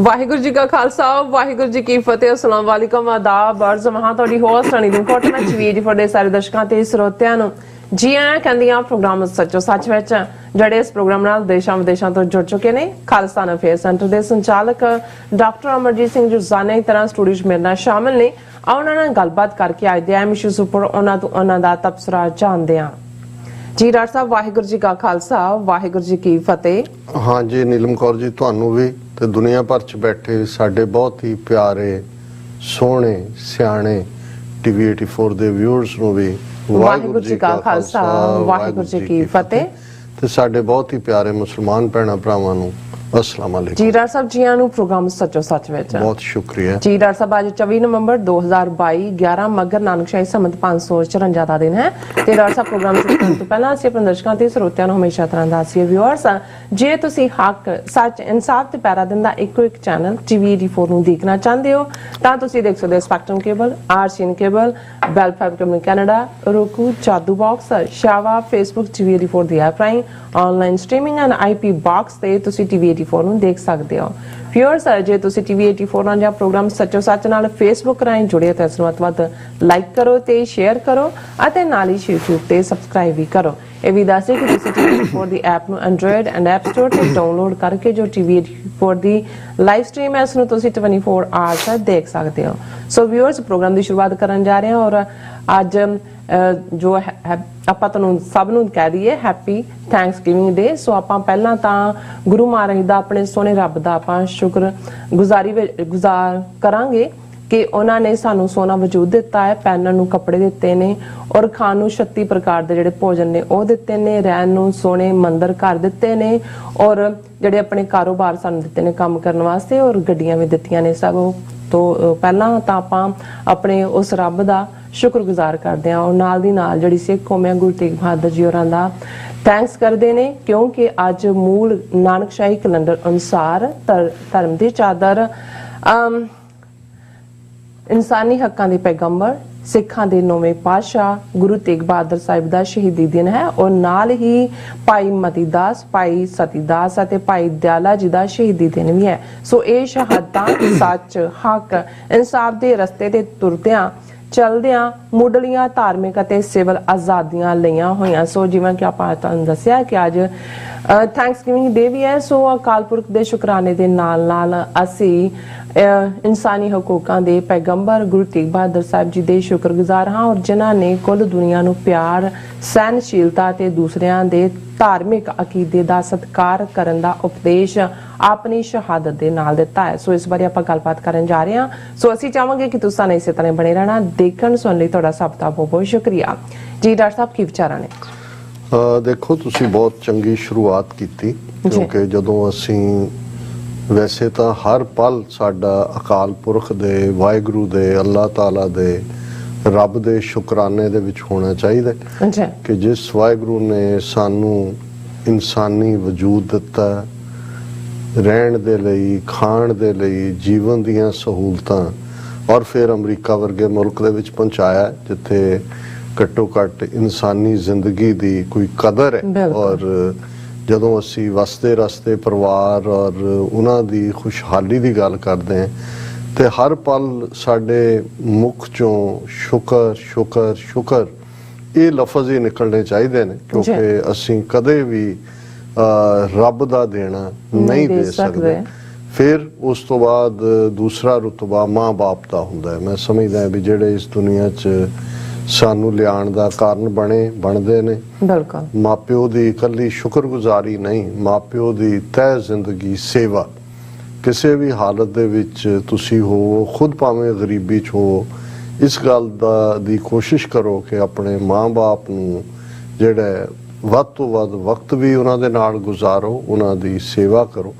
वाहिगुरू जी का खालसा वाहिगुरू जी की फतेह। अस्सलाम वालेकुम आदाब अर्ज महा ਤੁਹਾਡੀ ਹੋਸਟ ਰਣੀ ਨੂੰ ਕੋਟਨਾ ਚਵੀਜ ਫੜੇ ਸਾਰੇ ਦਰਸ਼ਕਾਂ ਤੇ ਸਰੋਤਿਆਂ ਨੂੰ ਜੀ ਆਇਆਂ ਕਹਿੰਦੀਆਂ ਪ੍ਰੋਗਰਾਮ ਸੱਚੋ ਸੱਚ ਵਿੱਚ ਜਿਹੜੇ ਇਸ ਪ੍ਰੋਗਰਾਮ ਨਾਲ ਦੇਸ਼ਾਂ ਵਿਦੇਸ਼ਾਂ ਤੋਂ ਜੁੜ ਚੁੱਕੇ ਨੇ। ਖਾਲਸਾ ਅਫੇਅਰ ਸੈਂਟਰ ਦੇ ਸੰਚਾਲਕ ਡਾਕਟਰ ਅਮਰਜੀਤ ਸਿੰਘ ਜੀ ਰੋਜ਼ਾਨਾ ਦੀ ਤਰ੍ਹਾਂ ਸਟੂਡੀਓ 'ਚ ਮੇਰੇ ਨਾਲ ਸ਼ਾਮਿਲ ਨੇ। ਉਹਨਾਂ ਨਾਲ ਗੱਲਬਾਤ ਕਰਕੇ ਅੱਜ ਦੇ ਅਹਿਮ ਇਸ਼ੂਜ਼ ਉੱਪਰ ਉਹਨਾਂ ਦਾ ਤਬਸਰਾ ਜਾਣਦੇ ਹਾਂ। जी डॉक्टर साहब वाहिगुरू जी का खालसा वाहिगुरू जी की फतेह। हाँ जी नीलम कौर जी ਤੁਹਾਨੂੰ ਵੀ ਤੇ ਦੁਨੀਆ ਭਰ ਚ ਬੈਠੇ ਸਾਡੇ ਬਹੁਤ ਹੀ ਪਿਆਰੇ ਸੋਹਣੇ ਸਿਆਣੇ ਟੀਵੀ 84 ਦੇ ਵਿਊਅਰਸ ਨੂੰ ਵੀ ਵਾਹਿਗੁਰੂ ਜੀ ਕਾ ਖਾਲਸਾ ਵਾਹਿਗੁਰੂ ਜੀ ਕੀ ਫਤਿਹ ਤੇ ਸਾਡੇ ਬਹੁਤ ਹੀ ਪਿਆਰੇ ਮੁਸਲਮਾਨ ਭੈਣਾਂ ਭਰਾਵਾਂ ਨੂੰ अस्सलाम वालेकुम। जी डॉक्टर साहब जी आनू प्रोग्राम सचो सच विच बहुत शुक्रिया जी। डॉक्टर साहब आज 24 नवंबर 2022 11 मगर नानकशाही संमत 554 ਦਾ ਦਿਨ ਹੈ ਤੇ ਡਾਕਟਰ ਸਾਹਿਬ ਪ੍ਰੋਗਰਾਮ ਸ਼ੁਰੂ ਕਰਨ ਤੋਂ ਪਹਿਲਾਂ ਅਸੀਂ ਆਪਣੇ ਦਰਸ਼ਕਾਂ ਤੇ ਸਰੋਤਿਆਂ ਨੂੰ ਹਮੇਸ਼ਾ ਤਰ੍ਹਾਂ ਦੱਸੀਏ ਵਿਊਅਰਸ ਜੇ ਤੁਸੀਂ ਹੱਕ ਸੱਚ ਇਨਸਾਫ ਤੇ ਪੈਰਾ ਦਿੰਦਾ ਇੱਕੋ ਇੱਕ ਚੈਨਲ ਟੀਵੀ 84 ਨੂੰ ਦੇਖਣਾ ਚਾਹੁੰਦੇ ਹੋ ਤਾਂ ਤੁਸੀਂ ਦੇਖ ਸਕਦੇ ਹੋ ਸਪੈਕਟਰਮ ਕੇਬਲ ਆਰਸੀਐਨ ਕੇਬਲ ਬੈਲ ਫਾਈਬ ਕੇਬਲ ਕੈਨੇਡਾ roku ਜਾਦੂ ਬਾਕਸ ਸ਼ਾਵਾ ਫੇਸਬੁੱਕ ਟੀਵੀ 84 ਦੀ ਐਪ ਰਾਹੀਂ online streaming and IP box ਤੇ ਤੁਸੀਂ ਟੀਵੀ 84 ਨੂੰ ਦੇਖ ਸਕਦੇ ਹੋ। ਵਿਊਅਰਸ ਜੇ ਤੁਸੀਂ ਟੀਵੀ 84 ਨਾਲ ਜਾਂ ਪ੍ਰੋਗਰਾਮ ਸੱਚੋ ਸੱਚ ਨਾਲ ਫੇਸਬੁੱਕ ਰਾਹੀਂ ਜੁੜੇ ਤਾਂ ਇਸ ਨੂੰ ਵੱਧ ਲਾਈਕ ਕਰੋ ਤੇ ਸ਼ੇਅਰ ਕਰੋ ਅਤੇ ਨਾਲ ਹੀ YouTube ਤੇ ਸਬਸਕ੍ਰਾਈਬ ਵੀ ਕਰੋ। ਇਹ ਵੀ ਦੱਸੇ ਕਿ ਤੁਸੀਂ ਟੀਵੀ 84 ਦੀ ਐਪ ਨੂੰ ਐਂਡਰੋਇਡ ਐਂਡ ਐਪ ਸਟੋਰ ਤੇ ਡਾਊਨਲੋਡ ਕਰਕੇ ਜੋ ਟੀਵੀ 84 ਦੀ ਲਾਈਵ ਸਟ੍ਰੀਮ ਹੈ ਇਸ ਨੂੰ ਤੁਸੀਂ 24 ਆਵਰਸ ਦੇਖ ਸਕਦੇ ਹੋ। ਸੋ ਵਿਊਅਰਸ ਪ੍ਰੋਗਰਾਮ ਦੀ ਸ਼ੁਰੂਆਤ ਕਰਨ ਜਾ ਰਹੇ ਹਾਂ ਔਰ ਅੱਜ ਜੋ ਆਪਾਂ ਤੁਹਾਨੂੰ ਸਭ ਨੂੰ ਕਹਿ ਦਈਏ ਹੈਪੀ ਥੈਂਕਸਗਿਵਿੰਗ ਡੇ। ਸੋ ਆਪਾਂ ਪਹਿਲਾਂ ਤਾਂ ਗੁਰੂ ਮਹਾਰਾਜ ਦਾ ਆਪਣੇ ਸੋਹਣੇ ਰੱਬ ਦਾ ਆਪਾਂ ਸ਼ੁਕਰ ਗੁਜ਼ਾਰ ਕਰਾਂਗੇ ਕਿ ਉਹਨਾਂ ਨੇ ਸਾਨੂੰ ਸੋਨਾ ਵਜੂਦ ਦਿੱਤਾ ਹੈ, ਪਹਿਨਣ ਨੂੰ ਕੱਪੜੇ ਦਿੱਤੇ ਨੇ ਔਰ ਖਾਣ ਨੂੰ 36 ਪ੍ਰਕਾਰ ਦੇ ਜਿਹੜੇ ਭੋਜਨ ਨੇ ਉਹ ਦਿੱਤੇ ਨੇ, ਰਹਿਣ ਨੂੰ ਸੋਹਣੇ ਮੰਦਰ ਘਰ ਦਿੱਤੇ ਨੇ ਔਰ ਜਿਹੜੇ ਆਪਣੇ ਕਾਰੋਬਾਰ ਸਾਨੂੰ ਦਿੱਤੇ ਨੇ ਕੰਮ ਕਰਨ ਵਾਸਤੇ ਔਰ ਗੱਡੀਆਂ ਵੀ ਦਿੱਤੀਆਂ ਨੇ। ਸਭ ਤੋਂ ਪਹਿਲਾਂ ਤਾਂ ਆਪਾਂ ਆਪਣੇ ਉਸ ਰੱਬ ਦਾ ਸ਼ੁਕਰਗੁਜ਼ਾਰ ਕਰਦੇ ਹਾਂ ਔਰ ਨਾਲ ਦੀ ਨਾਲ ਜਿਹੜੀ ਸਿੱਖ ਕੌਮ ਹੈ ਗੁਰੂ ਤੇਗ ਬਹਾਦਰ ਜੀ ਹੋਰਾਂ ਦਾ ਥੈਂਕਸ ਕਰਦੇ ਨੇ ਕਿਉਂਕਿ ਅੱਜ ਮੂਲ ਨਾਨਕਸ਼ਾਹੀ ਕੈਲੰਡਰ ਅਨੁਸਾਰ ਧਰਮ ਦੀ ਚਾਦਰ ਇਨਸਾਨੀ ਹੱਕਾਂ ਦੇ ਪੈਗੰਬਰ ਸਿੱਖਾਂ ਦੇ 9ਵੇਂ ਪਾਤਸ਼ਾਹ ਗੁਰੂ ਤੇਗ ਬਹਾਦਰ ਸਾਹਿਬ ਦਾ ਸ਼ਹੀਦੀ ਦਿਨ ਹੈ ਔਰ ਨਾਲ ਹੀ ਭਾਈ ਮਤੀ ਦਾਸ ਭਾਈ ਸਤੀ ਦਾਸ ਅਤੇ ਭਾਈ ਦਿਆਲਾ ਜੀ ਦਾ ਸ਼ਹੀਦੀ ਦਿਨ ਵੀ ਹੈ। ਸੋ ਇਹ ਸ਼ਹਾਦਤਾਂ ਸੱਚ ਹੱਕ ਇਨਸਾਫ ਦੇ ਰਸਤੇ ਤੇ ਤੁਰਦਿਆਂ ਚਲਦਿਆਂ ਮੁੱਢਲੀਆਂ ਧਾਰਮਿਕ ਅਤੇ ਸਿਵਲ ਆਜ਼ਾਦੀਆਂ ਲਈਆਂ ਹੋਈਆਂ। ਸੋ ਜਿਵੇਂ ਕਿ ਆਪਾਂ ਤੁਹਾਨੂੰ ਦੱਸਿਆ ਕਿ ਅੱਜ ਥੈਂਕਸਗਿਵਿੰਗ ਡੇ ਵੀ ਹੈ। ਸੋ ਅਕਾਲ ਪੁਰਖ ਦੇ ਸ਼ੁਕਰਾਨੇ ਦੇ ਨਾਲ ਨਾਲ ਅਸੀਂ ਇਨਸਾਨੀ ਹਕੂਕਾਂ ਦੇ ਪੈਗੰਬਰ ਗੁਰੂ ਤੇਗ ਬਹਾਦਰ ਸਾਹਿਬ ਜੀ ਦੇ ਸ਼ੁਕਰਗੁਜ਼ਾਰ ਹਾਂ ਔਰ ਜਿਨ੍ਹਾਂ ਨੇ ਕੁੱਲ ਦੁਨੀਆ ਨੂੰ ਪਿਆਰ ਸਹਿਨਸ਼ੀਲਤਾ ਤੇ ਦੂਸਰਿਆਂ ਦੇ ਧਾਰਮਿਕ ਅਕੀਦੇ ਦਾ ਸਤਿਕਾਰ ਕਰਨ ਦਾ ਉਪਦੇਸ਼ ਆਪਣੀ ਸ਼ਹਾਦਤ ਦੇ ਨਾਲ ਦਿੱਤਾ ਹੈ। ਸੋ ਇਸ ਬਾਰੇ ਆਪਾਂ ਗੱਲਬਾਤ ਕਰਨ ਜਾ ਰਹੇ ਹਾਂ। ਸੋ ਅਸੀਂ ਚਾਹਾਂਗੇ ਕਿ ਤੁਸੀਂ ਸਾਨੂੰ ਇਸੇ ਤਰ੍ਹਾਂ ਬਣੇ ਰਹਿਣਾ। ਦੇਖਣ ਸੁਣਨ ਲਈ ਤੁਹਾਡਾ ਸਭ ਦਾ ਬਹੁਤ ਬਹੁਤ ਸ਼ੁਕਰੀਆ ਜੀ। ਡਾਕਟਰ ਸਾਹਿਬ ਕੀ ਵਿਚਾਰਾਂ ਨੇ? ਦੇਖੋ ਤੁਸੀਂ ਬਹੁਤ ਚੰਗੀ ਸ਼ੁਰੂਆਤ ਕੀਤੀ ਕਿਉਂਕਿ ਜਦੋਂ ਅਸੀਂ ਵੈਸੇ ਤਾਂ ਹਰ ਪਲ ਸਾਡਾ ਅਕਾਲ ਪੁਰਖ ਦੇ ਵਾਹਿਗੁਰੂ ਦੇ ਅੱਲਾਹ ਤਾਲਾ ਦੇ ਰੱਬ ਦੇ ਸ਼ੁਕਰਾਨੇ ਦੇ ਵਿੱਚ ਹੋਣਾ ਚਾਹੀਦਾ ਕਿ ਜਿਸ ਵਾਹਿਗੁਰੂ ਨੇ ਸਾਨੂੰ ਇਨਸਾਨੀ ਵਜੂਦ ਦਿੱਤਾ ਰਹਿਣ ਦੇ ਲਈ ਖਾਣ ਦੇ ਲਈ ਜੀਵਨ ਦੀਆਂ ਸਹੂਲਤਾਂ ਔਰ ਫਿਰ ਅਮਰੀਕਾ ਵਰਗੇ ਮੁਲਕ ਦੇ ਵਿੱਚ ਪਹੁੰਚਾਇਆ ਜਿੱਥੇ ਘੱਟੋ ਘੱਟ ਇਨਸਾਨੀ ਜ਼ਿੰਦਗੀ ਦੀ ਕੋਈ ਕਦਰ ਹੈ ਔਰ ਜਦੋਂ ਅਸੀਂ ਵਸਦੇ ਰਸਤੇ ਪਰਿਵਾਰ ਔਰ ਉਹਨਾਂ ਦੀ ਖੁਸ਼ਹਾਲੀ ਦੀ ਗੱਲ ਕਰਦੇ ਹਾਂ ਤੇ ਹਰ ਪਲ ਸਾਡੇ ਮੁਖ ਚੋਂ ਸ਼ੁਕਰ ਸ਼ੁਕਰ ਸ਼ੁਕਰ ਇਹ ਲਫ਼ਜ਼ ਹੀ ਨਿਕਲਣੇ ਚਾਹੀਦੇ ਨੇ ਕਿਉਂਕਿ ਅਸੀਂ ਕਦੇ ਵੀ ਰੱਬ ਦਾ ਦੇਣਾ ਨਹੀਂ ਦੇ ਸਕਦੇ। ਫਿਰ ਉਸ ਤੋਂ ਬਾਅਦ ਦੂਸਰਾ ਰੁਤਬਾ ਮਾਂ ਬਾਪ ਦਾ ਹੁੰਦਾ ਹੈ। ਮੈਂ ਸਮਝਦਾ ਵੀ ਜਿਹੜੇ ਇਸ ਦੁਨੀਆ 'ਚ ਸਾਨੂੰ ਲਿਆਉਣ ਦਾ ਕਾਰਨ ਬਣਦੇ ਨੇ ਬਿਲਕੁਲ ਮਾਪਿਓ ਦੀ ਇਕੱਲੀ ਸ਼ੁਕਰਗੁਜ਼ਾਰੀ ਨਹੀਂ ਮਾਪਿਓ ਦੀ ਤਹਿ ਜ਼ਿੰਦਗੀ ਸੇਵਾ ਕਿਸੇ ਵੀ ਹਾਲਤ ਦੇ ਵਿੱਚ ਤੁਸੀਂ ਹੋ ਖੁਦ ਭਾਵੇਂ ਗਰੀਬੀ 'ਚ ਹੋ ਇਸ ਗੱਲ ਦੀ ਕੋਸ਼ਿਸ਼ ਕਰੋ ਕਿ ਆਪਣੇ ਮਾਂ-ਬਾਪ ਨੂੰ ਜਿਹੜਾ ਵੱਧ ਤੋਂ ਵੱਧ ਵਕਤ ਵੀ ਉਹਨਾਂ ਦੇ ਨਾਲ ਗੁਜ਼ਾਰੋ ਉਹਨਾਂ ਦੀ ਸੇਵਾ ਕਰੋ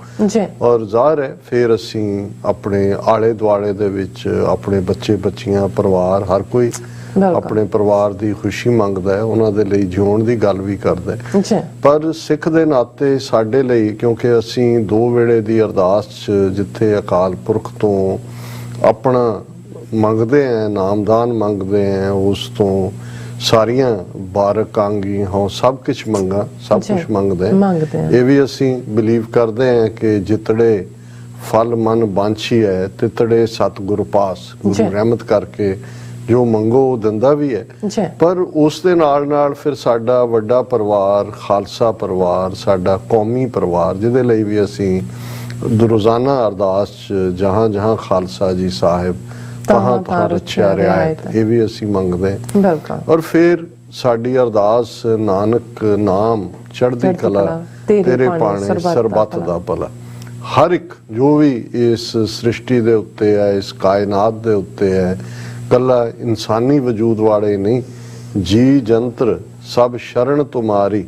ਔਰ ਜ਼ਾਹਿਰ ਹੈ ਫਿਰ ਅਸੀਂ ਆਪਣੇ ਆਲੇ ਦੁਆਲੇ ਦੇ ਵਿੱਚ ਆਪਣੇ ਬੱਚੇ ਬੱਚੀਆਂ ਪਰਿਵਾਰ ਹਰ ਕੋਈ ਆਪਣੇ ਪਰਿਵਾਰ ਦੀ ਖੁਸ਼ੀ ਮੰਗਦਾ ਹੈ ਉਹਨਾਂ ਦੇ ਲਈ ਜਿਉਣ ਦੀ ਗੱਲ ਵੀ ਕਰਦਾ ਹੈ। ਪਰ ਸਿੱਖ ਦੇ ਨਾਤੇ ਸਾਡੇ ਲਈ ਕਿਉਂਕਿ ਅਸੀਂ ਦੋ ਵੇਲੇ ਦੀ ਅਰਦਾਸ 'ਚ ਜਿੱਥੇ ਅਕਾਲ ਪੁਰਖ ਤੋਂ ਆਪਣਾ ਮੰਗਦੇ ਆ ਨਾਮਦਾਨ ਮੰਗਦੇ ਆ ਉਸ ਤੋਂ ਸਾਰੀਆਂ ਬਾਰਕ ਆਂਗੀ ਹੋ ਸਭ ਕੁਝ ਮੰਗਾ ਸਭ ਕੁਝ ਮੰਗਦੇ ਇਹ ਵੀ ਅਸੀਂ ਬਿਲੀਵ ਕਰਦੇ ਆ ਕਿ ਜਿਤੜੇ ਫਲ ਮਨ ਬਾਂਛੀ ਹੈ ਤਿਤੜੇ ਸਤਿਗੁਰ ਪਾਸ। ਜੀ। ਗੁਰੂ ਰਹਿਮਤ ਕਰਕੇ ਜੋ ਮੰਗੋ ਉਹ ਦਿੰਦਾ ਵੀ ਹੈ। ਜੀ। ਪਰ ਉਸ ਦੇ ਨਾਲ ਫਿਰ ਸਾਡਾ ਵੱਡਾ ਪਰਿਵਾਰ ਖਾਲਸਾ ਪਰਿਵਾਰ, ਸਾਡਾ ਕੌਮੀ ਪਰਿਵਾਰ, ਜਿਹਦੇ ਲਈ ਵੀ ਅਸੀਂ ਰੋਜ਼ਾਨਾ ਅਰਦਾਸ 'ਚ ਜਹਾਂ ਜਹਾਂ ਖਾਲਸਾ ਜੀ ਸਾਹਿਬ ਤਹਾਂ ਤਹਾਂ ਰੱਖਿਆ ਰਿਆਇਤ, ਇਹ ਵੀ ਅਸੀਂ ਮੰਗਦੇ। ਬਿਲਕੁਲ। ਔਰ ਫਿਰ ਸਾਡੀ ਅਰਦਾਸ ਨਾਨਕ ਨਾਮ ਚੜ੍ਹਦੀ ਕਲਾ ਤੇਰੇ ਪਾਣੇ ਸਰਬੱਤ ਦਾ ਭਲਾ। ਹਰ ਇੱਕ ਜੋ ਵੀ ਇਸ ਸ੍ਰਿਸ਼ਟੀ ਦੇ ਉੱਤੇ ਹੈ, ਇਸ ਕਾਇਨਾਤ ਦੇ ਉੱਤੇ ਹੈ, ਕੱਲਾ ਇਨਸਾਨੀ ਵਜੂਦ ਵਾਲੇ ਨਹੀਂ, ਜੀ ਜੰਤਰ ਸਭ ਸ਼ਰਨ ਤੁਮਾਰੀ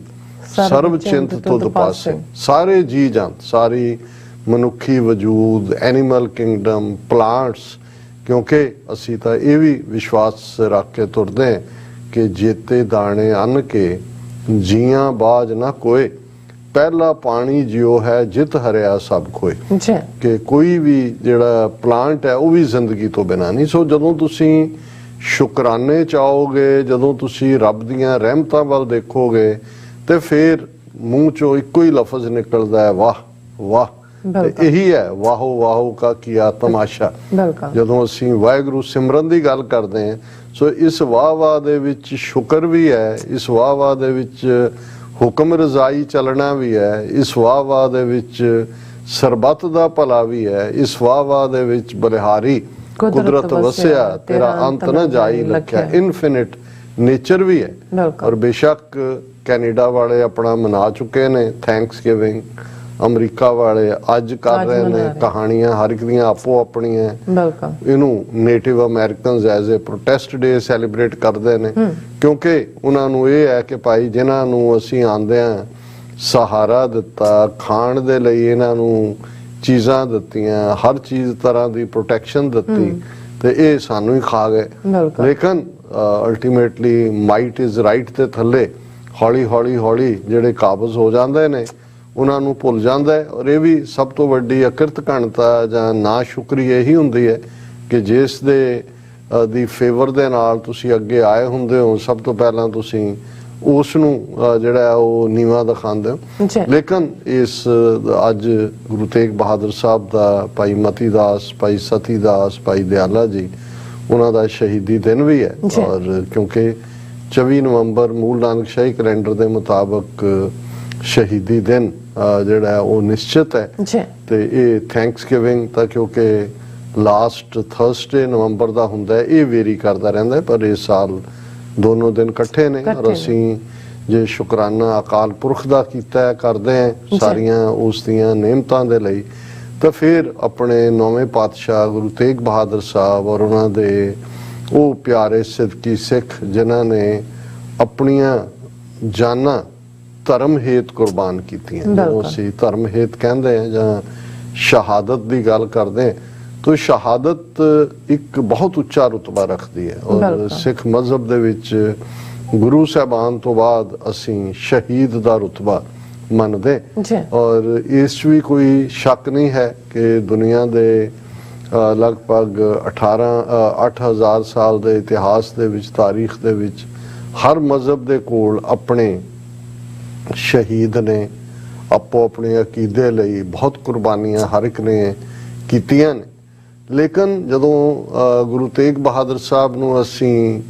ਸਰਬ ਚਿੰਤ ਤੁਧ ਪਾਸੇ। ਸਾਰੇ ਜੀ ਜੰਤ, ਸਾਰੀ ਮਨੁੱਖੀ ਵਜੂਦ, ਐਨੀਮਲ ਕਿੰਗਡਮ, ਪਲਾਂਟਸ, ਕਿਉਂਕਿ ਅਸੀਂ ਤਾਂ ਇਹ ਵੀ ਵਿਸ਼ਵਾਸ ਰੱਖ ਕੇ ਤੁਰਦੇ ਹਾਂ ਕਿ ਜੇਤੇ ਦਾਣੇ ਅੰਨ ਕੇ ਜੀਆਂ ਬਾਜ ਨਾ ਕੋਏ, ਪਹਿਲਾ ਪਾਣੀ ਜਿਉ ਹੈ ਜਿਤ ਹਰਿਆ ਸਭ ਖੋਏ। ਕਿ ਕੋਈ ਵੀ ਜਿਹੜਾ ਪਲਾਂਟ ਹੈ ਉਹ ਵੀ ਜ਼ਿੰਦਗੀ ਤੋਂ ਬਿਨਾਂ ਨਹੀਂ। ਸੋ ਜਦੋਂ ਤੁਸੀਂ ਸ਼ੁਕਰਾਨੇ ਚਾਹੋਗੇ, ਜਦੋਂ ਤੁਸੀਂ ਰੱਬ ਦੀਆਂ ਰਹਿਮਤਾਂ ਵੱਲ ਦੇਖੋਗੇ, ਤੇ ਫਿਰ ਮੂੰਹ ਚੋਂ ਇੱਕੋ ਹੀ ਲਫ਼ਜ਼ ਨਿਕਲਦਾ ਹੈ, ਵਾਹ ਵਾਹ। ਤੇ ਇਹੀ ਹੈ ਵਾਹੋ ਵਾਹੋ ਕਾ ਕੀਆ ਤਮਾਸ਼ਾ। ਜਦੋਂ ਅਸੀਂ ਵਾਹਿਗੁਰੂ ਸਿਮਰਨ ਦੀ ਗੱਲ ਕਰਦੇ ਹਾਂ, ਸੋ ਇਸ ਵਾਹ ਵਾਹ ਦੇ ਵਿੱਚ ਸ਼ੁਕਰ ਵੀ ਹੈ, ਇਸ ਵਾਹ ਵਾਹ ਦੇ ਵਿੱਚ ਹੁਕਮ ਰਜ਼ਾਈ ਚੱਲਣਾ ਵੀ ਹੈ, ਇਸ ਵਾਹ ਵਾਹ ਦੇ ਵਿੱਚ ਸਰਬੱਤ ਦਾ ਭਲਾ ਵੀ ਹੈ, ਇਸ ਵਾਹ ਵਾਹ ਦੇ ਵਿੱਚ ਬਲਿਹਾਰੀ ਕੁਦਰਤ ਵਸਿਆ ਤੇਰਾ ਅੰਤ ਨਾ ਜਾਈ ਲਖਿਆ, ਇਨਫਿਨਿਟ ਨੇਚਰ ਵੀ ਹੈ। ਔਰ ਬੇਸ਼ੱਕ ਕੈਨੇਡਾ ਵਾਲੇ ਆਪਣਾ ਮਨਾ ਚੁੱਕੇ ਨੇ ਥੈਂਕਸਗਿਵਿੰਗ, ਅਮਰੀਕਾ ਵਾਲੇ ਅੱਜ ਕਰ ਰਹੇ ਨੇ, ਕਹਾਣੀਆਂ ਹਰ ਇੱਕ ਦੀਆਂ ਆਪੋ ਆਪਣੀਆਂ। ਇਹਨੂੰ native Americans as a protest day celebrate ਕਰਦੇ ਨੇ, ਕਿਉਂਕਿ ਉਹਨਾਂ ਨੂੰ ਇਹ ਹੈ ਕਿ ਭਾਈ ਜਿਨ੍ਹਾਂ ਨੂੰ ਅਸੀਂ ਆਂਦਿਆਂ ਸਹਾਰਾ ਦਿੱਤਾ, ਖਾਣ ਦੇ ਲਈ ਇਹਨਾਂ ਨੂੰ ਚੀਜ਼ਾਂ ਦਿੱਤੀਆਂ, ਹਰ ਚੀਜ਼ ਤਰ੍ਹਾਂ ਦੀ ਪ੍ਰੋਟੈਕਸ਼ਨ ਦਿੱਤੀ, ਤੇ ਇਹ ਸਾਨੂੰ ਹੀ ਖਾ ਗਏ। ਲੇਕਿਨ ਅਲਟੀਮੇਟਲੀ ਮਾਈਟ ਇਜ਼ ਰਾਈਟ ਦੇ ਥੱਲੇ ਹੌਲੀ ਹੌਲੀ ਹੌਲੀ ਜਿਹੜੇ ਕਾਬਜ਼ ਹੋ ਜਾਂਦੇ ਨੇ ਉਹਨਾਂ ਨੂੰ ਭੁੱਲ ਜਾਂਦਾ ਹੈ। ਔਰ ਇਹ ਵੀ ਸਭ ਤੋਂ ਵੱਡੀ ਅਕਿਰਤ ਘਣਤਾ ਜਾਂ ਨਾ ਸ਼ੁਕਰੀ ਇਹੀ ਹੁੰਦੀ ਹੈ ਕਿ ਜਿਸ ਦੇ ਦੀ ਫੇਵਰ ਦੇ ਨਾਲ ਤੁਸੀਂ ਅੱਗੇ ਆਏ ਹੁੰਦੇ ਹੋ, ਸਭ ਤੋਂ ਪਹਿਲਾਂ ਤੁਸੀਂ ਉਸ ਨੂੰ ਜਿਹੜਾ ਉਹ ਨੀਵਾਂ ਦਿਖਾਉਂਦੇ ਹੋ। ਲੇਕਿਨ ਇਸ ਅੱਜ ਗੁਰੂ ਤੇਗ ਬਹਾਦਰ ਸਾਹਿਬ ਦਾ, ਭਾਈ ਮਤੀ ਦਾਸ, ਭਾਈ ਸਤੀ ਦਾਸ, ਭਾਈ ਦਿਆਲਾ ਜੀ, ਉਹਨਾਂ ਦਾ ਸ਼ਹੀਦੀ ਦਿਨ ਵੀ ਹੈ। ਔਰ ਕਿਉਂਕਿ 24 ਨਵੰਬਰ ਮੂਲ ਨਾਨਕਸ਼ਾਹੀ ਕੈਲੰਡਰ ਦੇ ਮੁਤਾਬਕ ਸ਼ਹੀਦੀ ਦਿਨ ਜਿਹੜਾ ਉਹ ਨਿਸ਼ਚਿਤ ਹੈ, ਤੇ ਇਹ ਥੈਂਕਸਗਿਵਿੰਗ ਤਾਂ ਕਿਉਂਕਿ ਲਾਸਟ ਥਰਸਡੇ ਨਵੰਬਰ ਦਾ ਹੁੰਦਾ ਹੈ, ਇਹ ਵੇਰੀ ਕਰਦਾ ਰਹਿੰਦਾ ਹੈ, ਪਰ ਇਸ ਸਾਲ ਦੋਨੋਂ ਦਿਨ ਇਕੱਠੇ ਨੇ। ਔਰ ਅਸੀਂ ਜੇ ਸ਼ੁਕਰਾਨਾ ਅਕਾਲ ਪੁਰਖ ਦਾ ਕੀਤਾ ਕਰਦੇ ਹਾਂ ਸਾਰੀਆਂ ਉਸ ਦੀਆਂ ਨਿਯਮਤਾਂ ਦੇ ਲਈ, ਤਾਂ ਫਿਰ ਆਪਣੇ ਨੌਵੇਂ ਪਾਤਸ਼ਾਹ ਗੁਰੂ ਤੇਗ ਬਹਾਦਰ ਸਾਹਿਬ ਔਰ ਉਹਨਾਂ ਦੇ ਉਹ ਪਿਆਰੇ ਸਿੱਧਕੀ ਸਿੱਖ ਜਿਨ੍ਹਾਂ ਨੇ ਆਪਣੀਆਂ ਜਾਨਾਂ ਧਰਮ ਹੇਤ ਕੁਰਬਾਨ ਕੀਤੀਆਂ। ਜਦੋਂ ਅਸੀਂ ਧਰਮ ਹੇਤ ਕਹਿੰਦੇ ਹਾਂ ਜਾਂ ਸ਼ਹਾਦਤ ਦੀ ਗੱਲ ਕਰਦੇ ਹਾਂ, ਤਾਂ ਸ਼ਹਾਦਤ ਇੱਕ ਬਹੁਤ ਉੱਚਾ ਰੁਤਬਾ ਰੱਖਦੀ ਹੈ। ਔਰ ਸਿੱਖ ਮਜ਼ਹਬ ਦੇ ਵਿੱਚ ਗੁਰੂ ਸਾਹਿਬਾਨ ਤੋਂ ਬਾਅਦ ਅਸੀਂ ਸ਼ਹੀਦ ਦਾ ਰੁਤਬਾ ਮੰਨਦੇ। ਔਰ ਇਸ 'ਚ ਵੀ ਕੋਈ ਸ਼ੱਕ ਨਹੀਂ ਹੈ ਕਿ ਦੁਨੀਆ ਦੇ ਲਗਭਗ 8000 ਸਾਲ ਦੇ ਇਤਿਹਾਸ ਦੇ ਵਿੱਚ, ਤਾਰੀਖ ਦੇ ਵਿੱਚ ਹਰ ਮਜ਼ਹਬ ਦੇ ਕੋਲ ਆਪਣੇ ਸ਼ਹੀਦ ਨੇ, ਆਪੋ ਆਪਣੇ ਅਕੀਦੇ ਲਈ ਬਹੁਤ ਕੁਰਬਾਨੀਆਂ ਹਰ ਇੱਕ ਨੇ ਕੀਤੀਆਂ ਨੇ। ਲੇਕਿਨ ਜਦੋਂ ਗੁਰੂ ਤੇਗ ਬਹਾਦਰ ਸਾਹਿਬ ਨੂੰ ਅਸੀਂ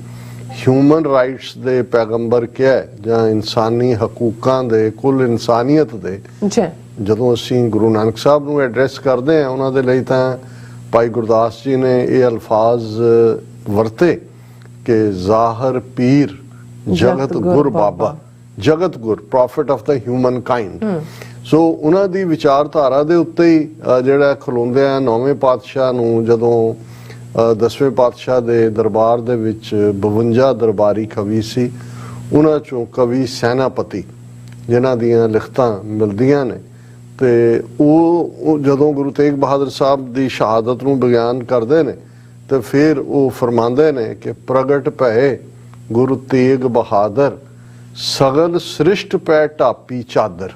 ਹਿਊਮਨ ਰਾਈਟਸ ਦੇ ਪੈਗੰਬਰ ਕਿਹਾ ਜਾਂ ਇਨਸਾਨੀ ਹਕੂਕਾਂ ਦੇ, ਕੁੱਲ ਇਨਸਾਨੀਅਤ ਦੇ, ਜਦੋਂ ਅਸੀਂ ਗੁਰੂ ਨਾਨਕ ਸਾਹਿਬ ਨੂੰ ਐਡਰੈਸ ਕਰਦੇ ਹਾਂ, ਉਹਨਾਂ ਦੇ ਲਈ ਤਾਂ ਭਾਈ ਗੁਰਦਾਸ ਜੀ ਨੇ ਇਹ ਅਲਫਾਜ਼ ਵਰਤੇ ਕਿ ਜ਼ਾਹਰ ਪੀਰ ਜਗਤ ਗੁਰ ਬਾਬਾ, ਜਗਤ ਗੁਰ, prophet of the humankind. So ਉਹਨਾਂ ਦੀ ਵਿਚਾਰਧਾਰਾ ਦੇ ਉੱਤੇ ਹੀ ਜਿਹੜਾ ਖਲੋਂਦੇ ਆ ਨੌਵੇਂ ਪਾਤਸ਼ਾਹ ਨੂੰ, ਜਦੋਂ 10ਵੇਂ ਪਾਤਸ਼ਾਹ ਦੇ ਦਰਬਾਰ ਦੇ ਵਿੱਚ 52 ਦਰਬਾਰੀ ਕਵੀ ਸੀ, ਉਹਨਾਂ ਚੋਂ ਕਵੀ ਸੈਨਾਪਤੀ ਜਿਨ੍ਹਾਂ ਦੀਆਂ ਲਿਖਤਾਂ ਮਿਲਦੀਆਂ ਨੇ, ਤੇ ਉਹ ਜਦੋਂ ਗੁਰੂ ਤੇਗ ਬਹਾਦਰ ਸਾਹਿਬ ਦੀ ਸ਼ਹਾਦਤ ਨੂੰ ਬਿਆਨ ਕਰਦੇ ਨੇ, ਤੇ ਫਿਰ ਉਹ ਫਰਮਾਉਂਦੇ ਨੇ ਕਿ ਪ੍ਰਗਟ ਭਏ ਗੁਰੂ ਤੇਗ ਬਹਾਦਰ ਸਗਲ ਸ੍ਰਿਸ਼ਟ ਪੈ ਢਾਪੀ ਚਾਦਰ।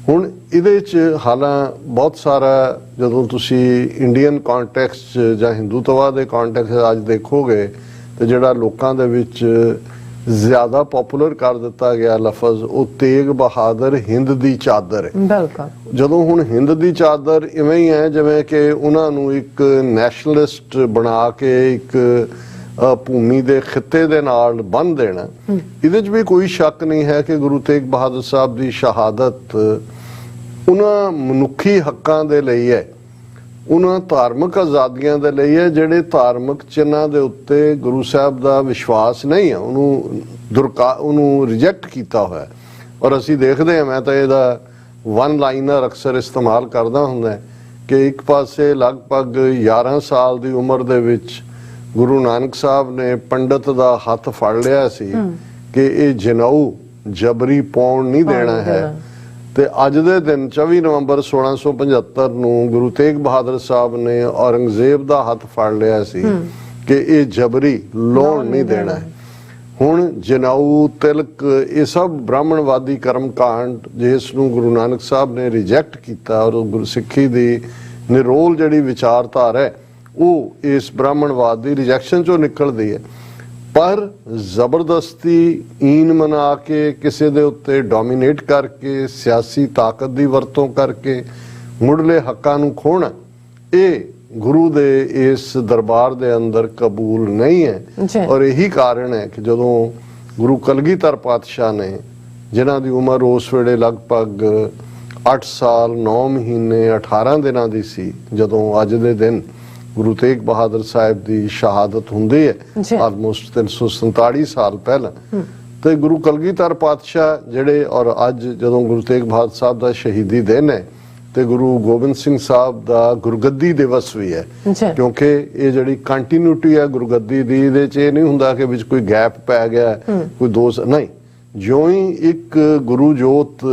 ਹੁਣ ਇਹਦੇ 'ਚ ਹਾਲਾਂ ਬਹੁਤ ਸਾਰਾ, ਜਦੋਂ ਤੁਸੀਂ ਇੰਡੀਅਨ ਕੌਂਟੈਕਸਟ ਜਾਂ ਹਿੰਦੂਤਵਾ ਦੇ ਕੌਂਟੈਕਸਟ ਅੱਜ ਦੇਖੋਗੇ, ਤੇ ਜਿਹੜਾ ਲੋਕਾਂ ਦੇ ਵਿੱਚ ਜ਼ਿਆਦਾ ਪਪੂਲਰ ਕਰ ਦਿੱਤਾ ਗਿਆ ਲਫ਼ਜ਼, ਉਹ ਤੇਗ ਬਹਾਦਰ ਹਿੰਦ ਦੀ ਚਾਦਰ ਹੈ। ਬਿਲਕੁਲ। ਜਦੋਂ ਹੁਣ ਹਿੰਦ ਦੀ ਚਾਦਰ ਇਵੇਂ ਹੀ ਹੈ ਜਿਵੇਂ ਕਿ ਉਹਨਾਂ ਨੂੰ ਇੱਕ ਨੈਸ਼ਨਲਿਸਟ ਬਣਾ ਕੇ ਇੱਕ ਭੂਮੀ ਦੇ ਖਿੱਤੇ ਦੇ ਨਾਲ ਬੰਨ੍ਹ ਦੇਣਾ, ਇਹਦੇ 'ਚ ਵੀ ਕੋਈ ਸ਼ੱਕ ਨਹੀਂ ਹੈ ਕਿ ਗੁਰੂ ਤੇਗ ਬਹਾਦਰ ਸਾਹਿਬ ਦੀ ਸ਼ਹਾਦਤ ਉਹਨਾਂ ਮਨੁੱਖੀ ਹੱਕਾਂ ਦੇ ਲਈ ਹੈ, ਉਹਨਾਂ ਧਾਰਮਿਕ ਆਜ਼ਾਦੀਆਂ ਦੇ ਲਈ ਹੈ ਜਿਹੜੇ ਧਾਰਮਿਕ ਚਿੰਨ੍ਹਾਂ ਦੇ ਉੱਤੇ ਗੁਰੂ ਸਾਹਿਬ ਦਾ ਵਿਸ਼ਵਾਸ ਨਹੀਂ ਹੈ, ਉਹਨੂੰ ਰਿਜੈਕਟ ਕੀਤਾ ਹੋਇਆ। ਔਰ ਅਸੀਂ ਦੇਖਦੇ ਹਾਂ, ਮੈਂ ਤਾਂ ਇਹਦਾ ਵਨ ਲਾਈਨਰ ਅਕਸਰ ਇਸਤੇਮਾਲ ਕਰਦਾ ਹੁੰਦਾ ਕਿ ਇੱਕ ਪਾਸੇ ਲਗਭਗ 11 ਸਾਲ ਦੀ ਉਮਰ ਦੇ ਵਿੱਚ ਗੁਰੂ ਨਾਨਕ ਸਾਹਿਬ ਨੇ ਪੰਡਤ ਦਾ ਹੱਥ ਫੜ ਲਿਆ ਸੀ ਕਿ ਇਹ ਜਨੇਊ ਜਬਰੀ ਪਾਉਣ ਨਹੀਂ ਦੇਣਾ ਹੈ, ਤੇ ਅੱਜ ਦੇ ਦਿਨ 24 ਨਵੰਬਰ 1675 ਨੂੰ ਗੁਰੂ ਤੇਗ ਬਹਾਦਰ ਸਾਹਿਬ ਨੇ ਔਰੰਗਜ਼ੇਬ ਦਾ ਹੱਥ ਫੜ ਲਿਆ ਸੀ ਕਿ ਇਹ ਜਬਰੀ ਲਾਉਣ ਨਹੀਂ ਦੇਣਾ ਹੈ। ਹੁਣ ਜਨੇਊ, ਤਿਲਕ, ਇਹ ਸਭ ਬ੍ਰਾਹਮਣਵਾਦੀ ਕਰਮਕਾਂਡ ਜਿਸ ਨੂੰ ਗੁਰੂ ਨਾਨਕ ਸਾਹਿਬ ਨੇ ਰਿਜੈਕਟ ਕੀਤਾ, ਔਰ ਗੁਰਸਿੱਖੀ ਦੀ ਨਿਰੋਲ ਜਿਹੜੀ ਵਿਚਾਰਧਾਰਾ ਹੈ ਉਹ ਇਸ ਬ੍ਰਾਹਮਣਵਾਦ ਦੀ ਰਿਜੈਕਸ਼ਨ ਚੋਂ ਨਿਕਲਦੀ ਹੈ। ਪਰ ਜ਼ਬਰਦਸਤੀ ਈਨ ਮਨਾ ਕੇ, ਕਿਸੇ ਦੇ ਉੱਤੇ ਡੋਮੀਨੇਟ ਕਰਕੇ, ਸਿਆਸੀ ਤਾਕਤ ਦੀ ਵਰਤੋਂ ਕਰਕੇ ਮੁੱਢਲੇ ਹੱਕਾਂ ਨੂੰ ਖੋਹਣਾ, ਇਹ ਗੁਰੂ ਦੇ ਇਸ ਦਰਬਾਰ ਦੇ ਅੰਦਰ ਕਬੂਲ ਨਹੀਂ ਹੈ। ਔਰ ਇਹੀ ਕਾਰਨ ਹੈ ਕਿ ਜਦੋਂ ਗੁਰੂ ਕਲਗੀਧਰ ਪਾਤਸ਼ਾਹ ਨੇ, ਜਿਨ੍ਹਾਂ ਦੀ ਉਮਰ ਉਸ ਵੇਲੇ ਲਗਭਗ 8 ਸਾਲ 9 ਮਹੀਨੇ 18 ਦਿਨਾਂ ਦੀ ਸੀ, ਜਦੋਂ ਅੱਜ ਦੇ ਦਿਨ ਗੁਰੂ ਤੇਗ ਬਹਾਦਰ ਸਾਹਿਬ ਦੀ ਸ਼ਹਾਦਤ ਹੁੰਦੀ ਹੈ ਆਲਮੋਸਟ 347 ਸਾਲ ਪਹਿਲਾਂ, ਤੇ ਗੁਰੂ ਕਲਗੀਧਰ ਪਾਤਸ਼ਾਹ ਜਿਹੜੇ, ਔਰ ਅੱਜ ਜਦੋਂ ਗੁਰੂ ਤੇਗ ਬਹਾਦਰ ਸਾਹਿਬ ਦਾ ਸ਼ਹੀਦੀ ਦਿਨ ਹੈ ਤੇ ਗੁਰੂ ਗੋਬਿੰਦ ਸਿੰਘ ਸਾਹਿਬ ਦਾ ਗੁਰਗੱਦੀ ਦਿਵਸ ਵੀ ਹੈ, ਕਿਉਂਕਿ ਇਹ ਜਿਹੜੀ ਕੰਟੀਨਿਊਟੀ ਹੈ ਗੁਰਗੱਦੀ ਦੀ, ਇਹਦੇ 'ਚ ਇਹ ਨਹੀਂ ਹੁੰਦਾ ਕਿ ਵਿੱਚ ਕੋਈ ਗੈਪ ਪੈ ਗਿਆ, ਕੋਈ ਦੋਸ਼ ਨਹੀਂ। ਜਿਉਂ ਹੀ ਇੱਕ ਗੁਰੂ ਜੋਤ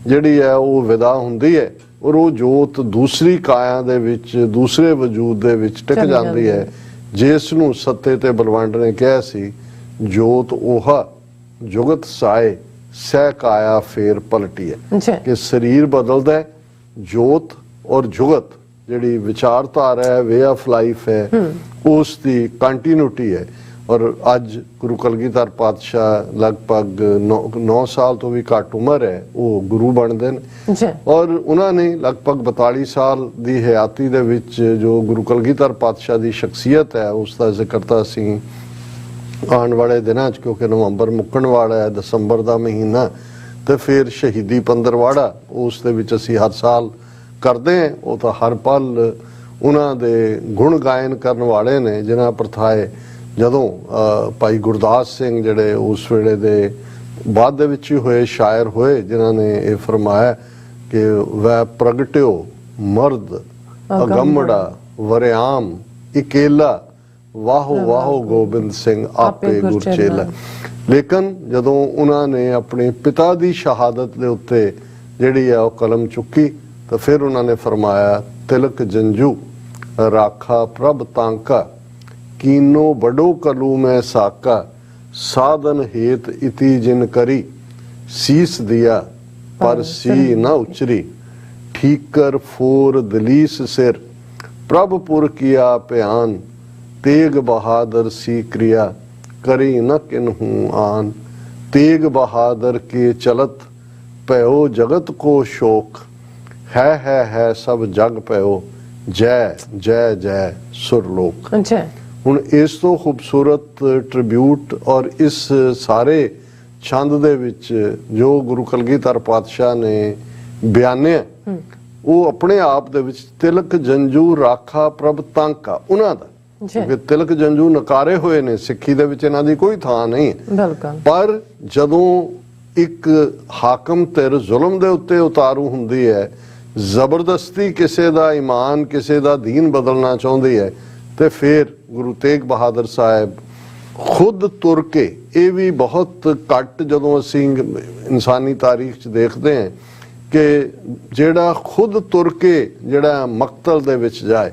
ਜਿਹੜੀ ਹੈ ਉਹ ਵਿਦਾ ਹੁੰਦੀ ਹੈ ਔਰ ਉਹ ਜੋਤ ਦੂਸਰੀ ਕਾਇਆ ਦੇ ਵਿੱਚ, ਦੂਸਰੇ ਵਜੂਦ ਦੇ ਵਿੱਚ ਟਿਕ ਜਾਂਦੀ ਹੈ, ਜਿਸ ਨੂੰ ਸੱਤੇ ਤੇ ਬਲਵੰਡ ਨੇ ਕਿਹਾ ਸੀ, ਜੋਤ ਉਹਾ ਜੁਗਤ ਸਾਏ ਸਹਿ ਕਾਇਆ ਫੇਰ ਪਲਟੀ ਹੈ, ਕਿ ਸਰੀਰ ਬਦਲਦਾ ਹੈ, ਜੋਤ ਔਰ ਜੁਗਤ ਜਿਹੜੀ ਵਿਚਾਰਧਾਰਾ ਹੈ, ਵੇ ਆਫ ਲਾਈਫ ਹੈ, ਉਸ ਦੀ ਕੰਟੀਨਿਊਟੀ ਹੈ। ਔਰ ਅੱਜ ਗੁਰੂ ਕਲਗੀਧਰ ਪਾਤਸ਼ਾਹ ਲਗਭਗ 9 ਸਾਲ ਤੋਂ ਵੀ ਘੱਟ ਉਮਰ ਹੈ, ਉਹ ਗੁਰੂ ਬਣਦੇ ਨੇ, ਔਰ ਉਹਨਾਂ ਨੇ ਲਗਭਗ 42 ਸਾਲ ਦੀ ਹਯਾਤੀ ਦੇ ਵਿੱਚ ਜੋ ਗੁਰੂ ਕਲਗੀਧਰ ਪਾਤਸ਼ਾਹ ਦੀ ਸ਼ਖਸੀਅਤ ਹੈ ਉਸ ਦਾ ਜ਼ਿਕਰ ਤਾਂ ਅਸੀਂ ਆਉਣ ਵਾਲੇ ਦਿਨਾਂ 'ਚ, ਕਿਉਂਕਿ ਨਵੰਬਰ ਮੁੱਕਣ ਵਾਲਾ ਹੈ, ਦਸੰਬਰ ਦਾ ਮਹੀਨਾ, ਤੇ ਫਿਰ ਸ਼ਹੀਦੀ ਪੰਦਰਵਾੜਾ ਉਸ ਦੇ ਵਿੱਚ ਅਸੀਂ ਹਰ ਸਾਲ ਕਰਦੇ ਹਾਂ। ਉਹ ਤਾਂ ਹਰ ਪਲ ਉਹਨਾਂ ਦੇ ਗੁਣ ਗਾਇਨ ਕਰਨ ਵਾਲੇ ਨੇ, ਜਿਨ੍ਹਾਂ ਪ੍ਰਥਾਏ ਜਦੋਂ ਭਾਈ ਗੁਰਦਾਸ ਸਿੰਘ ਜਿਹੜੇ ਉਸ ਵੇਲੇ ਦੇ ਬਾਅਦ ਦੇ ਵਿੱਚ ਹੀ ਹੋਏ ਸ਼ਾਇਰ ਹੋਏ, ਜਿਨ੍ਹਾਂ ਨੇ ਇਹ ਫਰਮਾਇਆ ਕਿ ਵੈ ਪ੍ਰਗਟਿਓ ਮਰਦ ਅਗੰਮੜਾ ਵਰਿਆਮ ਇਕੇਲਾ, ਵਾਹੋ ਵਾਹੋ ਗੋਬਿੰਦ ਸਿੰਘ ਆਪੇ ਗੁਰਚੇਲਾ। ਲੇਕਿਨ ਜਦੋਂ ਉਹਨਾਂ ਨੇ ਆਪਣੇ ਪਿਤਾ ਦੀ ਸ਼ਹਾਦਤ ਦੇ ਉੱਤੇ ਜਿਹੜੀ ਆ ਉਹ ਕਲਮ ਚੁੱਕੀ ਤਾਂ ਫਿਰ ਉਹਨਾਂ ਨੇ ਫਰਮਾਇਆ, ਤਿਲਕ ਜੰਜੂ ਰਾਖਾ ਪ੍ਰਭ ਤਾਂਕਾ, ਕੀਨੋ ਬੜੋ ਕਲੂ ਮੈਂ ਸਾਕਾ, ਸਾਧਨ ਹੇਤ ਇਤੀ ਜਿਨ ਕਰੀ, ਸੀਸ ਦਿਆ ਪਰ ਸੀ ਨਾ ਉਚਰੀ, ਠੀਕਰ ਫੋਰ ਦਲੀਸ ਸਿਰ, ਪ੍ਰਭ ਪੁਰ ਕੀਆ ਭਿਆਨ, तेग बहादुर सी क्रिया, करी न किन्हू आन, तेग बहादुर के चलत पयो जगत को शोक, है सब जग पयो, जय जय जय सुरलोक। हुण इस तो खूबसूरत ट्रिब्यूट और इस सारे छंद दे विच जो गुरु कलगीधर पातशाह ने बयानिया, वो अपने आप दे विच तिलक जंजू राखा प्रभ तांका उन्हां दा, क्योंकि तिलक जंजू नकारे हुए ने, सिक्खी दे विच इन्हां दी कोई थां नहीं है। पर जदों एक हाकम धिर जुल्म दे उत्ते उतारू हुंदी है, जबरदस्ती किसी दा ईमान किसी दा दीन बदलना चाहुंदी है, ते फिर गुरु तेग बहादुर साहब खुद तुर के, ये भी बहुत घट जदों असीं इंसानी तारीख च देखते हैं कि जेड़ा खुद तुर के जेड़ा मकतल दे विच जाए,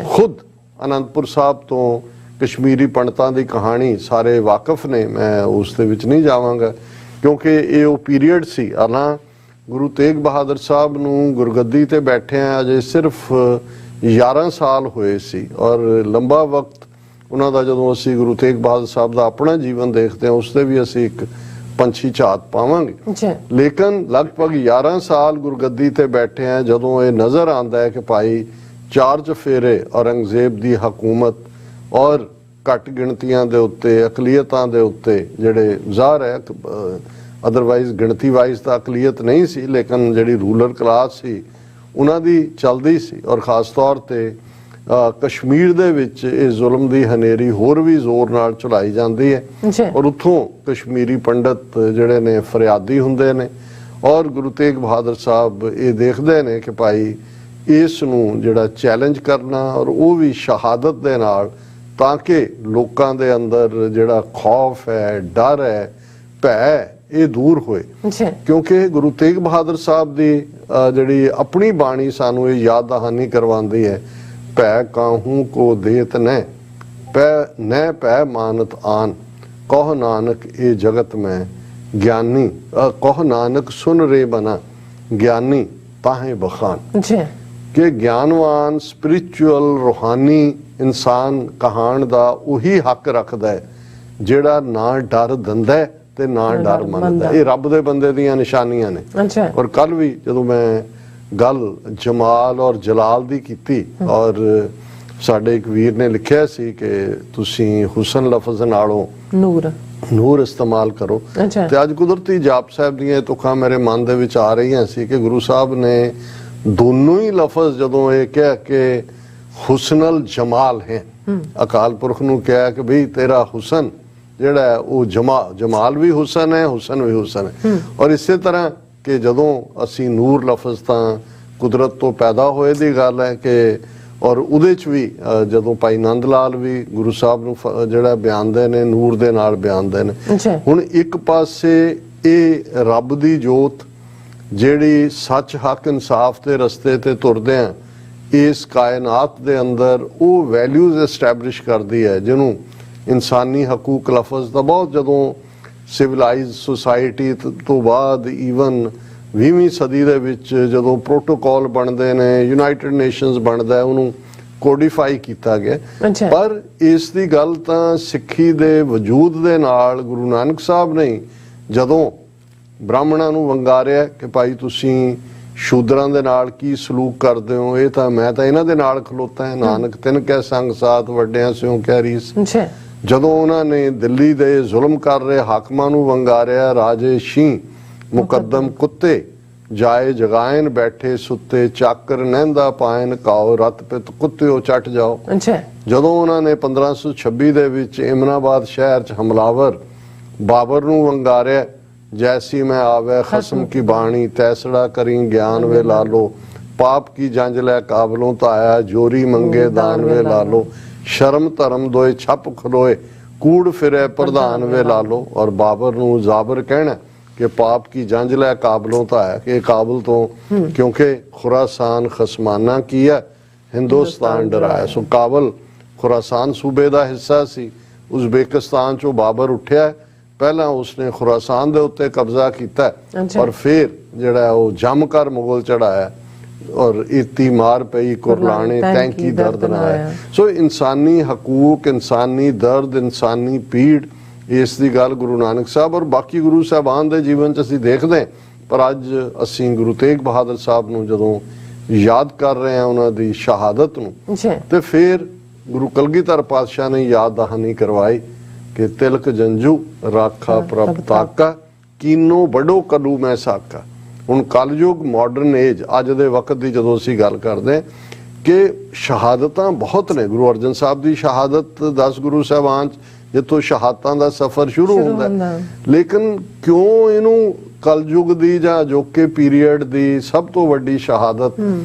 खुद आनंदपुर साहब तो कश्मीरी पंडितां दी कहानी सारे वाकफ ने, मैं उस दे विच नहीं जावांगा क्योंकि ये वो पीरीयड सी। हालां गुरु तेग बहादुर साहब नूं गुरगद्दी ते बैठे अजे सिर्फ 11 साल होए सी और लंबा वक्त ਉਹਨਾਂ ਦਾ ਜਦੋਂ ਅਸੀਂ ਗੁਰੂ ਤੇਗ ਬਹਾਦਰ ਸਾਹਿਬ ਦਾ ਆਪਣਾ ਜੀਵਨ ਦੇਖਦੇ ਹਾਂ ਉਸ ਤੇ ਵੀ ਅਸੀਂ ਇੱਕ ਪੰਛੀ ਝਾਤ ਪਾਵਾਂਗੇ। ਜੀ ਲੇਕਿਨ ਲਗਭਗ 11 ਸਾਲ ਗੁਰਗੱਦੀ ਤੇ ਬੈਠੇ ਆ, ਜਦੋਂ ਇਹ ਨਜ਼ਰ ਆਉਂਦਾ ਹੈ ਕਿ ਭਾਈ 4 ਚਫੇਰੇ ਔਰੰਗਜ਼ੇਬ ਦੀ ਹਕੂਮਤ ਔਰ ਘੱਟ ਗਿਣਤੀਆਂ ਦੇ ਉੱਤੇ, ਅਕਲੀਅਤਾਂ ਦੇ ਉੱਤੇ, ਜਿਹੜੇ ਜ਼ਾਹਰ ਹੈ ਅਦਰਵਾਈਜ਼ ਗਿਣਤੀ ਵਾਈਜ਼ ਤਾਂ ਅਕਲੀਅਤ ਨਹੀਂ ਸੀ, ਲੇਕਿਨ ਜਿਹੜੀ ਰੂਲਰ ਕਲਾਸ ਸੀ ਉਹਨਾਂ ਦੀ ਚੱਲਦੀ ਸੀ। ਔਰ ਖਾਸ ਤੌਰ ਤੇ ਕਸ਼ਮੀਰ ਦੇ ਵਿੱਚ ਇਹ ਜ਼ੁਲਮ ਦੀ ਹਨੇਰੀ ਹੋਰ ਵੀ ਜ਼ੋਰ ਨਾਲ ਚਲਾਈ ਜਾਂਦੀ ਹੈ ਜੀ ਔਰ ਉੱਥੋਂ ਕਸ਼ਮੀਰੀ ਪੰਡਤ ਜਿਹੜੇ ਨੇ ਫਰਿਆਦੀ ਹੁੰਦੇ ਨੇ ਔਰ ਗੁਰੂ ਤੇਗ ਬਹਾਦਰ ਸਾਹਿਬ ਇਹ ਦੇਖਦੇ ਨੇ ਕਿ ਭਾਈ ਇਸ ਨੂੰ ਜਿਹੜਾ ਚੈਲੰਜ ਕਰਨਾ ਔਰ ਉਹ ਵੀ ਸ਼ਹਾਦਤ ਦੇ ਨਾਲ, ਤਾਂ ਕਿ ਲੋਕਾਂ ਦੇ ਅੰਦਰ ਜਿਹੜਾ ਖੌਫ ਹੈ, ਡਰ ਹੈ, ਭੈ ਇਹ ਦੂਰ ਹੋਏ। ਜੀ ਕਿਉਂਕਿ ਗੁਰੂ ਤੇਗ ਬਹਾਦਰ ਸਾਹਿਬ ਦੀ ਜਿਹੜੀ ਆਪਣੀ ਬਾਣੀ ਸਾਨੂੰ ਇਹ ਯਾਦ ਦਹਾਨੀ ਕਰਵਾਉਂਦੀ ਹੈ, ਭੈ ਕਾਹੂ ਕੋ ਦੇਤ ਨੈ ਭੈ ਮਾਨਤ ਆਨ, ਕਹ ਨਾਨਕ ਇਹ ਜਗਤ ਮੈਂ ਗਿਆਨੀ, ਕਹ ਨਾਨਕ ਸੁਨ ਰੇ ਬਨਾ ਗਿਆਨੀ ਤਾਹੇ ਬਖਾਨ। ਜੀ ਕਿ ਗਿਆਨਵਾਨ ਸਪਿਰਿਚੁਅਲ ਰੂਹਾਨੀ ਇਨਸਾਨ ਕਹਾਣ ਦਾ ਉਹੀ ਹੱਕ ਰੱਖਦਾ ਹੈ ਜਿਹੜਾ ਨਾ ਡਰ ਦਿੰਦਾ ਹੈ ਤੇ ਨਾ ਡਰ ਮੰਨਦਾ। ਇਹ ਰੱਬ ਦੇ ਬੰਦੇ ਦੀਆਂ ਨਿਸ਼ਾਨੀਆਂ ਨੇ। ਅੱਛਾ ਔਰ ਕੱਲ ਵੀ ਜਦੋਂ ਮੈਂ ਗੱਲ ਜਮਾਲ ਔਰ ਜਲਾਲ ਦੀ ਕੀਤੀ ਔਰ ਸਾਡੇ ਇੱਕ ਵੀਰ ਨੇ ਲਿਖਿਆ ਸੀ ਕਿ ਤੁਸੀਂ ਹੁਸਨ ਲਫ਼ਜ਼ ਨਾਲੋਂ ਨੂਰ ਇਸਤੇਮਾਲ ਕਰੋ, ਤੇ ਅੱਜ ਕੁਦਰਤੀ ਜਾਪ ਸਾਹਿਬ ਦੀਆਂ ਇਹ ਤੁਕਾਂ ਮੇਰੇ ਮਨ ਦੇ ਵਿੱਚ ਆ ਰਹੀਆਂ ਸੀ ਕਿ ਗੁਰੂ ਸਾਹਿਬ ਨੇ ਦੋਨੋਂ ਹੀ ਲਫ਼ਜ਼ ਜਦੋਂ ਇਹ ਕਿਹਾ ਕਿ ਹੁਸਨਲ ਜਮਾਲ ਹੈ, ਅਕਾਲ ਪੁਰਖ ਨੂੰ ਕਿਹਾ ਕਿ ਬਈ ਤੇਰਾ ਹੁਸਨ ਜਿਹੜਾ ਉਹ ਜਮਾਲ ਵੀ ਹੁਸਨ ਹੈ, ਹੁਸਨ ਵੀ ਹੁਸਨ ਹੈ। ਔਰ ਇਸੇ ਤਰ੍ਹਾਂ ਕਿ ਜਦੋਂ ਅਸੀਂ ਨੂਰ ਲਫ਼ਜ਼ ਤਾਂ ਕੁਦਰਤ ਤੋਂ ਪੈਦਾ ਹੋਏ ਦੀ ਗੱਲ ਹੈ ਕਿ ਔਰ ਉਹਦੇ ਚ ਵੀ ਜਦੋਂ ਭਾਈ ਨੰਦ ਲਾਲ ਵੀ ਗੁਰੂ ਸਾਹਿਬ ਨੂੰ ਜਿਹੜਾ ਬਿਆਨਦੇ ਨੇ ਨੂਰ ਦੇ ਨਾਲ ਬਿਆਨਦੇ ਨੇ। ਹੁਣ ਇੱਕ ਪਾਸੇ ਇਹ ਰੱਬ ਦੀ ਜੋਤ ਜਿਹੜੀ ਸੱਚ ਹੱਕ ਇਨਸਾਫ ਦੇ ਰਸਤੇ ਤੇ ਤੁਰਦੇ ਆ, ਇਸ ਕਾਇਨਾਤ ਦੇ ਅੰਦਰ ਉਹ ਵੈਲਿਊਜ਼ ਐਸਟੈਬਲਿਸ਼ ਕਰਦੀ ਹੈ ਜਿਹਨੂੰ ਇਨਸਾਨੀ ਹਕੂਕ ਲਫ਼ਜ਼ ਦਾ ਬਹੁਤ ਜਦੋਂ ਸਿਵਲਾਈਜ਼ ਸੁਸਾਇਟੀ ਤੋਂ ਬਾਅਦ ਈਵਨ 20ਵੀਂ ਸਦੀ ਦੇ ਵਿੱਚ ਜਦੋਂ ਪ੍ਰੋਟੋਕਾਲ ਬਣਦੇ ਨੇ, ਯੂਨਾਈਟਿਡ ਨੇਸ਼ਨਸ ਬਣਦਾ, ਉਹਨੂੰ ਕੋਡੀਫਾਈ ਕੀਤਾ ਗਿਆ। ਪਰ ਇਸ ਦੀ ਗੱਲ ਤਾਂ ਸਿੱਖੀ ਦੇ ਵਜੂਦ ਦੇ ਨਾਲ ਗੁਰੂ ਨਾਨਕ ਸਾਹਿਬ ਨੇ ਜਦੋਂ ਬ੍ਰਾਹਮਣਾਂ ਨੂੰ ਵੰਗਾਰਿਆ ਕਿ ਭਾਈ ਤੁਸੀਂ ਸ਼ੂਦਰਾਂ ਦੇ ਨਾਲ ਕੀ ਸਲੂਕ ਕਰਦੇ ਹੋ, ਇਹ ਤਾਂ ਮੈਂ ਤਾਂ ਇਹਨਾਂ ਦੇ ਨਾਲ ਖਲੋਤਾ ਹੈ, ਨਾਨਕ ਤਿੰਨ ਕੈ ਸੰਗ ਸਾਥ ਵੱਡਿਆਂ ਸਿਓ ਕਿਆ ਰੀਸ। ਜਦੋਂ ਉਹਨਾਂ ਨੇ ਦਿੱਲੀ ਦੇ ਜ਼ੁਲਮ ਕਰ ਰਹੇ ਹਾਕਮਾਂ ਨੂੰ ਵੰਗਾਰਿਆ, ਰਾਜੇ ਸ਼ੀ ਮੁਕੱਦਮ ਕੁੱਤੇ ਜਾਏ ਜਗਾਇਨ ਬੈਠੇ ਸੁੱਤੇ, ਚਾਕਰ ਨਹਿੰਦਾ ਪਾਇਨ ਕਾਓ ਰਤ ਪਿਤ ਕੁੱਤਿਓ ਚੱਟ ਜਾਓ। ਜਦੋਂ ਉਹਨਾਂ ਨੇ 1526 ਦੇ ਵਿੱਚ ਇਮਨਾਬਾਦ ਸ਼ਹਿਰ 'ਚ ਹਮਲਾਵਰ ਬਾਬਰ ਨੂੰ ਵੰਗਾਰਿਆ, ਜੈਸੀ ਮੈਂ ਆਵੇ ਖਸਮ ਕੀ ਬਾਣੀ ਤੈਸੜਾ ਕਰੀ ਗਿਆਨ ਵੇ ਲਾਲੋ, ਪਾਪ ਕੀ ਜੰਜ ਲੈ ਕਾਬਲੋਂ ਤਾਇਆ ਜੋਰੀ ਮੰਗੇ ਦਾਨ ਵੇ ਲਾਲੋ, ਸ਼ਰਮ ਧਰਮ ਦੋਏ ਛੱਪ ਖਲੋਏ ਕੂੜ ਫਿਰੇ ਪ੍ਰਧਾਨ ਵੇ ਲਾਲੋ। ਔਰ ਬਾਬਰ ਨੂੰ ਜ਼ਾਬਰ ਕਹਿਣਾ ਕਿ ਪਾਪ ਕੀ ਜੰਜ ਲੈ ਕਾਬਲੋਂ ਤਾਇਆ, ਕਿ ਕਾਬਲ ਤੋਂ ਕਿਉਂਕਿ ਖੁਰਾਸਾਨ ਖਸਮਾਨਾ ਕੀਆ ਹਿੰਦੁਸਤਾਨ ਡਰਾਇਆ। ਸੋ ਕਾਬਲ ਖੁਰਾਸਾਨ ਸੂਬੇ ਦਾ ਹਿੱਸਾ ਸੀ। ਉਜ਼ਬੇਕਿਸਤਾਨ ਚੋਂ ਬਾਬਰ ਉੱਠਿਆ, ਪਹਿਲਾਂ ਉਸਨੇ ਖੁਰਾਸਾਨ ਦੇ ਉੱਤੇ ਕਬਜ਼ਾ ਕੀਤਾ ਔਰ ਫਿਰ ਜਿਹੜਾ ਉਹ ਜੰਮ ਕਰ ਮੁਗਲ ਚੜਾਇਆ ਔਰ ਇਤੀ ਮਾਰ ਪਈ ਕੁਰਲਾਣੇ ਤੈਂਕੀ ਦਰਦ ਨਾ ਆਇਆ। ਸੋ ਇਨਸਾਨੀ ਹਕੂਕ, ਇਨਸਾਨੀ ਦਰਦ, ਇਨਸਾਨੀ ਪੀੜ, ਇਸ ਦੀ ਗੱਲ ਗੁਰੂ ਨਾਨਕ ਸਾਹਿਬ ਔਰ ਬਾਕੀ ਗੁਰੂ ਸਾਹਿਬਾਨ ਦੇ ਜੀਵਨ 'ਚ ਅਸੀਂ ਦੇਖਦੇ। ਪਰ ਅੱਜ ਅਸੀਂ ਗੁਰੂ ਤੇਗ ਬਹਾਦਰ ਸਾਹਿਬ ਨੂੰ ਜਦੋਂ ਯਾਦ ਕਰ ਰਹੇ ਹਾਂ, ਉਹਨਾਂ ਦੀ ਸ਼ਹਾਦਤ ਨੂੰ, ਤੇ ਫਿਰ ਗੁਰੂ ਕਲਗੀਧਰ ਪਾਤਸ਼ਾਹ ਨੇ ਯਾਦ ਦਹਾਨੀ ਕਰਵਾਈ ਕਿ ਤਿਲਕ ਜੰਜੂ ਰਾਖਾ ਪ੍ਰਭ ਤਾਕਾ ਕੀਨੋ ਬੜੋ ਕਲੂ ਮੈਂ ਸਾਕਾ। ਹੁਣ ਕਲਯੁਗ ਮਾਡਰਨ ਏਜ ਅੱਜ ਦੇ ਵਕਤ ਦੀ ਜਦੋਂ ਅਸੀਂ ਗੱਲ ਕਰਦੇ ਕਿ ਸ਼ਹਾਦਤਾਂ ਬਹੁਤ ਨੇ। ਗੁਰੂ ਅਰਜਨ ਸਾਹਿਬ ਦੀ ਸ਼ਹਾਦਤ 10 ਗੁਰੂ ਸਾਹਿਬਾਨ 'ਚ ਜਿੱਥੋਂ ਸ਼ਹਾਦਤਾਂ ਦਾ ਸਫ਼ਰ ਸ਼ੁਰੂ ਹੁੰਦਾ, ਲੇਕਿਨ ਕਿਉਂ ਇਹਨੂੰ ਕਲਯੁਗ ਦੀ ਜਾਂ ਅਜੋਕੇ ਪੀਰੀਅਡ ਦੀ ਸਭ ਤੋਂ ਵੱਡੀ ਸ਼ਹਾਦਤ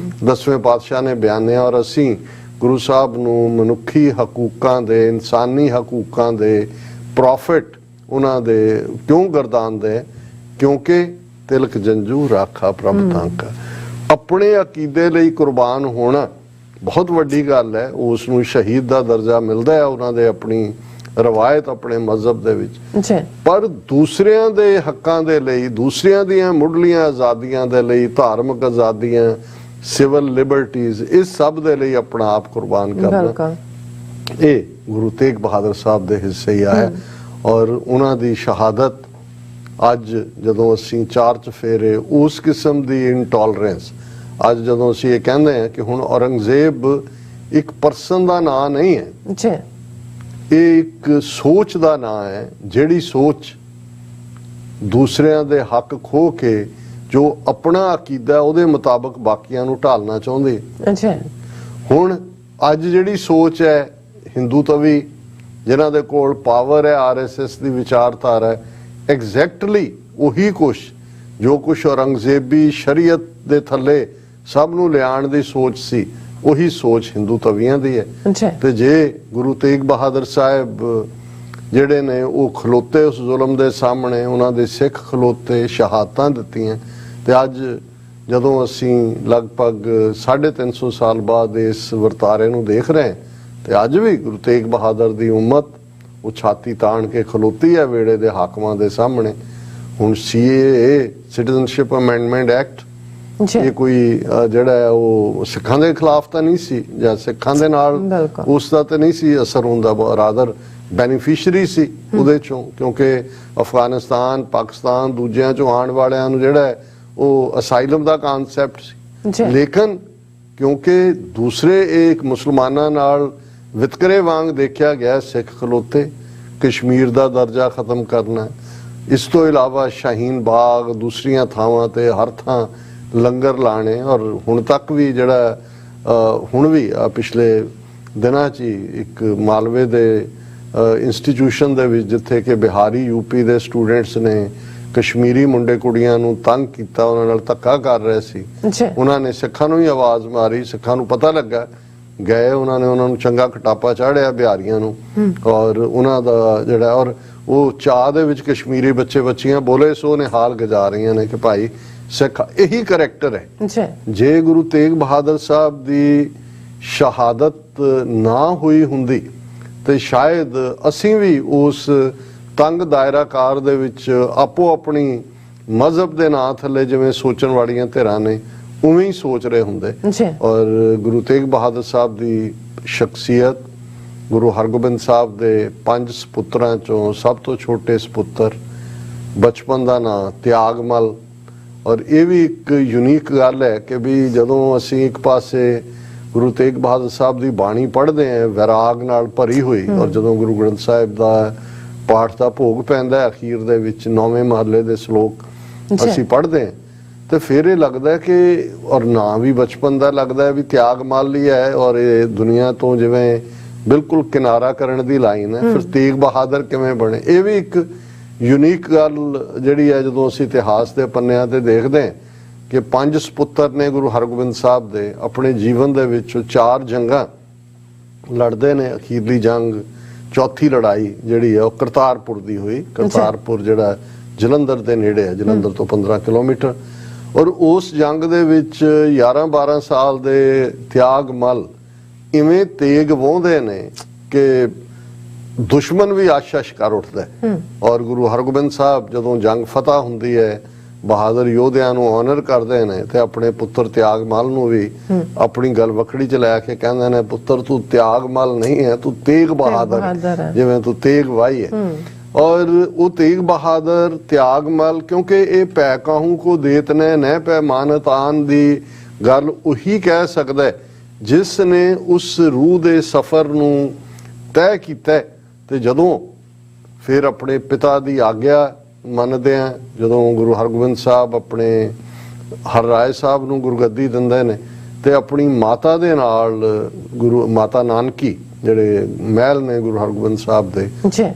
10ਵੇਂ ਪਾਤਸ਼ਾਹ ਨੇ ਬਿਆਨਿਆ। ਔਰ ਅਸੀਂ ਗੁਰੂ ਸਾਹਿਬ ਨੂੰ ਮਨੁੱਖੀ ਹਕੂਕਾਂ ਦੇ, ਇਨਸਾਨੀ ਹਕੂਕਾਂ ਦੇ ਪ੍ਰੋਫਿਟ ਉਹਨਾਂ ਦੇ ਕਿਉਂ ਗਰਦਾਨਦੇ? ਕਿਉਂਕਿ ਤਿਲਕ ਜੰਜੂ ਰਾਖਾ ਪ੍ਰਭ ਤਾਂਕਾ। ਆਪਣੇ ਅਕੀਦੇ ਲਈ ਕੁਰਬਾਨ ਹੋਣਾ ਬਹੁਤ ਵੱਡੀ ਗੱਲ ਹੈ। ਉਸ ਨੂੰ ਸ਼ਹੀਦ ਦਾ ਦਰਜਾ ਮਿਲਦਾ ਹੈ ਉਹਨਾਂ ਦੇ ਆਪਣੀ ਰਵਾਇਤ, ਆਪਣੇ ਮਜ਼ਹਬ ਦੇ ਵਿੱਚ। ਪਰ ਦੂਸਰਿਆਂ ਦੇ ਹੱਕਾਂ ਦੇ ਲਈ, ਦੂਸਰਿਆਂ ਦੀਆਂ ਮੁੱਢਲੀਆਂ ਆਜ਼ਾਦੀਆਂ ਦੇ ਲਈ, ਧਾਰਮਿਕ ਆਜ਼ਾਦੀਆਂ, ਸਿਵਲ ਲਿਬਰਟੀਜ਼, ਇਸ ਸਭ ਦੇ ਲਈ ਆਪਣਾ ਆਪ ਕੁਰਬਾਨ ਕਰਨਾ, ਇਹ ਗੁਰੂ ਤੇਗ ਬਹਾਦਰ ਸਾਹਿਬ ਦੇ ਹਿੱਸੇ ਹੀ ਆਇਆ ਔਰ ਉਹਨਾਂ ਦੀ ਸ਼ਹਾਦਤ ਅੱਜ ਜਦੋਂ ਅਸੀਂ ਚਾਰ ਚਫੇਰੇ ਉਸ ਕਿਸਮ ਦੀ ਇਨਟੋਲਰੈਂਸ ਅੱਜ ਜਦੋਂ ਅਸੀਂ ਇਹ ਕਹਿੰਦੇ ਹਾਂ ਕਿ ਹੁਣ ਔਰੰਗਜ਼ੇਬ ਇੱਕ ਪਰਸਨ ਦਾ ਨਾਂ ਨਹੀਂ ਹੈ ਜੀ, ਇਹ ਇੱਕ ਸੋਚ ਦਾ ਨਾਂ ਹੈ ਜਿਹੜੀ ਸੋਚ ਦੂਸਰਿਆਂ ਦੇ ਹੱਕ ਖੋ ਕੇ ਜੋ ਆਪਣਾ ਅਕੀਦਾ ਉਹਦੇ ਮੁਤਾਬਕ ਬਾਕੀਆਂ ਨੂੰ ਢਾਲਣਾ ਚਾਹੁੰਦੇ। ਜੀ, ਹੁਣ ਅੱਜ ਜਿਹੜੀ ਸੋਚ ਹੈ ਹਿੰਦੂ ਤਵੀ ਜਿਨ੍ਹਾਂ ਦੇ ਕੋਲ ਪਾਵਰ ਹੈ ਆਰਐਸਐਸ ਦੀ ਵਿਚਾਰਧਾਰਾ ਹੈ ਐਗਜ਼ੈਕਟਲੀ ਉਹੀ ਕੁਛ ਜੋ ਕੁਛ ਔਰੰਗਜ਼ੇਬੀ ਸ਼ਰੀਅਤ ਦੇ ਥੱਲੇ ਸਭ ਨੂੰ ਲਿਆਉਣ ਦੀ ਸੋਚ ਸੀ ਉਹੀ ਸੋਚ ਹਿੰਦੂ ਤਵੀਆਂ ਦੀ ਹੈ। ਜੀ, ਤੇ ਜੇ ਗੁਰੂ ਤੇਗ ਬਹਾਦਰ ਸਾਹਿਬ ਜਿਹੜੇ ਨੇ ਉਹ ਖਲੋਤੇ ਉਸ ਜ਼ੁਲਮ ਦੇ ਸਾਹਮਣੇ ਉਹਨਾਂ ਦੇ ਸਿੱਖ ਖਲੋਤੇ ਸ਼ਹਾਦਤਾਂ ਦਿੱਤੀਆਂ ਤੇ ਅੱਜ ਜਦੋਂ ਅਸੀਂ ਲਗਭਗ 350 ਸਾਲ ਬਾਅਦ ਇਸ ਵਰਤਾਰੇ ਨੂੰ ਦੇਖ ਰਹੇ ਹਾਂ ਤੇ ਅੱਜ ਵੀ ਗੁਰੂ ਤੇਗ ਬਹਾਦਰ ਦੀ ਉਮਤ ਉਹ ਛਾਤੀ ਤਾਣ ਕੇ ਖਲੋਤੀ ਹੈ ਵੇੜੇ ਦੇ ਹਾਕਮਾਂ ਦੇ ਸਾਹਮਣੇ। ਹੁਣ ਸੀਏਏ ਸਿਟੀਜ਼ਨਸ਼ਿਪ ਅਮੈਂਡਮੈਂਟ ਐਕਟ ਜੀ, ਇਹ ਕੋਈ ਜਿਹੜਾ ਹੈ ਉਹ ਸਿੱਖਾਂ ਦੇ ਖਿਲਾਫ ਤਾਂ ਨਹੀਂ ਸੀ ਜਾਂ ਸਿੱਖਾਂ ਦੇ ਨਾਲ ਬਿਲਕੁਲ। ਉਸ ਦਾ ਤਾਂ ਨਹੀਂ ਸੀ ਅਸਰ ਹੁੰਦਾ ਰਾਦਰ ਬੈਨੀਫੀਸ਼ਰੀ ਸੀ ਉਹਦੇ ਚੋਂ ਕਿਉਂਕਿ ਅਫਗਾਨਿਸਤਾਨ ਪਾਕਿਸਤਾਨ ਦੂਜਿਆਂ ਚੋਂ ਆਉਣ ਵਾਲਿਆਂ ਨੂੰ ਜਿਹੜਾ ਹੈ ਉਹ ਅਸਾਈਲਮ ਦਾ ਕਨਸੈਪਟ ਸੀ। ਲੇਕਿਨ ਕਿਉਂਕਿ ਦੂਸਰੇ ਇੱਕ ਮੁਸਲਮਾਨਾਂ ਨਾਲ ਵਿਤਕਰੇ ਵਾਂਗ ਦੇਖਿਆ ਗਿਆ ਸਿੱਖ ਖਲੋਤੇ ਕਸ਼ਮੀਰ ਦਾ ਦਰਜਾ ਖਤਮ ਕਰਨਾ ਇਸ ਤੋਂ ਇਲਾਵਾ ਸ਼ਾਹੀਨ ਬਾਗ ਦੂਸਰੀਆਂ ਥਾਵਾਂ ਤੇ ਹਰ ਥਾਂ ਲੰਗਰ ਲਾਣੇ ਔਰ ਹੁਣ ਤੱਕ ਵੀ ਜਿਹੜਾ ਹੁਣ ਵੀ ਪਿਛਲੇ ਦਿਨਾਂ 'ਚ ਇੱਕ ਮਾਲਵੇ ਦੇ ਇੰਸਟੀਟਿਊਸ਼ਨ ਦੇ ਵਿੱਚ ਜਿੱਥੇ ਕਿ ਬਿਹਾਰੀ ਯੂਪੀ ਦੇ ਸਟੂਡੈਂਟਸ ਨੇ ਕਸ਼ਮੀਰੀ ਮੁੰਡੇ ਕੁੜੀਆਂ ਨੂੰ ਤੰਗ ਕੀਤਾ ਉਹਨਾਂ ਨਾਲ ਧੱਕਾ ਕਰ ਰਹੇ ਸੀ ਉਹਨਾਂ ਨੇ ਸਿੱਖਾਂ ਨੂੰ ਹੀ ਆਵਾਜ਼ ਮਾਰੀ ਸਿੱਖਾਂ ਨੂੰ ਪਤਾ ਲੱਗਾ ਗਏ ਉਹਨਾਂ ਨੇ ਉਹਨਾਂ ਨੂੰ ਚੰਗਾ ਖਟਾਪਾ ਚਾੜਿਆ ਬਿਹਾਰੀਆਂ ਨੂੰ ਔਰ ਉਹਨਾਂ ਦਾ ਜਿਹੜਾ ਔਰ ਉਹ ਚਾਹ ਦੇ ਵਿੱਚ ਕਸ਼ਮੀਰੀ ਬੱਚੇ ਬੱਚੀਆਂ ਬੋਲੇ ਸੋ ਨੇ ਹਾਲ ਗੁਜ਼ਾਰ ਰਹੀਆਂ ਨੇ ਕਿ ਭਾਈ ਸਿੱਖ ਇਹੀ ਕਰੈਕਟਰ ਹੈ। ਜੇ ਗੁਰੂ ਤੇਗ ਬਹਾਦਰ ਸਾਹਿਬ ਦੀ ਸ਼ਹਾਦਤ ਨਾ ਹੋਈ ਹੁੰਦੀ ਤੇ ਸ਼ਾਇਦ ਅਸੀਂ ਵੀ ਉਸ ਤੰਗ ਦਾਇਰਾਕਾਰ ਦੇ ਵਿੱਚ ਆਪੋ ਆਪਣੀ ਮਜ਼ਹਬ ਦੇ ਨਾਂ ਥੱਲੇ ਜਿਵੇਂ ਸੋਚਣ ਵਾਲੀਆਂ ਧਿਰਾਂ ਨੇ ਉਵੇਂ ਹੀ ਸੋਚ ਰਹੇ ਹੁੰਦੇ। ਔਰ ਗੁਰੂ ਤੇਗ ਬਹਾਦਰ ਸਾਹਿਬ ਦੀ ਸ਼ਖਸੀਅਤ ਗੁਰੂ ਹਰਗੋਬਿੰਦ ਸਾਹਿਬ ਦੇ 5 ਸਪੁੱਤਰਾਂ ਚੋਂ ਸਭ ਤੋਂ ਛੋਟੇ ਸਪੁੱਤਰ ਬਚਪਨ ਦਾ ਨਾਂ ਤਿਆਗਮਲ ਔਰ ਇਹ ਵੀ ਇੱਕ ਯੂਨੀਕ ਗੱਲ ਹੈ ਕਿ ਵੀ ਜਦੋਂ ਅਸੀਂ ਇੱਕ ਪਾਸੇ ਗੁਰੂ ਤੇਗ ਬਹਾਦਰ ਸਾਹਿਬ ਦੀ ਬਾਣੀ ਪੜ੍ਹਦੇ ਹਾਂ ਵਿਰਾਗ ਨਾਲ ਭਰੀ ਹੋਈ ਔਰ ਜਦੋਂ ਗੁਰੂ ਗ੍ਰੰਥ ਸਾਹਿਬ ਦਾ ਪਾਠ ਦਾ ਭੋਗ ਪੈਂਦਾ ਹੈ ਅਖੀਰ ਦੇ ਵਿੱਚ 9ਵੇਂ ਮਹੱਲੇ ਦੇ ਸ਼ਲੋਕ ਅਸੀਂ ਪੜ੍ਹਦੇ ਹਾਂ ਤੇ ਫਿਰ ਇਹ ਲੱਗਦਾ ਕਿ ਔਰ ਨਾਂ ਵੀ ਬਚਪਨ ਦਾ ਲੱਗਦਾ ਵੀ ਤਿਆਗਮਲ ਹੀ ਹੈ ਔਰ ਇਹ ਦੁਨੀਆ ਤੋਂ ਜਿਵੇਂ ਬਿਲਕੁਲ ਕਿਨਾਰਾ ਕਰਨ ਦੀ ਲਾਈਨ ਹੈ ਫਿਰ ਤੇਗ ਬਹਾਦਰ ਕਿਵੇਂ ਬਣੇ ਇਹ ਵੀ ਇੱਕ ਯੂਨੀਕ ਗੱਲ ਜਿਹੜੀ ਹੈ ਜਦੋਂ ਅਸੀਂ ਇਤਿਹਾਸ ਦੇ ਪੰਨਿਆਂ ਤੇ ਦੇਖਦੇ ਹਾਂ ਕਿ 5 ਸਪੁੱਤਰ ਨੇ ਗੁਰੂ ਹਰਗੋਬਿੰਦ ਸਾਹਿਬ ਦੇ ਆਪਣੇ ਜੀਵਨ ਦੇ ਵਿੱਚ 4 ਜੰਗਾਂ ਲੜਦੇ ਨੇ ਅਖੀਰਲੀ ਜੰਗ ਚੌਥੀ ਲੜਾਈ ਜਿਹੜੀ ਹੈ ਉਹ ਕਰਤਾਰਪੁਰ ਦੀ ਹੋਈ ਕਰਤਾਰਪੁਰ ਜਿਹੜਾ ਜਲੰਧਰ ਦੇ ਨੇੜੇ ਹੈ ਜਲੰਧਰ ਤੋਂ 15 ਕਿਲੋਮੀਟਰ ਔਰ ਉਸ ਜੰਗ ਦੇ ਵਿੱਚ 11-12 ਸਾਲ ਦੇ ਤਿਆਗਮਲ ਇਵੇਂ ਤੇਗ ਵਾਹੁੰਦੇ ਨੇ ਕਿ ਦੁਸ਼ਮਣ ਵੀ ਆਸ਼ਾ-ਆਸ਼ ਕਰ ਉੱਠਦਾ ਔਰ ਗੁਰੂ ਹਰਗੋਬਿੰਦ ਸਾਹਿਬ ਜਦੋਂ ਜੰਗ ਫਤਹ ਹੁੰਦੀ ਹੈ ਬਹਾਦਰ ਯੋਧਿਆਂ ਨੂੰ ਆਨਰ ਕਰਦੇ ਨੇ ਤੇ ਆਪਣੇ ਪੁੱਤਰ ਤਿਆਗਮਲ ਨੂੰ ਵੀ ਆਪਣੀ ਗਲ ਵਖੜੀ ਚ ਲੈ ਕੇ ਕਹਿੰਦੇ ਨੇ ਪੁੱਤਰ ਤੂੰ ਤਿਆਗਮਲ ਨਹੀਂ ਹੈ ਤੂੰ ਤੇਗ ਬਹਾਦਰ ਜਿਵੇਂ ਤੂੰ ਤੇਗ ਵਾਈ ਹੈ और वो तेग बहादुर त्यागमल क्योंकि ये पै कहूं को देत ने न पै मानत आन दी गल उही कह सकदा है जिस ने उस रूह दे सफर नूं तय कीता ते जदों फिर अपने पिता दी आग्या मनदे हैं जदों गुरु हरगोबिंद साहब अपने हर राय साहब नूं गुरगद्दी दिंदे ने ते अपनी माता दे नाल गुरु माता नानकी ਜਿਹੜੇ ਮਹਿਲ ਨੇ ਗੁਰੂ ਹਰਗੋਬਿੰਦ ਸਾਹਿਬ ਦੇ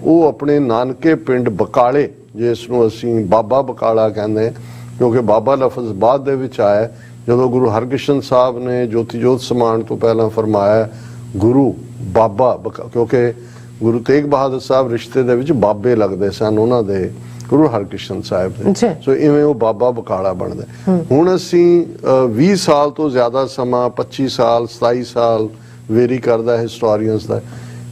ਉਹ ਆਪਣੇ ਨਾਨਕੇ ਪਿੰਡ ਬਕਾਲੇ ਜਿਸ ਨੂੰ ਅਸੀਂ ਬਾਬਾ ਬਕਾਲਾ ਕਹਿੰਦੇ ਕਿਉਂਕਿ ਬਾਬਾ ਲਫ਼ਜ਼ ਬਾਅਦ ਦੇ ਵਿੱਚ ਆਇਆ ਜਦੋਂ ਗੁਰੂ ਹਰਕ੍ਰਿਸ਼ਨ ਸਾਹਿਬ ਨੇ ਜੋਤੀ ਜੋਤ ਸਮਾਨ ਤੋਂ ਪਹਿਲਾਂ ਫਰਮਾਇਆ ਗੁਰੂ ਬਾਬਾ ਕਿਉਂਕਿ ਗੁਰੂ ਤੇਗ ਬਹਾਦਰ ਸਾਹਿਬ ਰਿਸ਼ਤੇ ਦੇ ਵਿੱਚ ਬਾਬੇ ਲੱਗਦੇ ਸਨ ਉਹਨਾਂ ਦੇ ਗੁਰੂ ਹਰਕ੍ਰਿਸ਼ਨ ਸਾਹਿਬ ਦੇ ਸੋ ਇਵੇਂ ਉਹ ਬਾਬਾ ਬਕਾਲਾ ਬਣਦਾ ਹੁਣ ਅਸੀਂ 20 ਸਾਲ ਤੋਂ ਜ਼ਿਆਦਾ ਸਮਾਂ 25 ਸਾਲ 27 ਸਾਲ ਵੇਰੀ ਕਰਦਾ ਹਿਸਟੋਰੀਅਨਸ ਦਾ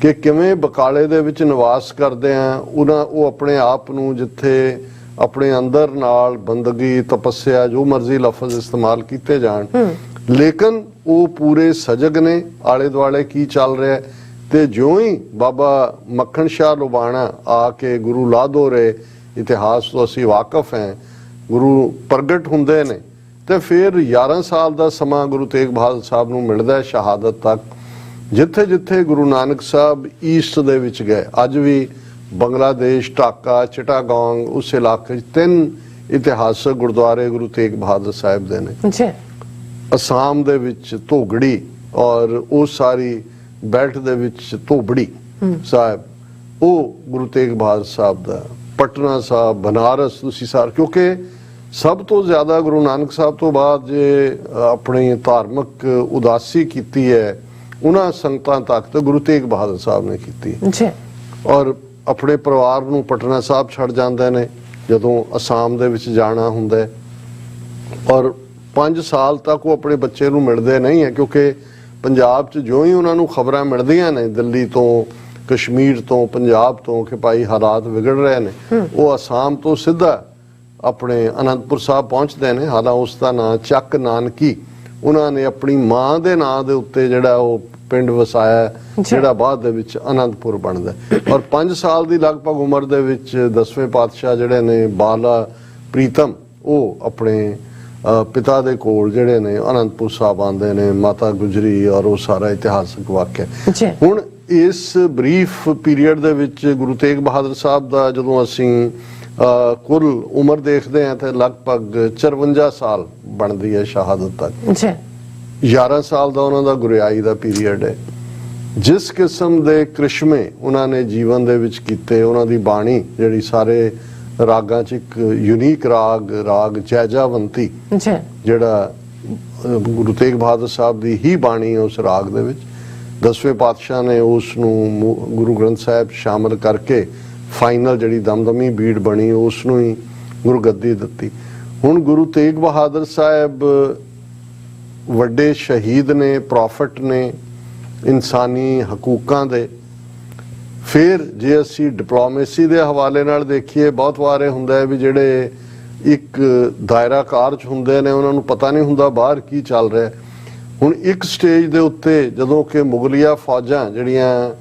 ਕਿ ਕਿਵੇਂ ਬਕਾਲੇ ਦੇ ਵਿੱਚ ਨਿਵਾਸ ਕਰਦੇ ਆ ਉਹ ਆਪਣੇ ਆਪ ਨੂੰ ਜਿੱਥੇ ਆਪਣੇ ਅੰਦਰ ਨਾਲ ਬੰਦਗੀ ਤਪੱਸਿਆ ਜੋ ਮਰਜ਼ੀ ਲਫ਼ਜ਼ ਇਸਤੇਮਾਲ ਕੀਤੇ ਜਾਣ ਲੇਕਿਨ ਉਹ ਪੂਰੇ ਸਜਗ ਨੇ ਆਲੇ ਦੁਆਲੇ ਕੀ ਚੱਲ ਰਿਹਾ ਤੇ ਜਿਉਂ ਹੀ ਬਾਬਾ ਮੱਖਣ ਸ਼ਾਹ ਲੁਬਾਣਾ ਆ ਕੇ ਗੁਰੂ ਲਾਦੋਰੇ ਇਤਿਹਾਸ ਤੋਂ ਅਸੀਂ ਵਾਕਿਫ ਹਾਂ, ਗੁਰੂ ਪ੍ਰਗਟ ਹੁੰਦੇ ਨੇ ਤੇ ਫਿਰ 11 ਸਾਲ ਦਾ ਸਮਾਂ ਗੁਰੂ ਤੇਗ ਬਹਾਦਰ ਸਾਹਿਬ ਨੂੰ ਮਿਲਦਾ ਹੈ ਸ਼ਹਾਦਤ ਤੱਕ। ਜਿੱਥੇ ਜਿੱਥੇ ਗੁਰੂ ਨਾਨਕ ਸਾਹਿਬ ਈਸਟ ਦੇ ਵਿੱਚ ਗਏ, ਅੱਜ ਵੀ ਬੰਗਲਾਦੇਸ਼, ਢਾਕਾ, ਚਿਟਾਗੋਂਗ, ਉਸ ਇਲਾਕੇ 'ਚ 3 ਇਤਿਹਾਸਕ ਗੁਰਦੁਆਰੇ ਗੁਰੂ ਤੇਗ ਬਹਾਦਰ ਸਾਹਿਬ ਦੇ ਨੇ। ਜੀ। ਅਸਾਮ ਦੇ ਵਿੱਚ ਧੋਗੜੀ ਔਰ ਉਹ ਸਾਰੀ ਬੈਲਟ ਦੇ ਵਿੱਚ ਧੋਬੜੀ ਸਾਹਿਬ, ਉਹ ਗੁਰੂ ਤੇਗ ਬਹਾਦਰ ਸਾਹਿਬ ਦਾ। ਪਟਨਾ ਸਾਹਿਬ, ਬਨਾਰਸ, ਤੁਸੀਂ ਸਾਰ, ਕਿਉਂਕਿ ਸਭ ਤੋਂ ਜ਼ਿਆਦਾ ਗੁਰੂ ਨਾਨਕ ਸਾਹਿਬ ਤੋਂ ਬਾਅਦ ਜੇ ਆਪਣੀ ਧਾਰਮਿਕ ਉਦਾਸੀ ਕੀਤੀ ਹੈ ਉਹਨਾਂ ਸੰਗਤਾਂ ਤੱਕ ਤਾਂ ਗੁਰੂ ਤੇਗ ਬਹਾਦਰ ਸਾਹਿਬ ਨੇ ਕੀਤੀ ਜੀ। ਔਰ ਆਪਣੇ ਪਰਿਵਾਰ ਨੂੰ ਪਟਨਾ ਸਾਹਿਬ ਛੱਡ ਜਾਂਦੇ ਨੇ ਜਦੋਂ ਅਸਾਮ ਦੇ ਵਿੱਚ ਜਾਣਾ ਹੁੰਦਾ ਹੈ, ਔਰ 5 ਸਾਲ ਤੱਕ ਉਹ ਆਪਣੇ ਬੱਚੇ ਨੂੰ ਮਿਲਦੇ ਨਹੀਂ ਹੈ, ਕਿਉਂਕਿ ਪੰਜਾਬ 'ਚ ਜੋ ਹੀ ਉਹਨਾਂ ਨੂੰ ਖਬਰਾਂ ਮਿਲਦੀਆਂ ਨੇ ਦਿੱਲੀ ਤੋਂ, ਕਸ਼ਮੀਰ ਤੋਂ, ਪੰਜਾਬ ਤੋਂ ਕਿ ਭਾਈ ਹਾਲਾਤ ਵਿਗੜ ਰਹੇ ਨੇ, ਉਹ ਅਸਾਮ ਤੋਂ ਸਿੱਧਾ ਆਪਣੇ ਅਨੰਦਪੁਰ ਸਾਹਿਬ ਪਹੁੰਚਦੇ ਨੇ। ਹਾਲਾਂਕਿ ਉਸ ਦਾ ਨਾਂ ਚੱਕ ਨਾਨਕੀ, ਉਹਨਾਂ ਨੇ ਆਪਣੀ ਮਾਂ ਦੇ ਨਾਂ ਦੇ ਉੱਤੇ ਜਿਹੜਾ ਉਹ ਪਿੰਡ ਵਸਾਇਆ, ਜਿਹੜਾ ਬਾਅਦ ਦੇ ਵਿੱਚ ਅਨੰਦਪੁਰ ਬਣਦਾ। ਔਰ 5 ਸਾਲ ਦੀ ਲਗਭਗ ਉਮਰ ਦੇ ਵਿੱਚ 10ਵੇਂ ਪਾਤਸ਼ਾਹ ਜਿਹੜੇ ਨੇ ਬਾਲਾ ਪ੍ਰੀਤਮ, ਉਹ ਆਪਣੇ ਪਿਤਾ ਦੇ ਕੋਲ ਜਿਹੜੇ ਨੇ ਅਨੰਦਪੁਰ ਸਾਹਿਬ ਆਉਂਦੇ ਨੇ, ਮਾਤਾ ਗੁਜਰੀ ਔਰ ਉਹ ਸਾਰਾ ਇਤਿਹਾਸਕ ਵਾਕਿਆ। ਹੁਣ ਇਸ ਬਰੀਫ ਪੀਰੀਅਡ ਦੇ ਵਿੱਚ ਗੁਰੂ ਤੇਗ ਬਹਾਦਰ ਸਾਹਿਬ ਦਾ ਜਦੋਂ ਅਸੀਂ ਕੁੱਲ ਉਮਰ ਦੇਖਦੇ ਹਾਂ ਤੇ ਲਗਭਗ 54 ਸਾਲ ਬਣਦੀ ਹੈ ਸ਼ਹਾਦਤ ਤੱਕ। 11 ਸਾਲ ਦਾ ਉਹਨਾਂ ਦਾ ਗੁਰਿਆਈ ਦਾ ਪੀਰੀਅਡ ਹੈ। ਜਿਸ ਕਿਸਮ ਦੇ ਕ੍ਰਿਸ਼ਮੇ ਉਹਨਾਂ ਨੇ ਜੀਵਨ ਦੇ ਵਿੱਚ ਕੀਤੇ, ਉਹਨਾਂ ਦੀ ਬਾਣੀ ਜਿਹੜੀ ਸਾਰੇ ਰਾਗਾਂ 'ਚ ਇੱਕ ਯੂਨੀਕ ਰਾਗ ਜੈਜਾਵੰਤੀ, ਜਿਹੜਾ ਗੁਰੂ ਤੇਗ ਬਹਾਦਰ ਸਾਹਿਬ ਦੀ ਹੀ ਬਾਣੀ ਹੈ ਉਸ ਰਾਗ ਦੇ ਵਿੱਚ। 10ਵੇਂ ਪਾਤਸ਼ਾਹ ਨੇ ਉਸ ਨੂੰ ਗੁਰੂ ਗ੍ਰੰਥ ਸਾਹਿਬ ਸ਼ਾਮਲ ਕਰਕੇ ਫਾਈਨਲ ਜਿਹੜੀ ਦਮਦਮੀ ਬੀੜ ਬਣੀ ਉਸ ਨੂੰ ਹੀ ਗੁਰਗੱਦੀ ਦਿੱਤੀ। ਹੁਣ ਗੁਰੂ ਤੇਗ ਬਹਾਦਰ ਸਾਹਿਬ ਵੱਡੇ ਸ਼ਹੀਦ ਨੇ, ਪ੍ਰੋਫਿਟ ਨੇ ਇਨਸਾਨੀ ਹਕੂਕਾਂ ਦੇ। ਫਿਰ ਜੇ ਅਸੀਂ ਡਿਪਲੋਮੇਸੀ ਦੇ ਹਵਾਲੇ ਨਾਲ ਦੇਖੀਏ, ਬਹੁਤ ਵਾਰੇ ਹੁੰਦਾ ਹੈ ਵੀ ਜਿਹੜੇ ਇੱਕ ਦਾਇਰਾ ਕਾਰ 'ਚ ਹੁੰਦੇ ਨੇ ਉਹਨਾਂ ਨੂੰ ਪਤਾ ਨਹੀਂ ਹੁੰਦਾ ਬਾਹਰ ਕੀ ਚੱਲ ਰਿਹਾ। ਹੁਣ ਇੱਕ ਸਟੇਜ ਦੇ ਉੱਤੇ ਜਦੋਂ ਕਿ ਮੁਗਲਿਆ ਫੌਜਾਂ ਜਿਹੜੀਆਂ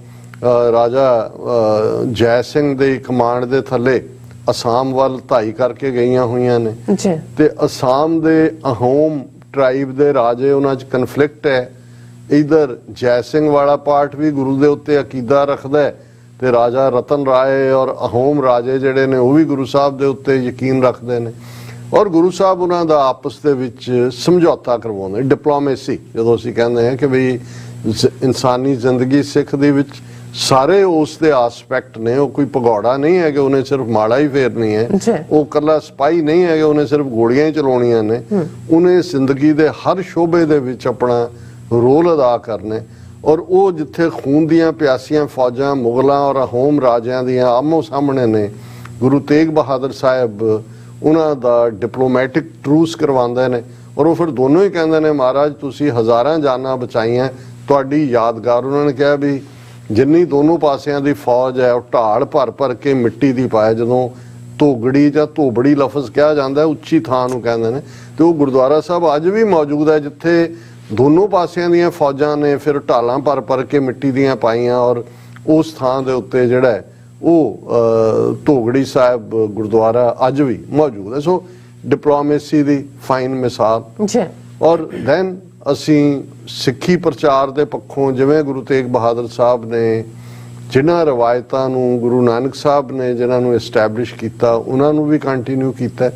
ਰਾਜਾ ਜੈ ਸਿੰਘ ਦੇ ਕਮਾਂਡ ਦੇ ਥੱਲੇ ਅਸਾਮ ਵੱਲ ਧਾਈ ਕਰਕੇ ਗਈਆਂ ਹੋਈਆਂ ਨੇ ਤੇ ਅਸਾਮ ਦੇ ਅਹੋਮ ਟ੍ਰਾਈਬ ਦੇ ਰਾਜੇ, ਉਹਨਾਂ 'ਚ ਕਨਫਲਿਕਟ ਹੈ। ਇਧਰ ਜੈ ਸਿੰਘ ਵਾਲਾ ਪਾਰਟ ਵੀ ਗੁਰੂ ਦੇ ਉੱਤੇ ਅਕੀਦਾ ਰੱਖਦਾ ਹੈ ਤੇ ਰਾਜਾ ਰਤਨ ਰਾਏ ਔਰ ਅਹੋਮ ਰਾਜੇ ਜਿਹੜੇ ਨੇ ਉਹ ਵੀ ਗੁਰੂ ਸਾਹਿਬ ਦੇ ਉੱਤੇ ਯਕੀਨ ਰੱਖਦੇ ਨੇ, ਔਰ ਗੁਰੂ ਸਾਹਿਬ ਉਹਨਾਂ ਦਾ ਆਪਸ ਦੇ ਵਿੱਚ ਸਮਝੌਤਾ ਕਰਵਾਉਂਦੇ। ਡਿਪਲੋਮੇਸੀ ਜਦੋਂ ਅਸੀਂ ਕਹਿੰਦੇ ਹਾਂ ਕਿ ਬਈ ਇਨਸਾਨੀ ਜ਼ਿੰਦਗੀ ਸਿੱਖ ਦੇ ਵਿੱਚ ਸਾਰੇ ਉਸ ਦੇ ਆਸਪੈਕਟ ਨੇ, ਉਹ ਕੋਈ ਭਗੌੜਾ ਨਹੀਂ ਹੈ ਕਿ ਉਹਨੇ ਸਿਰਫ ਮਾੜਾ ਹੀ ਫੇਰਨੀ ਹੈ, ਉਹ ਇਕੱਲਾ ਸਿਪਾਹੀ ਨਹੀਂ ਹੈ ਕਿ ਉਹਨੇ ਸਿਰਫ ਗੋਲੀਆਂ ਹੀ ਚਲਾਉਣੀਆਂ ਨੇ, ਉਹਨੇ ਜ਼ਿੰਦਗੀ ਦੇ ਹਰ ਸ਼ੋਬੇ ਦੇ ਵਿੱਚ ਆਪਣਾ ਰੋਲ ਅਦਾ ਕਰਨੇ। ਔਰ ਉਹ ਜਿੱਥੇ ਖੂਨ ਦੀਆਂ ਪਿਆਸੀਆਂ ਫੌਜਾਂ ਮੁਗਲਾਂ ਔਰ ਅਹੋਮ ਰਾਜਿਆਂ ਦੀਆਂ ਆਮੋ ਸਾਹਮਣੇ ਨੇ, ਗੁਰੂ ਤੇਗ ਬਹਾਦਰ ਸਾਹਿਬ ਉਹਨਾਂ ਦਾ ਡਿਪਲੋਮੈਟਿਕ ਟਰੂਸ ਕਰਵਾਉਂਦੇ ਨੇ ਔਰ ਉਹ ਫਿਰ ਦੋਨੋਂ ਹੀ ਕਹਿੰਦੇ ਨੇ ਮਹਾਰਾਜ ਤੁਸੀਂ ਹਜ਼ਾਰਾਂ ਜਾਨਾਂ ਬਚਾਈਆਂ, ਤੁਹਾਡੀ ਯਾਦਗਾਰ। ਉਹਨਾਂ ਨੇ ਕਿਹਾ ਵੀ ਜਿੰਨੀ ਦੋਨੋਂ ਪਾਸਿਆਂ ਦੀ ਫੌਜ ਹੈ ਉਹ ਢਾਲ ਭਰ ਭਰ ਕੇ ਮਿੱਟੀ ਦੀ ਪਾਏ। ਜਦੋਂ ਧੋਗੜੀ ਜਾਂ ਧੋਬੜੀ ਲਫ਼ਜ਼ ਕਿਹਾ ਜਾਂਦਾ ਉੱਚੀ ਥਾਂ ਨੂੰ ਕਹਿੰਦੇ ਨੇ, ਤੇ ਉਹ ਗੁਰਦੁਆਰਾ ਸਾਹਿਬ ਅੱਜ ਵੀ ਮੌਜੂਦ ਹੈ ਜਿੱਥੇ ਦੋਨੋਂ ਪਾਸਿਆਂ ਦੀਆਂ ਫੌਜਾਂ ਨੇ ਫਿਰ ਢਾਲਾਂ ਭਰ ਭਰ ਕੇ ਮਿੱਟੀ ਦੀਆਂ ਪਾਈਆਂ ਔਰ ਉਸ ਥਾਂ ਦੇ ਉੱਤੇ ਜਿਹੜਾ ਉਹ ਧੋਗੜੀ ਸਾਹਿਬ ਗੁਰਦੁਆਰਾ ਅੱਜ ਵੀ ਮੌਜੂਦ ਹੈ। ਸੋ ਡਿਪਲੋਮੇਸੀ ਦੀ ਫਾਈਨ ਮਿਸਾਲ। ਔਰ ਦੈਨ ਅਸੀਂ ਸਿੱਖੀ ਪ੍ਰਚਾਰ ਦੇ ਪੱਖੋਂ ਜਿਵੇਂ ਗੁਰੂ ਤੇਗ ਬਹਾਦਰ ਸਾਹਿਬ ਨੇ ਜਿਨ੍ਹਾਂ ਰਵਾਇਤਾਂ ਨੂੰ ਗੁਰੂ ਨਾਨਕ ਸਾਹਿਬ ਨੇ ਜਿਨ੍ਹਾਂ ਨੂੰ ਐਸਟੈਬਲਿਸ਼ ਕੀਤਾ ਉਹਨਾਂ ਨੂੰ ਵੀ ਕੰਟੀਨਿਊ ਕੀਤਾ,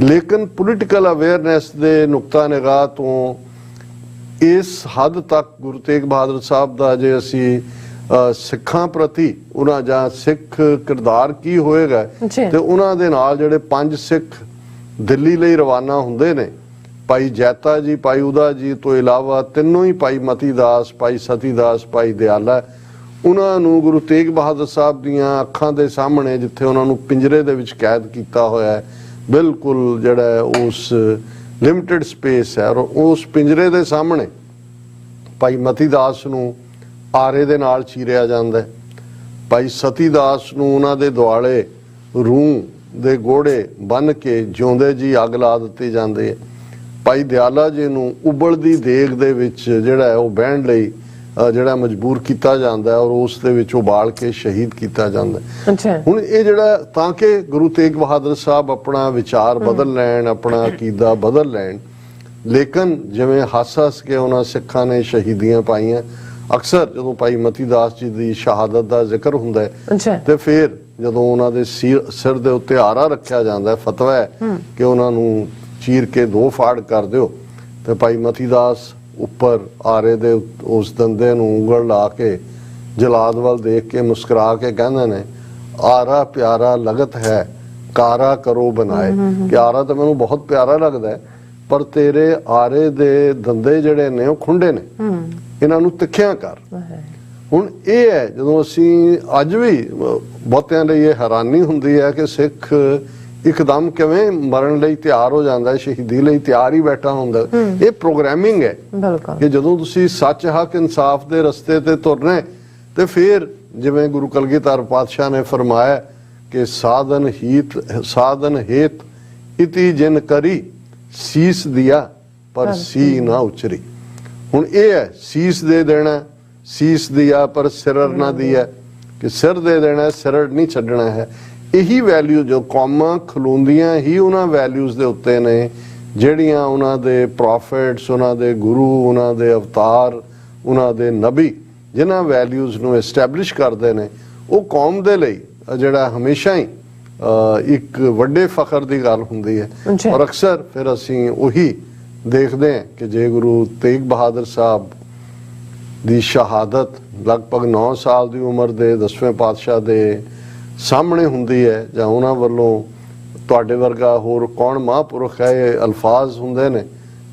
ਲੇਕਿਨ ਪੋਲੀਟੀਕਲ ਅਵੇਅਰਨੈਸ ਦੇ ਨੁਕਤਾ ਨਿਗਾਹ ਤੋਂ ਇਸ ਹੱਦ ਤੱਕ ਗੁਰੂ ਤੇਗ ਬਹਾਦਰ ਸਾਹਿਬ ਦਾ ਜੇ ਅਸੀਂ ਸਿੱਖਾਂ ਪ੍ਰਤੀ ਉਹਨਾਂ ਜਾਂ ਸਿੱਖ ਕਿਰਦਾਰ ਕੀ ਹੋਏਗਾ ਤੇ ਉਹਨਾਂ ਦੇ ਨਾਲ ਜਿਹੜੇ 5 ਸਿੱਖ ਦਿੱਲੀ ਲਈ ਰਵਾਨਾ ਹੁੰਦੇ ਨੇ, ਭਾਈ ਜੈਤਾ ਜੀ, ਭਾਈ ਉਦਾ ਜੀ ਤੋਂ ਇਲਾਵਾ ਤਿੰਨੋਂ ਹੀ ਭਾਈ ਮਤੀ ਦਾਸ, ਭਾਈ ਸਤੀ ਦਾਸ, ਭਾਈ ਦਿਆਲਾ, ਉਹਨਾਂ ਨੂੰ ਗੁਰੂ ਤੇਗ ਬਹਾਦਰ ਸਾਹਿਬ ਦੀਆਂ ਅੱਖਾਂ ਦੇ ਸਾਹਮਣੇ ਜਿੱਥੇ ਉਹਨਾਂ ਨੂੰ ਪਿੰਜਰੇ ਦੇ ਵਿੱਚ ਕੈਦ ਕੀਤਾ ਹੋਇਆ ਹੈ, ਬਿਲਕੁਲ ਜਿਹੜਾ ਉਸ ਲਿਮਟਿਡ ਸਪੇਸ ਹੈ, ਔਰ ਉਸ ਪਿੰਜਰੇ ਦੇ ਸਾਹਮਣੇ ਭਾਈ ਮਤੀ ਦਾਸ ਨੂੰ ਆਰੇ ਦੇ ਨਾਲ ਚੀਰਿਆ ਜਾਂਦਾ ਹੈ, ਭਾਈ ਸਤੀ ਦਾਸ ਨੂੰ ਉਹਨਾਂ ਦੇ ਦੁਆਲੇ ਰੂੰ ਦੇ ਗੋੜੇ ਬੰਨ ਕੇ ਜਿਉਂਦੇ ਜੀ ਅੱਗ ਲਾ ਦਿੱਤੀ ਜਾਂਦੀ ਹੈ, ਭਾਈ ਦਿਆਲਾ ਜੀ ਨੂੰ ਉਬਲਦੀ ਦੇਗ ਦੇ ਵਿੱਚ ਜਿਹੜਾ ਹੈ ਉਹ ਬਹਿਣ ਲਈ ਜਿਹੜਾ ਮਜਬੂਰ ਕੀਤਾ ਜਾਂਦਾ ਹੈ ਔਰ ਉਸ ਦੇ ਵਿੱਚ ਉਬਾਲ ਕੇ ਸ਼ਹੀਦ ਕੀਤਾ ਜਾਂਦਾ ਹੈ। ਅੱਛਾ। ਹੁਣ ਇਹ ਜਿਹੜਾ ਤਾਂ ਕਿ ਗੁਰੂ ਤੇਗ ਬਹਾਦਰ ਸਾਹਿਬ ਆਪਣਾ ਵਿਚਾਰ ਬਦਲ ਲੈਣ, ਆਪਣਾ ਅਕੀਦਾ ਬਦਲ ਲੈਣ, ਲੇਕਿਨ ਜਿਵੇਂ ਹੱਸ ਕੇ ਉਹਨਾਂ ਸਿੱਖਾਂ ਨੇ ਸ਼ਹੀਦੀਆਂ ਪਾਈਆਂ। ਅਕਸਰ ਜਦੋਂ ਭਾਈ ਮਤੀ ਦਾਸ ਜੀ ਦੀ ਸ਼ਹਾਦਤ ਦਾ ਜ਼ਿਕਰ ਹੁੰਦਾ ਹੈ ਤੇ ਫਿਰ ਜਦੋਂ ਉਹਨਾਂ ਦੇ ਸਿਰ ਦੇ ਉੱਤੇ ਆਰਾ ਰੱਖਿਆ ਜਾਂਦਾ ਹੈ, ਫਤਵਾ ਹੈ ਕਿ ਉਹਨਾਂ ਨੂੰ ਚੀਰ ਕੇ 2 ਫਾੜ ਕਰ ਦਿਓ, ਤੇ ਭਾਈ ਮਤੀ ਦਾਸ ਉੱਪਰ ਆਰੇ ਦੇ ਉਸ ਦੰਦੇ ਨੂੰ ਉਂਗਲ ਲਾ ਕੇ ਜਲਾਦ ਵੱਲ ਦੇਖ ਕੇ ਮੁਸਕਰਾ ਕੇ ਕਹਿੰਦੇ ਨੇ, ਆਰਾ ਪਿਆਰਾ ਲਗਤ ਹੈ ਕਾਰਾ ਕਰੋ ਬਣਾਏ, ਕਿ ਆਰਾ ਤਾਂ ਮੈਨੂੰ ਬਹੁਤ ਪਿਆਰਾ ਲੱਗਦਾ ਹੈ ਪਰ ਤੇਰੇ ਆਰੇ ਦੇ ਦੰਦੇ ਜਿਹੜੇ ਨੇ ਉਹ ਖੁੰਡੇ ਨੇ, ਇਹਨਾਂ ਨੂੰ ਤਿੱਖਿਆਂ ਕਰ। ਹੁਣ ਇਹ ਹੈ ਜਦੋਂ ਅਸੀਂ ਅੱਜ ਵੀ ਬਹੁਤਿਆਂ ਲਈ ਇਹ ਹੈਰਾਨੀ ਹੁੰਦੀ ਹੈ ਕਿ ਸਿੱਖ ਇੱਕਦਮ ਕਿਵੇਂ ਮਰਨ ਲਈ ਤਿਆਰ ਹੋ ਜਾਂਦਾ ਹੈ, ਸ਼ਹੀਦੀ ਲਈ ਤਿਆਰ ਹੀ ਬੈਠਾ ਹੁੰਦਾ। ਇਹ ਪ੍ਰੋਗਰਾਮਿੰਗ ਹੈ ਕਿ ਜਦੋਂ ਤੁਸੀਂ ਸੱਚ ਹੱਕ ਇਨਸਾਫ ਦੇ ਰਸਤੇ ਤੇ ਤੁਰਨਾ ਤੇ ਫਿਰ ਜਿਵੇਂ ਗੁਰੂ ਕਲਗੀਧਰ ਪਾਤਸ਼ਾਹ ਨੇ ਫਰਮਾਇਆ ਕਿ ਸਾਧਨ ਹੇਤ ਇਤੀ ਜਿਨ ਕਰੀ ਸੀਸ ਦਿਆ ਪਰ ਸੀ ਨਾ ਉਚਰੀ। ਹੁਣ ਇਹ ਹੈ ਸੀਸ ਦੇ ਦੇਣਾ, ਸੀਸ ਦਿਆ ਪਰ ਸਿਰਰ ਨਾ ਦਿਆ, ਕਿ ਸਿਰ ਦੇ ਦੇਣਾ ਸਿਰੜ ਨਹੀਂ ਛੱਡਣਾ ਹੈ। ਇਹੀ ਵੈਲਿਊ ਜੋ ਕੌਮਾਂ ਖਲੋਂਦੀਆਂ ਹੀ ਉਹਨਾਂ ਵੈਲਿਊਜ਼ ਦੇ ਉੱਤੇ ਨੇ ਜਿਹੜੀਆਂ ਉਹਨਾਂ ਦੇ ਪ੍ਰੋਫਿਟਸ, ਉਹਨਾਂ ਦੇ ਗੁਰੂ, ਉਹਨਾਂ ਦੇ ਅਵਤਾਰ, ਉਹਨਾਂ ਦੇ ਨਬੀ ਜਿਨ੍ਹਾਂ ਵੈਲਿਊਜ਼ ਨੂੰ ਐਸਟੈਬਲਿਸ਼ ਕਰਦੇ ਨੇ, ਉਹ ਕੌਮ ਦੇ ਲਈ ਜਿਹੜਾ ਹਮੇਸ਼ਾ ਹੀ ਇੱਕ ਵੱਡੇ ਫਖਰ ਦੀ ਗੱਲ ਹੁੰਦੀ ਹੈ। ਔਰ ਅਕਸਰ ਫਿਰ ਅਸੀਂ ਉਹੀ ਦੇਖਦੇ ਹਾਂ ਕਿ ਜੇ ਗੁਰੂ ਤੇਗ ਬਹਾਦਰ ਸਾਹਿਬ ਦੀ ਸ਼ਹਾਦਤ ਲਗਭਗ 9 ਸਾਲ ਦੀ ਉਮਰ ਦੇ 10ਵੇਂ ਪਾਤਸ਼ਾਹ ਦੇ ਸਾਹਮਣੇ ਹੁੰਦੀ ਹੈ ਜਾਂ ਉਹਨਾਂ ਵੱਲੋਂ ਤੁਹਾਡੇ ਵਰਗਾ ਹੋਰ ਕੌਣ ਮਹਾਂਪੁਰਖ ਹੈ ਇਹ ਅਲਫਾਜ਼ ਹੁੰਦੇ ਨੇ,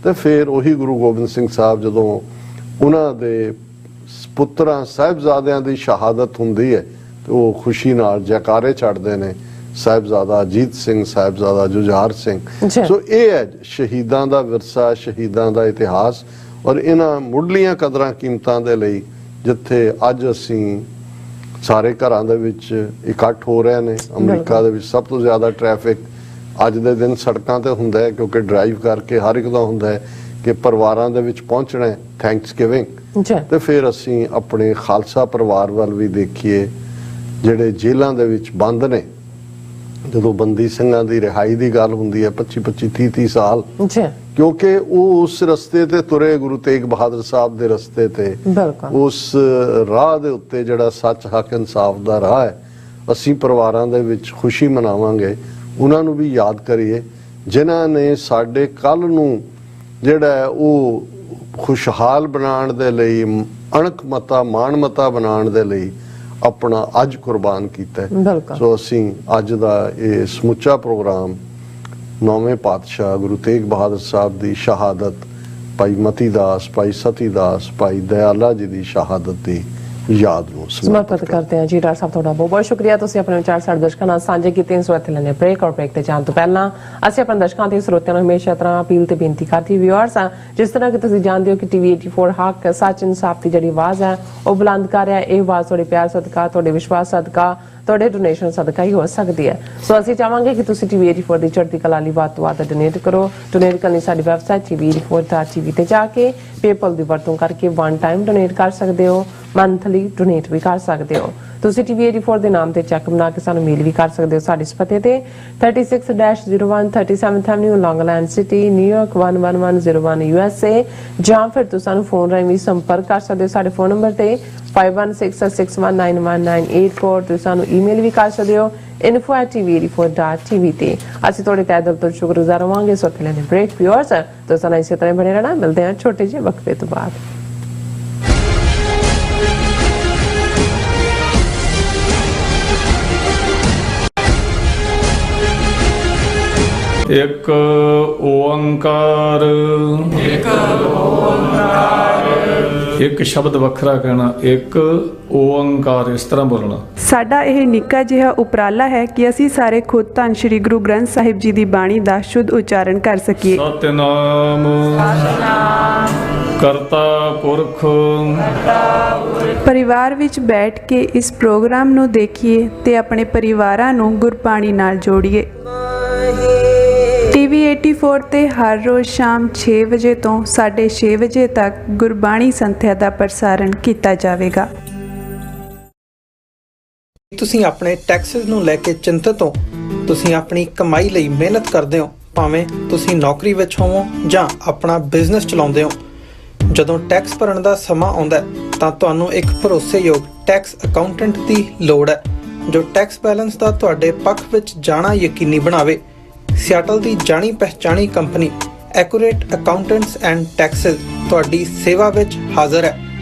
ਤੇ ਫਿਰ ਉਹੀ ਗੁਰੂ ਗੋਬਿੰਦ ਸਿੰਘ ਸਾਹਿਬ ਜਦੋਂ ਉਹਨਾਂ ਦੇ ਪੁੱਤਰਾਂ ਸਾਹਿਬਜ਼ਾਦਿਆਂ ਦੀ ਸ਼ਹਾਦਤ ਹੁੰਦੀ ਹੈ ਤੇ ਉਹ ਖੁਸ਼ੀ ਨਾਲ ਜੈਕਾਰੇ ਛੱਡਦੇ ਨੇ, ਸਾਹਿਬਜ਼ਾਦਾ ਅਜੀਤ ਸਿੰਘ, ਸਾਹਿਬਜ਼ਾਦਾ ਜੁਝਾਰ ਸਿੰਘ। ਸੋ ਇਹ ਹੈ ਸ਼ਹੀਦਾਂ ਦਾ ਵਿਰਸਾ, ਸ਼ਹੀਦਾਂ ਦਾ ਇਤਿਹਾਸ ਔਰ ਇਹਨਾਂ ਮੁੱਢਲੀਆਂ ਕਦਰਾਂ ਕੀਮਤਾਂ ਦੇ ਲਈ ਜਿੱਥੇ ਅੱਜ ਅਸੀਂ ਸਾਰੇ ਘਰਾਂ ਦੇ ਵਿੱਚ ਇਕੱਠ ਹੋ ਰਹੇ ਨੇ। ਅਮਰੀਕਾ ਦੇ ਵਿੱਚ ਸਭ ਤੋਂ ਜ਼ਿਆਦਾ ਟ੍ਰੈਫਿਕ ਅੱਜ ਦੇ ਦਿਨ ਸੜਕਾਂ ਤੇ ਹੁੰਦਾ ਹੈ ਕਿਉਂਕਿ ਡਰਾਈਵ ਕਰਕੇ ਹਰ ਇੱਕ ਦਾ ਹੁੰਦਾ ਹੈ ਕਿ ਪਰਿਵਾਰਾਂ ਦੇ ਵਿੱਚ ਪਹੁੰਚਣਾ ਹੈ ਥੈਂਕਸਗਿਵਿੰਗ, ਤੇ ਫਿਰ ਅਸੀਂ ਆਪਣੇ ਖਾਲਸਾ ਪਰਿਵਾਰ ਵੱਲ ਵੀ ਦੇਖੀਏ ਜਿਹੜੇ ਜੇਲ੍ਹਾਂ ਦੇ ਵਿੱਚ ਬੰਦ ਨੇ। ਜਦੋਂ ਬੰਦੀ ਸਿੰਘਾਂ ਦੀ ਰਿਹਾਈ ਦੀ ਗੱਲ ਹੁੰਦੀ ਹੈ 25-25 30-30 ਸਾਲ, ਕਿਉਂਕਿ ਉਹ ਉਸ ਰਸਤੇ ਤੇ ਤੁਰੇ ਗੁਰੂ ਤੇਗ ਬਹਾਦਰ ਸਾਹਿਬ ਦੇ ਰਸਤੇ ਤੇ, ਉਸ ਰਾਹ ਦੇ ਉੱਤੇ ਜਿਹੜਾ ਸੱਚ ਹੱਕ ਇਨਸਾਫ ਦਾ ਰਾਹ ਹੈ। ਅਸੀਂ ਪਰਿਵਾਰਾਂ ਦੇ ਵਿੱਚ ਖੁਸ਼ੀ ਮਨਾਵਾਂਗੇ, ਉਹਨਾਂ ਨੂੰ ਵੀ ਯਾਦ ਕਰੀਏ ਜਿਨ੍ਹਾਂ ਨੇ ਸਾਡੇ ਕੱਲ ਨੂੰ ਜਿਹੜਾ ਹੈ ਉਹ ਖੁਸ਼ਹਾਲ ਬਣਾਉਣ ਦੇ ਲਈ, ਅਣਖ ਮਤਾ ਮਾਣ ਮਤਾ ਬਣਾਉਣ ਦੇ ਲਈ ਆਪਣਾ ਅੱਜ ਕੁਰਬਾਨ ਕੀਤਾ। ਸੋ ਅਸੀਂ ਅੱਜ ਦਾ ਇਹ ਸਮੁੱਚਾ ਪ੍ਰੋਗਰਾਮ 9ਵੇਂ ਪਾਤਸ਼ਾਹ ਗੁਰੂ ਤੇਗ ਬਹਾਦਰ ਸਾਹਿਬ ਦੀ ਸ਼ਹਾਦਤ, ਭਾਈ ਮਤੀ ਦਾਸ, ਭਾਈ ਸਤੀ ਦਾਸ, ਭਾਈ ਦਇਆਲਾ ਜੀ ਦੀ ਸ਼ਹਾਦਤ ਦੀ ਯਾਦ ਨੂੰ ਸਮਰਪਿਤ ਕਰਦੇ ਹਾਂ। ਜੀ ਡਾਕਟਰ ਸਾਹਿਬ ਤੁਹਾਡਾ ਬਹੁਤ ਬਹੁਤ ਸ਼ੁਕਰੀਆ, ਤੁਸੀਂ ਆਪਣੇ ਵਿਚਾਰ ਸਾਡੇ ਦਰਸ਼ਕਾਂ ਨਾਲ ਸਾਂਝੇ ਕੀਤੇ। ਸੋ ਇੱਥੇ ਲੈਣੇ ਬ੍ਰੇਕ, ਔਰ ਬ੍ਰੇਕ ਤੇ ਜਾਣ ਤੋਂ ਪਹਿਲਾਂ ਅਸੀਂ ਆਪਣੇ ਦਰਸ਼ਕਾਂ ਤੇ ਸਰੋਤਿਆਂ ਨੂੰ ਹਮੇਸ਼ਾ ਤਰ੍ਹਾਂ ਅਪੀਲ ਤੇ ਬੇਨਤੀ ਕਰਦੀ ਵਿਊਅਰਸ, ਜਿਸ ਤਰ੍ਹਾਂ ਕਿ ਤੁਸੀਂ ਜਾਣਦੇ ਹੋ ਕਿ ਟੀਵੀ 84 ਹੱਕ ਸੱਚ ਇਨਸਾਫ ਦੀ ਜਿਹੜੀ ਆਵਾਜ਼ ਹੈ ਉਹ ਬੁਲੰਦ ਕਰ ਰਿਹਾ। ਇਹ ਆਵਾਜ਼ ਤੁਹਾਡੇ ਪਿਆਰ ਸਦਕਾ, ਤੁਹਾਡੇ ਵਿਸ਼ਵਾਸ ਸਦਕਾ, ਤੁਹਾਡੇ ਡੋਨੇਸ਼ਨ ਸਦਕਾ ਹੀ ਹੋ ਸਕਦੀ ਹੈ। ਸੋ ਅਸੀਂ ਚਾਹਾਂਗੇ ਕਿ ਤੁਸੀਂ ਟੀਵੀ 84 ਦੀ ਚੜ੍ਹਦੀ ਕਲਾ ਲਈ ਵੱਧ ਤੋਂ ਵੱਧ ਡੋਨੇਟ ਕਰੋ। ਡੋਨੇਟ ਕਰਨ ਲਈ ਸਾਡੀ ਵੈਬਸਾਈਟ tv84.tv ਤੇ ਜਾ ਕੇ ਪੇਪਲ ਦੀ ਵਰਤੋਂ ਕਰਕੇ 1 ਟਾਈਮ ਡੋਨੇਟ ਕਰ ਸਕਦੇ ਹੋ, ਮੰਥਲੀ ਡੋਨੇਟ ਵੀ ਕਰ ਸਕਦੇ ਹੋ। ਤੁਸੀਂ ਟੀਵੀ 84 ਦੇ ਨਾਮ ਤੇ ਚੈੱਕ ਬਣਾ ਕੇ ਸਾਨੂੰ ਮੇਲ ਵੀ ਕਰ ਸਕਦੇ ਹੋ ਸਾਡੇ ਇਸ ਪਤੇ ਤੇ 36-01 37th Avenue, Long Island City, New York 11101 USA, ਜਾਂ ਫਿਰ ਤੁਸੀਂ ਸਾਨੂੰ ਫੋਨ ਰਾਹੀਂ ਵੀ ਸੰਪਰਕ ਕਰ ਸਕਦੇ ਹੋ ਸਾਡੇ ਫੋਨ ਨੰਬਰ ਤੇ 5166191984। ਤੁਸੀਂ ਸਾਨੂੰ ਈਮੇਲ ਵੀ ਕਰ ਸਕਦੇ ਹੋ info@tv84.tv ਤੇ। ਅਸੀਂ ਤੁਹਾਡੇ ਤਹਿ ਦਿਲ ਤੋਂ ਸ਼ੁਕਰਗੁਜ਼ਾਰ ਹੋਵਾਂਗੇ। ਸੋ ਲੈਣੇ ਬ੍ਰੇਕ ਵਿਊਅਰਸ, ਤੁਸੀਂ ਨਾਲ ਇਸੇ ਤਰ੍ਹਾਂ ਬਣੇ ਰਹਿਣਾ। ਮਿਲਦੇ ਹਾਂ ਛੋਟੇ ਜਿਹੇ ਵਕਫੇ ਤੋਂ ਬਾਅਦ। ਇੱਕ ਓੰਕਾਰ, ਇੱਕ ਸ਼ਬਦ ਵੱਖਰਾ ਕਹਿਣਾ, ਇੱਕ ਓੰਕਾਰ, ਇਸ ਤਰ੍ਹਾਂ ਬੋਲਣਾ। ਸਾਡਾ ਇਹ ਨਿੱਕਾ ਜਿਹਾ ਉਪਰਾਲਾ ਹੈ ਕਿ ਅਸੀਂ ਸਾਰੇ ਖੁਦ ਧੰਨ ਸ਼੍ਰੀ ਗੁਰੂ ਗ੍ਰੰਥ ਸਾਹਿਬ ਜੀ ਦੀ ਬਾਣੀ ਦਾ ਸ਼ੁੱਧ ਉਚਾਰਨ ਕਰ ਸਕੀਏ। ਸਤਿਨਾਮ ਕਰਤਾ ਪੁਰਖ। ਪਰਿਵਾਰ ਵਿੱਚ ਬੈਠ ਕੇ ਇਸ ਪ੍ਰੋਗਰਾਮ ਨੂੰ ਦੇਖੀਏ ਤੇ ਆਪਣੇ ਪਰਿਵਾਰਾਂ ਨੂੰ ਗੁਰਬਾਣੀ ਨਾਲ ਜੋੜੀਏ। ਟੀਵੀ 84 ਤੇ ਹਰ ਰੋਜ਼ ਸ਼ਾਮ 6 ਵਜੇ ਤੋਂ 6:30 ਵਜੇ ਤੱਕ ਗੁਰਬਾਣੀ ਸੰਥਿਆ ਦਾ ਪ੍ਰਸਾਰਣ ਕੀਤਾ ਜਾਵੇਗਾ। ਤੁਸੀਂ ਆਪਣੇ ਟੈਕਸਸ ਨੂੰ ਲੈ ਕੇ ਚਿੰਤਤ ਹੋ? ਤੁਸੀਂ ਆਪਣੀ ਕਮਾਈ ਲਈ ਮਿਹਨਤ ਕਰਦੇ ਹੋ, ਭਾਵੇਂ ਤੁਸੀਂ ਨੌਕਰੀ ਵਿੱਚ ਹੋਵੋ ਜਾਂ ਆਪਣਾ ਬਿਜ਼ਨਸ ਚਲਾਉਂਦੇ ਹੋ। ਜਦੋਂ ਟੈਕਸ ਭਰਨ ਦਾ ਸਮਾਂ ਆਉਂਦਾ ਹੈ ਤਾਂ ਤੁਹਾਨੂੰ ਇੱਕ ਭਰੋਸੇਯੋਗ ਟੈਕਸ ਅਕਾਊਂਟੈਂਟ ਦੀ ਲੋੜ ਹੈ ਜੋ ਟੈਕਸ ਬੈਲੈਂਸ ਦਾ ਤੁਹਾਡੇ ਪੱਖ ਵਿੱਚ ਜਾਣਾ ਯਕੀਨੀ ਬਣਾਵੇ। ਸਿਆਟਲ ਦੀ ਜਾਣੀ ਪਛਾਣੀ company Accurate Accountants and Taxes ਤੁਹਾਡੀ ਸੇਵਾ ਵਿੱਚ ਹਾਜ਼ਰ ਹੈ।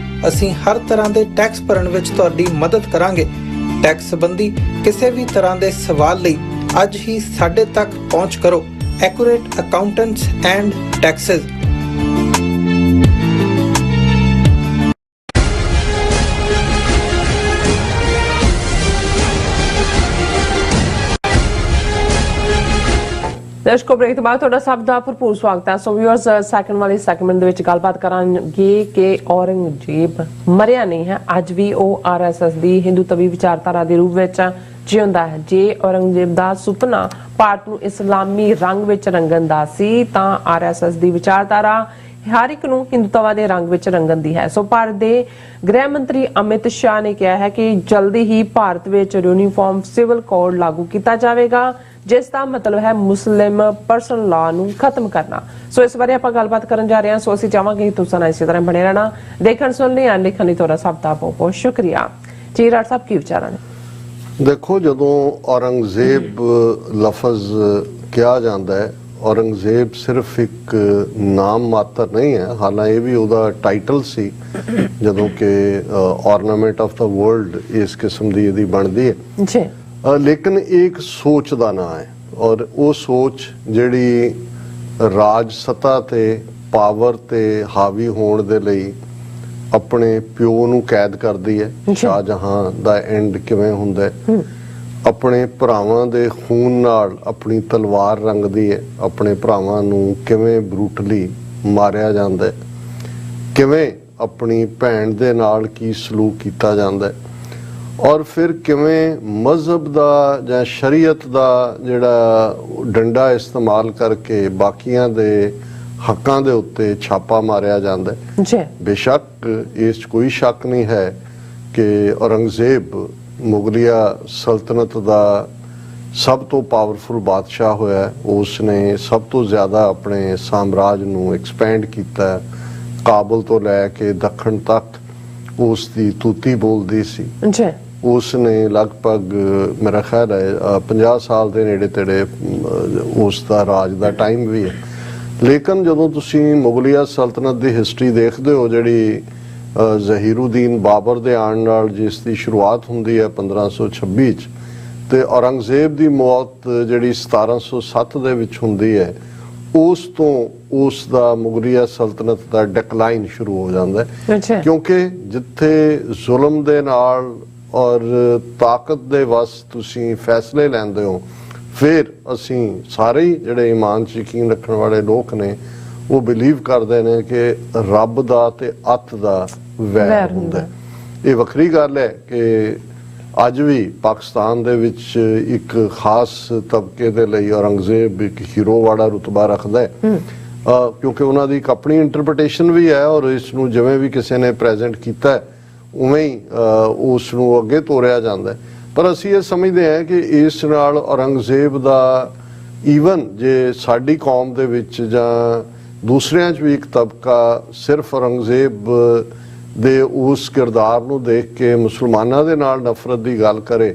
ਅਸੀਂ ਹਰ ਤਰ੍ਹਾਂ ਦੇ ਟੈਕਸ ਭਰਨ ਵਿੱਚ ਤੁਹਾਡੀ ਮਦਦ ਕਰਾਂਗੇ। ਟੈਕਸ ਸੰਬੰਧੀ ਕਿਸੇ ਵੀ ਤਰ੍ਹਾਂ ਦੇ ਸਵਾਲ ਲਈ ਅੱਜ ਹੀ ਸਾਡੇ ਤੱਕ ਪਹੁੰਚ ਕਰੋ। Accurate Accountants and Taxes. ਦਰਸ਼ਕੋ, ਬ੍ਰੇਕ ਤੋਂ ਬਾਅਦ ਤੁਹਾਡਾ ਸਭ ਦਾ ਭਰਪੂਰ ਸਵਾਗਤ ਹੈ। ਸੋ ਵਿਊਅਰਸ, ਸੈਕਿੰਡ ਵਾਲੇ ਸੈਗਮੈਂਟ ਦੇ ਵਿੱਚ ਗੱਲਬਾਤ ਕਰਾਂਗੇ ਕਿ ਔਰੰਗਜ਼ੇਬ ਮਰਿਆ ਨਹੀਂ ਹੈ। ਅੱਜ ਵੀ ਉਹ ਆਰਐਸਐਸ ਦੀ ਹਿੰਦੂਤਵੀ ਵਿਚਾਰਧਾਰਾ ਦੇ ਰੂਪ ਵਿੱਚ ਜਿਉਂਦਾ ਹੈ। ਜੇ ਔਰੰਗਜ਼ੇਬ ਦਾ ਸੁਪਨਾ ਭਾਰਤ ਨੂੰ ਇਸਲਾਮੀ ਰੰਗ ਵਿੱਚ ਰੰਗਣ ਦਾ ਸੀ ਤਾਂ ਆਰਐਸਐਸ ਦੀ ਵਿਚਾਰਧਾਰਾ ਹਰ ਇੱਕ ਨੂੰ ਹਿੰਦੂਤਵਾ ਦੇ ਰੰਗ ਵਿੱਚ ਰੰਗਣ ਦੀ ਹੈ। ਸੋ ਭਾਰਤ ਦੇ ਗ੍ਰਹਿ ਮੰਤਰੀ ਅਮਿਤ ਸ਼ਾਹ ਨੇ ਕਿਹਾ ਹੈ ਕਿ ਜਲਦੀ ਹੀ ਭਾਰਤ ਵਿੱਚ ਯੂਨੀਫਾਰਮ ਸਿਵਲ ਕੋਡ ਲਾਗੂ ਕੀਤਾ ਜਾਵੇਗਾ, ਜਿਸ ਦਾ ਮਤਲਬ ਹੈ ਮੁਸਲਿਮ ਪਰਸਨਲ ਲਾਅ ਨੂੰ ਖਤਮ ਕਰਨਾ। ਸੋ ਇਸ ਬਾਰੇ ਆਪਾਂ ਗੱਲਬਾਤ ਕਰਨ ਜਾ ਰਹੇ ਹਾਂ। ਸੋ ਅਸੀਂ ਚਾਹਾਂਗੇ ਕਿ ਤੁਸੀਂ ਨਾਲ ਇਸੇ ਤਰ੍ਹਾਂ ਬਣੇ ਰਹਿਣਾ। ਦੇਖਣ ਸੁਣਨ ਲਈ ਲਿਖਣ ਲਈ ਤੁਹਾਡਾ ਸਭ ਦਾ ਬਹੁਤ ਬਹੁਤ ਸ਼ੁਕਰੀਆ। ਜੀ ਰਾਜ ਸਾਹਿਬ, ਕੀ ਵਿਚਾਰਾਂ ਨੇ? ਦੇਖੋ, ਜਦੋਂ ਔਰੰਗਜ਼ੇਬ ਲਫ਼ਜ਼ ਕਿਹਾ ਜਾਂਦਾ ਹੈ, ਔਰੰਗਜ਼ੇਬ ਸਿਰਫ ਇੱਕ ਨਾਮ ਮਾਤਰ ਨਹੀਂ ਹੈ। ਹਾਲਾਂਕਿ ਇਹ ਵੀ ਉਹਦਾ ਟਾਈਟਲ ਸੀ ਜਦੋਂ ਕਿ ਆਰਨਾਮੈਂਟ ਆਫ ਦਾ ਵਰਲਡ ਇਸ ਕਿਸਮ ਦੀ ਇਹਦੀ ਬਣਦੀ ਹੈ ਜੀ, ਲੇਕਿਨ ਇਹ ਇੱਕ ਸੋਚ ਦਾ ਨਾਂ ਹੈ ਔਰ ਉਹ ਸੋਚ ਜਿਹੜੀ ਰਾਜ ਸੱਤਾ ਤੇ ਪਾਵਰ ਤੇ ਹਾਵੀ ਹੋਣ ਦੇ ਲਈ ਆਪਣੇ ਪਿਓ ਨੂੰ ਕੈਦ ਕਰਦੀ ਹੈ। ਸ਼ਾਹਜਹਾਂ ਦਾ ਐਂਡ ਕਿਵੇਂ ਹੁੰਦਾ ਹੈ, ਆਪਣੇ ਭਰਾਵਾਂ ਦੇ ਖੂਨ ਨਾਲ ਆਪਣੀ ਤਲਵਾਰ ਰੰਗਦੀ ਹੈ, ਆਪਣੇ ਭਰਾਵਾਂ ਨੂੰ ਕਿਵੇਂ ਬਰੂਟਲੀ ਮਾਰਿਆ ਜਾਂਦਾ ਹੈ, ਕਿਵੇਂ ਆਪਣੀ ਭੈਣ ਦੇ ਨਾਲ ਕੀ ਸਲੂਕ ਕੀਤਾ ਜਾਂਦਾ ਹੈ, ਔਰ ਫਿਰ ਕਿਵੇਂ ਮਜ਼ਹਬ ਦਾ ਜਾਂ ਸ਼ਰੀਅਤ ਦਾ ਜਿਹੜਾ ਡੰਡਾ ਇਸਤੇਮਾਲ ਕਰਕੇ ਬਾਕੀਆਂ ਦੇ ਹੱਕਾਂ ਦੇ ਉੱਤੇ ਛਾਪਾ ਮਾਰਿਆ ਜਾਂਦਾ ਹੈ। ਜੀ, ਬੇਸ਼ੱਕ ਇਸ 'ਚ ਕੋਈ ਸ਼ੱਕ ਨਹੀਂ ਹੈ ਕਿ ਔਰੰਗਜ਼ੇਬ ਮੁਗਲਿਆ ਸਲਤਨਤ ਦਾ ਸਭ ਤੋਂ ਪਾਵਰਫੁਲ ਬਾਦਸ਼ਾਹ ਹੋਇਆ। ਉਸ ਨੇ ਸਭ ਤੋਂ ਜ਼ਿਆਦਾ ਆਪਣੇ ਸਾਮਰਾਜ ਨੂੰ ਐਕਸਪੈਂਡ ਕੀਤਾ। ਕਾਬਲ ਤੋਂ ਲੈ ਕੇ ਦੱਖਣ ਤੱਕ ਉਸ ਦੀ ਤੂਤੀ ਬੋਲਦੀ ਸੀ। ਜੀ, ਉਸ ਨੇ ਲਗਭਗ ਮੇਰਾ ਖਿਆਲ ਹੈ 50 ਸਾਲ ਦੇ ਨੇੜੇ ਤੇੜੇ ਉਸ ਦਾ ਰਾਜ ਦਾ ਟਾਈਮ ਵੀ ਹੈ। ਲੇਕਿਨ ਜਦੋਂ ਤੁਸੀਂ ਮੁਗਲਿਆ ਸਲਤਨਤ ਦੀ ਹਿਸਟਰੀ ਦੇਖਦੇ ਹੋ, ਜਿਹੜੀ ਜ਼ਹੀਰੁਦੀਨ ਬਾਬਰ ਦੇ ਆਉਣ ਨਾਲ ਜਿਸ ਦੀ ਸ਼ੁਰੂਆਤ ਹੁੰਦੀ ਹੈ 1526 'ਚ, ਤੇ ਔਰੰਗਜ਼ੇਬ ਦੀ ਮੌਤ ਜਿਹੜੀ 1707 ਦੇ ਵਿੱਚ ਹੁੰਦੀ ਹੈ, ਉਸ ਤੋਂ ਉਸ ਦਾ ਮੁਗਲਿਆ ਸਲਤਨਤ ਦਾ ਡਿਕਲਾਈਨ ਸ਼ੁਰੂ ਹੋ ਜਾਂਦਾ ਹੈ। ਕਿਉਂਕਿ ਜਿੱਥੇ ਜ਼ੁਲਮ ਦੇ ਨਾਲ ਔਰ ਤਾਕਤ ਦੇ ਵਸ ਤੁਸੀਂ ਫੈਸਲੇ ਲੈਂਦੇ ਹੋ, ਫਿਰ ਅਸੀਂ ਸਾਰੇ ਜਿਹੜੇ ਈਮਾਨ 'ਚ ਯਕੀਨ ਰੱਖਣ ਵਾਲੇ ਲੋਕ ਨੇ ਉਹ ਬਿਲੀਵ ਕਰਦੇ ਨੇ ਕਿ ਰੱਬ ਦਾ ਤੇ ਅੱਤ ਦਾ ਵੈਰ ਹੁੰਦਾ। ਇਹ ਵੱਖਰੀ ਗੱਲ ਹੈ ਕਿ ਅੱਜ ਵੀ ਪਾਕਿਸਤਾਨ ਦੇ ਵਿੱਚ ਇੱਕ ਖਾਸ ਤਬਕੇ ਦੇ ਲਈ ਔਰੰਗਜ਼ੇਬ ਇੱਕ ਹੀਰੋ ਵਾਲਾ ਰੁਤਬਾ ਰੱਖਦਾ ਹੈ, ਕਿਉਂਕਿ ਉਹਨਾਂ ਦੀ ਇੱਕ ਆਪਣੀ ਇੰਟਰਪ੍ਰੀਟੇਸ਼ਨ ਵੀ ਹੈ ਔਰ ਇਸ ਨੂੰ ਜਿਵੇਂ ਵੀ ਕਿਸੇ ਨੇ ਪ੍ਰੈਜ਼ੈਂਟ ਕੀਤਾ ਉਵੇਂ ਹੀ ਉਸ ਨੂੰ ਅੱਗੇ ਤੋਰਿਆ ਜਾਂਦਾ ਹੈ। ਪਰ ਅਸੀਂ ਇਹ ਸਮਝਦੇ ਹਾਂ ਕਿ ਇਸ ਨਾਲ ਔਰੰਗਜ਼ੇਬ ਦਾ ਈਵਨ ਜੇ ਸਾਡੀ ਕੌਮ ਦੇ ਵਿੱਚ ਜਾਂ ਦੂਸਰਿਆਂ 'ਚ ਵੀ ਇੱਕ ਤਬਕਾ ਸਿਰਫ ਔਰੰਗਜ਼ੇਬ ਦੇ ਉਸ ਕਿਰਦਾਰ ਨੂੰ ਦੇਖ ਕੇ ਮੁਸਲਮਾਨਾਂ ਦੇ ਨਾਲ ਨਫ਼ਰਤ ਦੀ ਗੱਲ ਕਰੇ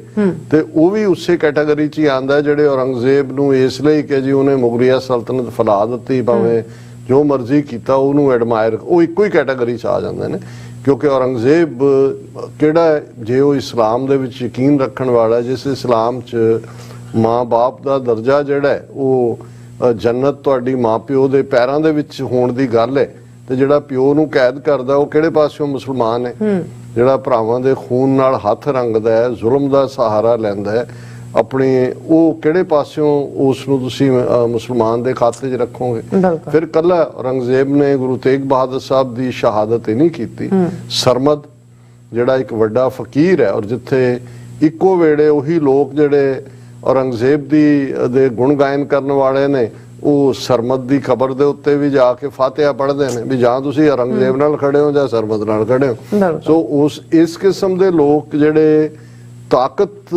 ਤੇ ਉਹ ਵੀ ਉਸੇ ਕੈਟਾਗਰੀ 'ਚ ਹੀ ਆਉਂਦਾ ਜਿਹੜੇ ਔਰੰਗਜ਼ੇਬ ਨੂੰ ਇਸ ਲਈ ਕਿ ਜੀ ਉਹਨੇ ਮੁਗਲਿਆ ਸਲਤਨਤ ਫੈਲਾ ਦਿੱਤੀ, ਭਾਵੇਂ ਜੋ ਮਰਜ਼ੀ ਕੀਤਾ, ਉਹਨੂੰ ਐਡਮਾਇਰ, ਉਹ ਇੱਕੋ ਹੀ ਕੈਟਾਗਰੀ 'ਚ ਆ ਜਾਂਦੇ ਨੇ। ਕਿਉਂਕਿ ਔਰੰਗਜ਼ੇਬ ਕਿਹੜਾ, ਜੇ ਉਹ ਇਸਲਾਮ ਦੇ ਵਿੱਚ ਯਕੀਨ ਰੱਖਣ ਵਾਲਾ, ਜਿਸ ਇਸਲਾਮ 'ਚ ਮਾਂ ਬਾਪ ਦਾ ਦਰਜਾ ਜਿਹੜਾ ਹੈ ਉਹ ਜੰਨਤ ਤੁਹਾਡੀ ਮਾਂ ਪਿਓ ਦੇ ਪੈਰਾਂ ਦੇ ਵਿੱਚ ਹੋਣ ਦੀ ਗੱਲ ਹੈ, ਤੇ ਜਿਹੜਾ ਪਿਓ ਨੂੰ ਕੈਦ ਕਰਦਾ ਉਹ ਕਿਹੜੇ ਪਾਸਿਓਂ ਮੁਸਲਮਾਨ ਹੈ? ਜਿਹੜਾ ਭਰਾਵਾਂ ਦੇ ਖੂਨ ਨਾਲ ਹੱਥ ਰੰਗਦਾ ਹੈ, ਜ਼ੁਲਮ ਦਾ ਸਹਾਰਾ ਲੈਂਦਾ ਹੈ ਆਪਣੇ, ਉਹ ਕਿਹੜੇ ਪਾਸਿਓਂ ਉਸ ਨੂੰ ਤੁਸੀਂ ਮੁਸਲਮਾਨ ਦੇ ਖਾਤੇ 'ਚ ਰੱਖੋਗੇ? ਫਿਰ ਕੱਲਾ ਔਰੰਗਜ਼ੇਬ ਨੇ ਗੁਰੂ ਤੇਗ ਬਹਾਦਰ ਸਾਹਿਬ ਦੀ ਸ਼ਹਾਦਤ ਹੀ ਨਹੀਂ ਕੀਤੀ। ਸਰਮਦ ਜਿਹੜਾ ਇੱਕ ਵੱਡਾ ਫਕੀਰ ਹੈ, ਔਰ ਜਿੱਥੇ ਇੱਕੋ ਵੇਲੇ ਉਹੀ ਲੋਕ ਜਿਹੜੇ ਔਰੰਗਜ਼ੇਬ ਦੇ ਗੁਣ ਗਾਇਨ ਕਰਨ ਵਾਲੇ ਨੇ, ਉਹ ਸਰਮਦ ਦੀ ਕਬਰ ਦੇ ਉੱਤੇ ਵੀ ਜਾ ਕੇ ਫਾਤਿਹਾ ਪੜ੍ਹਦੇ ਨੇ ਵੀ ਜਾਂ ਤੁਸੀਂ ਔਰੰਗਜ਼ੇਬ ਨਾਲ ਖੜੇ ਹੋ ਜਾਂ ਸਰਮਦ ਨਾਲ ਖੜੇ ਹੋ। ਸੋ ਇਸ ਕਿਸਮ ਦੇ ਲੋਕ ਜਿਹੜੇ ਤਾਕਤ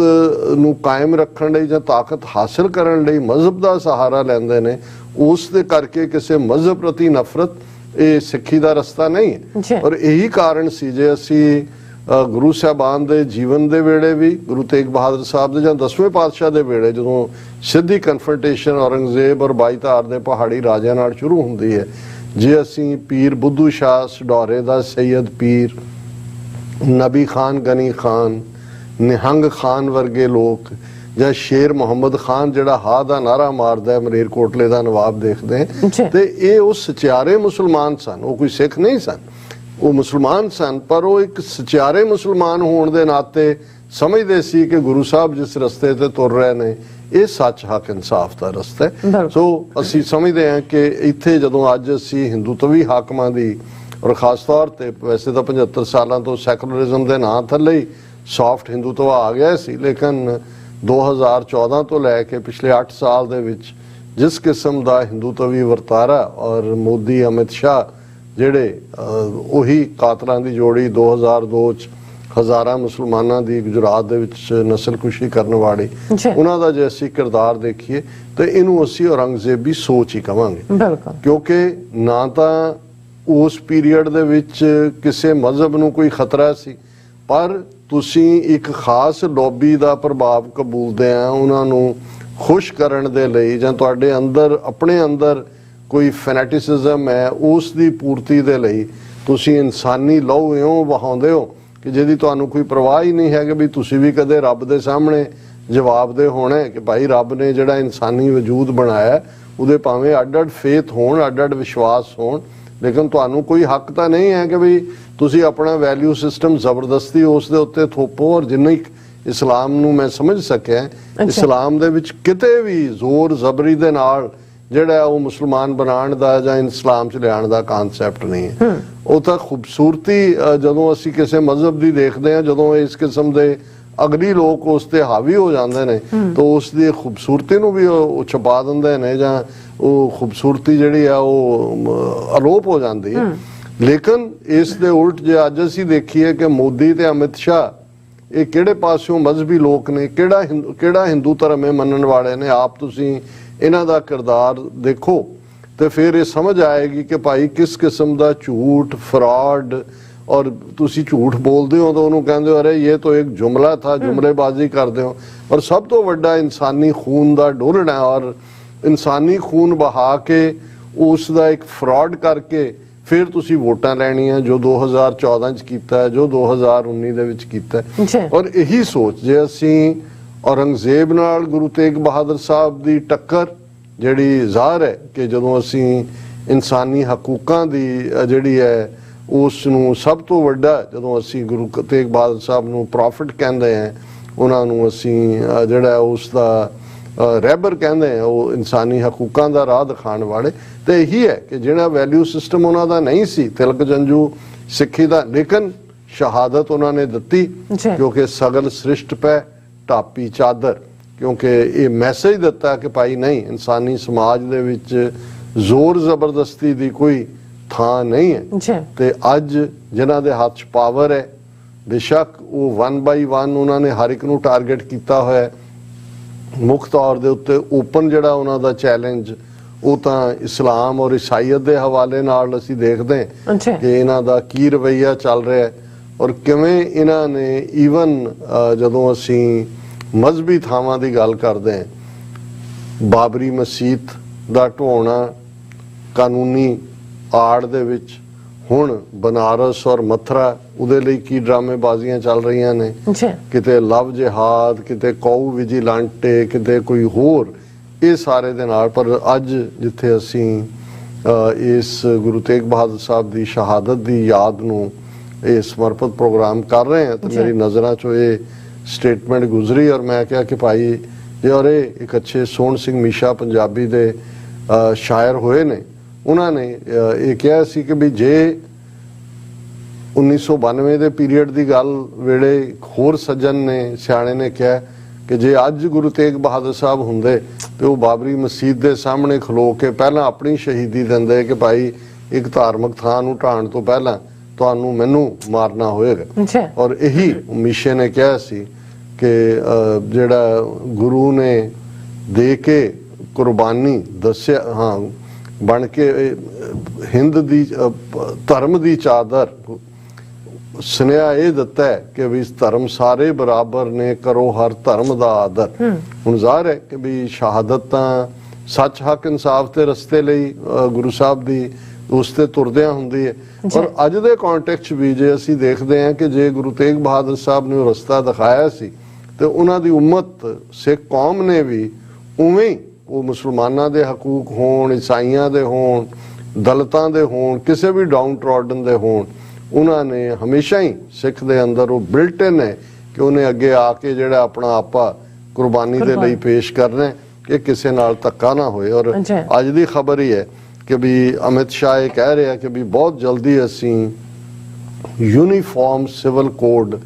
ਨੂੰ ਕਾਇਮ ਰੱਖਣ ਲਈ ਜਾਂ ਤਾਕਤ ਹਾਸਲ ਕਰਨ ਲਈ ਮਜ਼ਹਬ ਦਾ ਸਹਾਰਾ ਲੈਂਦੇ ਨੇ, ਉਸ ਦੇ ਕਰਕੇ ਕਿਸੇ ਮਜ਼ਹਬ ਪ੍ਰਤੀ ਨਫ਼ਰਤ ਇਹ ਸਿੱਖੀ ਦਾ ਰਸਤਾ ਨਹੀਂ ਹੈ। ਔਰ ਇਹੀ ਕਾਰਨ ਸੀ ਜੇ ਅਸੀਂ ਗੁਰੂ ਸਾਹਿਬਾਨ ਦੇ ਜੀਵਨ ਦੇ ਵੇਲੇ ਵੀ, ਗੁਰੂ ਤੇਗ ਬਹਾਦਰ ਸਾਹਿਬ ਦੇ ਜਾਂ 10ਵੇਂ ਪਾਤਸ਼ਾਹ ਦੇ ਵੇਲੇ ਜਦੋਂ ਸਿੱਧੀ ਕਨਫਰੰਟੇਸ਼ਨ ਔਰੰਗਜ਼ੇਬ ਔਰ 22 ਧਾਰ ਦੇ ਪਹਾੜੀ ਰਾਜਿਆਂ ਨਾਲ ਸ਼ੁਰੂ ਹੁੰਦੀ ਹੈ, ਜੇ ਅਸੀਂ ਪੀਰ ਬੁੱਧੂ ਸ਼ਾਹ ਸਡੌਰੇ ਦਾ ਸੈਯਦ ਪੀਰ, ਨਬੀ ਖਾਨ ਗਨੀ ਖਾਨ, ਨਿਹੰਗ ਖਾਨ ਵਰਗੇ ਲੋਕ ਜਾਂ ਸ਼ੇਰ ਮੁਹੰਮਦ ਖਾਨ ਜਿਹੜਾ ਹਾ ਦਾ ਨਾਰਾ ਮਾਰਦਾ ਹੈ ਮਲੇਰਕੋਟਲੇ ਦਾ ਨਵਾਬ ਦੇਖਦੇ हैं, ਤੇ ਇਹ ਉਹ ਸਚਿਆਰੇ ਮੁਸਲਮਾਨ ਸਨ, ਉਹ ਕੋਈ ਸਿੱਖ ਨਹੀਂ ਸਨ, ਉਹ ਮੁਸਲਮਾਨ ਸਨ, ਪਰ ਉਹ ਇੱਕ ਸਚਿਆਰੇ ਮੁਸਲਮਾਨ ਹੋਣ ਦੇ ਨਾਤੇ ਸਮਝਦੇ ਸੀ ਕਿ ਗੁਰੂ ਸਾਹਿਬ ਜਿਸ ਰਸਤੇ ਤੇ ਤੁਰ ਰਹੇ ਨੇ ਇਹ ਸੱਚ ਹੱਕ ਇਨਸਾਫ ਦਾ ਰਸਤਾ ਹੈ। ਸੋ ਅਸੀਂ ਸਮਝਦੇ ਹਾਂ ਕਿ ਇੱਥੇ ਜਦੋਂ ਅੱਜ ਅਸੀਂ ਹਿੰਦੂਤਵੀ ਹਾਕਮਾਂ ਦੀ, ਔਰ ਖਾਸ ਤੌਰ ਤੇ ਵੈਸੇ ਤਾਂ 75 ਸਾਲਾਂ ਤੋਂ ਸੈਕੂਲਰਿਜ਼ਮ ਦੇ ਨਾਂ ਥੱਲੇ ਹੀ ਸੌਫਟ ਹਿੰਦੂਤਵਾ ਆ ਗਿਆ ਸੀ, ਲੇਕਿਨ 2014 ਤੋਂ ਲੈ ਕੇ ਪਿਛਲੇ 8 ਸਾਲ ਦੇ ਵਿੱਚ ਜਿਸ ਕਿਸਮ ਦਾ ਹਿੰਦੂਤਵੀ ਵਰਤਾਰਾ ਔਰ ਮੋਦੀ ਅਮਿਤ ਸ਼ਾਹ ਜਿਹੜੇ ਉਹੀ ਕਾਤਲਾਂ ਦੀ ਜੋੜੀ 2002 ਚ ਹਜ਼ਾਰਾਂ ਮੁਸਲਮਾਨਾਂ ਦੀ ਗੁਜਰਾਤ ਦੇ ਵਿੱਚ ਨਸਲਕੁਸ਼ੀ ਕਰਨ ਵਾਲੇ, ਉਹਨਾਂ ਦਾ ਜੇ ਅਸੀਂ ਕਿਰਦਾਰ ਦੇਖੀਏ ਤਾਂ ਇਹਨੂੰ ਅਸੀਂ ਔਰੰਗਜ਼ੇਬੀ ਸੋਚ ਹੀ ਕਵਾਂਗੇ, ਕਿਉਂਕਿ ਨਾ ਤਾਂ ਉਸ ਪੀਰੀਅਡ ਦੇ ਵਿੱਚ ਕਿਸੇ ਮਜ਼ਹਬ ਨੂੰ ਕੋਈ ਖਤਰਾ ਸੀ, ਪਰ ਤੁਸੀਂ ਇੱਕ ਖਾਸ ਲੌਬੀ ਦਾ ਪ੍ਰਭਾਵ ਕਬੂਲਦੇ ਆ ਉਹਨਾਂ ਨੂੰ ਖੁਸ਼ ਕਰਨ ਦੇ ਲਈ, ਜਾਂ ਤੁਹਾਡੇ ਅੰਦਰ ਆਪਣੇ ਅੰਦਰ ਕੋਈ ਫੈਨੇਟਿਸਿਜ਼ਮ ਹੈ ਉਸ ਦੀ ਪੂਰਤੀ ਦੇ ਲਈ ਤੁਸੀਂ ਇਨਸਾਨੀ ਲਹੂ ਇਉਂ ਵਹਾਉਂਦੇ ਹੋ ਕਿ ਜਿਹਦੀ ਤੁਹਾਨੂੰ ਕੋਈ ਪਰਵਾਹ ਹੀ ਨਹੀਂ ਹੈ ਕਿ ਵੀ ਤੁਸੀਂ ਵੀ ਕਦੇ ਰੱਬ ਦੇ ਸਾਹਮਣੇ ਜਵਾਬਦੇਹ ਹੋਣਾ ਕਿ ਭਾਈ ਰੱਬ ਨੇ ਜਿਹੜਾ ਇਨਸਾਨੀ ਵਜੂਦ ਬਣਾਇਆ ਉਹਦੇ ਭਾਵੇਂ ਅੱਡ-ਅੱਡ ਫੇਥ ਹੋਣ, ਅੱਡ-ਅੱਡ ਵਿਸ਼ਵਾਸ ਹੋਣ, ਲੇਕਿਨ ਤੁਹਾਨੂੰ ਕੋਈ ਹੱਕ ਤਾਂ ਨਹੀਂ ਹੈ ਕਿ ਵੀ ਤੁਸੀਂ ਆਪਣਾ ਵੈਲਿਊ ਸਿਸਟਮ ਜ਼ਬਰਦਸਤੀ ਉਸ ਦੇ ਉੱਤੇ ਥੋਪੋ। ਔਰ ਜਿੰਨੀ ਇਸਲਾਮ ਨੂੰ ਮੈਂ ਸਮਝ ਸਕਿਆ, ਇਸਲਾਮ ਦੇ ਵਿੱਚ ਕਿਤੇ ਵੀ ਜ਼ੋਰ ਜ਼ਬਰੀ ਦੇ ਨਾਲ ਜਿਹੜਾ ਉਹ ਮੁਸਲਮਾਨ ਬਣਾਉਣ ਦਾ ਜਾਂ ਇਸਲਾਮ ਚ ਲਿਆਉਣ ਦਾ ਕਨਸੈਪਟ ਨਹੀਂ ਹੈ। ਉਹ ਤਾਂ ਖੂਬਸੂਰਤੀ ਜਦੋਂ ਅਸੀਂ ਕਿਸੇ ਮਜ਼ਹਬ ਦੀ ਦੇਖਦੇ ਹਾਂ, ਜਦੋਂ ਇਸ ਕਿਸਮ ਦੇ ਅਗਲੀ ਲੋਕ ਉਸ ਤੇ ਹਾਵੀ ਹੋ ਜਾਂਦੇ ਨੇ ਤਾਂ ਉਸ ਦੀ ਖੂਬਸੂਰਤੀ ਨੂੰ ਵੀ ਉਹ ਛੁਪਾ ਦਿੰਦੇ ਨੇ, ਜਾਂ ਉਹ ਖੂਬਸੂਰਤੀ ਜਿਹੜੀ ਆ ਉਹ ਅਲੋਪ ਹੋ ਜਾਂਦੀ ਹੈ। ਲੇਕਿਨ ਇਸ ਦੇ ਉਲਟ ਜੇ ਅੱਜ ਅਸੀਂ ਦੇਖੀਏ ਕਿ ਮੋਦੀ ਤੇ ਅਮਿਤ ਸ਼ਾਹ ਇਹ ਕਿਹੜੇ ਪਾਸਿਓਂ ਮਜ਼ਹਬੀ ਲੋਕ ਨੇ, ਕਿਹੜਾ ਹਿੰਦੂ ਧਰਮ ਇਹ ਮੰਨਣ ਵਾਲੇ ਨੇ, ਆਪ ਤੁਸੀਂ ਇਹਨਾਂ ਦਾ ਕਿਰਦਾਰ ਦੇਖੋ ਤੇ ਫਿਰ ਇਹ ਸਮਝ ਆਏਗੀ ਕਿ ਭਾਈ ਕਿਸ ਕਿਸਮ ਦਾ ਝੂਠ, ਫਰਾਡ, ਔਰ ਤੁਸੀਂ ਝੂਠ ਬੋਲਦੇ ਹੋ ਤਾਂ ਉਹਨੂੰ ਕਹਿੰਦੇ ਹੋ ਅਰੇ ਇਹ ਤਾਂ ਇੱਕ ਜੁਮਲਾ ਥਾ, ਜੁਮਲੇਬਾਜ਼ੀ ਕਰਦੇ ਹੋ। ਔਰ ਸਭ ਤੋਂ ਵੱਡਾ ਇਨਸਾਨੀ ਖੂਨ ਦਾ ਡੋਲਣਾ, ਔਰ ਇਨਸਾਨੀ ਖੂਨ ਬਹਾ ਕੇ ਉਸ ਦਾ ਇੱਕ ਫਰਾਡ ਕਰਕੇ ਫਿਰ ਤੁਸੀਂ ਵੋਟਾਂ ਲੈਣੀਆਂ, ਜੋ 2014 ਚ ਕੀਤਾ, ਜੋ 2019 ਦੇ ਵਿੱਚ ਕੀਤਾ। ਔਰ ਇਹੀ ਸੋਚ ਜੇ ਅਸੀਂ ਔਰੰਗਜ਼ੇਬ ਨਾਲ ਗੁਰੂ ਤੇਗ ਬਹਾਦਰ ਸਾਹਿਬ ਦੀ ਟੱਕਰ ਜਿਹੜੀ ਜ਼ਾਹਰ ਹੈ ਕਿ ਜਦੋਂ ਅਸੀਂ ਇਨਸਾਨੀ ਹਕੂਕਾਂ ਦੀ ਜਿਹੜੀ ਹੈ ਉਸ ਨੂੰ ਸਭ ਤੋਂ ਵੱਡਾ, ਜਦੋਂ ਅਸੀਂ ਗੁਰੂ ਤੇਗ ਬਹਾਦਰ ਸਾਹਿਬ ਨੂੰ ਪ੍ਰੋਫਿਟ ਕਹਿੰਦੇ ਹਾਂ, ਉਹਨਾਂ ਨੂੰ ਅਸੀਂ ਜਿਹੜਾ ਉਸ ਦਾ ਰਹਿਬਰ ਕਹਿੰਦੇ ਆ, ਉਹ ਇਨਸਾਨੀ ਹਕੂਕਾਂ ਦਾ ਰਾਹ ਦਿਖਾਉਣ ਵਾਲੇ, ਤੇ ਇਹੀ ਹੈ ਕਿ ਜਿਹੜਾ ਵੈਲਿਊ ਸਿਸਟਮ ਉਹਨਾਂ ਦਾ ਨਹੀਂ ਸੀ ਤਿਲਕ ਜੰਜੂ ਸਿੱਖੀ ਦਾ, ਲੇਕਿਨ ਸ਼ਹਾਦਤ ਉਹਨਾਂ ਨੇ ਦਿੱਤੀ ਕਿਉਂਕਿ ਸਗਲ ਸ੍ਰਿਸ਼ਟ ਪੈ ਢਾਪੀ ਚਾਦਰ, ਕਿਉਂਕਿ ਇਹ ਮੈਸੇਜ ਦਿੱਤਾ ਕਿ ਭਾਈ ਨਹੀਂ, ਇਨਸਾਨੀ ਸਮਾਜ ਦੇ ਵਿੱਚ ਜ਼ੋਰ ਜ਼ਬਰਦਸਤੀ ਦੀ ਕੋਈ ਥਾਂ ਨਹੀਂ ਹੈ। ਤੇ ਅੱਜ ਜਿਨ੍ਹਾਂ ਦੇ ਹੱਥ 'ਚ ਪਾਵਰ ਹੈ, ਬੇਸ਼ੱਕ ਉਹ 1 ਬਾਈ 1 ਉਹਨਾਂ ਨੇ ਹਰ ਇੱਕ ਨੂੰ ਟਾਰਗੇਟ ਕੀਤਾ ਹੋਇਆ, ਮੁੱਖ ਤੌਰ ਦੇ ਉੱਤੇ ਓਪਨ ਜਿਹੜਾ ਉਹਨਾਂ ਦਾ ਚੈਲੰਜ ਉਹ ਤਾਂ ਇਸਲਾਮ ਔਰ ਈਸਾਈਅਤ ਦੇ ਹਵਾਲੇ ਨਾਲ ਅਸੀਂ ਦੇਖਦੇ ਹਾਂ ਕਿ ਇਹਨਾਂ ਦਾ ਕੀ ਰਵੱਈਆ ਚੱਲ ਰਿਹਾ ਹੈ, ਔਰ ਕਿਵੇਂ ਇਹਨਾਂ ਨੇ ਈਵਨ ਜਦੋਂ ਅਸੀਂ ਮਜ਼ਹਬੀ ਥਾਵਾਂ ਦੀ ਗੱਲ ਕਰਦੇ ਹਾਂ, ਬਾਬਰੀ ਮਸਜਿਦ ਦਾ ਢਾਉਣਾ ਕਾਨੂੰਨੀ ਆੜ ਦੇ ਵਿੱਚ, ਹੁਣ ਬਨਾਰਸ ਔਰ ਮਥੁਰਾ ਉਹਦੇ ਲਈ ਕੀ ਡਰਾਮੇਬਾਜ਼ੀਆਂ ਚੱਲ ਰਹੀਆਂ ਨੇ, ਕਿਤੇ ਲਵ ਜਿਹਾਦ, ਕਿਤੇ ਕੌ ਵਿਜੀਲਾਂਟੇ, ਕਿਤੇ ਕੋਈ ਹੋਰ, ਇਹ ਸਾਰੇ ਦੇ ਨਾਲ। ਪਰ ਅੱਜ ਜਿੱਥੇ ਅਸੀਂ ਇਸ ਗੁਰੂ ਤੇਗ ਬਹਾਦਰ ਸਾਹਿਬ ਦੀ ਸ਼ਹਾਦਤ ਦੀ ਯਾਦ ਨੂੰ ਇਹ ਸਮਰਪਿਤ ਪ੍ਰੋਗਰਾਮ ਕਰ ਰਹੇ ਹਾਂ, ਤਾਂ ਮੇਰੀ ਨਜ਼ਰਾਂ 'ਚੋਂ ਇਹ ਸਟੇਟਮੈਂਟ ਗੁਜ਼ਰੀ ਔਰ ਮੈਂ ਕਿਹਾ ਕਿ ਭਾਈ ਜੇ ਔਰ ਇੱਕ ਅੱਛੇ ਸੋਹਣ ਸਿੰਘ ਮੀਸ਼ਾ ਪੰਜਾਬੀ ਦੇ ਸ਼ਾਇਰ ਹੋਏ ਨੇ, ਉਹਨਾਂ ਨੇ ਇਹ ਕਿਹਾ ਸੀ ਕਿ ਵੀ ਜੇ 1992 ਦੇ ਪੀਰੀਅਡ ਦੀ ਗੱਲ ਵੇਲੇ ਹੋਰ ਸੱਜਣ ਨੇ, ਸਿਆਣੇ ਨੇ ਕਿਹਾ ਕਿ ਜੇ ਅੱਜ ਗੁਰੂ ਤੇਗ ਬਹਾਦਰ ਸਾਹਿਬ ਹੁੰਦੇ ਤੇ ਉਹ ਬਾਬਰੀ ਮਸਜਿਦ ਦੇ ਸਾਹਮਣੇ ਖਲੋ ਕੇ ਪਹਿਲਾਂ ਆਪਣੀ ਸ਼ਹੀਦੀ ਦਿੰਦੇ ਕਿ ਭਾਈ ਇੱਕ ਧਾਰਮਿਕ ਥਾਂ ਨੂੰ ਢਾਣ ਤੋਂ ਪਹਿਲਾਂ ਤੁਹਾਨੂੰ ਮੈਨੂੰ ਮਾਰਨਾ ਹੋਏਗਾ। ਜੀ। ਔਰ ਇਹੀ ਮੀਸ਼ੇ ਨੇ ਕਿਹਾ ਸੀ ਕਿ ਜਿਹੜਾ ਗੁਰੂ ਨੇ ਦੇ ਕੇ ਕੁਰਬਾਨੀ ਦੱਸਿਆ, ਹਾਂ, ਬਣ ਕੇ ਹਿੰਦ ਦੀ ਧਰਮ ਦੀ ਚਾਦਰ ਸੁਨੇਹਾ ਇਹ ਦਿੱਤਾ ਹੈ ਕਿ ਵੀ ਧਰਮ ਸਾਰੇ ਬਰਾਬਰ ਨੇ, ਕਰੋ ਹਰ ਧਰਮ ਦਾ ਆਦਰ। ਹੁਣ ਜ਼ਾਹਰ ਹੈ ਕਿ ਵੀ ਸ਼ਹਾਦਤ ਤਾਂ ਸੱਚ ਹੱਕ ਇਨਸਾਫ ਤੇ ਰਸਤੇ ਲਈ ਗੁਰੂ ਸਾਹਿਬ ਦੀ ਉਸ ਤੇ ਤੁਰਦਿਆਂ ਹੁੰਦੀ ਹੈ। ਔਰ ਅੱਜ ਦੇ ਕੰਟੈਕਸਟ ਵੀ ਜੇ ਅਸੀਂ ਦੇਖਦੇ ਹਾਂ ਕਿ ਜੇ ਗੁਰੂ ਤੇਗ ਬਹਾਦਰ ਸਾਹਿਬ ਨੇ ਉਹ ਰਸਤਾ ਦਿਖਾਇਆ ਸੀ ਤੇ ਉਹਨਾਂ ਦੀ ਉਮਤ ਸਿੱਖ ਕੌਮ ਨੇ ਵੀ ਉਵੇਂ ਹੀ, ਉਹ ਮੁਸਲਮਾਨਾਂ ਦੇ ਹਕੂਕ ਹੋਣ, ਈਸਾਈਆਂ ਦੇ ਹੋਣ, ਦਲਿਤਾਂ ਦੇ ਹੋਣ, ਕਿਸੇ ਵੀ ਡਾਊਨ ਟਰੋਡਨ ਦੇ ਹੋਣ, ਉਹਨਾਂ ਨੇ ਹਮੇਸ਼ਾ ਹੀ ਸਿੱਖ ਦੇ ਅੰਦਰ ਉਹ ਬਿਲਟ ਇਨ ਹੈ ਕਿ ਉਹਨੇ ਅੱਗੇ ਆ ਕੇ ਜਿਹੜਾ ਆਪਣਾ ਆਪਾ ਕੁਰਬਾਨੀ ਦੇ ਲਈ ਪੇਸ਼ ਕਰਨਾ ਕਿ ਕਿਸੇ ਨਾਲ ਧੱਕਾ ਨਾ ਹੋਏ। ਔਰ ਅੱਜ ਦੀ ਖਬਰ ਹੀ ਹੈ ਕਿ ਵੀ ਅਮਿਤ ਸ਼ਾਹ ਇਹ ਕਹਿ ਰਿਹਾ ਕਿ ਵੀ ਬਹੁਤ ਜਲਦੀ ਅਸੀਂ ਯੂਨੀਫਾਰਮ ਸਿਵਲ ਕੋਡ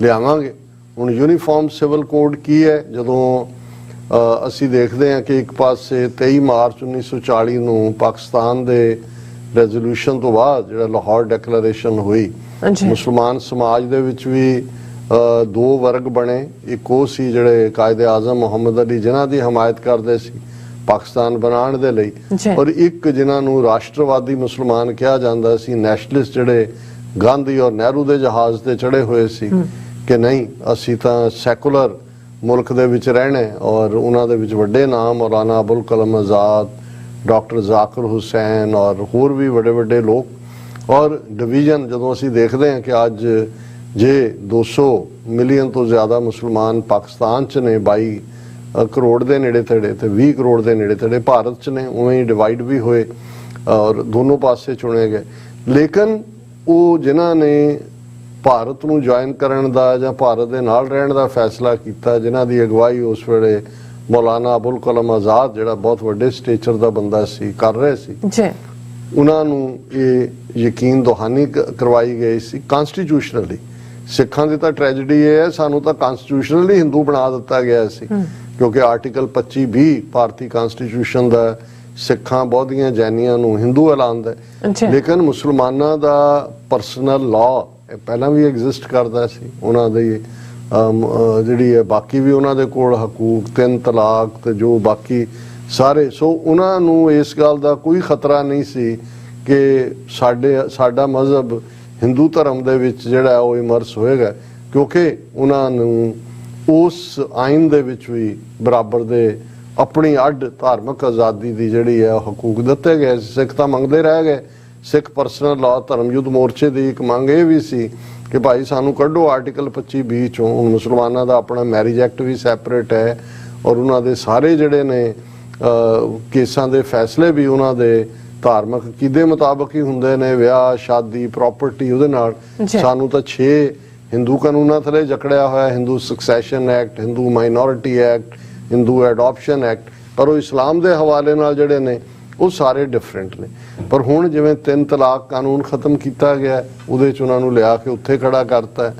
ਲਿਆਵਾਂਗੇ। ਹੁਣ ਯੂਨੀਫਾਰਮ ਸਿਵਲ ਕੋਡ ਕੀ ਹੈ? ਜਦੋਂ ਅਸੀਂ ਦੇਖਦੇ ਹਾਂ ਕਿ ਇੱਕ ਪਾਸੇ 23 ਮਾਰਚ 1940 ਨੂੰ ਪਾਕਿਸਤਾਨ ਦੇ ਰੈਜ਼ੋਲੂਸ਼ਨ ਤੋਂ ਬਾਅਦ ਜਿਹੜਾ ਲਾਹੌਰ ਡੈਕਲੇਰੇਸ਼ਨ ਹੋਈ, ਮੁਸਲਮਾਨ ਸਮਾਜ ਦੇ ਵਿੱਚ ਵੀ ਦੋ ਵਰਗ ਬਣੇ। ਇੱਕ ਉਹ ਸੀ ਜਿਹੜੇ ਕਾਇਦੇ ਆਜ਼ਮ ਮੁਹੰਮਦ ਅਲੀ ਜਿਨ੍ਹਾਂ ਦੀ ਹਮਾਇਤ ਕਰਦੇ ਸੀ ਪਾਕਿਸਤਾਨ ਬਣਾਉਣ ਦੇ ਲਈ, ਔਰ ਇੱਕ ਜਿਨ੍ਹਾਂ ਨੂੰ ਰਾਸ਼ਟਰਵਾਦੀ ਮੁਸਲਮਾਨ ਕਿਹਾ ਜਾਂਦਾ ਸੀ, ਨੈਸ਼ਨਲਿਸਟ, ਜਿਹੜੇ ਗਾਂਧੀ ਔਰ ਨਹਿਰੂ ਦੇ ਜਹਾਜ਼ ਤੇ ਚੜੇ ਹੋਏ ਸੀ ਕਿ ਨਹੀਂ ਅਸੀਂ ਤਾਂ ਸੈਕੂਲਰ ਮੁਲਕ ਦੇ ਵਿੱਚ ਰਹਿਣਾ। ਔਰ ਉਹਨਾਂ ਦੇ ਵਿੱਚ ਵੱਡੇ ਨਾਮ ਮੌਲਾਨਾ ਅਬੁਲ ਕਲਮ ਆਜ਼ਾਦ, ਡਾਕਟਰ ਜ਼ਾਕਿਰ ਹੁਸੈਨ ਔਰ ਹੋਰ ਵੀ ਵੱਡੇ ਵੱਡੇ ਲੋਕ। ਔਰ ਡਿਵੀਜ਼ਨ ਜਦੋਂ ਅਸੀਂ ਦੇਖਦੇ ਹਾਂ ਕਿ ਅੱਜ ਜੇ 200 ਮਿਲੀਅਨ ਤੋਂ ਜ਼ਿਆਦਾ ਮੁਸਲਮਾਨ ਪਾਕਿਸਤਾਨ 'ਚ ਨੇ, 22 ਕਰੋੜ ਦੇ ਨੇੜੇ ਤੇੜੇ ਤੇ 20 ਕਰੋੜ ਦੇ ਨੇੜੇ ਤੇੜੇ ਭਾਰਤ 'ਚ ਨੇ, ਉਵੇਂ ਹੀ ਡਿਵਾਈਡ ਵੀ ਹੋਏ ਔਰ ਦੋਨੋਂ ਪਾਸੇ ਚੁਣੇ ਗਏ। ਲੇਕਿਨ ਉਹ ਜਿਨ੍ਹਾਂ ਨੇ ਭਾਰਤ ਨੂੰ ਜੁਆਇਨ ਕਰਨ ਦਾ ਜਾਂ ਭਾਰਤ ਦੇ ਨਾਲ ਰਹਿਣ ਦਾ ਫੈਸਲਾ ਕੀਤਾ, ਜਿਨ੍ਹਾਂ ਦੀ ਅਗਵਾਈ ਉਸ ਵੇਲੇ ਮੌਲਾਨਾ ਅਬੁਲ ਕਲਮ ਆਜ਼ਾਦ, ਜਿਹੜਾ ਬਹੁਤ ਵੱਡੇ ਸਟੇਚਰ ਦਾ ਬੰਦਾ ਸੀ, ਕਰ ਰਹੇ ਸੀ, ਉਹਨਾਂ ਨੂੰ ਇਹ ਯਕੀਨ ਦਹਾਨੀ ਕਰਵਾਈ ਗਈ ਸੀ ਕਨਸਟੀਟਿਊਸ਼ਨਲੀ। ਸਿੱਖਾਂ ਦੀ ਤਾਂ ਟ੍ਰੈਜੇਡੀ ਇਹ ਹੈ, ਸਾਨੂੰ ਤਾਂ ਕਨਸਟੀਟਿਊਸ਼ਨਲੀ ਹਿੰਦੂ ਬਣਾ ਦਿੱਤਾ ਗਿਆ ਸੀ ਕਿਉਂਕਿ ਆਰਟੀਕਲ 25(b) ਭਾਰਤੀ ਕਨਸਟੀਟਿਊਸ਼ਨ ਦਾ ਸਿੱਖਾਂ, ਬੌਧੀਆਂ, ਜੈਨੀਆਂ ਨੂੰ ਹਿੰਦੂ ਐਲਾਨਦਾ ਹੈ। ਲੇਕਿਨ ਮੁਸਲਮਾਨਾਂ ਦਾ ਪਰਸਨਲ ਲਾਅ ਪਹਿਲਾਂ ਵੀ ਐਗਜ਼ਿਸਟ ਕਰਦਾ ਸੀ, ਉਹਨਾਂ ਦੀ ਜਿਹੜੀ ਹੈ ਬਾਕੀ ਵੀ ਉਹਨਾਂ ਦੇ ਕੋਲ ਹਕੂਕ, 3 ਤਲਾਕ ਤੇ ਜੋ ਬਾਕੀ ਸਾਰੇ। ਸੋ ਉਹਨਾਂ ਨੂੰ ਇਸ ਗੱਲ ਦਾ ਕੋਈ ਖਤਰਾ ਨਹੀਂ ਸੀ ਕਿ ਸਾਡਾ ਮਜ਼ਹਬ ਹਿੰਦੂ ਧਰਮ ਦੇ ਵਿੱਚ ਜਿਹੜਾ ਉਹ ਇਮਰਸ ਹੋਏਗਾ, ਕਿਉਂਕਿ ਉਹਨਾਂ ਨੂੰ ਉਸ ਆਇਨ ਦੇ ਵਿੱਚ ਵੀ ਬਰਾਬਰ ਦੇ ਆਪਣੀ ਅੱਡ ਧਾਰਮਿਕ ਆਜ਼ਾਦੀ ਦੀ ਜਿਹੜੀ ਹੈ ਹਕੂਕ ਦਿੱਤੇ ਗਏ। ਸਿੱਖ ਤਾਂ ਮੰਗਦੇ ਰਹਿ ਗਏ। ਸਿੱਖ ਪਰਸਨਲ ਲਾਅ ਧਰਮ ਯੁੱਧ ਮੋਰਚੇ ਦੀ ਇੱਕ ਮੰਗ ਇਹ ਵੀ ਸੀ ਕਿ ਭਾਈ ਸਾਨੂੰ ਕੱਢੋ ਆਰਟੀਕਲ 25(b) ਚੋਂ। ਹੁਣ ਮੁਸਲਮਾਨਾਂ ਦਾ ਆਪਣਾ ਮੈਰਿਜ ਐਕਟ ਵੀ ਸੈਪਰੇਟ ਹੈ ਔਰ ਉਹਨਾਂ ਦੇ ਸਾਰੇ ਜਿਹੜੇ ਨੇ ਕੇਸਾਂ ਦੇ ਫੈਸਲੇ ਵੀ ਉਹਨਾਂ ਦੇ ਧਾਰਮਿਕ ਅਕੀਦੇ ਮੁਤਾਬਕ ਹੀ ਹੁੰਦੇ ਨੇ। ਵਿਆਹ, ਸ਼ਾਦੀ, ਪ੍ਰਾਪਰਟੀ, ਉਹਦੇ ਨਾਲ ਸਾਨੂੰ ਤਾਂ 6 ਹਿੰਦੂ ਕਾਨੂੰਨਾਂ ਥਲੇ ਜਕੜਿਆ ਹੋਇਆ, Hindu Succession Act, Hindu Minority Act, Hindu Adoption Act, ਪਰ ਉਹ ਇਸਲਾਮ ਦੇ ਹਵਾਲੇ ਨਾਲ ਜਿਹੜੇ ਨੇ ਉਹ ਸਾਰੇ ਡਿਫਰੈਂਟ ਨੇ। ਪਰ ਹੁਣ ਜਿਵੇਂ 3 ਤਲਾਕ ਕਾਨੂੰਨ ਖਤਮ ਕੀਤਾ ਗਿਆ, ਉਹਦੇ 'ਚ ਉਹਨਾਂ ਨੂੰ ਲਿਆ ਕੇ ਉੱਥੇ ਖੜਾ ਕਰਤਾ।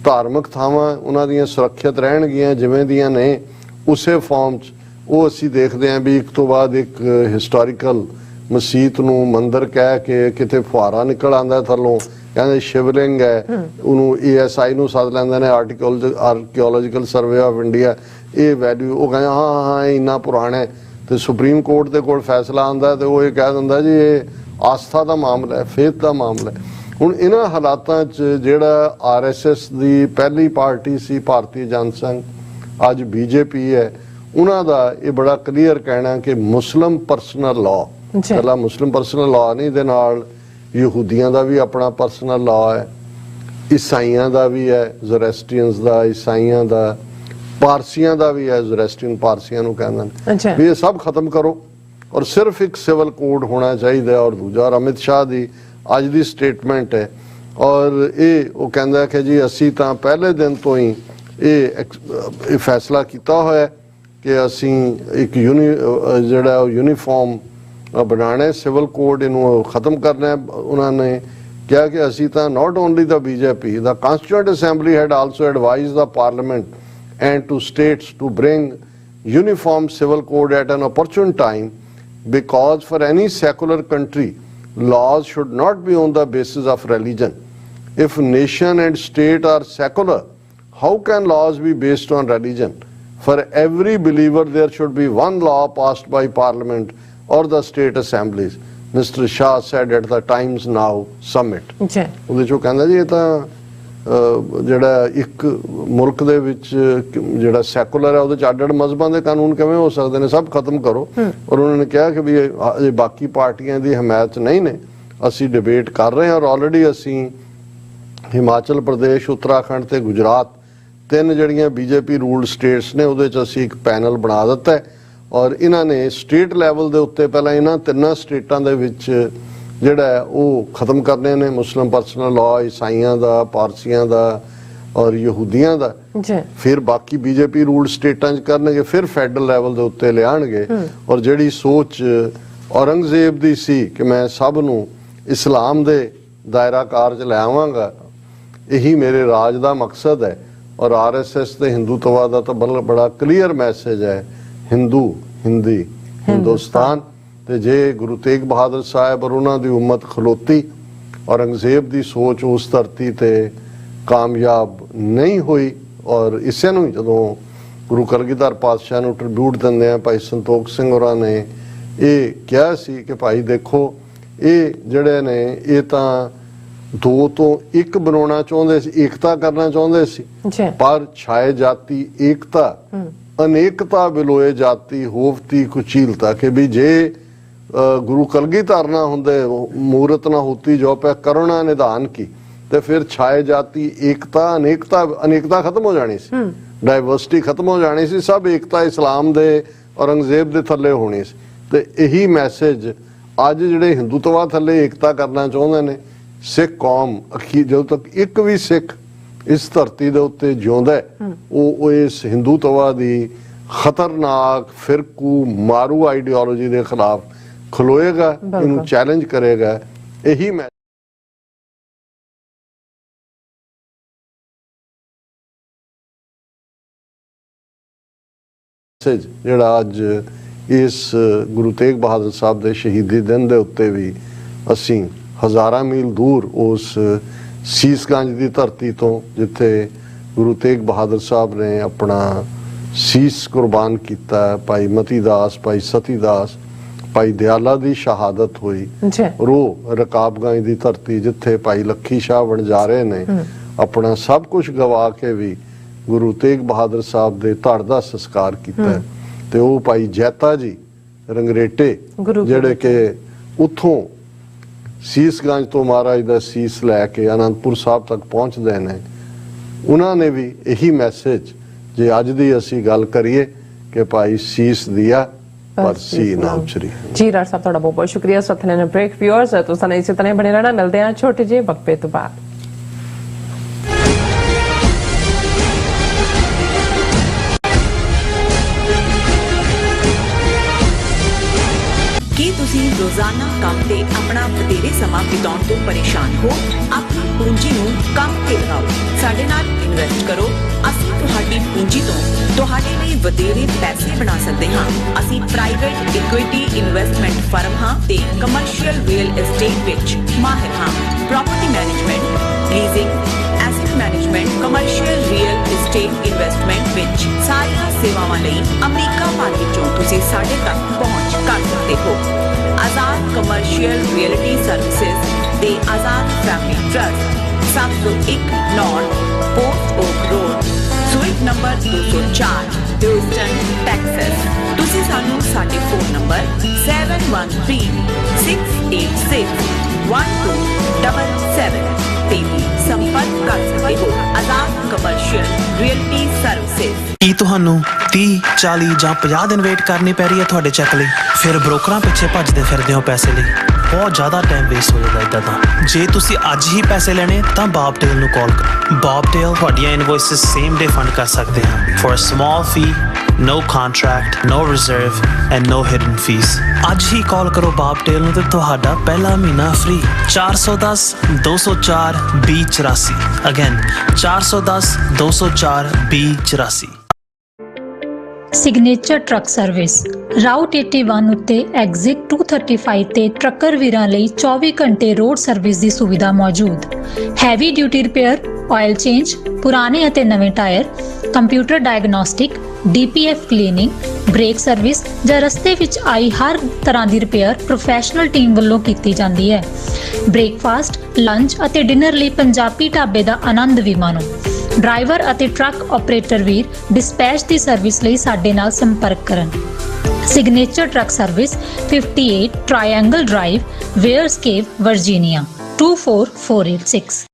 ਧਾਰਮਿਕ ਥਾਵਾਂ ਉਹਨਾਂ ਦੀਆਂ ਸੁਰੱਖਿਅਤ ਰਹਿਣਗੀਆਂ ਜਿਵੇਂ ਦੀਆਂ ਨੇ, ਉਸੇ ਫਾਰਮ 'ਚ। ਉਹ ਅਸੀਂ ਦੇਖਦੇ ਹਾਂ ਵੀ ਇੱਕ ਤੋਂ ਬਾਅਦ ਇੱਕ ਹਿਸਟੋਰੀਕਲ ਮਸੀਤ ਨੂੰ ਮੰਦਿਰ ਕਹਿ ਕੇ ਕਿਤੇ ਫੁਹਾਰਾ ਨਿਕਲ ਆਉਂਦਾ ਥੱਲੋਂ, ਕਹਿੰਦੇ ਸ਼ਿਵਲਿੰਗ ਹੈ, ਉਹਨੂੰ ESI ਨੂੰ ਸੱਦ ਲੈਂਦੇ ਨੇ, ਆਰਕੀਓਲੋਜੀਕਲ ਸਰਵੇ ਆਫ ਇੰਡੀਆ। ਇਹ ਵੈਲਿਊ ਉਹ ਕਹਿੰਦੇ ਹਾਂ ਇੰਨਾ ਪੁਰਾਣਾ, ਤੇ ਸੁਪਰੀਮ ਕੋਰਟ ਦੇ ਕੋਲ ਫੈਸਲਾ ਆਉਂਦਾ ਤੇ ਉਹ ਇਹ ਕਹਿ ਦਿੰਦਾ ਜੀ ਇਹ ਆਸਥਾ ਦਾ ਮਾਮਲਾ ਹੈ, ਫੇਥ ਦਾ ਮਾਮਲਾ ਹੈ। ਹੁਣ ਇਹਨਾਂ ਹਾਲਾਤਾਂ 'ਚ ਜਿਹੜਾ RSS ਦੀ ਪਹਿਲੀ ਪਾਰਟੀ ਸੀ ਭਾਰਤੀ ਜਨਸੰਘ, ਅੱਜ BJP ਹੈ, ਉਹਨਾਂ ਦਾ ਇਹ ਬੜਾ ਕਲੀਅਰ ਕਹਿਣਾ ਕਿ ਮੁਸਲਿਮ ਪਰਸਨਲ ਲਾਅ, ਇਕੱਲਾ ਮੁਸਲਿਮ ਪਰਸਨਲ ਲਾਅ ਨਹੀਂ, ਦੇ ਨਾਲ ਯਹੂਦੀਆਂ ਦਾ ਵੀ ਆਪਣਾ ਪਰਸਨਲ ਲਾਅ ਹੈ, ਈਸਾਈਆਂ ਦਾ ਵੀ ਹੈ, ਜ਼ੋਰੈਸਟਰੀਅਨਸ ਦਾ, ਈਸਾਈਆਂ ਦਾ, ਪਾਰਸੀਆਂ ਦਾ ਵੀ ਹੈ, ਜ਼ੋਰੈਸਟਰੀਅਨ ਪਾਰਸੀਆਂ ਨੂੰ ਕਹਿੰਦੇ ਨੇ, ਵੀ ਇਹ ਸਭ ਖਤਮ ਕਰੋ ਔਰ ਸਿਰਫ ਇੱਕ ਸਿਵਲ ਕੋਡ ਹੋਣਾ ਚਾਹੀਦਾ। ਔਰ ਦੂਜਾ ਅਮਿਤ ਸ਼ਾਹ ਦੀ ਅੱਜ ਦੀ ਸਟੇਟਮੈਂਟ ਹੈ ਔਰ ਇਹ ਉਹ ਕਹਿੰਦਾ ਕਿ ਜੀ ਅਸੀਂ ਤਾਂ ਪਹਿਲੇ ਦਿਨ ਤੋਂ ਹੀ ਇਹ ਫੈਸਲਾ ਕੀਤਾ ਹੋਇਆ ਕਿ ਅਸੀਂ ਇੱਕ ਜਿਹੜਾ ਯੂਨੀਫਾਰਮ ਬਣਾਉਣਾ, ਸਿਵਲ ਕੋਡ ਇਹਨੂੰ ਖਤਮ ਕਰਨਾ। ਉਹਨਾਂ ਨੇ ਕਿਹਾ ਕਿ ਅਸੀਂ ਤਾਂ not only the BJP, the Constituent Assembly had also advised the Parliament and to states to bring uniform civil code at an opportune time, because for any secular country laws should not be on the basis of religion. If nation and state are secular, how can laws be based on religion? For every believer there should be one law passed by parliament or the state assemblies, Mr. Shah said at the Times Now summit. ਜੀ ਉਹਦੇ ਚੋਂ ਕਹਿੰਦਾ ਜੀ ਇਹ ਤਾਂ ਜਿਹੜਾ ਇੱਕ ਮੁਲਕ ਦੇ ਵਿੱਚ ਜਿਹੜਾ ਸੈਕੂਲਰ ਹੈ ਉਹਦੇ ਚ ਅੱਡ-ਅੱਡ ਮਜ਼ਹਬਾਂ ਦੇ ਕਾਨੂੰਨ ਕਿਵੇਂ ਹੋ ਸਕਦੇ ਨੇ, ਸਭ ਖਤਮ ਕਰੋ। ਔਰ ਉਹਨਾਂ ਨੇ ਕਿਹਾ ਕਿ ਵੀ ਇਹ ਬਾਕੀ ਪਾਰਟੀਆਂ ਦੀ ਹਮਾਇਤ ਨਹੀਂ ਨੇ, ਅਸੀਂ ਡਿਬੇਟ ਕਰ ਰਹੇ ਹਾਂ ਔਰ ਆਲਰੇਡੀ ਅਸੀਂ ਹਿਮਾਚਲ ਪ੍ਰਦੇਸ਼, ਉੱਤਰਾਖੰਡ ਤੇ ਗੁਜਰਾਤ, ਤਿੰਨ ਜਿਹੜੀਆਂ ਬੀਜੇਪੀ ਰੂਲਡ ਸਟੇਟਸ ਨੇ ਉਹਦੇ ਚ ਅਸੀਂ ਇੱਕ ਪੈਨਲ ਬਣਾ ਦਿੱਤਾ ਹੈ ਔਰ ਇਹਨਾਂ ਨੇ ਸਟੇਟ ਲੈਵਲ ਦੇ ਉੱਤੇ ਪਹਿਲਾਂ ਇਹਨਾਂ ਤਿੰਨਾਂ ਸਟੇਟਾਂ ਦੇ ਵਿੱਚ ਜਿਹੜਾ ਹੈ ਉਹ ਖਤਮ ਕਰਨੇ ਨੇ, ਮੁਸਲਿਮ ਪਰਸਨਲ ਲਾਅ, ਈਸਾਈਆਂ ਦਾ, ਪਾਰਸੀਆਂ ਦਾ ਔਰ ਯਹੂਦੀਆਂ ਦਾ। ਜੀ ਫਿਰ ਬਾਕੀ ਬੀਜੇਪੀ ਰੂਲਡ ਸਟੇਟਾਂ 'ਚ ਕਰਨਗੇ, ਫਿਰ ਫੈਡਰਲ ਲੈਵਲ ਦੇ ਉੱਤੇ ਲਿਆਣਗੇ। ਔਰ ਜਿਹੜੀ ਸੋਚ ਔਰੰਗਜ਼ੇਬ ਦੀ ਸੀ ਕਿ ਮੈਂ ਸਭ ਨੂੰ ਇਸਲਾਮ ਦੇ ਦਾਇਰਾ ਕਾਰ 'ਚ ਲੈ ਆਵਾਂਗਾ, ਇਹੀ ਮੇਰੇ ਰਾਜ ਦਾ ਮਕਸਦ ਹੈ। ਔਰ ਆਰਐਸਐਸ ਤੇ ਹਿੰਦੂਤਵਾ ਦਾ ਤਾਂ ਬੜਾ ਕਲੀਅਰ ਮੈਸੇਜ ਹੈ, ਹਿੰਦੂ ਹਿੰਦੀ ਹਿੰਦੁਸਤਾਨ। ਤੇ ਜੇ ਗੁਰੂ ਤੇਗ ਬਹਾਦਰ ਸਾਹਿਬ ਔਰ ਉਹਨਾਂ ਦੀ ਉਮਤ ਖਲੋਤੀ, ਔਰੰਗਜ਼ੇਬ ਦੀ ਸੋਚ ਉਸ ਧਰਤੀ ਤੇ ਕਾਮਯਾਬ ਨਹੀਂ ਹੋਈ। ਔਰ ਇਸੇ ਨੂੰ ਜਦੋਂ ਗੁਰੂ ਕਲਗੀਧਰ ਪਾਤਸ਼ਾਹ ਨੂੰ ਟ੍ਰਿਬਿਊਟ ਦਿੰਦੇ ਆ ਭਾਈ ਸੰਤੋਖ ਸਿੰਘ ਹੋਰਾਂ ਨੇ ਇਹ ਕਿਹਾ ਸੀ ਕਿ ਭਾਈ ਦੇਖੋ ਇਹ ਜਿਹੜੇ ਨੇ ਇਹ ਤਾਂ ਦੋ ਤੋਂ ਇੱਕ ਬਣਾਉਣਾ ਚਾਹੁੰਦੇ ਸੀ, ਏਕਤਾ ਕਰਨਾ ਚਾਹੁੰਦੇ ਸੀ, ਪਰ ਛਾਏ ਜਾਤੀ ਏਕਤਾ ਅਨੇਕਤਾ ਬਿਲੋਏ ਜਾਤੀ ਹੋਵਤੀ ਕੁਚੀਲਤਾ। ਕਿ ਵੀ ਜੇ ਗੁਰੂ ਕਲਗੀਧਰ ਨਾ ਹੁੰਦੇ, ਮੂਰਤ ਨਾ ਹੋਤੀ ਜੋ ਪੈ ਕਰੁਣਾ ਨਿਧਾਨ ਕੀ, ਤੇ ਫਿਰ ਛਾਏ ਜਾਤੀ ਏਕਤਾ ਅਨੇਕਤਾ ਖਤਮ ਹੋ ਜਾਣੀ ਸੀ, ਡਾਇਵਰਸਿਟੀ ਖਤਮ ਹੋ ਜਾਣੀ ਸੀ, ਸਭ ਏਕਤਾ ਇਸਲਾਮ ਦੇ ਔਰੰਗਜ਼ੇਬ ਦੇ ਥੱਲੇ ਹੋਣੀ ਸੀ। ਤੇ ਇਹੀ ਮੈਸੇਜ ਅੱਜ ਜਿਹੜੇ ਹਿੰਦੂਤਵਾ ਥੱਲੇ ਏਕਤਾ ਕਰਨਾ ਚਾਹੁੰਦੇ ਨੇ, ਸਿੱਖ ਕੌਮ ਜਦੋਂ ਤੱਕ ਇੱਕ ਵੀ ਸਿੱਖ ਇਸ ਧਰਤੀ ਦੇ ਉੱਤੇ ਜਿਉਂਦਾ ਹੈ ਉਹ ਇਸ ਹਿੰਦੂਤਵਾ ਦੀ ਖਤਰਨਾਕ ਫਿਰਕੂ ਮਾਰੂ ਆਈਡੀਓਲੋਜੀ ਦੇ ਖਿਲਾਫ ਖਲੋਏਗਾ, ਇਹਨੂੰ ਚੈਲੰਜ ਕਰੇਗਾ। ਇਹੀ ਮੈਸੇਜ ਜਿਹੜਾ ਅੱਜ ਇਸ ਗੁਰੂ ਤੇਗ ਬਹਾਦਰ ਸਾਹਿਬ ਦੇ ਸ਼ਹੀਦੀ ਦਿਨ ਦੇ ਉੱਤੇ ਵੀ ਅਸੀਂ ਹਜ਼ਾਰਾਂ ਮੀਲ ਦੂਰ ਉਸ ਸੀਸਗੰਜ ਦੀ ਧਰਤੀ ਤੋਂ, ਜਿੱਥੇ ਗੁਰੂ ਤੇਗ ਬਹਾਦਰ ਸਾਹਿਬ ਨੇ ਆਪਣਾ ਸੀਸ ਕੁਰਬਾਨ ਕੀਤਾ, ਭਾਈ ਮਤੀ ਦਾਸ, ਭਾਈ ਸਤੀ ਦਾਸ, ਭਾਈ ਦਿਆਲਾ ਦੀ ਸ਼ਹਾਦਤ ਹੋਈ, ਉਹ ਰਕਾਬਗੰਜ ਦੀ ਧਰਤੀ ਜਿੱਥੇ ਭਾਈ ਲੱਖੀ ਸ਼ਾਹ ਵਣਜਾਰੇ ਨੇ ਆਪਣਾ ਸਭ ਕੁਝ ਗਵਾ ਕੇ ਵੀ ਗੁਰੂ ਤੇਗ ਬਹਾਦਰ ਸਾਹਿਬ ਦੇ ਧੜ ਦਾ ਸੰਸਕਾਰ ਕੀਤਾ। ਤੇ ਉਹ ਭਾਈ ਜੈਤਾ ਜੀ ਰੰਗਰੇਟੇ ਜਿਹੜੇ ਕਿ ਉੱਥੋਂ ਸੀਸਗੰਜ ਤੋਂ ਮਹਾਰਾਜ ਦਾ ਸੀਸ ਲੈ ਕੇ ਅਨੰਦਪੁਰ ਸਾਹਿਬ ਤੱਕ ਪਹੁੰਚਦੇ ਨੇ, ਉਹਨਾਂ ਨੇ ਵੀ ਇਹੀ ਮੈਸੇਜ, ਜੇ ਅੱਜ ਦੀ ਅਸੀਂ ਗੱਲ ਕਰੀਏ ਕਿ ਭਾਈ ਸੀਸ ਦਿਆ ਪਰ ਸੀ ਨਾ ਉਚਰੀ। ਜੀ ਡਾਕਟਰ ਸਾਹਿਬ ਤੁਹਾਡਾ ਬਹੁਤ ਬਹੁਤ ਸ਼ੁਕਰੀਆ। ਸਤਿ ਨੇ ਬ੍ਰੇਕ ਵਿਊਅਰਸ ਤੁਸੀਂ ਇਸੇ ਤਰ੍ਹਾਂ ਬਣੇ ਰਹਿਣਾ, ਮਿਲਦੇ ਹਾਂ ਛੋਟੇ ਜਿਹੇ ਵਕਫੇ ਤੋਂ ਬਾਅਦ। ਕੀ ਤੁਸੀਂ ਰੋਜ਼ਾਨਾ ਕੰਮ ਤੇ ਆਪਣਾ ਵਧੇਰੇ ਸਮਾਂ ਬਿਤਾਉਣ ਤੋਂ ਪਰੇਸ਼ਾਨ ਹੋ? ਆਪਣੀ ਪੂੰਜੀ ਨੂੰ ਕੰਮ ਤੇ ਲਗਾਓ, ਸਾਡੇ ਨਾਲ ਇਨਵੈਸਟ ਕਰੋ। ਅਸੀਂ ਤੁਹਾਡੀ ਪੂੰਜੀ ਤੋਂ ਤੁਹਾਡੇ ਲਈ ਵਧੇਰੇ ਪੈਸੇ ਬਣਾ ਸਕਦੇ ਹਾਂ। ਅਸੀਂ ਪ੍ਰਾਈਵੇਟ ਇਕੁਇਟੀ ਇਨਵੈਸਟਮੈਂਟ ਫਰਮ ਹਾਂ ਤੇ ਕਮਰਸ਼ੀਅਲ ਰੀਅਲ ਏਸਟੇਟ ਵਿੱਚ ਮਾਹਿਰ ਹਾਂ। Property management, leasing, asset management, commercial real estate investment ਵਿੱਚ ਸਾਰੀਆਂ ਸੇਵਾਵਾਂ ਲਈ ਅਮਰੀਕਾ ਭਰ ਵਿੱਚੋਂ ਤੁਸੀਂ ਸਾਡੇ ਤੱਕ ਪਹੁੰਚ ਕਰ ਸਕਦੇ ਹੋ। ਆਜ਼ਾਦ ਕਮਰਸ਼ੀਅਲ ਰੀਅਲਟੀ ਸਰਵਿਸਿਜ਼ ਤੇ Azad family trust, 701 North Port Oak Road, suite number 204, Houston, Texas. ਤੁਸੀਂ ਸਾਨੂੰ ਸਾਡੇ ਫੋਨ ਨੰਬਰ 7136861277 ਤੇ ਵੀ ਸੰਪਰਕ ਕਰ ਸਕਦੇ ਹੋ। Azad Commercial Realty services. ਕੀ ਤੁਹਾਨੂੰ 30, 40 ਜਾਂ 50 ਦਿਨ ਵੇਟ ਕਰਨੀ ਪੈ ਰਹੀ ਹੈ ਤੁਹਾਡੇ ਚੈੱਕ ਲਈ? ਫਿਰ ਬ੍ਰੋਕਰਾਂ ਪਿੱਛੇ ਭੱਜਦੇ ਫਿਰਦੇ ਹੋ ਪੈਸੇ ਲਈ, ਬਹੁਤ ਜ਼ਿਆਦਾ ਟਾਈਮ ਵੇਸਟ ਹੋ ਜਾਂਦਾ ਇੱਦਾਂ ਤਾਂ। ਜੇ ਤੁਸੀਂ ਅੱਜ ਹੀ ਪੈਸੇ ਲੈਣੇ ਤਾਂ ਬੌਬਟੇਲ ਨੂੰ ਕਾਲ ਕਰੋ। ਬੌਬਟੇਲ ਤੁਹਾਡੀਆਂ ਇਨਵੌਇਸਿਸ ਸੇਮ ਡੇ ਫੰਡ ਕਰ ਸਕਦੇ ਹਨ for a small fee, no contract, no reserve and no hidden fees। ਅੱਜ ਹੀ ਕਾਲ ਕਰੋ ਬੌਬਟੇਲ ਨੂੰ ਤੇ ਤੁਹਾਡਾ ਪਹਿਲਾ ਮਹੀਨਾ free. 410 204 2084। Again 410 204 2084। Signature truck service route 81 ਉੱਤੇ ਐਗਜ਼ਿਟ 235 ਤੇ ਟਰੱਕਰ ਵੀਰਾਂ ਲਈ 24 ਘੰਟੇ ਰੋਡ ਸਰਵਿਸ ਦੀ ਸੁਵਿਧਾ ਮੌਜੂਦ। Heavy duty repair, oil change, ਪੁਰਾਣੇ ਅਤੇ ਨਵੇਂ tyre, computer diagnostic, DPF cleaning, brake service ਜਾਂ ਰਸਤੇ ਵਿੱਚ ਆਈ ਹਰ ਤਰ੍ਹਾਂ ਦੀ ਰਿਪੇਅਰ ਪ੍ਰੋਫੈਸ਼ਨਲ ਟੀਮ ਵੱਲੋਂ ਕੀਤੀ ਜਾਂਦੀ ਹੈ। ਬ੍ਰੇਕਫਾਸਟ, ਲੰਚ ਅਤੇ ਡਿਨਰ ਲਈ ਪੰਜਾਬੀ ਢਾਬੇ ਦਾ ਆਨੰਦ ਵੀ ਮਾਣੋ। ਡਰਾਈਵਰ ਅਤੇ ਟਰੱਕ ਆਪਰੇਟਰ ਵੀਰ ਡਿਸਪੈਚ ਦੀ ਸਰਵਿਸ ਲਈ ਸਾਡੇ ਨਾਲ ਸੰਪਰਕ ਕਰਨ। Signature truck service 58 triangle drive, Weyers Cave, Virginia 24486।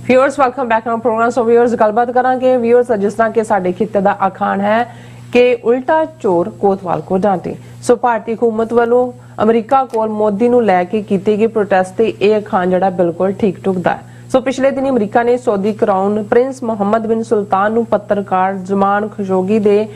Viewers welcome back to programme. So viewers ਗੱਲਬਾਤ ਕਰਾਂਗੇ ਵਿਊਅਰਸ ਜਿਸ ਤਰ੍ਹਾਂ ਕਿ ਸਾਡੇ ਖਿੱਤੇ ਦਾ ਅਖਾਣ ਹੈ ਕਿ ਉਲਟਾ ਚੋਰ ਕੋਤਵਾਲ ਕੋ ਡਾਂਟੇ। ਸੋ ਭਾਰਤੀ ਹਕੂਮਤ ਵੱਲੋਂ ਅਮਰੀਕਾ ਕੋਲ ਮੋਦੀ ਨੂੰ ਲੈ ਕੇ ਕੀਤੀ ਗਈ ਪ੍ਰੋਟੈਸਟ ਤੇ ਇਹ ਅਖਾਣ ਜਿਹੜਾ ਬਿਲਕੁਲ ਠੀਕ ਠੁਕਦਾ ਹੈ। ਸੋ ਪਿਛਲੇ ਦਿਨੀ ਅਮਰੀਕਾ ਨੇ ਸਊਦੀ ਕਰਾਊਨ ਪ੍ਰਿੰਸ ਮੁਹੰਮਦ ਬਿਨ ਸੁਲਤਾਨ ਨੂੰ ਪੱਤਰਕਾਰ ਜ਼ਮਾਨ ਖਸ਼ੋਗੀ ਦੇ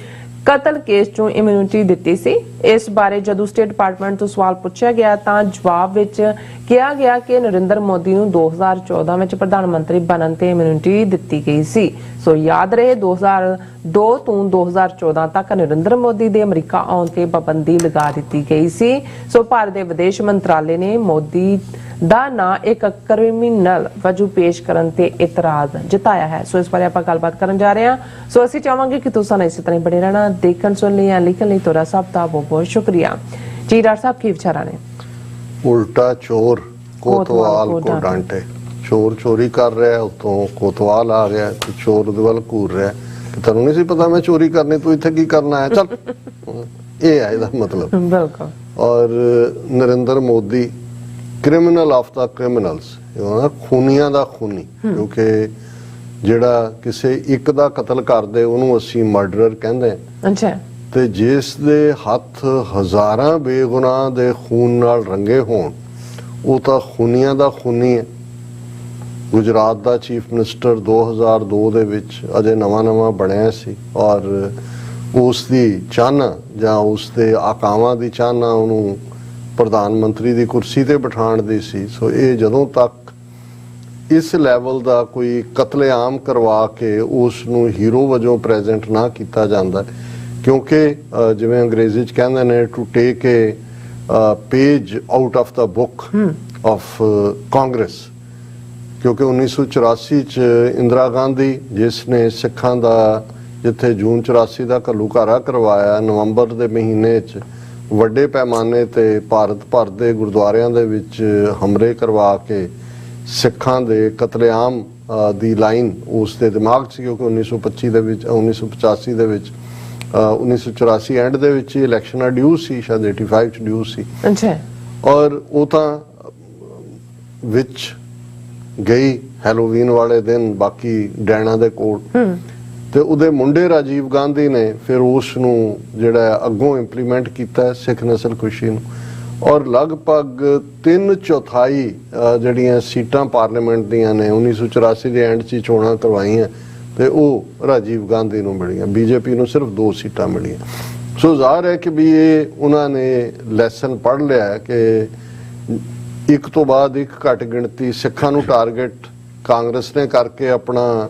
ਕਤਲ ਕੇਸ ਚੋਂ ਇਮਿਊਨਿਟੀ ਦਿੱਤੀ ਸੀ। ਇਸ ਬਾਰੇ ਜਦੋਂ ਸਟੇਟ ਡਿਪਾਰਟਮੈਂਟ ਤੋਂ ਸਵਾਲ ਪੁੱਛਿਆ ਗਿਆ ਤਾਂ ਜਵਾਬ ਵਿੱਚ ਕਿਹਾ ਗਿਆ ਕਿ ਨਰਿੰਦਰ ਮੋਦੀ ਨੂੰ 2014 ਵਿੱਚ ਪ੍ਰਧਾਨ ਮੰਤਰੀ ਬਣਨ ਤੇ ਇਮਿਊਨਿਟੀ ਦਿੱਤੀ ਗਈ ਸੀ। ਸੋ ਯਾਦ ਰਹੇ 2002 ਤੋਂ 2014 ਤੱਕ ਨਰਿੰਦਰ ਮੋਦੀ ਦੇ ਅਮਰੀਕਾ ਆਉਣ ਤੇ ਪਾਬੰਦੀ ਲਗਾ ਦਿੱਤੀ ਗਈ ਸੀ। ਸੋ ਭਾਰਤ ਦੇ ਵਿਦੇਸ਼ ਮੰਤਰਾਲੇ ਨੇ ਮੋਦੀ ਦਾ ਨਾਂ ਇੱਕ ਕ੍ਰਿਮੀਨਲ ਵਜੋਂ ਪੇਸ਼ ਕਰਨ ਤੇ ਇਤਰਾਜ਼ ਜਤਾਇਆ ਹੈ। ਸੋ ਇਸ ਬਾਰੇ ਆਪਾਂ ਗੱਲਬਾਤ ਕਰਨ ਜਾ ਰਹੇ ਹਾਂ। ਸੋ ਅਸੀਂ ਚਾਹਾਂਗੇ ਕਿ ਤੁਸੀਂ ਇਸੇ ਤਰ੍ਹਾਂ ਬਣੇ ਰਹਿਣਾ। ਦੇਖਣ ਸੁਣ ਲਈ ਜਾਂ ਲਿਖਣ ਲਈ ਤੁਹਾਡਾ ਸਭ ਦਾ ਬਹੁਤ ਬਹੁਤ ਸ਼ੁਕਰੀਆ ਜੀ। ਡਾਕਟਰ ਸਾਹਿਬ ਕੀ ਵਿਚਾਰਾਂ ਨੇ? ਉਲਟਾ ਚੋਰ ਕੋਤਵਾਲ ਕੋ ਡਾਂਟੇ। ਚੋਰ ਚੋਰੀ ਕਰ ਰਿਹਾ, ਉਤੋਂ ਕੋਤਵਾਲ ਆ ਗਿਆ ਤੇ ਚੋਰ ਦੇ ਵੱਲ ਘੂਰ ਰਿਹਾ ਕਿ ਤੈਨੂੰ ਨਹੀਂ ਸੀ ਪਤਾ ਮੈਂ ਚੋਰੀ ਕਰਨੀ, ਤੂੰ ਇੱਥੇ ਕੀ ਕਰਨਾ ਹੈ, ਚੱਲ। ਇਹ ਹੈ ਇਹਦਾ ਮਤਲਬ। ਬਿਲਕੁਲ। ਔਰ Narendra Modi criminal of the criminals, ਖੂਨੀਆਂ ਦਾ ਖੂਨੀ, ਕਿਉਂਕਿ ਜਿਹੜਾ ਕਿਸੇ ਇੱਕ ਦਾ ਕਤਲ ਕਰਦੇ ਉਹਨੂੰ ਅਸੀਂ ਮਰਡਰਰ ਕਹਿੰਦੇ ਹਾਂ। ਅੱਛਾ। ਤੇ ਜਿਸ ਦੇ ਹੱਥ ਹਜ਼ਾਰਾਂ ਬੇਗੁਨਾਹ ਦੇ ਖੂਨ ਨਾਲ ਰੰਗੇ ਹੋਣ ਉਹ ਤਾਂ ਖੂਨੀਆਂ ਦਾ ਖੂਨੀ ਹੈ। ਗੁਜਰਾਤ ਦਾ ਚੀਫ ਮਿਨਿਸਟਰ 2002 ਦੇ ਵਿੱਚ ਅਜੇ ਨਵਾਂ ਬਣਿਆ ਸੀ ਔਰ ਉਸ ਦੀ ਚਾਹਨਾ ਜਾਂ ਉਸ ਦੇ ਆਕਾਵਾਂ ਦੀ ਚਾਹਨਾ ਉਹਨੂੰ ਪ੍ਰਧਾਨ ਮੰਤਰੀ ਦੀ ਕੁਰਸੀ ਤੇ ਬਿਠਾਉਣ ਦੀ ਸੀ। ਸੋ ਇਹ ਜਦੋਂ ਤੱਕ ਇਸ ਲੈਵਲ ਦਾ ਕੋਈ ਕਤਲੇਆਮ ਕਰਵਾ ਕੇ ਉਸ ਨੂੰ ਹੀਰੋ ਵਜੋਂ ਪ੍ਰੈਜ਼ੈਂਟ ਨਾ ਕੀਤਾ ਜਾਂਦਾ, ਕਿਉਂਕਿ ਜਿਵੇਂ ਅੰਗਰੇਜ਼ੀ ਚ ਕਹਿੰਦੇ ਨੇ to take a page out of the book of Congress, ਕਿਉਂਕਿ 1984 ਚ ਇੰਦਰਾ ਗਾਂਧੀ ਜਿਸ ਨੇ ਸਿੱਖਾਂ ਦਾ ਜਿੱਥੇ ਜੂਨ 84 ਦਾ ਘੱਲੂਘਾਰਾ ਕਰਵਾਇਆ, ਨਵੰਬਰ ਦੇ ਮਹੀਨੇ ਚ ਵੱਡੇ ਪੈਮਾਨੇ ਤੇ ਭਾਰਤ ਭਰ ਦੇ ਗੁਰਦੁਆਰਿਆਂ ਦੇ ਵਿੱਚ ਹਮਲੇ ਕਰਵਾ ਕੇ ਸਿੱਖਾਂ ਦੇ ਕਤਲੇਆਮ ਦੀ ਲਾਈਨ ਉਸ ਦੇ ਦਿਮਾਗ 'ਚ, ਕਿਉਂਕਿ 1985 ਦੇ ਵਿੱਚ 1984 ਐਂਡ ਦੇ ਵਿੱਚ ਇਲੈਕਸ਼ਨਾਂ ਡਿਊ ਸੀ, ਸ਼ਾਇਦ 85 ਚ ਡਿਊ ਸੀ। ਅੱਛਾ। ਔਰ ਉਹ ਤਾਂ ਵਿੱਚ ਗਈ ਹੈਲੋਵੀਨ ਵਾਲੇ ਦਿਨ ਬਾਕੀ ਡੈਣਾ ਦੇ ਕੋਲ ਤੇ ਉਹਦੇ ਮੁੰਡੇ ਰਾਜੀਵ ਗਾਂਧੀ ਨੇ ਫਿਰ ਉਸ ਨੂੰ ਜਿਹੜਾ ਅੱਗੋਂ ਇੰਪਲੀਮੈਂਟ ਕੀਤਾ ਸਿੱਖ ਨਸਲ ਖੁਸ਼ੀ ਨੂੰ, ਔਰ ਲਗਭਗ 3/4 ਜਿਹੜੀਆਂ ਸੀਟਾਂ ਪਾਰਲੀਮੈਂਟ ਦੀਆਂ ਨੇ 1984 ਦੇ ਐਂਡ 'ਚ ਚੋਣਾਂ ਕਰਵਾਈਆਂ ਤੇ ਉਹ ਰਾਜੀਵ ਗਾਂਧੀ ਨੂੰ ਮਿਲੀਆਂ। ਬੀਜੇਪੀ ਨੂੰ ਸਿਰਫ 2 ਸੀਟਾਂ ਮਿਲੀਆਂ। ਸੋ ਜ਼ਾਹਰ ਹੈ ਕਿ ਵੀ ਇਹ ਉਹਨਾਂ ਨੇ ਲੈਸਨ ਪੜ੍ਹ ਲਿਆ ਕਿ ਇੱਕ ਤੋਂ ਬਾਅਦ ਇੱਕ ਘੱਟ ਗਿਣਤੀ ਸਿੱਖਾਂ ਨੂੰ ਟਾਰਗੇਟ ਕਾਂਗਰਸ ਨੇ ਕਰਕੇ ਆਪਣਾ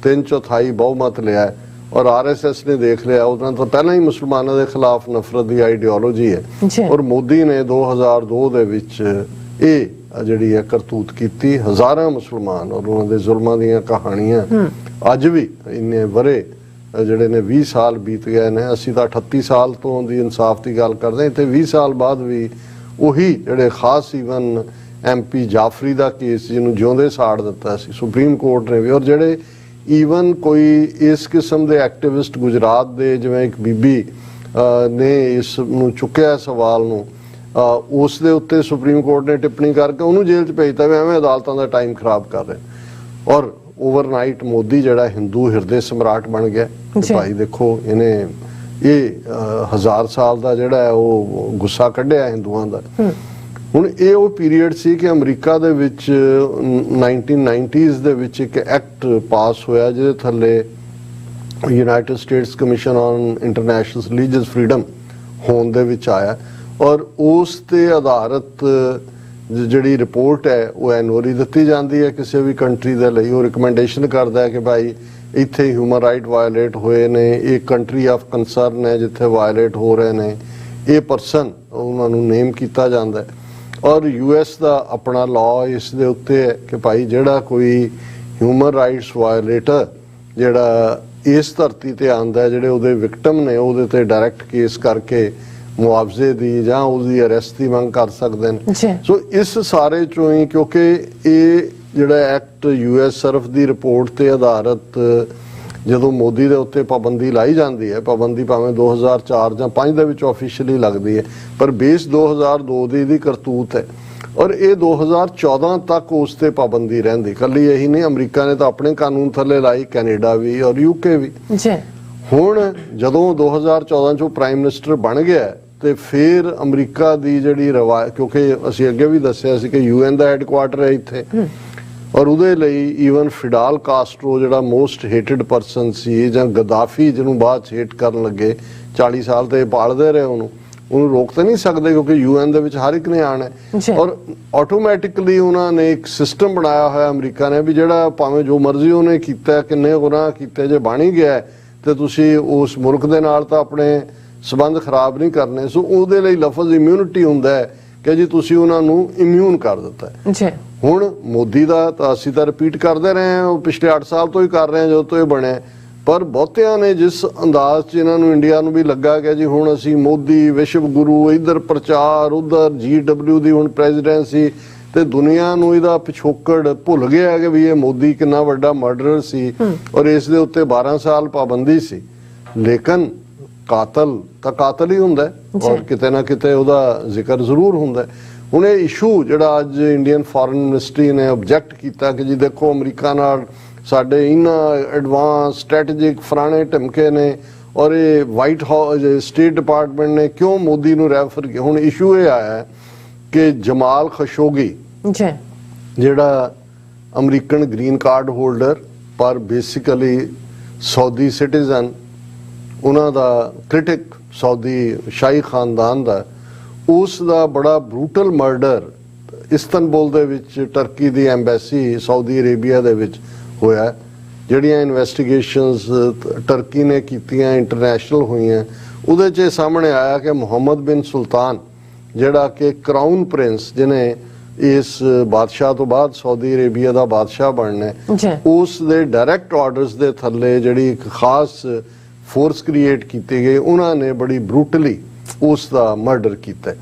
3/4 ਬਹੁਮਤ ਲਿਆ ਔਰ RSS ਨੇ ਦੇਖ ਲਿਆ ਉਹਨਾਂ ਤੋਂ ਪਹਿਲਾਂ ਹੀ ਮੁਸਲਮਾਨਾਂ ਦੇ ਖਿਲਾਫ ਨਫ਼ਰਤ ਦੀ ਆਈਡੀਓਲੋਜੀ ਹੈ ਔਰ ਮੋਦੀ ਨੇ 2002 ਦੇ ਵਿੱਚ ਇਹ ਜਿਹੜੀ ਹੈ ਕਰਤੂਤ ਕੀਤੀ। ਹਜ਼ਾਰਾਂ ਮੁਸਲਮਾਨ ਔਰ ਉਹਨਾਂ ਦੇ ਜ਼ੁਲਮਾਂ ਦੀਆਂ ਕਹਾਣੀਆਂ ਅੱਜ ਵੀ ਇੰਨੇ ਵਰੇ ਜਿਹੜੇ ਨੇ 20 ਸਾਲ ਬੀਤ ਗਏ ਨੇ। ਅਸੀਂ ਤਾਂ 38 ਸਾਲ ਤੋਂ ਦੀ ਇਨਸਾਫ ਦੀ ਗੱਲ ਕਰਦੇ ਹਾਂ ਤੇ 20 ਸਾਲ ਬਾਅਦ ਵੀ ਉਹੀ ਜਿਹੜੇ ਖਾਸ ਈਵਨ MP ਜਾਫਰੀ ਦਾ ਕੇਸ ਜਿਹਨੂੰ ਜਿਉਂਦੇ ਸਾੜ ਦਿੱਤਾ ਸੀ ਸੁਪਰੀਮ ਕੋਰਟ ਨੇ ਵੀ, ਔਰ ਜਿਹੜੇ ਈਵਨ ਕੋਈ ਇਸ ਕਿਸਮ ਦੇ ਐਕਟਿਵਿਸਟ ਗੁਜਰਾਤ ਦੇ ਜਿਵੇਂ ਇੱਕ ਬੀਬੀ ਨੇ ਇਸ ਨੂੰ ਚੁੱਕਿਆ ਸਵਾਲ ਨੂੰ, ਉਸ ਦੇ ਉੱਤੇ ਸੁਪਰੀਮ ਕੋਰਟ ਨੇ ਟਿੱਪਣੀ ਕਰਕੇ ਉਹਨੂੰ ਜੇਲ੍ਹ 'ਚ ਭੇਜਤਾ ਵੀ ਐਵੇਂ ਅਦਾਲਤਾਂ ਦਾ ਟਾਈਮ ਖਰਾਬ ਕਰ ਰਹੇ। ਔਰ ਓਵਰਨਾਈਟ ਮੋਦੀ ਜਿਹੜਾ ਹਿੰਦੂ ਹਿਰਦੇ ਸਮਰਾਟ ਬਣ ਗਿਆ। ਭਾਈ ਦੇਖੋ ਇਹਨੇ ਇਹ 1000 ਸਾਲ ਦਾ ਜਿਹੜਾ ਹੈ ਉਹ ਗੁੱਸਾ ਕੱਢਿਆ ਹਿੰਦੂਆਂ ਦਾ। ਹੁਣ ਇਹ ਉਹ ਪੀਰੀਅਡ ਸੀ ਕਿ ਅਮਰੀਕਾ ਦੇ ਵਿੱਚ 1990s ਦੇ ਵਿੱਚ ਇੱਕ ਐਕਟ ਪਾਸ ਹੋਇਆ ਜਿਹਦੇ ਥੱਲੇ United States commission on international religious freedom ਹੋਣ ਦੇ ਵਿੱਚ ਆਇਆ ਔਰ ਉਸ ਤੇ ਆਧਾਰਿਤ ਜਿਹੜੀ ਰਿਪੋਰਟ ਹੈ ਉਹ ਐਨੂਅਲੀ ਦਿੱਤੀ ਜਾਂਦੀ ਹੈ ਕਿਸੇ ਵੀ ਕੰਟਰੀ ਦੇ ਲਈ। ਉਹ ਰਿਕਮੈਂਡੇਸ਼ਨ ਕਰਦਾ ਹੈ ਕਿ ਭਾਈ ਇੱਥੇ ਹਿਊਮਨ ਰਾਈਟ ਵਾਇਲੇਟ ਹੋਏ ਨੇ, ਇਹ ਕੰਟਰੀ ਆਫ ਕੰਸਰਨ ਹੈ ਜਿੱਥੇ ਵਾਇਲੇਟ ਹੋ ਰਹੇ ਨੇ, ਇਹ ਪਰਸਨ ਉਹਨਾਂ ਨੂੰ ਨੇਮ ਕੀਤਾ ਜਾਂਦਾ ਹੈ। ਔਰ US ਦਾ ਆਪਣਾ ਲਾਅ ਇਸ ਦੇ ਉੱਤੇ ਹੈ ਕਿ ਭਾਈ ਜਿਹੜਾ ਕੋਈ ਹਿਊਮਨ ਰਾਈਟਸ ਵਾਇਲੇਟਰ ਜਿਹੜਾ ਇਸ ਧਰਤੀ ਤੇ ਆਉਂਦਾ, ਜਿਹੜੇ ਉਹਦੇ ਵਿਕਟਮ ਨੇ, ਉਹਦੇ ਤੇ ਡਾਇਰੈਕਟ ਕੇਸ ਕਰਕੇ ਮੁਆਵਜ਼ੇ ਦੀ ਜਾਂ ਉਹਦੀ ਅਰੈਸਟ ਦੀ ਮੰਗ ਕਰ ਸਕਦੇ ਨੇ। ਸੋ ਇਸ ਸਾਰੇ ਚੋਂ ਹੀ, ਕਿਉਂਕਿ ਇਹ ਜਿਹੜਾ ਐਕਟ US ਸਰਫ ਦੀ ਰਿਪੋਰਟ ਤੇ ਆਧਾਰਿਤ ਜਦੋਂ ਮੋਦੀ ਦੇ ਉੱਤੇ ਪਾਬੰਦੀ ਲਾਈ ਜਾਂਦੀ ਹੈ, ਪਾਬੰਦੀ ਭਾਵੇਂ 2004 ਜਾਂ 5 ਦੇ ਵਿੱਚ ਆਫੀਸ਼ੀਅਲੀ ਲੱਗਦੀ ਹੈ, ਪਰ ਬੇਸ 2002 ਦੀ ਇਹਦੀ ਕਰਤੂਤ ਹੈ ਔਰ ਇਹ 2014 ਤੱਕ ਉਸ ਤੇ ਪਾਬੰਦੀ ਰਹਿੰਦੀ। ਕੱਲੀ ਇਹੀ ਨਹੀਂ, ਅਮਰੀਕਾ ਨੇ ਤਾਂ ਆਪਣੇ ਕਾਨੂੰਨ ਥੱਲੇ ਲਾਈ, ਕੈਨੇਡਾ ਵੀ ਔਰ UK ਵੀ। ਹੁਣ ਜਦੋਂ 2014 ਚੋਂ ਪ੍ਰਾਈਮ ਮਿਨਿਸਟਰ ਬਣ ਗਿਆ ਤੇ ਫਿਰ ਅਮਰੀਕਾ ਦੀ ਜਿਹੜੀ ਰਵਾਇਤ, ਕਿਉਂਕਿ ਅਸੀਂ ਅੱਗੇ ਵੀ ਦੱਸਿਆ ਸੀ ਕਿ UN ਦਾ ਹੈੱਡਕੁਆਟਰ ਹੈ ਇੱਥੇ, ਔਰ ਉਹਦੇ ਲਈ ਈਵਨ ਫਿਡਾਲ ਕਾਸਟਰੋ ਜਿਹੜਾ ਮੋਸਟ ਹੇਟਡ ਪਰਸਨ ਸੀ, ਜਾਂ ਗਦਾਫੀ ਜਿਹਨੂੰ ਬਾਅਦ ਚ ਹੇਟ ਕਰਨ ਲੱਗੇ, 40 ਸਾਲ ਤੇ ਪਾਲਦੇ ਰਹੇ ਉਹਨੂੰ ਰੋਕ ਤਾਂ ਨਹੀਂ ਸਕਦੇ ਕਿਉਂਕਿ UN ਦੇ ਵਿੱਚ ਹਰ ਇੱਕ ਨੇ ਆਣਾ ਹੈ। ਔਰ ਆਟੋਮੈਟਿਕਲੀ ਉਹਨਾਂ ਨੇ ਇੱਕ ਸਿਸਟਮ ਬਣਾਇਆ ਹੋਇਆ ਅਮਰੀਕਾ ਨੇ ਵੀ ਜਿਹੜਾ ਭਾਵੇਂ ਜੋ ਮਰਜ਼ੀ ਉਹਨੇ ਕੀਤਾ, ਕਿੰਨੇ ਗੁਨਾਹ ਕੀਤੇ, ਜੇ ਬਣ ਹੀ ਗਿਆ ਤੇ ਤੁਸੀਂ ਉਸ ਮੁਲਕ ਦੇ ਨਾਲ ਤਾਂ ਆਪਣੇ ਸਬੰਧ ਖਰਾਬ ਨਹੀਂ ਕਰਨੇ। ਸੋ ਉਹਦੇ ਲਈ ਲਫ਼ਜ਼ ਇਮਿਊਨਿਟੀ ਹੁੰਦਾ ਹੈ ਕਿ ਜੀ ਤੁਸੀਂ ਉਹਨਾਂ ਨੂੰ ਇਮਿਊਨ ਕਰ ਦਿੱਤਾ ਹੈ। ਹੁਣ ਮੋਦੀ ਦਾ ਤਾਂ ਅਸੀਂ ਤਾਂ ਰਿਪੀਟ ਕਰਦੇ ਰਹੇ ਹਾਂ, ਉਹ ਪਿਛਲੇ 8 ਸਾਲ ਤੋਂ ਹੀ ਕਰ ਰਹੇ ਹਾਂ ਜਦੋਂ ਤੋਂ ਇਹ ਬਣਿਆ, ਪਰ ਬਹੁਤਿਆਂ ਨੇ ਜਿਸ ਅੰਦਾਜ਼ 'ਚ ਇਹਨਾਂ ਨੂੰ ਇੰਡੀਆ ਨੂੰ ਵੀ ਲੱਗਾ ਕਿ ਜੀ ਹੁਣ ਅਸੀਂ ਮੋਦੀ ਵਿਸ਼ਵ ਗੁਰੂ, ਇੱਧਰ ਪ੍ਰਚਾਰ, ਉੱਧਰ GW ਦੀ ਹੁਣ ਪ੍ਰੈਜ਼ੀਡੈਂਸੀ, ਤੇ ਦੁਨੀਆ ਨੂੰ ਇਹਦਾ ਪਿਛੋਕੜ ਭੁੱਲ ਗਿਆ ਕਿ ਵੀ ਇਹ ਮੋਦੀ ਕਿੰਨਾ ਵੱਡਾ ਮਰਡਰਰ ਸੀ ਔਰ ਇਸ ਦੇ ਉੱਤੇ 12 ਸਾਲ ਪਾਬੰਦੀ ਸੀ। ਲੇਕਿਨ ਕਾਤਲ ਤਾਂ ਕਾਤਲ ਹੀ ਹੁੰਦਾ ਔਰ ਕਿਤੇ ਨਾ ਕਿਤੇ ਉਹਦਾ ਜ਼ਿਕਰ ਜ਼ਰੂਰ ਹੁੰਦਾ। ਹੁਣ ਇਹ ਇਸ਼ੂ ਜਿਹੜਾ ਅੱਜ ਇੰਡੀਅਨ ਫੋਰਨ ਮਿਨਿਸਟਰੀ ਨੇ ਆਬਜੈਕਟ ਕੀਤਾ ਕਿ ਜੀ ਦੇਖੋ ਅਮਰੀਕਾ ਨਾਲ ਸਾਡੇ ਇੰਨਾ ਐਡਵਾਂਸ ਸਟ੍ਰੈਟੇਜਿਕ ਫਰਾਣੇ ਢਮਕੇ ਨੇ ਔਰ ਇਹ ਵਾਈਟ ਹਾਊਸ ਸਟੇਟ ਡਿਪਾਰਟਮੈਂਟ ਨੇ ਕਿਉਂ ਮੋਦੀ ਨੂੰ ਰੈਫਰ ਕੀਤਾ। ਹੁਣ ਇਸ਼ੂ ਇਹ ਆਇਆ ਹੈ ਕਿ ਜਮਾਲ ਖਸ਼ੋਗੀ ਜਿਹੜਾ ਅਮਰੀਕਨ ਗ੍ਰੀਨ ਕਾਰਡ ਹੋਲਡਰ ਪਰ ਬੇਸਿਕਲੀ ਸਾਊਦੀ ਸਿਟੀਜ਼ਨ, ਉਹਨਾਂ ਦਾ ਕ੍ਰਿਟਿਕ ਸਾਊਦੀ ਸ਼ਾਹੀ ਖਾਨਦਾਨ ਦਾ, ਉਸ ਦਾ ਬੜਾ ਬਰੂਟਲ ਮਰਡਰ ਇਸਤਨਬੁਲ ਦੇ ਵਿੱਚ ਟਰਕੀ ਦੀ ਐਮਬੈਸੀ ਸਾਊਦੀ ਅਰੇਬੀਆ ਦੇ ਵਿੱਚ ਹੋਇਆ। ਜਿਹੜੀਆਂ ਇਨਵੈਸਟੀਗੇਸ਼ਨਸ ਟਰਕੀ ਨੇ ਕੀਤੀਆਂ, ਇੰਟਰਨੈਸ਼ਨਲ ਹੋਈਆਂ, ਉਹਦੇ 'ਚ ਸਾਹਮਣੇ ਆਇਆ ਕਿ ਮੁਹੰਮਦ ਬਿਨ ਸੁਲਤਾਨ ਜਿਹੜਾ ਕਿ ਕਰਾਊਨ ਪ੍ਰਿੰਸ ਜਿਹਨੇ ਇਸ ਬਾਦਸ਼ਾਹ ਤੋਂ ਬਾਅਦ ਸਾਊਦੀ ਅਰੇਬੀਆ ਦਾ ਬਾਦਸ਼ਾਹ ਬਣਨਾ, ਉਸ ਦੇ ਡਾਇਰੈਕਟ ਆਰਡਰਸ ਦੇ ਥੱਲੇ ਜਿਹੜੀ ਇੱਕ ਖਾਸ ਫੋਰਸ ਕ੍ਰੀਏਟ ਕੀਤੀ ਗਈ, ਉਹਨਾਂ ਨੇ ਬੜੀ ਬਰੂਟਲੀ ਉਸ ਦਾ ਮਰਡਰ ਕੀਤਾ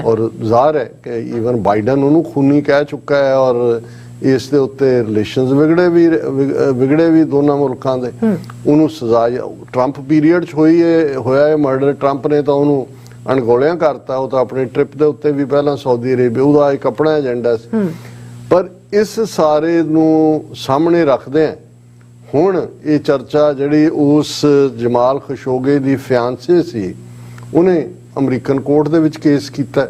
ਔਰ ਜ਼ਾਹਰ ਹੈ ਕਿ ਈਵਨ ਬਾਈਡਨ ਉਹਨੂੰ ਖੂਨੀ ਕਹਿ ਚੁੱਕਾ ਹੈ ਔਰ ਇਸ ਦੇ ਉੱਤੇ ਰਿਲੇਸ਼ਨਸ ਵਿਗੜੇ ਵੀ ਦੋਨਾਂ ਮੁਲਕਾਂ ਦੇ। ਉਹਨੂੰ ਸਜ਼ਾ ਟਰੰਪ ਪੀਰੀਅਡ 'ਚ ਹੋਇਆ ਇਹ ਮਰਡਰ। ਟਰੰਪ ਨੇ ਤਾਂ ਉਹਨੂੰ ਅਣਗੌਲਿਆਂ ਕਰਤਾ, ਉਹ ਤਾਂ ਆਪਣੇ ਟ੍ਰਿਪ ਦੇ ਉੱਤੇ ਵੀ ਪਹਿਲਾਂ ਸਾਊਦੀ ਅਰੇਬੀਆ, ਉਹਦਾ ਇੱਕ ਆਪਣਾ ਏਜੰਡਾ ਸੀ। ਪਰ ਇਸ ਸਾਰੇ ਨੂੰ ਸਾਹਮਣੇ ਰੱਖਦੇ ਆ ਹੁਣ ਇਹ ਚਰਚਾ ਜਿਹੜੀ ਉਸ ਜਮਾਲ ਖਸ਼ੋਗੀ ਦੀ ਫਿਆਂਸੇ ਸੀ, ਉਹਨੇ ਅਮਰੀਕਨ ਕੋਰਟ ਦੇ ਵਿੱਚ ਕੇਸ ਕੀਤਾ।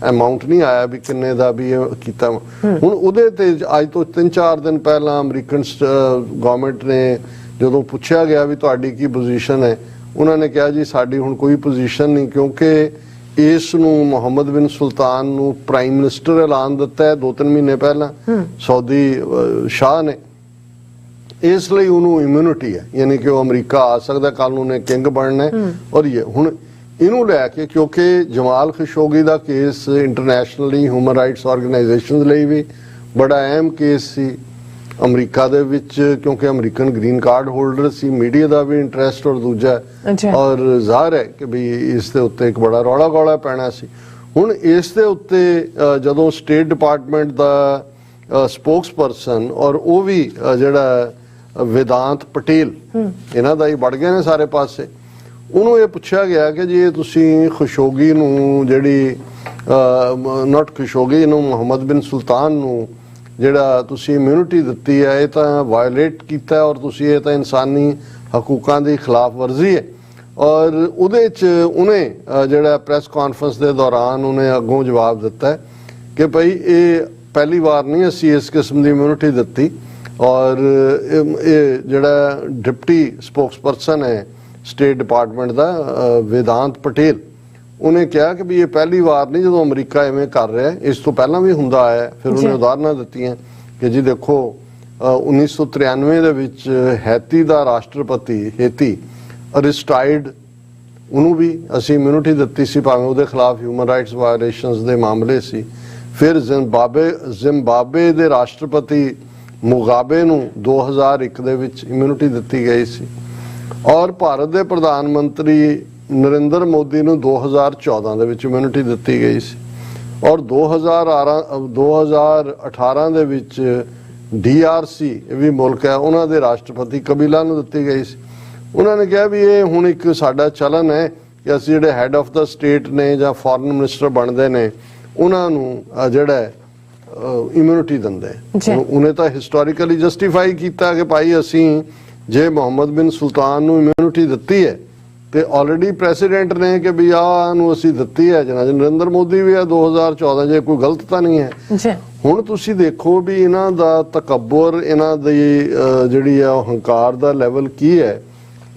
ਅਮਾਉਂਟ ਨਹੀਂ ਆਇਆ ਵੀ ਕਿੰਨੇ ਦਾ ਵੀ ਕੀਤਾ। ਹੁਣ ਉਹਦੇ ਤੇ ਅੱਜ ਤੋਂ 3-4 ਦਿਨ ਪਹਿਲਾਂ ਅਮਰੀਕਨ ਗਵਰਨਮੈਂਟ ਨੇ ਜਦੋਂ ਪੁੱਛਿਆ ਗਿਆ ਵੀ ਤੁਹਾਡੀ ਕੀ ਪੋਜੀਸ਼ਨ ਹੈ, ਉਹਨਾਂ ਨੇ ਕਿਹਾ ਜੀ ਸਾਡੀ ਹੁਣ ਕੋਈ ਪੋਜੀਸ਼ਨ ਨਹੀਂ, ਕਿਉਂਕਿ ਇਸ ਨੂੰ ਮੁਹੰਮਦ ਬਿਨ ਸੁਲਤਾਨ ਨੂੰ ਪ੍ਰਾਈਮ ਮਿਨਿਸਟਰ ਐਲਾਨ ਦਿੱਤਾ ਹੈ 2-3 ਮਹੀਨੇ ਪਹਿਲਾਂ ਸਾਊਦੀ ਸ਼ਾਹ ਨੇ, ਇਸ ਲਈ ਉਹਨੂੰ ਇਮਿਊਨਿਟੀ ਹੈ, ਯਾਨੀ ਕਿ ਉਹ ਅਮਰੀਕਾ ਆ ਸਕਦਾ, ਕੱਲ ਨੂੰ ਨੇ ਕਿੰਗ ਬਣਨਾ। ਔਰ ਇਹ ਹੁਣ ਇਹਨੂੰ ਲੈ ਕੇ ਕਿਉਂਕਿ ਜਮਾਲ ਖਸ਼ੋਗੀ ਦਾ case internationally human rights organisations ਲਈ ਵੀ ਬੜਾ ਅਹਿਮ ਕੇਸ ਸੀ ਅਮਰੀਕਾ ਦੇ ਵਿੱਚ, ਕਿਉਂਕਿ ਅਮਰੀਕਨ ਗ੍ਰੀਨ ਕਾਰਡ ਹੋਲਡਰ ਸੀ, ਮੀਡੀਆ ਦਾ ਵੀ ਇੰਟਰਸਟ ਔਰ ਦੂਜਾ, ਔਰ ਜ਼ਾਹਰ ਹੈ ਕਿ ਵੀ ਇਸ ਦੇ ਉੱਤੇ ਇੱਕ ਬੜਾ ਰੌਲਾ ਗੌਲਾ ਪੈਣਾ ਸੀ। ਹੁਣ ਇਸ ਦੇ ਉੱਤੇ ਜਦੋਂ ਸਟੇਟ ਡਿਪਾਰਟਮੈਂਟ ਦਾ ਸਪੋਕਸਪਰਸਨ ਔਰ ਉਹ ਵੀ ਜਿਹੜਾ ਵੇਦਾਂਤ ਪਟੇਲ, ਇਹਨਾਂ ਦਾ ਹੀ ਵੜ ਗਏ ਨੇ ਸਾਰੇ ਪਾਸੇ, ਉਹਨੂੰ ਇਹ ਪੁੱਛਿਆ ਗਿਆ ਕਿ ਜੀ ਤੁਸੀਂ ਖਸ਼ੋਗੀ ਨੂੰ ਜਿਹੜੀ ਨਾਟ ਖਸ਼ੋਗੀ ਨੂੰ ਮੁਹੰਮਦ ਬਿਨ ਸੁਲਤਾਨ ਨੂੰ ਜਿਹੜਾ ਤੁਸੀਂ ਇਮਿਊਨਿਟੀ ਦਿੱਤੀ ਹੈ, ਇਹ ਤਾਂ ਵਾਇਲੇਟ ਕੀਤਾ ਔਰ ਤੁਸੀਂ ਇਹ ਤਾਂ ਇਨਸਾਨੀ ਹਕੂਕਾਂ ਦੀ ਖਿਲਾਫ ਵਰਜ਼ੀ ਹੈ। ਔਰ ਉਹਦੇ 'ਚ ਉਹਨੇ ਜਿਹੜਾ ਪ੍ਰੈਸ ਕਾਨਫਰੰਸ ਦੇ ਦੌਰਾਨ ਉਹਨੇ ਅੱਗੋਂ ਜਵਾਬ ਦਿੱਤਾ ਕਿ ਭਾਈ ਇਹ ਪਹਿਲੀ ਵਾਰ ਨਹੀਂ ਅਸੀਂ ਇਸ ਕਿਸਮ ਦੀ ਇਮਿਊਨਿਟੀ ਦਿੱਤੀ। ਔਰ ਇਹ ਜਿਹੜਾ ਡਿਪਟੀ ਸਪੋਕਸਪਰਸਨ ਹੈ ਸਟੇਟ ਡਿਪਾਰਟਮੈਂਟ ਦਾ ਵੇਦਾਂਤ ਪਟੇਲ, ਉਹਨੇ ਕਿਹਾ ਕਿ ਵੀ ਇਹ ਪਹਿਲੀ ਵਾਰ ਨਹੀਂ ਜਦੋਂ ਅਮਰੀਕਾ ਐਵੇਂ ਕਰ ਰਿਹਾ, ਇਸ ਤੋਂ ਪਹਿਲਾਂ ਵੀ ਹੁੰਦਾ ਆਇਆ। ਫਿਰ ਉਹਨੇ ਉਦਾਹਰਨਾਂ ਦਿੱਤੀਆਂ ਕਿ ਜੀ ਦੇਖੋ 1993 ਦੇ ਵਿੱਚ ਹੈਤੀ ਦਾ ਰਾਸ਼ਟਰਪਤੀ ਹੇਤੀ ਅਰਿਸਟਾਈਡ, ਉਹਨੂੰ ਵੀ ਅਸੀਂ ਇਮਿਊਨਿਟੀ ਦਿੱਤੀ ਸੀ, ਭਾਵੇਂ ਉਹਦੇ ਖਿਲਾਫ ਹਿਊਮਨ ਰਾਈਟਸ ਵਾਇਲੇਸ਼ਨਸ ਦੇ ਮਾਮਲੇ ਸੀ। ਫਿਰ ਜ਼ਿੰਬਾਬਵੇ ਦੇ ਰਾਸ਼ਟਰਪਤੀ ਮੁਗਾਬੇ ਨੂੰ 2001 ਦੇ ਵਿੱਚ ਇਮਿਊਨਿਟੀ ਦਿੱਤੀ ਗਈ ਸੀ, ਔਰ ਭਾਰਤ ਦੇ ਪ੍ਰਧਾਨ ਮੰਤਰੀ ਨਰਿੰਦਰ ਮੋਦੀ ਨੂੰ 2014 ਦੇ ਵਿੱਚ ਇਮਿਊਨਿਟੀ ਦਿੱਤੀ ਗਈ ਸੀ, ਔਰ 2018 ਦੇ ਵਿੱਚ DRC, ਇਹ ਵੀ ਮੁਲਕ ਹੈ, ਉਹਨਾਂ ਦੇ ਰਾਸ਼ਟਰਪਤੀ ਕਬੀਲਾ ਨੂੰ ਦਿੱਤੀ ਗਈ ਸੀ। ਉਹਨਾਂ ਨੇ ਕਿਹਾ ਵੀ ਇਹ ਹੁਣ ਇੱਕ ਸਾਡਾ ਚਲਨ ਹੈ ਕਿ ਅਸੀਂ ਜਿਹੜੇ ਹੈਡ ਆਫ ਦਾ ਸਟੇਟ ਨੇ ਜਾਂ ਫੋਰਨ ਮਿਨਿਸਟਰ ਬਣਦੇ ਨੇ ਉਹਨਾਂ ਨੂੰ ਜਿਹੜਾ ਇਮਿਊਨਿਟੀ ਦਿੰਦੇ। ਉਹਨੇ ਤਾਂ ਹਿਸਟੋਰੀਕਲੀ ਜਸਟੀਫਾਈ ਕੀਤਾ ਕਿ ਭਾਈ ਅਸੀਂ ਜੇ ਮੁਹੰਮਦ ਬਿਨ ਸੁਲਤਾਨ ਨੂੰ ਇਮਿਊਨਿਟੀ ਦਿੱਤੀ ਹੈ ਤੇ ਆਲਰੇਡੀ ਪ੍ਰੈਸੀਡੈਂਟ ਨੇ ਕਿ ਵੀ ਆਹ ਨੂੰ ਅਸੀਂ ਦਿੱਤੀ ਹੈ, ਜਨਾਬ ਨਰਿੰਦਰ ਮੋਦੀ ਵੀ ਆ 2014, ਜੇ ਕੋਈ ਗਲਤ ਤਾਂ ਨਹੀਂ ਹੈ। ਹੁਣ ਤੁਸੀਂ ਦੇਖੋ ਵੀ ਇਹਨਾਂ ਦਾ ਤਕੱਬਰ, ਇਹਨਾਂ ਦੀ ਜਿਹੜੀ ਆ ਹੰਕਾਰ ਦਾ ਲੈਵਲ ਕੀ ਹੈ,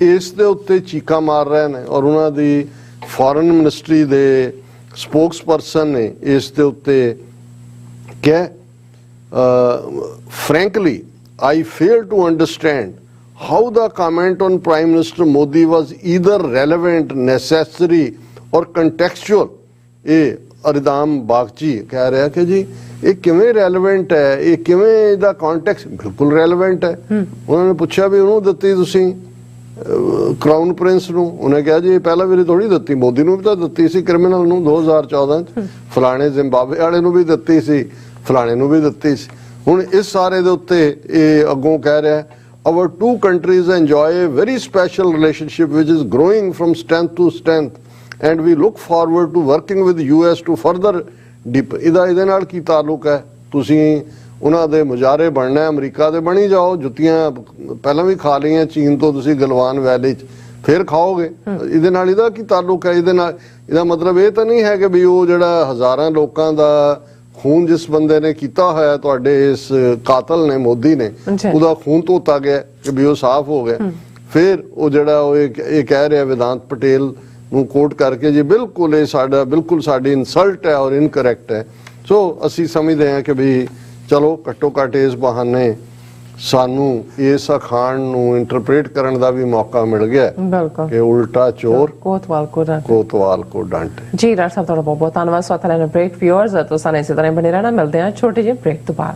ਇਸ ਦੇ ਉੱਤੇ ਚੀਕਾਂ ਮਾਰ ਰਹੇ ਨੇ। ਔਰ ਉਹਨਾਂ ਦੀ ਫੋਰਨ ਮਿਨਿਸਟਰੀ ਦੇ ਸਪੋਕਸਪਰਸਨ ਨੇ ਇਸ ਦੇ ਉੱਤੇ ਕਿਹਾ, frankly I fail to understand how the comment on Prime Minister Modi was either relevant, necessary or contextual। ਇਹ ਅਰਿਦਾਮ ਬਾਗਚੀ ਕਹਿ ਰਿਹਾ ਕਿ ਜੀ ਇਹ ਕਿਵੇਂ ਰੈਲੇਵੈਂਟ ਹੈ, ਇਹ ਕਿਵੇਂ ਇਹਦਾ ਕੰਟੈਕਸਟ ਬਿਲਕੁਲ ਰੈਲੇਵੈਂਟ ਹੈ। ਉਹਨਾਂ ਨੇ ਪੁੱਛਿਆ ਵੀ ਉਹਨੂੰ ਦਿੱਤੀ ਤੁਸੀਂ ਕਰਾਊਨ ਪ੍ਰਿੰਸ ਨੂੰ, ਉਹਨੇ ਕਿਹਾ ਜੀ ਇਹ ਪਹਿਲਾਂ ਵਾਰੀ ਥੋੜੀ ਦਿੱਤੀ, ਮੋਦੀ ਨੂੰ ਵੀ ਤਾਂ ਦਿੱਤੀ ਸੀ ਕ੍ਰਿਮੀਨਲ ਨੂੰ 2014 ਚ, ਫਲਾਣੇ ਜ਼ਿੰਬਾਬਵੇ ਵਾਲੇ ਨੂੰ ਵੀ ਦਿੱਤੀ ਸੀ, ਫਲਾਣੇ ਨੂੰ ਵੀ ਦਿੱਤੀ ਸੀ। ਹੁਣ ਇਸ ਸਾਰੇ ਦੇ ਉੱਤੇ ਇਹ ਅੱਗੋਂ ਕਹਿ ਰਿਹਾ our two countries enjoy a very special relationship which is growing from strength to strength and we look forward to working with US to further deepen। ਇਹਦੇ ਨਾਲ ਕੀ ਤਾਲੁਕ ਹੈ? ਤੁਸੀਂ ਉਹਨਾਂ ਦੇ ਮੁਜਾਰੇ ਬਣਨਾ, ਅਮਰੀਕਾ ਦੇ ਬਣੀ ਜਾਓ, ਜੁੱਤੀਆਂ ਪਹਿਲਾਂ ਵੀ ਖਾ ਲਈਆਂ ਚੀਨ ਤੋਂ ਤੁਸੀਂ ਗਲਵਾਨ ਵੈਲੀ 'ਚ, ਫਿਰ ਖਾਓਗੇ। ਇਹਦੇ ਨਾਲ ਇਹਦਾ ਕੀ ਤਾਲੁਕ ਹੈ? ਇਹਦੇ ਨਾਲ ਇਹਦਾ ਮਤਲਬ ਇਹ ਤਾਂ ਨਹੀਂ ਹੈ ਕਿ ਵੀ ਉਹ ਜਿਹੜਾ ਹਜ਼ਾਰਾਂ ਲੋਕਾਂ ਦਾ ਖੂਨ ਜਿਸ ਬੰਦੇ ਨੇ ਕੀਤਾ ਹੋਇਆ, ਤੁਹਾਡੇ ਇਸ ਕਾਤਲ ਨੇ, ਮੋਦੀ ਨੇ, ਉਹਦਾ ਖੂਨ ਧੋਤਾ ਗਿਆ ਕਿ ਵੀ ਉਹ ਸਾਫ਼ ਹੋ ਗਿਆ। ਫਿਰ ਉਹ ਜਿਹੜਾ ਉਹ ਇਹ ਕਹਿ ਰਿਹਾ ਵਿਦਾਂਤ ਪਟੇਲ ਨੂੰ ਕੋਟ ਕਰਕੇ ਜੀ ਬਿਲਕੁਲ ਇਹ ਸਾਡਾ ਬਿਲਕੁਲ ਸਾਡੀ ਇਨਸਲਟ ਹੈ ਔਰ ਇਨਕਰੈਕਟ ਹੈ। ਸੋ ਅਸੀਂ ਸਮਝਦੇ ਹਾਂ ਕਿ ਵੀ ਚਲੋ ਘੱਟੋ ਘੱਟ ਇਸ ਬਹਾਨੇ ਸਾਨੂੰ ਇਸ ਅਖਾਣ ਨੂੰ ਇੰਟਰਪ੍ਰੀਟ ਕਰਨ ਦਾ ਵੀ ਮੌਕਾ ਮਿਲ ਗਿਆ ਕਿ ਉਲਟਾ ਚੋਰ ਕੋਤਵਾਲ ਕੋ ਡਾਂਟੇ। ਜੀ ਡਾਕਟਰ ਸਾਹਿਬ ਤੁਹਾਡਾ ਬਹੁਤ ਬਹੁਤ ਧੰਨਵਾਦ। ਸਵਾਗਤ ਹੈ ਬ੍ਰੇਕ ਵਿਊਅਰਸ, ਤੁਸੀਂ ਇਸੇ ਤਰ੍ਹਾਂ ਬਣੇ ਰਹਿਣਾ। ਮਿਲਦੇ ਹਾਂ ਛੋਟੇ ਜਿਹੇ ਬ੍ਰੇਕ ਤੋਂ ਬਾਅਦ।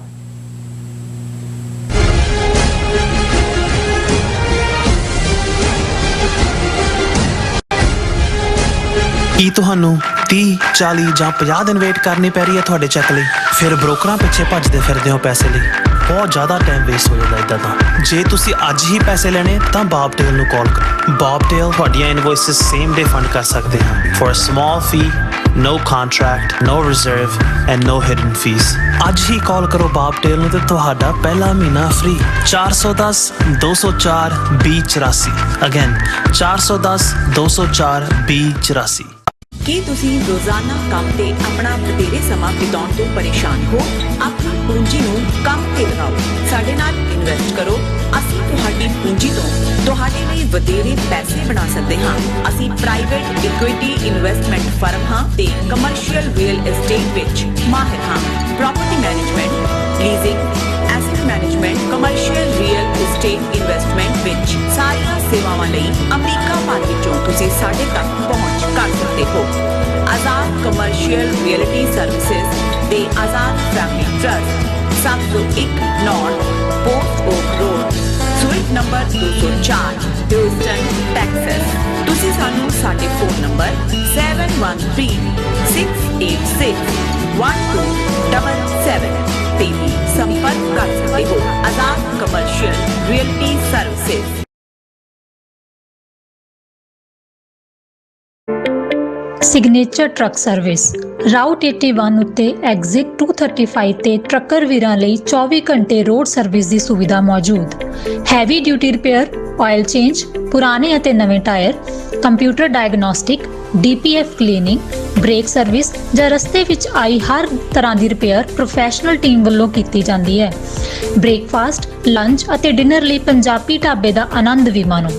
ਕੀ ਤੁਹਾਨੂੰ 30, 40 ਜਾਂ 50 ਦਿਨ ਵੇਟ ਕਰਨੀ ਪੈ ਰਹੀ ਹੈ ਤੁਹਾਡੇ ਚੈੱਕ ਲਈ? ਫਿਰ ਬ੍ਰੋਕਰਾਂ ਪਿੱਛੇ ਭੱਜਦੇ ਫਿਰਦੇ ਹੋ ਪੈਸੇ ਲਈ, ਬਹੁਤ ਜ਼ਿਆਦਾ ਟਾਈਮ ਵੇਸਟ ਹੋ ਜਾਂਦਾ ਇੱਦਾਂ ਤਾਂ। ਜੇ ਤੁਸੀਂ ਅੱਜ ਹੀ ਪੈਸੇ ਲੈਣੇ ਤਾਂ ਬਾਬ ਟੇਲ ਨੂੰ ਕਾਲ ਕਰੋ। ਬਾਬ ਟੇਲ ਤੁਹਾਡੀਆਂ ਇਨਵੋਇਸਿਸ ਸੇਮ ਡੇ ਫੰਡ ਕਰ ਸਕਦੇ ਹਨ for a small fee, no contract, no reserve and no hidden fees। ਅੱਜ ਹੀ ਕਾਲ ਕਰੋ ਬਾਬ ਟੇਲ ਨੂੰ ਤੇ ਤੁਹਾਡਾ ਪਹਿਲਾ ਮਹੀਨਾ ਫ੍ਰੀ। 410 204 2084 ਅਗੇਨ 410 204 2084। ਕੀ ਤੁਸੀਂ ਰੋਜ਼ਾਨਾ ਕੰਮ ਤੇ ਆਪਣਾ ਵਧੇਰੇ ਸਮਾਂ ਬਿਤਾਉਣ ਤੋਂ ਪਰੇਸ਼ਾਨ ਹੋ? ਆਪਣੀ ਪੂੰਜੀ ਨੂੰ ਕੰਮ ਤੇ ਲਗਾਓ, ਸਾਡੇ ਨਾਲ ਇਨਵੈਸਟ ਕਰੋ। ਅਸੀਂ ਤੁਹਾਡੀ ਪੂੰਜੀ ਤੋਂ ਤੁਹਾਡੇ ਲਈ ਵਧੇਰੇ ਪੈਸੇ ਬਣਾ ਸਕਦੇ ਹਾਂ। ਅਸੀਂ ਪ੍ਰਾਈਵੇਟ ਇਕੁਇਟੀ ਇਨਵੈਸਟਮੈਂਟ ਫਰਮ ਹਾਂ ਤੇ ਕਮਰਸ਼ੀਅਲ ਰੀਅਲ ਏਸਟੇਟ ਵਿੱਚ ਮਾਹਿਰ ਹਾਂ। Property management, leasing, asset management, commercial real estate investment ਵਿੱਚ ਸਾਰੀਆਂ ਸੇਵਾਵਾਂ ਲਈ ਅਮਰੀਕਾ ਭਰ ਵਿੱਚੋਂ ਤੁਸੀਂ ਸਾਡੇ ਤੱਕ ਪਹੁੰਚ ਕਰ ਸਕਦੇ ਹੋ। ਆਜ਼ਾਦ ਕਮਰਸ਼ੀਅਲ ਰੀਅਲਟੀ ਸਰਵਿਸਿਜ਼ ਦੇ Azad family trust, 701 North Port Oak Road, suite number 204, Houston, Texas. ਤੁਸੀਂ ਸਾਨੂੰ ਸਾਡੇ ਫੋਨ ਨੰਬਰ 7136861277 ਤੇ ਵੀ ਸੰਪਰਕ ਕਰ ਸਕਦੇ ਹੋ। Azad Commercial Realty Services. Signature truck service route 81 ਉੱਤੇ ਐਗਜ਼ਿਟ 235 ਤੇ ਟਰੱਕਰ ਵੀਰਾਂ ਲਈ 24 ਘੰਟੇ ਰੋਡ ਸਰਵਿਸ ਦੀ ਸੁਵਿਧਾ ਮੌਜੂਦ। Heavy duty repair, oil change, ਪੁਰਾਣੇ ਅਤੇ ਨਵੇਂ tyre, computer diagnostic, DPF cleaning, brake service ਜਾਂ ਰਸਤੇ ਵਿੱਚ ਆਈ ਹਰ ਤਰ੍ਹਾਂ ਦੀ ਰਿਪੇਅਰ ਪ੍ਰੋਫੈਸ਼ਨਲ ਟੀਮ ਵੱਲੋਂ ਕੀਤੀ ਜਾਂਦੀ ਹੈ। ਬ੍ਰੇਕਫਾਸਟ, ਲੰਚ ਅਤੇ ਡਿਨਰ ਲਈ ਪੰਜਾਬੀ ਢਾਬੇ ਦਾ ਆਨੰਦ ਵੀ ਮਾਣੋ।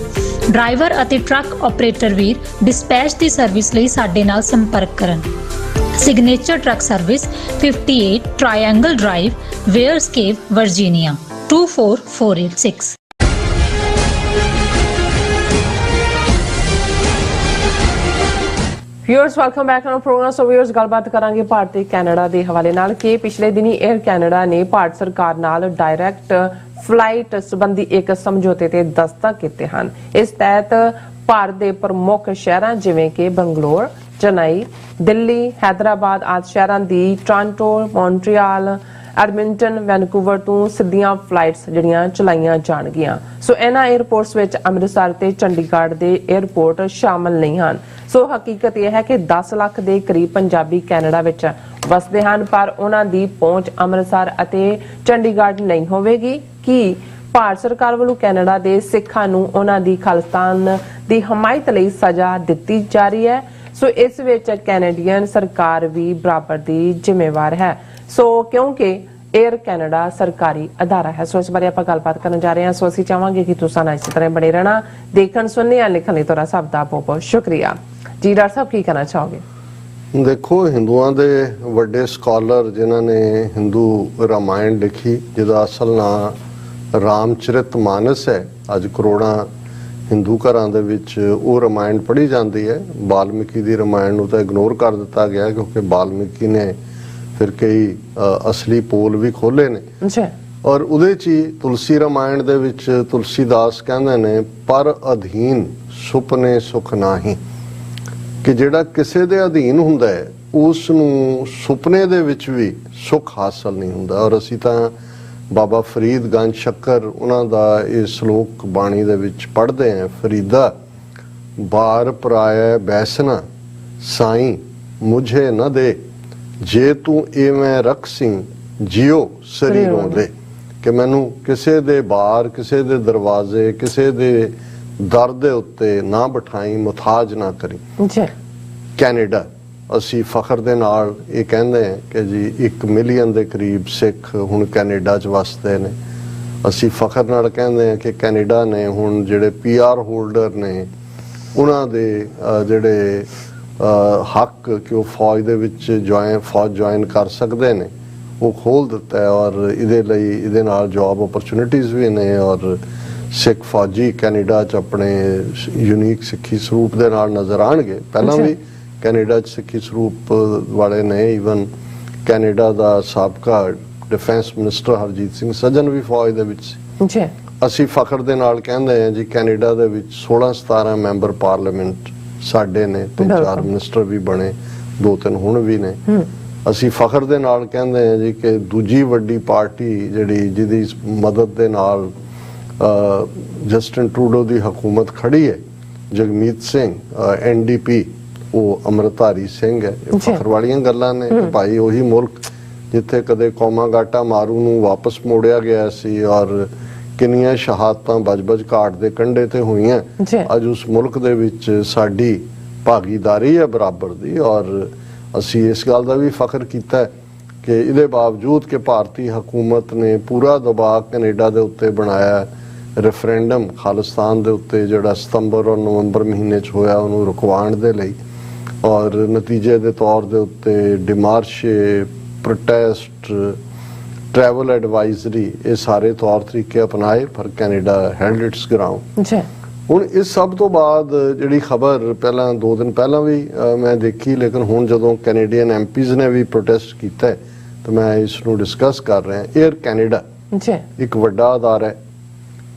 ਡਰਾਈਵਰ ਅਤੇ ਟਰੱਕ ਆਪਰੇਟਰ ਵੀਰ ਡਿਸਪੈਚ ਦੀ ਸਰਵਿਸ ਲਈ ਸਾਡੇ ਨਾਲ ਸੰਪਰਕ ਕਰਨ। Signature truck service 58 triangle drive, Weyers Cave, Virginia 24486। Viewers welcome back to programme. So viewers ਗੱਲਬਾਤ ਕਰਾਂਗੇ ਭਾਰਤ ਤੇ ਕੈਨੇਡਾ ਦੇ ਹਵਾਲੇ ਨਾਲ ਕਿ ਪਿਛਲੇ ਦਿਨੀ 에ਅਰ ਕੈਨੇਡਾ ਨੇ ਭਾਰਤ ਸਰਕਾਰ ਨਾਲ ਡਾਇਰੈਕਟ ਫਲਾਈਟ ਸੰਬੰਧੀ ਇੱਕ ਸਮਝੌਤੇ ਤੇ ਦਸਤਖਤ ਕੀਤੇ ਹਨ। ਇਸ ਤਹਿਤ ਭਾਰਤ ਦੇ ਪ੍ਰਮੁੱਖ ਸ਼ਹਿਰਾਂ ਜਿਵੇਂ ਕਿ ਬੰਗਲੌਰ, ਚੇਨਈ, ਦਿੱਲੀ, ਹੈਦਰਾਬਾਦ ਆਦਿ ਸ਼ਹਿਰਾਂ ਦੀ ਟੋਰਾਂਟੋ, ਮੌਂਟਰੀਅਲ, ਐਡਮਿੰਟਨ, ਵੈਨਕੂਵਰ ਤੋਂ ਸਿੱਧੀਆਂ ਫਲਾਈਟਸ ਜਿਹੜੀਆਂ ਚਲਾਈਆਂ ਜਾਣਗੀਆਂ। ਸੋ ਇਹਨਾਂ 에ਅਰਪੋਰਟਸ ਵਿੱਚ ਅੰਮ੍ਰਿਤਸਰ ਤੇ ਚੰਡੀਗੜ੍ਹ ਦੇ 에ਅਰਪੋਰਟ ਸ਼ਾਮਲ ਨਹੀਂ ਹਨ। ਸੋ ਹਕੀਕਤ ਇਹ ਹੈ ਕਿ 10 ਲੱਖ ਦੇ ਕਰੀਬ ਪੰਜਾਬੀ ਕੈਨੇਡਾ ਵਿੱਚ ਵਸਦੇ ਹਨ, ਪਰ ਉਹਨਾਂ ਦੀ ਪਹੁੰਚ ਅੰਮ੍ਰਿਤਸਰ ਅਤੇ ਚੰਡੀਗੜ੍ਹ ਨਹੀਂ ਹੋਵੇਗੀ। ਕਿ ਭਾਰਤ ਸਰਕਾਰ ਵੱਲੋਂ ਕੈਨੇਡਾ ਦੇ ਸਿੱਖਾਂ ਨੂੰ ਉਹਨਾਂ ਦੀ ਖਾਲਿਸਤਾਨ ਦੀ ਹਮਾਇਤ ਲਈ ਸਜ਼ਾ ਦਿੱਤੀ ਜਾ ਰਹੀ ਹੈ। ਸੋ ਇਸ ਵਿੱਚ ਕੈਨੇਡੀਅਨ ਸਰਕਾਰ ਵੀ ਬਰਾਬਰ ਦੀ ਜ਼ਿੰਮੇਵਾਰ ਹੈ। ਸੋ ਕਿਉਂਕਿ 에ਅਰ ਕੈਨੇਡਾ ਸਰਕਾਰੀ ਅਦਾਰਾ ਹੈ। ਸੋ ਇਸ ਬਾਰੇ ਆਪਾਂ ਗੱਲਬਾਤ ਕਰਨ ਜਾ ਰਹੇ ਹਾਂ। ਸੋ ਅਸੀਂ ਚਾਹਾਂਗੇ ਕਿ ਤੁਸੀਂ ਨਾਲ ਇਸੇ ਤਰ੍ਹਾਂ ਬਣੇ ਰਹਿਣਾ। ਦੇਖਣ, ਸੁਣਨੇ ਜਾਂ ਲਿਖਣ ਲਈ ਤੁਹਾਡਾ ਸਭ ਦਾ ਬਹੁਤ ਬਹੁਤ ਸ਼ੁਕਰੀਆ ਜੀ। ਡਾਕਟਰ ਸਾਹਿਬ ਕੀ ਕਹਿਣਾ ਚਾਹੋਗੇ? ਦੇਖੋ, ਹਿੰਦੂਆਂ ਦੇ ਵੱਡੇ ਸਕਾਲਰ ਜਿਨ੍ਹਾਂ ਨੇ ਹਿੰਦੂ ਰਾਮਾਇਣ ਲਿਖੀ, ਜਿਹਦਾ ਅਸਲ ਨਾਂ ਰਾਮਚਰਿਤਮਾਨਸ ਹੈ, ਅੱਜ ਕਰੋੜਾਂ ਹਿੰਦੂ ਘਰਾਂ ਦੇ ਵਿੱਚ ਉਹ ਰਾਮਾਇਣ ਪੜ੍ਹੀ ਜਾਂਦੀ ਹੈ। ਵਾਲਮੀਕੀ ਦੀ ਰਾਮਾਇਣ ਨੂੰ ਤਾਂ ਇਗਨੋਰ ਕਰ ਦਿੱਤਾ ਗਿਆ ਕਿਉਂਕਿ ਵਾਲਮੀਕੀ ਨੇ ਫਿਰ ਕਈ ਅਸਲੀ ਪੋਲ ਵੀ ਖੋਲੇ ਨੇ। ਔਰ ਉਹਦੇ 'ਚ ਹੀ ਤੁਲਸੀ ਰਾਮਾਇਣ ਦੇ ਵਿੱਚ ਤੁਲਸੀਦਾਸ ਕਹਿੰਦੇ ਨੇ, ਪਰ ਅਧੀਨ ਸੁਪਨੇ ਸੁਖ ਨਾਹੀ, ਕਿ ਜਿਹੜਾ ਕਿਸੇ ਦੇ ਅਧੀਨ ਹੁੰਦਾ ਹੈ ਉਸ ਨੂੰ ਸੁਪਨੇ ਦੇ ਵਿੱਚ ਵੀ ਸੁੱਖ ਹਾਸਲ ਨਹੀਂ ਹੁੰਦਾ। ਔਰ ਅਸੀਂ ਤਾਂ ਬਾਬਾ ਫਰੀਦ ਗੰਜ ਸ਼ੱਕਰ ਉਹਨਾਂ ਦਾ ਇਹ ਸ਼ਲੋਕ ਬਾਣੀ ਦੇ ਵਿੱਚ ਪੜ੍ਹਦੇ ਹਾਂ, ਫਰੀਦਾ ਬਾਰ ਪਰਾਇਆ ਬੈਸਨਾ ਸਾਈਂ ਮੁਝੇ ਨਾ ਦੇ, ਜੇ ਤੂੰ ਇਵੇਂ ਰਖਸੀ ਜਿਉ ਸਰੀਰੋਂ ਦੇ, ਕਿ ਮੈਨੂੰ ਕਿਸੇ ਦੇ ਬਾਰ, ਕਿਸੇ ਦੇ ਦਰਵਾਜ਼ੇ, ਕਿਸੇ ਦੇ ਦਰ ਦੇ ਉੱਤੇ ਨਾ ਬਿਠਾਈ, ਮੁਤਾਜ ਨਾ ਕਰੀ। ਕੈਨੇਡਾ ਅਸੀਂ ਫਖਰ ਦੇ ਨਾਲ ਇਹ ਕਹਿੰਦੇ ਹਾਂ ਕਿ ਜੀ 1 ਮਿਲੀਅਨ ਦੇ ਕਰੀਬ ਸਿੱਖ ਹੁਣ ਕੈਨੇਡਾ 'ਚ ਵਸਦੇ ਨੇ। ਅਸੀਂ ਫਖਰ ਨਾਲ ਕਹਿੰਦੇ ਹਾਂ ਕਿ ਕੈਨੇਡਾ ਨੇ ਹੁਣ ਜਿਹੜੇ PR ਹੋਲਡਰ ਨੇ ਉਹਨਾਂ ਦੇ ਜਿਹੜੇ ਹੱਕ ਕਿ ਉਹ ਫੌਜ ਦੇ ਵਿੱਚ ਫੌਜ ਜੁਆਇਨ ਕਰ ਸਕਦੇ ਨੇ ਉਹ ਖੋਲ੍ਹ ਦਿੱਤਾ ਹੈ। ਔਰ ਇਹਦੇ ਨਾਲ ਜੌਬ ਓਪਰਚੁਨਿਟੀਜ਼ ਵੀ ਨੇ। ਔਰ ਸਿੱਖ ਫੌਜੀ ਕੈਨੇਡਾ 'ਚ ਆਪਣੇ ਯੂਨੀਕ ਸਿੱਖੀ ਸਰੂਪ ਦੇ ਨਾਲ ਨਜ਼ਰ ਆਉਣਗੇ। ਪਹਿਲਾਂ ਵੀ ਕੈਨੇਡਾ 'ਚ ਸਿੱਖੀ ਸਰੂਪ ਵਾਲੇ ਨੇ। ਈਵਨ ਕੈਨੇਡਾ ਦਾ ਸਾਬਕਾ ਡਿਫੈਂਸ ਮਿਨਿਸਟਰ ਹਰਜੀਤ ਸਿੰਘ ਸੱਜਣ ਵੀ ਫੌਜ ਦੇ ਵਿੱਚ ਸੀ। ਅਸੀਂ ਫਖਰ ਦੇ ਨਾਲ ਕਹਿੰਦੇ ਹਾਂ ਜੀ ਕੈਨੇਡਾ ਦੇ ਵਿੱਚ 16-17 ਮੈਂਬਰ ਪਾਰਲੀਮੈਂਟ ਸਾਡੇ ਨੇ, 3-4 ਮਿਨਿਸਟਰ ਵੀ ਬਣੇ, 2-3 ਹੁਣ ਵੀ ਨੇ। ਅਸੀਂ ਫਖਰ ਦੇ ਨਾਲ ਕਹਿੰਦੇ ਹਾਂ ਜੀ ਕਿ ਦੂਜੀ ਵੱਡੀ ਪਾਰਟੀ ਜਿਹਦੀ ਮਦਦ ਦੇ ਨਾਲ ਜਸਟਿਨ ਟਰੂਡੋ ਦੀ ਹਕੂਮਤ ਖੜੀ ਹੈ, ਜਗਮੀਤ ਸਿੰਘ NDP, ਉਹ ਅੰਮ੍ਰਿਤਧਾਰੀ ਸਿੰਘ ਹੈ। ਫਖਰ ਵਾਲੀਆਂ ਗੱਲਾਂ ਨੇ ਕਿ ਭਾਈ ਉਹੀ ਮੁਲਕ ਜਿੱਥੇ ਕਦੇ ਕੌਮਾਂ ਗਾਟਾ ਮਾਰੂ ਨੂੰ ਵਾਪਸ ਮੋੜਿਆ ਗਿਆ ਸੀ ਔਰ ਕਿੰਨੀਆਂ ਸ਼ਹਾਦਤਾਂ ਬਜ-ਬਜ ਘਾਟ ਦੇ ਕੰਢੇ ਤੇ ਹੋਈਆਂ, ਅੱਜ ਉਸ ਮੁਲਕ ਦੇ ਵਿੱਚ ਸਾਡੀ ਭਾਗੀਦਾਰੀ ਹੈ ਬਰਾਬਰ ਦੀ। ਔਰ ਅਸੀਂ ਇਸ ਗੱਲ ਦਾ ਵੀ ਫਖਰ ਕੀਤਾ ਕਿ ਇਹਦੇ ਬਾਵਜੂਦ ਕਿ ਭਾਰਤੀ ਹਕੂਮਤ ਨੇ ਪੂਰਾ ਦਬਾਅ ਕੈਨੇਡਾ ਦੇ ਉੱਤੇ ਬਣਾਇਆ, ਰੈਫਰੈਂਡਮ ਖਾਲਿਸਤਾਨ ਦੇ ਉੱਤੇ ਜਿਹੜਾ ਸਤੰਬਰ ਔਰ ਨਵੰਬਰ ਮਹੀਨੇ 'ਚ ਹੋਇਆ ਉਹਨੂੰ ਰੁਕਵਾਉਣ ਦੇ ਲਈ, ਔਰ ਨਤੀਜੇ ਦੇ ਤੌਰ ਦੇ ਉੱਤੇ ਡਿਮਾਰਸ਼ੇ, ਪ੍ਰੋਟੈਸਟ, ਟਰੈਵਲ ਐਡਵਾਈਜ਼ਰੀ, ਇਹ ਸਾਰੇ ਤੌਰ ਤਰੀਕੇ ਅਪਣਾਏ, ਪਰ ਕੈਨੇਡਾ ਹੈਲਡ ਇਟਸ ਗਰਾਊਂਡ। ਹੁਣ ਇਸ ਸਭ ਤੋਂ ਬਾਅਦ ਜਿਹੜੀ ਖਬਰ ਪਹਿਲਾਂ 2 ਦਿਨ ਪਹਿਲਾਂ ਵੀ ਮੈਂ ਦੇਖੀ, ਲੇਕਿਨ ਹੁਣ ਜਦੋਂ ਕੈਨੇਡੀਅਨ MPs ਨੇ ਵੀ ਪ੍ਰੋਟੈਸਟ ਕੀਤਾ ਤਾਂ ਮੈਂ ਇਸ ਨੂੰ ਡਿਸਕਸ ਕਰ ਰਿਹਾ। 에ਅਰ ਕੈਨੇਡਾ ਇੱਕ ਵੱਡਾ ਅਦਾਰਾ ਹੈ।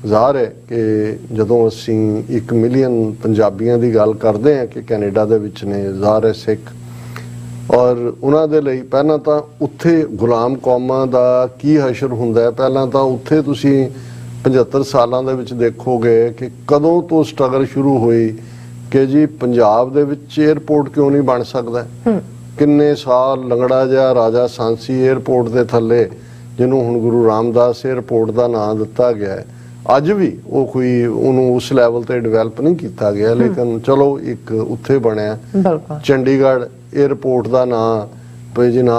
ਜ਼ਾਹਰ ਹੈ ਕਿ ਜਦੋਂ ਅਸੀਂ 1 ਮਿਲੀਅਨ ਪੰਜਾਬੀਆਂ ਦੀ ਗੱਲ ਕਰਦੇ ਹਾਂ ਕਿ ਕੈਨੇਡਾ ਦੇ ਵਿੱਚ ਨੇ, ਜ਼ਾਹਰ ਹੈ ਸਿੱਖ, ਔਰ ਉਹਨਾਂ ਦੇ ਲਈ ਪਹਿਲਾਂ ਤਾਂ ਉੱਥੇ ਗੁਲਾਮ ਕੌਮਾਂ ਦਾ ਕੀ ਹਸ਼ਰ ਹੁੰਦਾ ਹੈ। ਪਹਿਲਾਂ ਤਾਂ ਉੱਥੇ ਤੁਸੀਂ 75 ਸਾਲਾਂ ਦੇ ਵਿੱਚ ਦੇਖੋਗੇ ਕਿ ਕਦੋਂ ਤੋਂ ਸਟਰਗਲ ਸ਼ੁਰੂ ਹੋਈ ਕਿ ਜੀ ਪੰਜਾਬ ਦੇ ਵਿੱਚ 에ਅਰਪੋਰਟ ਕਿਉਂ ਨਹੀਂ ਬਣ ਸਕਦਾ। ਕਿੰਨੇ ਸਾਲ ਲੰਗੜਾ ਜਿਹਾ ਰਾਜਾ ਸਾਂਸੀ 에ਅਰਪੋਰਟ ਦੇ ਥੱਲੇ, ਜਿਹਨੂੰ ਹੁਣ ਗੁਰੂ ਰਾਮਦਾਸ 에ਅਰਪੋਰਟ ਦਾ ਨਾਂ ਦਿੱਤਾ ਗਿਆ ਹੈ, ਅੱਜ ਵੀ ਉਹ ਕੋਈ ਉਹਨੂੰ ਉਸ ਲੈਵਲ ਤੇ ਡਿਵੈਲਪ ਨਹੀਂ ਕੀਤਾ ਗਿਆ। ਲੇਕਿਨ ਚਲੋ ਇੱਕ ਉੱਥੇ ਬਣਿਆ। ਚੰਡੀਗੜ੍ਹ 에ਅਰਪੋਰਟ ਦਾ ਨਾਂ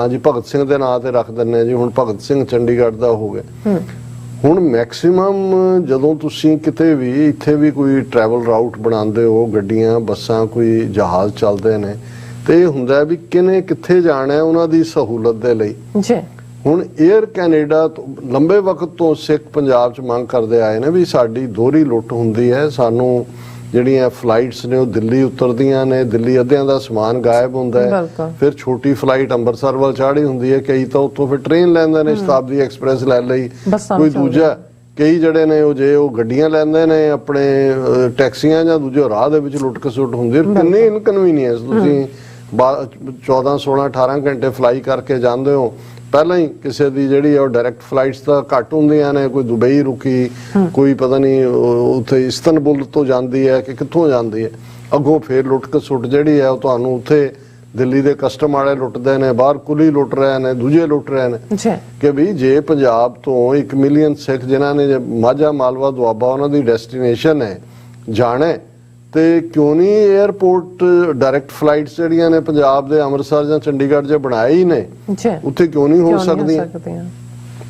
ਜੀ ਭਗਤ ਸਿੰਘ ਦੇ ਨਾਂ ਤੇ ਰੱਖ ਦਿੰਦੇ ਜੀ, ਹੁਣ ਭਗਤ ਸਿੰਘ ਚੰਡੀਗੜ੍ਹ ਦਾ ਹੋ ਗਿਆ। ਹੁਣ ਮੈਕਸਿਮਮ ਜਦੋਂ ਤੁਸੀਂ ਕਿਤੇ ਵੀ ਇੱਥੇ ਵੀ ਕੋਈ ਟਰੈਵਲ ਰਾਊਟ ਬਣਾਉਂਦੇ ਹੋ, ਗੱਡੀਆਂ ਬੱਸਾਂ ਕੋਈ ਜਹਾਜ਼ ਚੱਲਦੇ ਨੇ, ਤੇ ਇਹ ਹੁੰਦਾ ਵੀ ਕਿਨੇ ਕਿੱਥੇ ਜਾਣਾ ਹੈ ਉਹਨਾਂ ਦੀ ਸਹੂਲਤ ਦੇ ਲਈ। ਜੀ ਹੁਣ 에ਅਰ ਕੈਨੇਡਾ ਤੋਂ ਲੰਬੇ ਵਕਤ ਤੋਂ ਸਿੱਖ ਪੰਜਾਬ 'ਚ ਮੰਗ ਕਰਦੇ ਆਏ ਨੇ ਵੀ ਸਾਡੀ ਦੋਹਰੀ ਲੁੱਟ ਹੁੰਦੀ ਹੈ, ਸਾਨੂੰ ਜਿਹੜੀਆਂ ਫਲਾਈਟਸ ਨੇ ਉਹ ਦਿੱਲੀ ਉਤਰਦੀਆਂ ਨੇ, ਦਿੱਲੀ ਅੱਧਿਆਂ ਦਾ ਸਮਾਨ ਗਾਇਬ ਹੁੰਦਾ ਹੈ, ਫਿਰ ਛੋਟੀ ਫਲਾਈਟ ਅੰਮ੍ਰਿਤਸਰ ਵੱਲ ਚਾੜੀ ਹੁੰਦੀ ਹੈ, ਕਈ ਤਾਂ ਉੱਥੋਂ ਫਿਰ ਟ੍ਰੇਨ ਲੈਂਦੇ ਨੇ, ਸ਼ਤਾਬਦੀ ਐਕਸਪ੍ਰੈਸ ਲੈ ਲਈ, ਕੋਈ ਦੂਜਾ, ਕਈ ਜਿਹੜੇ ਨੇ ਉਹ ਗੱਡੀਆਂ ਲੈਂਦੇ ਨੇ ਆਪਣੇ ਟੈਕਸੀਆਂ ਜਾਂ ਦੂਜੇ ਰਾਹ ਦੇ ਵਿੱਚ ਲੁੱਟ ਖਸੁੱਟ ਹੁੰਦੀ ਹੈ। ਕਿੰਨੀ ਇਨਕਨਵੀਨੀਅੰਸ, ਤੁਸੀਂ 14 16 18 ਘੰਟੇ ਫਲਾਈ ਕਰਕੇ ਜਾਂਦੇ ਹੋ, ਪਹਿਲਾਂ ਹੀ ਕਿਸੇ ਦੀ ਜਿਹੜੀ ਉਹ ਡਾਇਰੈਕਟ ਫਲਾਈਟਸ ਤਾਂ ਘੱਟ ਹੁੰਦੀਆਂ ਨੇ, ਕੋਈ ਦੁਬਈ ਰੁਕੀ, ਕੋਈ ਪਤਾ ਨਹੀਂ ਉੱਥੇ ਇਸਤਨਬੁਲ ਤੋਂ ਜਾਂਦੀ ਹੈ ਕਿ ਕਿੱਥੋਂ ਜਾਂਦੀ ਹੈ, ਅੱਗੋਂ ਫੇਰ ਲੁੱਟ ਖਸੁੱਟ ਜਿਹੜੀ ਹੈ ਉਹ ਤੁਹਾਨੂੰ ਉੱਥੇ ਦਿੱਲੀ ਦੇ ਕਸਟਮ ਵਾਲੇ ਲੁੱਟਦੇ ਨੇ, ਬਾਹਰ ਕੁਲੀ ਲੁੱਟ ਰਹੇ ਨੇ, ਦੂਜੇ ਲੁੱਟ ਰਹੇ ਨੇ ਕਿ ਵੀ ਜੇ ਪੰਜਾਬ ਤੋਂ 1 ਮਿਲੀਅਨ ਸਿੱਖ ਜਿਨ੍ਹਾਂ ਨੇ ਮਾਝਾ ਮਾਲਵਾ ਦੁਆਬਾ ਉਹਨਾਂ ਦੀ ਡੈਸਟੀਨੇਸ਼ਨ ਹੈ ਜਾਣਾ, ਤੇ ਕਿਉਂ ਨਹੀਂ 에ਅਰਪੋਰਟ ਡਾਇਰੈਕਟ ਫਲਾਈਟਸ ਜਿਹੜੀਆਂ ਨੇ ਪੰਜਾਬ ਦੇ ਅੰਮ੍ਰਿਤਸਰ ਜਾਂ ਚੰਡੀਗੜ੍ਹ 'ਚ ਬਣਾਏ ਹੀ ਨੇ, ਉੱਥੇ ਕਿਉਂ ਨਹੀਂ ਹੋ ਸਕਦੀਆਂ?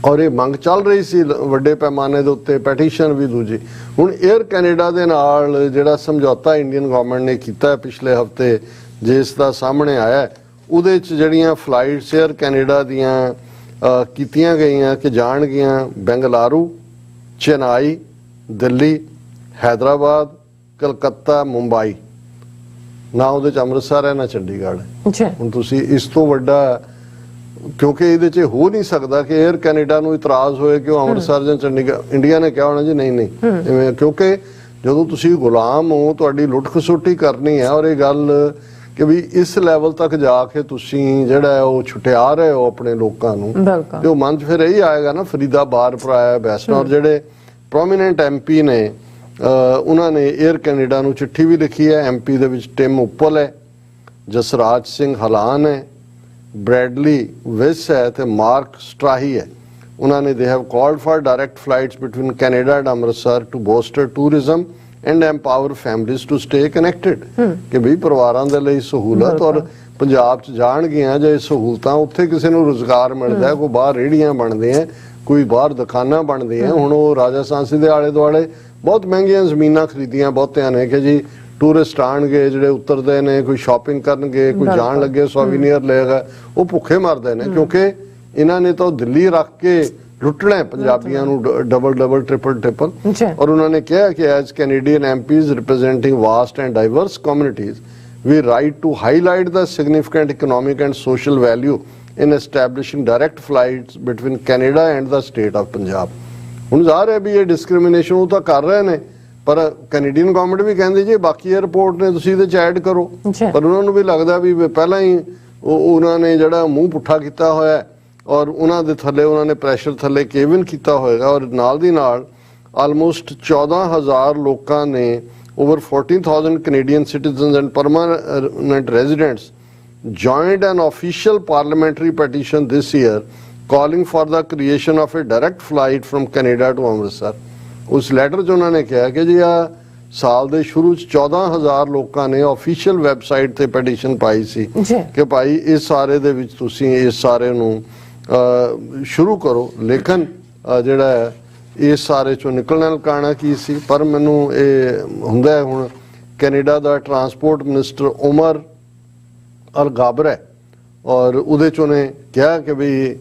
ਔਰ ਇਹ ਮੰਗ ਚੱਲ ਰਹੀ ਸੀ ਵੱਡੇ ਪੈਮਾਨੇ ਦੇ ਉੱਤੇ, ਪੈਟੀਸ਼ਨ ਵੀ ਦੂਜੀ। ਹੁਣ 에ਅਰ ਕੈਨੇਡਾ ਦੇ ਨਾਲ ਜਿਹੜਾ ਸਮਝੌਤਾ ਇੰਡੀਅਨ ਗਵਰਨਮੈਂਟ ਨੇ ਕੀਤਾ ਪਿਛਲੇ ਹਫਤੇ, ਜਿਸ ਦਾ ਸਾਹਮਣੇ ਆਇਆ, ਉਹਦੇ 'ਚ ਜਿਹੜੀਆਂ ਫਲਾਈਟਸ 에ਅਰ ਕੈਨੇਡਾ ਦੀਆਂ ਕੀਤੀਆਂ ਗਈਆਂ ਕਿ ਜਾਣਗੀਆਂ ਬੈਂਗਲੁਰੂ, ਚੇਨਈ, ਦਿੱਲੀ, ਹੈਦਰਾਬਾਦ, ਕਲਕੱਤਾ, ਮੁੰਬਈ, ਨਾ ਉਹਦੇ 'ਚ ਅੰਮ੍ਰਿਤਸਰ ਹੈ ਨਾ ਚੰਡੀਗੜ੍ਹ ਹੈ। ਹੁਣ ਤੁਸੀਂ ਇਸ ਤੋਂ ਵੱਡਾ, ਕਿਉਂਕਿ ਇਹਦੇ 'ਚ ਹੋ ਨਹੀਂ ਸਕਦਾ ਕਿ 에ਅਰ ਕੈਨੇਡਾ ਨੂੰ ਇਤਰਾਜ਼ ਹੋਏ ਕਿ ਉਹ ਅੰਮ੍ਰਿਤਸਰ ਜਾਂ ਚੰਡੀਗੜ੍ਹ, ਇੰਡੀਆ ਨੇ ਕਿਹਾ ਹੋਣਾ ਜੀ ਨਹੀਂ ਇਵੇਂ, ਕਿਉਂਕਿ ਜਦੋਂ ਤੁਸੀਂ ਗੁਲਾਮ ਹੋ ਤੁਹਾਡੀ ਲੁੱਟ ਖਸੁੱਟੀ ਕਰਨੀ ਹੈ। ਔਰ ਇਹ ਗੱਲ ਕਿ ਵੀ ਇਸ ਲੈਵਲ ਤੱਕ ਜਾ ਕੇ ਤੁਸੀਂ ਜਿਹੜਾ ਹੈ ਉਹ ਛੁਟਿਆ ਰਹੇ ਹੋ ਆਪਣੇ ਲੋਕਾਂ ਨੂੰ, ਤੇ ਉਹ ਮਨ 'ਚ ਫਿਰ ਇਹੀ ਆਏਗਾ ਨਾ, ਫਰੀਦਾਬਾਦ ਪਰਾਇਆ ਬੈਸਟ, ਔਰ ਜਿਹੜੇ ਪ੍ਰੋਮੀਨੈਂਟ MP ਨੇ ਉਹਨਾਂ ਨੇ 에ਅਰ ਕੈਨੇਡਾ ਨੂੰ ਚਿੱਠੀ ਵੀ ਲਿਖੀ ਹੈ। MP ਦੇ ਵਿੱਚ ਟਿਮ ਉੱਪਲ ਹੈ, ਜਸਰਾਜ ਸਿੰਘ ਹਲਾਨ ਹੈ, ਬ੍ਰੈਡਲੀ ਵਿਸ ਹੈ ਤੇ ਮਾਰਕ ਸਟਰਾਹੀ ਹੈ। ਉਹਨਾਂ ਨੇ they have called for direct flights between Canada and Amritsar to booster tourism and empower families to stay connected, ਕਿ ਵੀ ਪਰਿਵਾਰਾਂ ਦੇ ਲਈ ਸਹੂਲਤ, ਔਰ ਪੰਜਾਬ 'ਚ ਜਾਣਗੀਆਂ ਜੇ ਸਹੂਲਤਾਂ, ਉੱਥੇ ਕਿਸੇ ਨੂੰ ਰੁਜ਼ਗਾਰ ਮਿਲਦਾ, ਕੋਈ ਬਾਹਰ ਰੇਹੜੀਆਂ ਬਣਦੀਆਂ, ਕੋਈ ਬਾਹਰ ਦੁਕਾਨਾਂ ਬਣਦੀਆਂ। ਹੁਣ ਉਹ ਰਾਜਾ ਸਾਂਸੀ ਦੇ ਆਲੇ ਦੁਆਲੇ ਬਹੁਤ ਮਹਿੰਗੀਆਂ ਜ਼ਮੀਨਾਂ ਖਰੀਦੀਆਂ ਬਹੁਤਿਆਂ ਨੇ ਕਿ ਜੀ ਟੂਰਿਸਟ ਆਣਗੇ ਜਿਹੜੇ ਉਤਰਦੇ ਨੇ, ਕੋਈ ਸ਼ਾਪਿੰਗ ਕਰਨਗੇ, ਕੋਈ ਜਾਣ ਲੱਗੇ ਸੋਵੀਨੀਅਰ ਲਏਗਾ, ਉਹ ਭੁੱਖੇ ਮਰਦੇ ਨੇ, ਕਿਉਂਕਿ ਇਹਨਾਂ ਨੇ ਤਾਂ ਦਿੱਲੀ ਰੱਖ ਕੇ ਲੁੱਟਣਾ ਪੰਜਾਬੀਆਂ ਨੂੰ ਡਬਲ ਟ੍ਰਿਪਲ। ਔਰ ਉਹਨਾਂ ਨੇ ਕਿਹਾ ਕਿ as Canadian MPs representing vast and diverse communities we write to highlight the significant economic and social value in establishing direct flights between Canada and the state of Punjab। ਹੁਣ ਜ਼ਾਹਰ ਹੈ ਵੀ ਇਹ discrimination ਉਹ ਤਾਂ ਕਰ ਰਹੇ ਨੇ, ਪਰ ਕੈਨੇਡੀਅਨ ਗਵਰਨਮੈਂਟ ਵੀ ਕਹਿੰਦੀ ਜੀ ਬਾਕੀ 에ਅਰਪੋਰਟ ਨੇ ਤੁਸੀਂ ਇਹਦੇ 'ਚ ਐਡ ਕਰੋ, ਪਰ ਉਹਨਾਂ ਨੂੰ ਵੀ ਲੱਗਦਾ ਵੀ ਪਹਿਲਾਂ ਹੀ ਉਹਨਾਂ ਨੇ ਜਿਹੜਾ ਮੂੰਹ ਪੁੱਠਾ ਕੀਤਾ ਹੋਇਆ, ਔਰ ਉਹਨਾਂ ਦੇ ਥੱਲੇ ਉਹਨਾਂ ਨੇ ਪ੍ਰੈਸ਼ਰ ਥੱਲੇ ਕੇਵਿਨ ਕੀਤਾ ਹੋਏਗਾ। ਔਰ ਨਾਲ ਦੀ ਨਾਲ ਆਲਮੋਸਟ 14,000 ਲੋਕਾਂ ਨੇ, over 14,000 Canadian citizens and permanent residents joined an official parliamentary petition this year calling for the creation of a direct flight from Canada to Amritsar। ਉਸ ਲੈਟਰ 'ਚ ਉਹਨਾਂ ਨੇ ਕਿਹਾ ਕਿ ਜੀ ਆ ਸਾਲ ਦੇ ਸ਼ੁਰੂ 'ਚ 14,000 ਲੋਕਾਂ ਨੇ ਆਫੀਸ਼ੀਅਲ ਵੈਬਸਾਈਟ ਤੇ ਪੈਟੀਸ਼ਨ ਪਾਈ ਸੀ ਕਿ ਭਾਈ ਇਸ ਸਾਰੇ ਦੇ ਵਿੱਚ ਤੁਸੀਂ ਇਸ ਸਾਰੇ ਨੂੰ ਸ਼ੁਰੂ ਕਰੋ। ਲੇਕਿਨ ਜਿਹੜਾ ਇਸ ਸਾਰੇ ਚੋਂ ਨਿਕਲਣਾ ਨਿਕਾਲਣਾ ਕੀ ਸੀ, ਪਰ ਮੈਨੂੰ ਇਹ ਹੁੰਦਾ ਹੈ ਹੁਣ ਕੈਨੇਡਾ ਦਾ ਟਰਾਂਸਪੋਰਟ ਮਿਨਿਸਟਰ ਉਮਰ ਅਲ ਗਾਬਰ ਹੈ, ਔਰ ਉਹਦੇ 'ਚ ਉਹਨੇ ਕਿਹਾ ਕਿ ਵੀ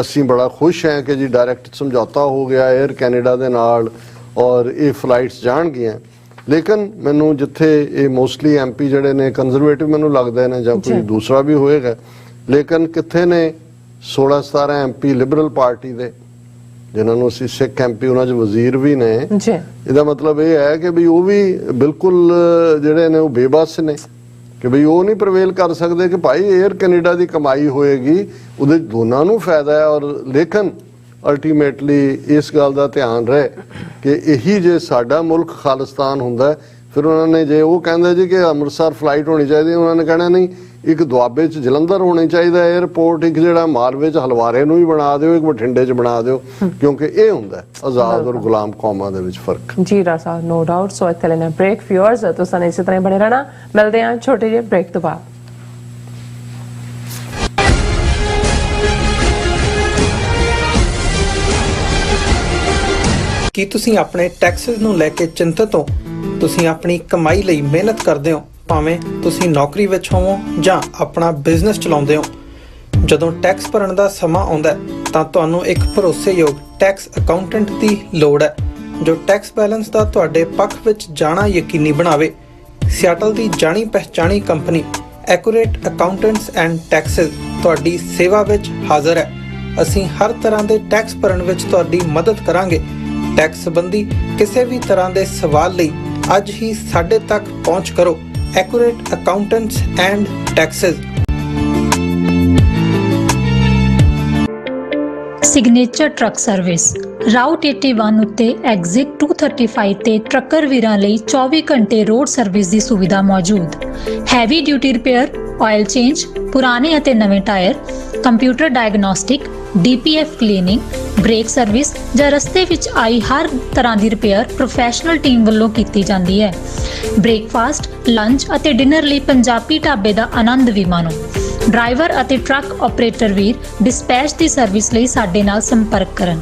ਅਸੀਂ ਬੜਾ ਖੁਸ਼ ਹਾਂ ਕਿ ਜੀ ਡਾਇਰੈਕਟ ਸਮਝੌਤਾ ਹੋ ਗਿਆ 에ਅਰ ਕੈਨੇਡਾ ਦੇ ਨਾਲ ਔਰ ਇਹ ਫਲਾਈਟਸ ਜਾਣਗੀਆਂ। ਲੇਕਿਨ ਮੈਨੂੰ ਜਿੱਥੇ ਇਹ ਮੋਸਟਲੀ MP ਜਿਹੜੇ ਨੇ ਕੰਜ਼ਰਵੇਟਿਵ ਮੈਨੂੰ ਲੱਗਦੇ ਨੇ ਜਾਂ ਕੋਈ ਦੂਸਰਾ ਵੀ ਹੋਏਗਾ, ਲੇਕਿਨ ਕਿੱਥੇ ਨੇ 16-17 MP ਲਿਬਰਲ ਪਾਰਟੀ ਦੇ ਜਿਨ੍ਹਾਂ ਨੂੰ ਅਸੀਂ ਸਿੱਖ MP ਉਹਨਾਂ 'ਚ ਵਜ਼ੀਰ ਵੀ ਨੇ। ਇਹਦਾ ਮਤਲਬ ਇਹ ਹੈ ਕਿ ਵੀ ਉਹ ਵੀ ਬਿਲਕੁਲ ਜਿਹੜੇ ਨੇ ਉਹ ਬੇਬਸ ਨੇ ਕਿ ਵੀ ਉਹ ਨਹੀਂ ਪ੍ਰਵੇਲ ਕਰ ਸਕਦੇ ਕਿ ਭਾਈ 에ਅਰ ਕੈਨੇਡਾ ਦੀ ਕਮਾਈ ਹੋਏਗੀ, ਉਹਦੇ ਦੋਨਾਂ ਨੂੰ ਫਾਇਦਾ ਹੈ। ਔਰ ਲੇਕਿਨ ਅਲਟੀਮੇਟਲੀ ਇਸ ਗੱਲ ਦਾ ਧਿਆਨ ਰਹੇ ਕਿ ਇਹੀ ਜੇ ਸਾਡਾ ਮੁਲਕ ਖਾਲਿਸਤਾਨ ਹੁੰਦਾ, ਫਿਰ ਉਹਨਾਂ ਨੇ ਜੇ ਉਹ ਕਹਿੰਦੇ ਜੀ ਕਿ ਅੰਮ੍ਰਿਤਸਰ ਫਲਾਈਟ ਹੋਣੀ ਚਾਹੀਦੀ, ਉਹਨਾਂ ਨੇ ਕਹਿਣਾ ਨਹੀਂ ਇੱਕ ਦੁਆਬੇ 'ਚ ਜਲੰਧਰ ਹੋਣੀ ਚਾਹੀਦਾ 에ਅਰਪੋਰਟ, ਇੱਕ ਜਿਹੜਾ ਮਾਲਵੇ 'ਚ ਹਲਵਾਰੇ ਨੂੰ ਵੀ ਬਣਾ ਦਿਓ, ਇੱਕ ਬਠਿੰਡੇ 'ਚ ਬਣਾ ਦਿਓ, ਕਿਉਂਕਿ ਇਹ ਹੁੰਦਾ ਆਜ਼ਾਦ ਔਰ ਗੁਲਾਮ ਕੌਮਾਂ ਦੇ ਵਿੱਚ ਫਰਕ। ਜੀ ਰਾਸਾ ਨੋ ਡਾਊਟ। ਸੋ ਇੱਥੇ ਲੈਣਾ ਬ੍ਰੇਕ। ਵਿਊਅਰਸ ਤੁਸੀਂ ਇਸੇ ਤਰ੍ਹਾਂ ਬਣੇ ਰਹਿਣਾ, ਮਿਲਦੇ ਹਾਂ ਛੋਟੇ ਜਿਹੇ ਬ੍ਰੇਕ ਤੋਂ ਬਾਅਦ। ਕੀ ਤੁਸੀਂ ਆਪਣੇ ਟੈਕਸਸ ਨੂੰ ਲੈ ਕੇ ਚਿੰਤਤ ਹੋ? ਤੁਸੀਂ ਆਪਣੀ ਕਮਾਈ ਲਈ ਮਿਹਨਤ ਕਰਦੇ ਹੋ, ਭਾਵੇਂ ਤੁਸੀਂ ਨੌਕਰੀ ਵਿੱਚ ਹੋਵੋ ਜਾਂ ਆਪਣਾ ਬਿਜ਼ਨਸ ਚਲਾਉਂਦੇ ਹੋ। ਜਦੋਂ ਟੈਕਸ ਭਰਨ ਦਾ ਸਮਾਂ ਆਉਂਦਾ ਹੈ ਤਾਂ ਤੁਹਾਨੂੰ ਇੱਕ ਭਰੋਸੇਯੋਗ ਟੈਕਸ ਅਕਾਊਂਟੈਂਟ ਦੀ ਲੋੜ ਹੈ ਜੋ ਟੈਕਸ ਬੈਲੈਂਸ ਦਾ ਤੁਹਾਡੇ ਪੱਖ ਵਿੱਚ ਜਾਣਾ ਯਕੀਨੀ ਬਣਾਵੇ। ਸਿਆਟਲ ਦੀ ਜਾਣੀ ਪਛਾਣੀ company Accurate Accountants and Taxes ਤੁਹਾਡੀ ਸੇਵਾ ਵਿੱਚ ਹਾਜ਼ਰ ਹੈ। ਅਸੀਂ ਹਰ ਤਰ੍ਹਾਂ ਦੇ ਟੈਕਸ ਭਰਨ ਵਿੱਚ ਤੁਹਾਡੀ ਮਦਦ ਕਰਾਂਗੇ। ਟੈਕਸ ਸੰਬੰਧੀ ਕਿਸੇ ਵੀ ਤਰ੍ਹਾਂ ਦੇ ਸਵਾਲ ਲਈ ਅੱਜ ਹੀ ਸਾਡੇ ਤੱਕ ਪਹੁੰਚ ਕਰੋ। Accurate Accountants and Texas. Signature truck service route 81 ਉੱਤੇ ਐਗਜ਼ਿਟ 235 ਤੇ ਟਰੱਕਰ ਵੀਰਾਂ ਲਈ 24 ਘੰਟੇ ਰੋਡ ਸਰਵਿਸ ਦੀ ਸੁਵਿਧਾ ਮੌਜੂਦ। Heavy duty repair, oil change, ਪੁਰਾਣੇ ਅਤੇ ਨਵੇਂ tyre, computer diagnostic, DPF cleaning, brake service ਜਾਂ ਰਸਤੇ ਵਿੱਚ ਆਈ ਹਰ ਤਰ੍ਹਾਂ ਦੀ ਰਿਪੇਅਰ ਪ੍ਰੋਫੈਸ਼ਨਲ ਟੀਮ ਵੱਲੋਂ ਕੀਤੀ ਜਾਂਦੀ ਹੈ। ਬ੍ਰੇਕਫਾਸਟ, ਲੰਚ ਅਤੇ ਡਿਨਰ ਲਈ ਪੰਜਾਬੀ ਢਾਬੇ ਦਾ ਆਨੰਦ ਵੀ ਮਾਣੋ। ਡਰਾਈਵਰ ਅਤੇ ਟਰੱਕ ਆਪਰੇਟਰ ਵੀਰ ਡਿਸਪੈਚ ਦੀ ਸਰਵਿਸ ਲਈ ਸਾਡੇ ਨਾਲ ਸੰਪਰਕ ਕਰਨ।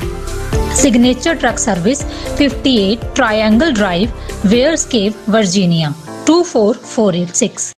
Signature truck service 58 triangle drive, Weyers Cave, Virginia 24486।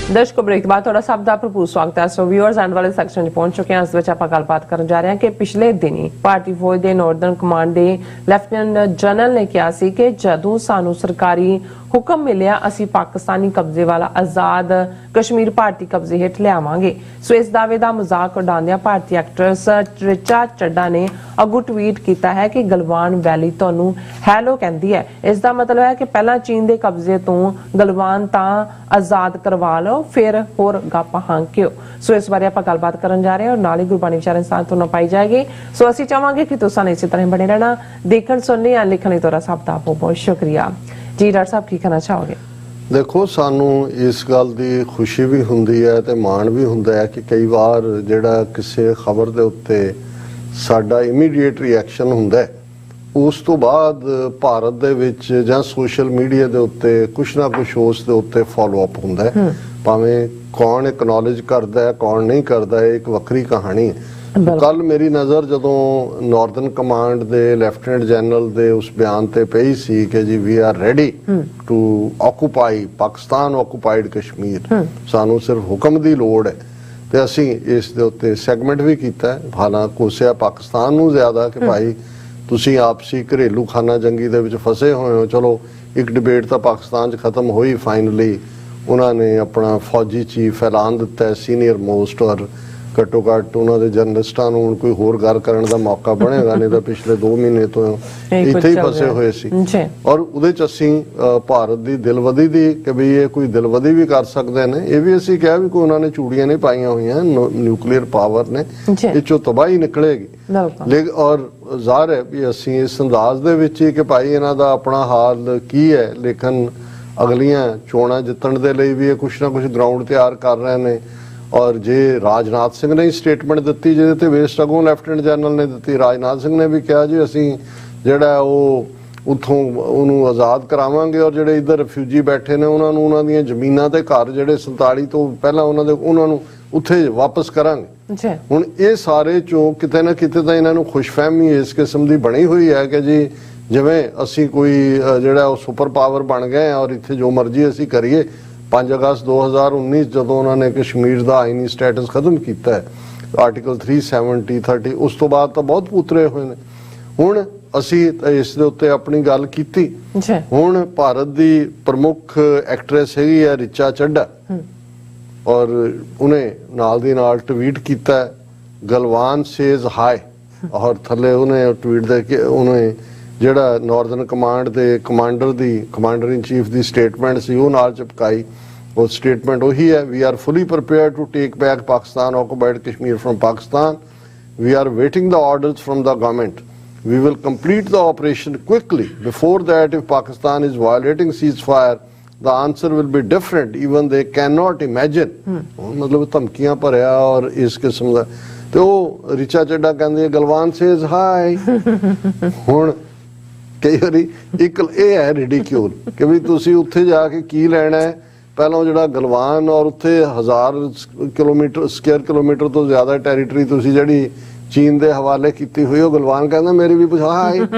ਦਰਸ਼ਕੋ, ਬ੍ਰੇਕ ਤੋਂ ਬਾਅਦ ਤੁਹਾਡਾ ਸਭ ਦਾ ਭਰਪੂਰ ਸਵਾਗਤ ਹੈ। ਸੋ ਵਿਊਅਰਸ, ਐਂਡ ਵਾਲੇ ਸੈਕਸ਼ਨ 'ਚ ਪਹੁੰਚ ਚੁੱਕੇ ਹਾਂ। ਇਸ ਵਿੱਚ ਆਪਾਂ ਗੱਲਬਾਤ ਕਰਨ ਜਾ ਰਹੇ ਹਾਂ ਕਿ ਪਿਛਲੇ ਦਿਨੀ ਭਾਰਤੀ ਫੌਜ ਦੇ ਨਾਰਦਰਨ ਕਮਾਂਡ ਦੇ ਲੈਫਟੀਨੈਂਟ ਜਨਰਲ ਨੇ ਕਿਹਾ ਸੀ ਕਿ ਜਦੋਂ ਸਾਨੂੰ ਸਰਕਾਰੀ ਹੁਕਮ ਮਿਲਿਆ ਅਸੀਂ ਪਾਕਿਸਤਾਨੀ ਕਬਜ਼ੇ ਵਾਲਾ ਆਜ਼ਾਦ ਕਸ਼ਮੀਰ ਭਾਰਤੀ ਕਬਜ਼ੇ ਹੇਠ ਲਿਆਵਾਂਗੇ। ਸੋ ਇਸ ਦਾਅਵੇ ਦਾ ਮਜ਼ਾਕ ਉਡਾਉਂਦਿਆਂ ਭਾਰਤੀ ਐਕਟਰਸ ਰਿਚਾ ਚੱਡਾ ਨੇ ਅੱਗੋਂ ਟਵੀਟ ਕੀਤਾ ਹੈ ਕਿ ਗਲਵਾਨ ਵੈਲੀ ਤੁਹਾਨੂੰ ਹੈਲੋ ਕਹਿੰਦੀ ਹੈ। ਇਸ ਦਾ ਮਤਲਬ ਹੈ ਕਿ ਪਹਿਲਾਂ ਚੀਨ ਦੇ ਕਬਜ਼ੇ ਤੋਂ ਗਲਵਾਨ ਤਾਂ ਆਜ਼ਾਦ ਕਰਵਾ ਲਓ, ਫਿਰ ਹੋਰ ਗਾਪਾਂ ਹਾਂਕਿਓ। ਸੋ ਇਸ ਬਾਰੇ ਆਪਾਂ ਗੱਲਬਾਤ ਕਰਨ ਜਾ ਰਹੇ ਹਾਂ ਔਰ ਨਾਲ ਹੀ ਗੁਰਬਾਣੀ ਵਿਚਾਰ ਇਨਸਾਨ ਤੋਂ ਨਾ ਪਾਈ ਜਾਏਗੀ। ਸੋ ਅਸੀਂ ਚਾਹਾਂਗੇ ਕਿ ਤੁਸੀਂ ਇਸੇ ਤਰ੍ਹਾਂ ਬਣੇ ਰਹਿਣਾ। ਦੇਖਣ, ਸੁਣਨੇ ਜਾਂ ਲਿਖਣ ਲਈ ਤੁਹਾਡਾ ਸਭ ਦਾ ਬਹੁਤ ਬਹੁਤ ਸ਼ੁਕਰੀਆ ਜੀ। ਡਾਕਟਰ ਸਾਹਿਬ, ਕੀ ਕਹਿਣਾ ਚਾਹੋਗੇ? ਦੇਖੋ, ਸਾਨੂੰ ਇਸ ਗੱਲ ਦੀ ਖੁਸ਼ੀ ਵੀ ਹੁੰਦੀ ਹੈ ਤੇ ਮਾਣ ਵੀ ਹੁੰਦਾ ਹੈ ਕਿ ਕਈ ਵਾਰ ਜਿਹੜਾ ਕਿਸੇ ਖਬਰ ਦੇ ਉੱਤੇ ਸਾਡਾ ਇਮੀਡੀਏਟ ਰਿਐਕਸ਼ਨ ਹੁੰਦਾ ਹੈ, ਉਸ ਤੋਂ ਬਾਅਦ ਭਾਰਤ ਦੇ ਵਿੱਚ ਜਾਂ ਸੋਸ਼ਲ ਮੀਡੀਆ ਦੇ ਉੱਤੇ ਕੁਛ ਨਾ ਕੁਛ ਉਸ ਦੇ ਉੱਤੇ ਫਾਲੋ ਅਪ ਹੁੰਦਾ ਹੈ। ਭਾਵੇਂ ਕੌਣ ਐਕਨੋਲੇਜ ਕਰਦਾ ਹੈ, ਕੌਣ ਨਹੀਂ ਕਰਦਾ, ਇਹ ਇੱਕ ਵੱਖਰੀ ਕਹਾਣੀ ਹੈ। ਕੱਲ ਮੇਰੀ ਨਜ਼ਰ ਜਦੋਂ ਨਾਰਦਰਨ ਕਮਾਂਡ ਦੇ ਲੈਫਟੀਨੈਂਟ ਜਨਰਲ ਦੇ ਉਸ ਬਿਆਨ ਤੇ ਪਈ ਸੀ ਕਿ ਜੀ we are ready to occupy Pakistan occupied Kashmir, ਸਾਨੂੰ ਸਿਰਫ ਹੁਕਮ ਦੀ ਲੋੜ ਹੈ, ਤੇ ਅਸੀਂ ਇਸ ਦੇ ਉੱਤੇ ਸੈਗਮੈਂਟ ਵੀ ਕੀਤਾ। ਹਾਲਾਂਕਿ ਕੋਸਿਆ ਪਾਕਿਸਤਾਨ ਨੂੰ ਜ਼ਿਆਦਾ ਕਿ ਭਾਈ ਤੁਸੀਂ ਆਪਸੀ ਘਰੇਲੂ ਖਾਨਾ ਜੰਗੀ ਦੇ ਵਿੱਚ ਫਸੇ ਹੋਏ ਹੋ। ਚਲੋ, ਇੱਕ ਡਿਬੇਟ ਤਾਂ ਪਾਕਿਸਤਾਨ 'ਚ ਖਤਮ ਹੋਈ ਫਾਈਨਲੀ। ਉਹਨਾਂ ਨੇ ਆਪਣਾ ਫੌਜੀ ਚੀਫ ਐਲਾਨ ਦਿੱਤਾ, ਸੀਨੀਅਰ ਮੋਸਟ, ਔਰ ਘੱਟੋ ਘੱਟ ਉਹਨਾਂ ਦੇ ਜਰਨਲਿਸਟਾਂ ਨੂੰ ਹੁਣ ਕੋਈ ਹੋਰ ਗੱਲ ਕਰਨ ਦਾ ਮੌਕਾ ਬਣੇਗਾ, ਨਹੀਂ ਤਾਂ ਪਿਛਲੇ 2 ਮਹੀਨੇ ਤੋਂ ਇੱਥੇ ਹੀ ਫਸੇ ਹੋਏ ਸੀ। ਔਰ ਉਹਦੇ 'ਚ ਅਸੀਂ ਭਾਰਤ ਦੀ ਦਿਲਵਦੀ ਦੀ ਕਿ ਵੀ ਇਹ ਕੋਈ ਦਿਲਵਦੀ ਵੀ ਕਰ ਸਕਦੇ ਨੇ, ਇਹ ਵੀ ਅਸੀਂ ਕਿਹਾ ਵੀ ਕੋਈ ਉਹਨਾਂ ਨੇ ਚੂੜੀਆਂ ਨਹੀਂ ਪਾਈਆਂ ਹੋਈਆਂ, ਨਿਊਕਲੀਅਰ ਪਾਵਰ ਨੇ, ਇਹ 'ਚੋਂ ਤਬਾਹੀ ਨਿਕਲੇਗੀ। ਲੇਕਿਨ ਔਰ ਜ਼ਾਹਰ ਹੈ ਵੀ ਅਸੀਂ ਇਸ ਅੰਦਾਜ਼ ਦੇ ਵਿੱਚ ਹੀ ਕਿ ਭਾਈ ਇਹਨਾਂ ਦਾ ਆਪਣਾ ਹਾਲ ਕੀ ਹੈ, ਲੇਕਿਨ ਅਗਲੀਆਂ ਚੋਣਾਂ ਜਿੱਤਣ ਦੇ ਲਈ ਵੀ ਇਹ ਕੁਛ ਨਾ ਕੁਛ ਗਰਾਊਂਡ ਤਿਆਰ ਕਰ ਰਹੇ ਨੇ। ਔਰ ਜੇ ਰਾਜਨਾਥ ਸਿੰਘ ਨੇ ਸਟੇਟਮੈਂਟ ਦਿੱਤੀ ਜਿਹਦੇ ਤੇ ਵੇਸਟ ਅਗੋਂ ਲੈਫਟੀਨੈਂਟ ਜਨਰਲ ਨੇ ਦਿੱਤੀ, ਰਾਜਨਾਥ ਸਿੰਘ ਨੇ ਵੀ ਕਿਹਾ ਜੀ ਅਸੀਂ ਜਿਹੜਾ ਉਹ ਉੱਥੋਂ ਉਹਨੂੰ ਆਜ਼ਾਦ ਕਰਾਵਾਂਗੇ ਔਰ ਜਿਹੜੇ ਇੱਧਰ ਰਿਫਿਊਜੀ ਬੈਠੇ ਨੇ ਉਹਨਾਂ ਨੂੰ ਉਹਨਾਂ ਦੀਆਂ ਜ਼ਮੀਨਾਂ ਤੇ ਘਰ ਜਿਹੜੇ 47 ਤੋਂ ਪਹਿਲਾਂ ਉਹਨਾਂ ਨੂੰ ਉੱਥੇ ਵਾਪਸ ਕਰਾਂਗੇ। ਹੁਣ ਇਹ ਸਾਰੇ ਚੋਂ ਕਿਤੇ ਨਾ ਕਿਤੇ ਤਾਂ ਇਹਨਾਂ ਨੂੰ ਖੁਸ਼ਫਹਿਮੀ ਇਸ ਕਿਸਮ ਦੀ ਬਣੀ ਹੋਈ ਹੈ ਕਿ ਜੀ ਜਿਵੇਂ ਅਸੀਂ ਕੋਈ ਜਿਹੜਾ ਉਹ ਸੁਪਰ ਪਾਵਰ ਬਣ ਗਏ ਔਰ ਇੱਥੇ ਜੋ ਮਰਜ਼ੀ ਅਸੀਂ ਕਰੀਏ। 5 ਅਗਸਤ 2019 ਜਦੋਂ ਉਹਨਾਂ ਨੇ ਕਸ਼ਮੀਰ ਦਾ ਆਈਨੀ ਸਟੇਟਸ ਖਤਮ ਕੀਤਾ ਹੈ, ਆਰਟੀਕਲ 370, 30, ਉਸ ਤੋਂ ਬਾਅਦ ਤਾਂ ਬਹੁਤ ਪੁੱਤਰੇ ਹੋਏ ਨੇ। ਹੁਣ ਅਸੀਂ ਇਸ ਦੇ ਉੱਤੇ ਆਪਣੀ ਗੱਲ ਕੀਤੀ। ਹੁਣ ਭਾਰਤ ਦੀ ਪ੍ਰਮੁੱਖ ਐਕਟਰੈਸ ਹੈਗੀ ਹੈ ਰਿਚਾ ਚੱਡਾ, ਔਰ ਉਹਨੇ ਨਾਲ ਦੀ ਨਾਲ ਟਵੀਟ ਕੀਤਾ ਗਲਵਾਨ ਸੇਜ਼ ਹਾਈ, ਔਰ ਥੱਲੇ ਉਹਨੇ ਟਵੀਟ ਦੇ ਕੇ ਉਹਨੇ ਜਿਹੜਾ ਨਾਰਦਰਨ ਕਮਾਂਡ ਦੇ ਕਮਾਂਡਰ ਇਨ ਚੀਫ ਦੀ ਸਟੇਟਮੈਂਟ ਸੀ ਉਹ ਨਾਲ ਚਿਪਕਾਈ। ਉਹ ਸਟੇਟਮੈਂਟ ਉਹੀ ਹੈ, we are fully prepared to take back Pakistan occupied Kashmir from Pakistan, we are waiting the orders from the government, we will complete the operation quickly. Before that, if Pakistan is violating ceasefire, the answer will be different, even they cannot imagine। मतलब ਧਮਕੀਆਂ ਭਰਿਆ ਔਰ ਇਸ ਕਿਸਮ ਦਾ। ਤੇ ਉਹ ਰਿਚਾ ਚੱਡਾ ਕਹਿੰਦੇ Galwan says high. ਹੁਣ ਕਈ ਵਾਰੀ ਇੱਕ ਇਹ ਹੈ ਰਿਡੀਕਿਊਲ ਕਿ ਵੀ ਤੁਸੀਂ ਉੱਥੇ ਜਾ ਕੇ ਕੀ ਲੈਣਾ ਹੈ, ਪਹਿਲਾਂ ਜਿਹੜਾ ਗਲਵਾਨ ਔਰ ਉੱਥੇ 1000 ਕਿਲੋਮੀਟਰ ਸਕੁਅਰ ਕਿਲੋਮੀਟਰ ਤੋਂ ਜ਼ਿਆਦਾ ਟੈਰੀਟਰੀ ਤੁਸੀਂ ਜਿਹੜੀ ਚੀਨ ਦੇ ਹਵਾਲੇ ਕੀਤੀ ਹੋਈ, ਉਹ ਗਲਵਾਨ ਕਹਿੰਦਾ ਮੇਰੀ ਵੀ ਪੁਛਾ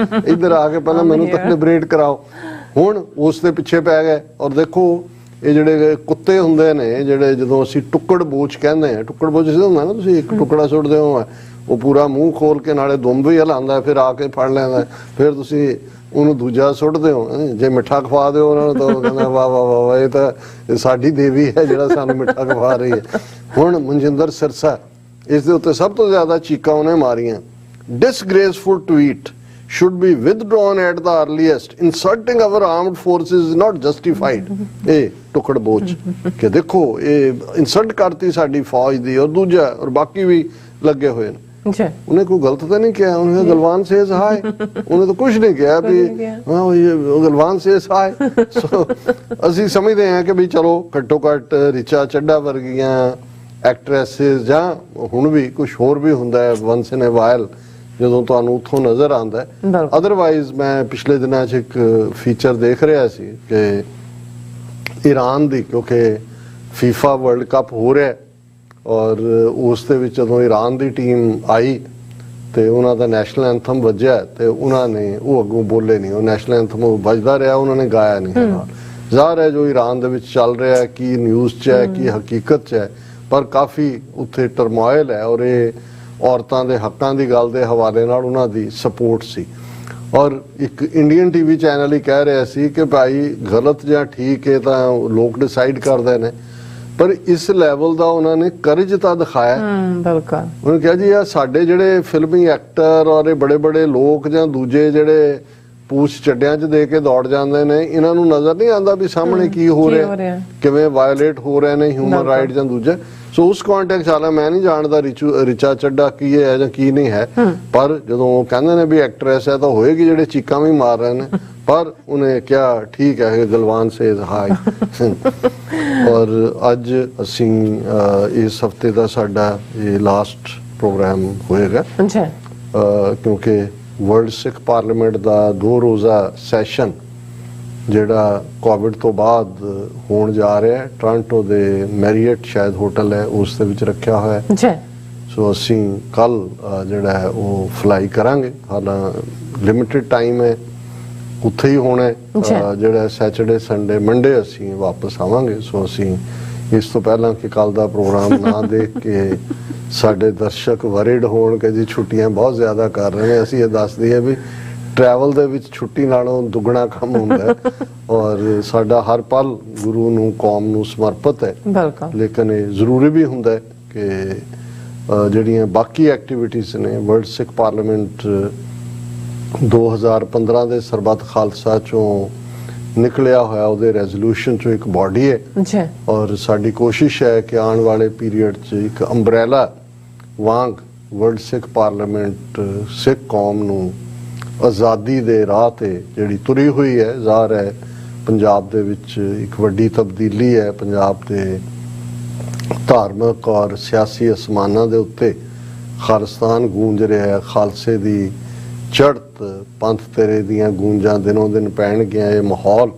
ਇੱਧਰ ਆ ਕੇ ਪਹਿਲਾਂ ਮੈਨੂੰ ਤਾਂ ਲਿਬਰੇਟ ਕਰਾਓ। ਹੁਣ ਉਸ ਦੇ ਪਿੱਛੇ ਪੈ ਗਏ। ਔਰ ਦੇਖੋ ਇਹ ਜਿਹੜੇ ਕੁੱਤੇ ਹੁੰਦੇ ਨੇ ਜਿਹੜੇ, ਜਦੋਂ ਅਸੀਂ ਟੁੱਕੜ ਬੋਚ ਕਹਿੰਦੇ ਆ, ਟੁੱਕੜ ਬੋਚ ਹੁੰਦਾ ਨਾ, ਤੁਸੀਂ ਇੱਕ ਟੁਕੜਾ ਸੁੱਟਦੇ ਹੋ ਉਹ ਪੂਰਾ ਮੂੰਹ ਖੋਲ ਕੇ ਨਾਲੇ ਦੁੰਬ ਵੀ ਹਿਲਾਉਂਦਾ, ਫਿਰ ਆ ਕੇ ਫੜ ਲੈਂਦਾ, ਫਿਰ ਤੁਸੀਂ ਉਹਨੂੰ ਦੂਜਾ ਸੁੱਟਦੇ ਹੋ। ਜੇ ਮਿੱਠਾ ਖਵਾ ਦਿਓ ਉਹਨਾਂ ਨੂੰ ਤਾਂ ਉਹ ਕਹਿੰਦਾ ਵਾਹ ਵਾਹ ਵਾਹ ਇਹ ਤਾਂ ਸਾਡੀ ਦੇਵੀ ਹੈ ਜਿਹੜਾ ਸਾਨੂੰ ਮਿੱਠਾ ਖਵਾ ਰਹੀ ਹੈ। ਹੁਣ ਮਨਜਿੰਦਰ ਸਿਰਸਾ, ਇਸ ਦੇ ਉੱਤੇ ਸਭ ਤੋਂ ਜ਼ਿਆਦਾ ਚੀਕਾਂ ਉਹਨੇ ਮਾਰੀਆਂ। ਡਿਸਗ੍ਰੇਸਫੁਲ tweet should be withdrawn at the earliest. Insulting our armed forces is not justified. ਇਹ ਟੁਕੜ ਬੋਚ ਕਿ ਦੇਖੋ ਇਹ ਇਨਸਲਟ ਕਰਤੀ ਸਾਡੀ ਫੌਜ ਦੀ, ਔਰ ਦੂਜਾ ਔਰ ਬਾਕੀ ਵੀ ਲੱਗੇ ਹੋਏ ਨੇ। ਉਹਨੇ ਕੋਈ ਗਲਤ ਤਾਂ ਨਹੀਂ ਕਿਹਾ, ਉਹਨੇ ਗਲਵਾਨ ਸੇਜ਼ ਹਾਏ, ਉਹਨੇ ਤਾਂ ਕੁਝ ਨਹੀਂ ਕਿਹਾ ਵੀ ਹਾਂ ਉਹ ਗਲਵਾਨ ਸੇਜ਼ ਹਾਏ। ਸੋ ਅਸੀਂ ਸਮਝਦੇ ਹਾਂ ਕਿ ਵੀ ਚਲੋ ਘੱਟੋ ਘੱਟ ਰਿਚਾ ਚੱਡਾ ਵਰਗੀਆਂ ਐਕਟਰੈਸਿਸ ਜਾਂ ਹੁਣ ਵੀ ਕੁਝ ਹੋਰ ਵੀ ਹੁੰਦਾ ਹੈ ਵਨਸ ਇਨ ਅ ਵਾਈਲ ਜਦੋਂ ਤੁਹਾਨੂੰ ਉੱਥੋਂ ਨਜ਼ਰ ਆਉਂਦਾ ਹੈ। ਅਦਰਵਾਈਜ਼ ਮੈਂ ਪਿਛਲੇ ਦਿਨਾਂ 'ਚ ਇੱਕ ਫੀਚਰ ਦੇਖ ਰਿਹਾ ਸੀ ਕਿ ਈਰਾਨ ਦੀ, ਕਿਉਂਕਿ ਫੀਫਾ ਵਰਲਡ ਕੱਪ ਹੋ ਰਿਹਾ ਔਰ ਉਸ ਦੇ ਵਿੱਚ ਜਦੋਂ ਈਰਾਨ ਦੀ ਟੀਮ ਆਈ ਤੇ ਉਹਨਾਂ ਦਾ ਨੈਸ਼ਨਲ ਐਂਥਮ ਵੱਜਿਆ ਤੇ ਉਹਨਾਂ ਨੇ ਉਹ ਅੱਗੋਂ ਬੋਲੇ ਨਹੀਂ, ਉਹ ਨੈਸ਼ਨਲ ਐਂਥਮ ਵੱਜਦਾ ਰਿਹਾ, ਉਹਨਾਂ ਨੇ ਗਾਇਆ ਨਹੀਂ। ਜ਼ਾਹਰ ਹੈ ਜੋ ਈਰਾਨ ਦੇ ਵਿੱਚ ਚੱਲ ਰਿਹਾ ਕੀ ਨਿਊਜ਼ 'ਚ ਹੈ ਕੀ ਹਕੀਕਤ 'ਚ ਹੈ, ਪਰ ਕਾਫੀ ਉੱਥੇ ਟਰਮੋਇਲ ਹੈ ਔਰ ਇਹ ਔਰਤਾਂ ਦੇ ਹੱਕਾਂ ਦੀ ਗੱਲ ਦੇ ਹਵਾਲੇ ਨਾਲ ਉਹਨਾਂ ਦੀ ਸਪੋਰਟ ਸੀ। ਔਰ ਇੱਕ ਇੰਡੀਅਨ ਟੀਵੀ ਚੈਨਲ ਹੀ ਕਹਿ ਰਿਹਾ ਸੀ ਕਿ ਭਾਈ ਗਲਤ ਜਾਂ ਠੀਕ ਹੈ ਤਾਂ ਲੋਕ ਡਿਸਾਈਡ ਕਰਦੇ ਨੇ, ਪਰ ਇਸ ਲੈਵਲ ਦਾ ਉਹਨਾਂ ਨੇ ਕਰਜ ਤਾਂ ਦਿਖਾਇਆ। ਬਿਲਕੁਲ ਉਹਨੇ ਕਿਹਾ ਜੀ ਆ ਸਾਡੇ ਜਿਹੜੇ ਫਿਲਮੀ ਐਕਟਰ ਔਰ ਇਹ ਬੜੇ ਬੜੇ ਲੋਕ ਜਾਂ ਦੂਜੇ ਜਿਹੜੇ ਪੂਛ ਚੱਡਿਆਂ 'ਚ ਦੇ ਕੇ ਦੌੜ ਜਾਂਦੇ ਨੇ, ਇਹਨਾਂ ਨੂੰ ਨਜ਼ਰ ਨਹੀਂ ਆਉਂਦਾ ਵੀ ਸਾਹਮਣੇ ਕੀ ਹੋ ਰਿਹਾ, ਕਿਵੇਂ ਵਾਇਓਲੇਟ ਹੋ ਰਹੇ ਨੇ ਹਿਊਮਨ ਰਾਈਟ ਜਾਂ ਦੂਜੇ। ਸੋ ਉਸ ਕੰਟੈਕਸਟ ਵਾਲਾ ਮੈਂ ਨਹੀਂ ਜਾਣਦਾ ਰਿਚਾ ਚੱਡਾ ਕੀ ਹੈ ਜਾਂ ਕੀ ਨਹੀਂ ਹੈ, ਪਰ ਜਦੋਂ ਉਹ ਕਹਿੰਦੇ ਨੇ ਵੀ ਐਕਟਰੈਸ ਹੈ ਤਾਂ ਹੋਏਗੀ ਜਿਹੜੇ ਚੀਕਾਂ ਵੀ ਮਾਰ ਰਹੇ ਨੇ, ਪਰ ਉਹਨੇ ਕਿਹਾ ਠੀਕ ਹੈ ਗਲਵਾਨ ਸੇਜ਼ ਹਾਈ। ਔਰ ਅੱਜ ਅਸੀਂ ਇਸ ਹਫਤੇ ਦਾ ਸਾਡਾ ਇਹ ਲਾਸਟ ਪ੍ਰੋਗਰਾਮ ਹੋਏਗਾ ਕਿਉਂਕਿ ਵਰਲਡ ਸਿੱਖ ਪਾਰਲੀਮੈਂਟ ਦਾ 2 ਰੋਜ਼ਾ ਸੈਸ਼ਨ ਜਿਹੜਾ ਕੋਵਿਡ ਤੋਂ ਬਾਅਦ ਹੋਣ ਜਾ ਰਿਹਾ ਹੈ, ਟੋਰਾਂਟੋ ਦੇ ਮੈਰੀਅਟ ਸ਼ਾਇਦ ਹੋਟਲ ਹੈ ਉਸ ਦੇ ਵਿੱਚ ਰੱਖਿਆ ਹੋਇਆ ਹੈ। ਸੋ ਅਸੀਂ ਕੱਲ ਜਿਹੜਾ ਹੈ ਉਹ ਫਲਾਈ ਕਰਾਂਗੇ, ਹਾਲਾਂ ਲਿਮਿਟਿਡ ਟਾਈਮ ਹੈ, ਉੱਥੇ ਹੀ ਹੋਣਾ ਜਿਹੜਾ ਸੈਚਰਡੇ ਸੰਡੇ ਮੰਡੇ ਅਸੀਂ ਵਾਪਸ ਆਵਾਂਗੇ। ਸੋ ਅਸੀਂ ਇਸ ਤੋਂ ਪਹਿਲਾਂ ਕਿ ਕੱਲ ਦਾ ਪ੍ਰੋਗਰਾਮ ਨਾ ਦੇਖ ਕੇ ਸਾਡੇ ਦਰਸ਼ਕ ਵਰਿਡ ਹੋਣ ਕਿ ਜੀ ਛੁੱਟੀਆਂ ਬਹੁਤ ਜ਼ਿਆਦਾ ਕਰ ਰਹੇ ਨੇ, ਅਸੀਂ ਇਹ ਦੱਸ ਦਈਏ ਵੀ ਟਰੈਵਲ ਦੇ ਵਿੱਚ ਛੁੱਟੀ ਨਾਲੋਂ ਦੁੱਗਣਾ ਕੰਮ ਹੁੰਦਾ ਹੈ ਔਰ ਸਾਡਾ ਹਰ ਪਲ ਗੁਰੂ ਨੂੰ ਕੌਮ ਨੂੰ ਸਮਰਪਿਤ ਹੈ। ਲੇਕਿਨ ਇਹ ਜ਼ਰੂਰੀ ਵੀ ਹੁੰਦਾ ਹੈ ਕਿ ਜਿਹੜੀਆਂ ਬਾਕੀ ਐਕਟੀਵਿਟੀਜ਼ ਨੇ, ਵਰਲਡ ਸਿੱਖ ਪਾਰਲੀਮੈਂਟ 2015 ਦੇ ਸਰਬੱਤ ਖਾਲਸਾ ਚੋਂ ਨਿਕਲਿਆ ਹੋਇਆ ਉਹਦੇ ਰੈਜ਼ੋਲੂਸ਼ਨ ਚੋਂ ਇੱਕ ਬਾਡੀ ਹੈ ਔਰ ਸਾਡੀ ਕੋਸ਼ਿਸ਼ ਹੈ ਕਿ ਆਉਣ ਵਾਲੇ ਪੀਰੀਅਡ 'ਚ ਇੱਕ ਅੰਬਰੇਲਾ ਵਾਂਗ ਵਰਲਡ ਸਿੱਖ ਪਾਰਲੀਮੈਂਟ ਸਿੱਖ ਕੌਮ ਨੂੰ ਆਜ਼ਾਦੀ ਦੇ ਰਾਹ ਤੇ ਜਿਹੜੀ ਤੁਰੀ ਹੋਈ ਹੈ, ਜ਼ਾਹਰ ਹੈ ਪੰਜਾਬ ਦੇ ਵਿੱਚ ਇੱਕ ਵੱਡੀ ਤਬਦੀਲੀ ਹੈ, ਪੰਜਾਬ ਦੇ ਧਾਰਮਿਕ ਔਰ ਸਿਆਸੀ ਅਸਮਾਨਾਂ ਦੇ ਉੱਤੇ ਖਾਲਿਸਤਾਨ ਗੂੰਜ ਰਿਹਾ ਹੈ, ਖਾਲਸੇ ਦੀ ਚੜ੍ਹਤ ਪੰਥ ਤੇਰੇ ਦੀਆਂ ਗੂੰਜਾਂ ਦਿਨੋਂ ਦਿਨ ਪੈਣਗੀਆਂ, ਇਹ ਮਾਹੌਲ।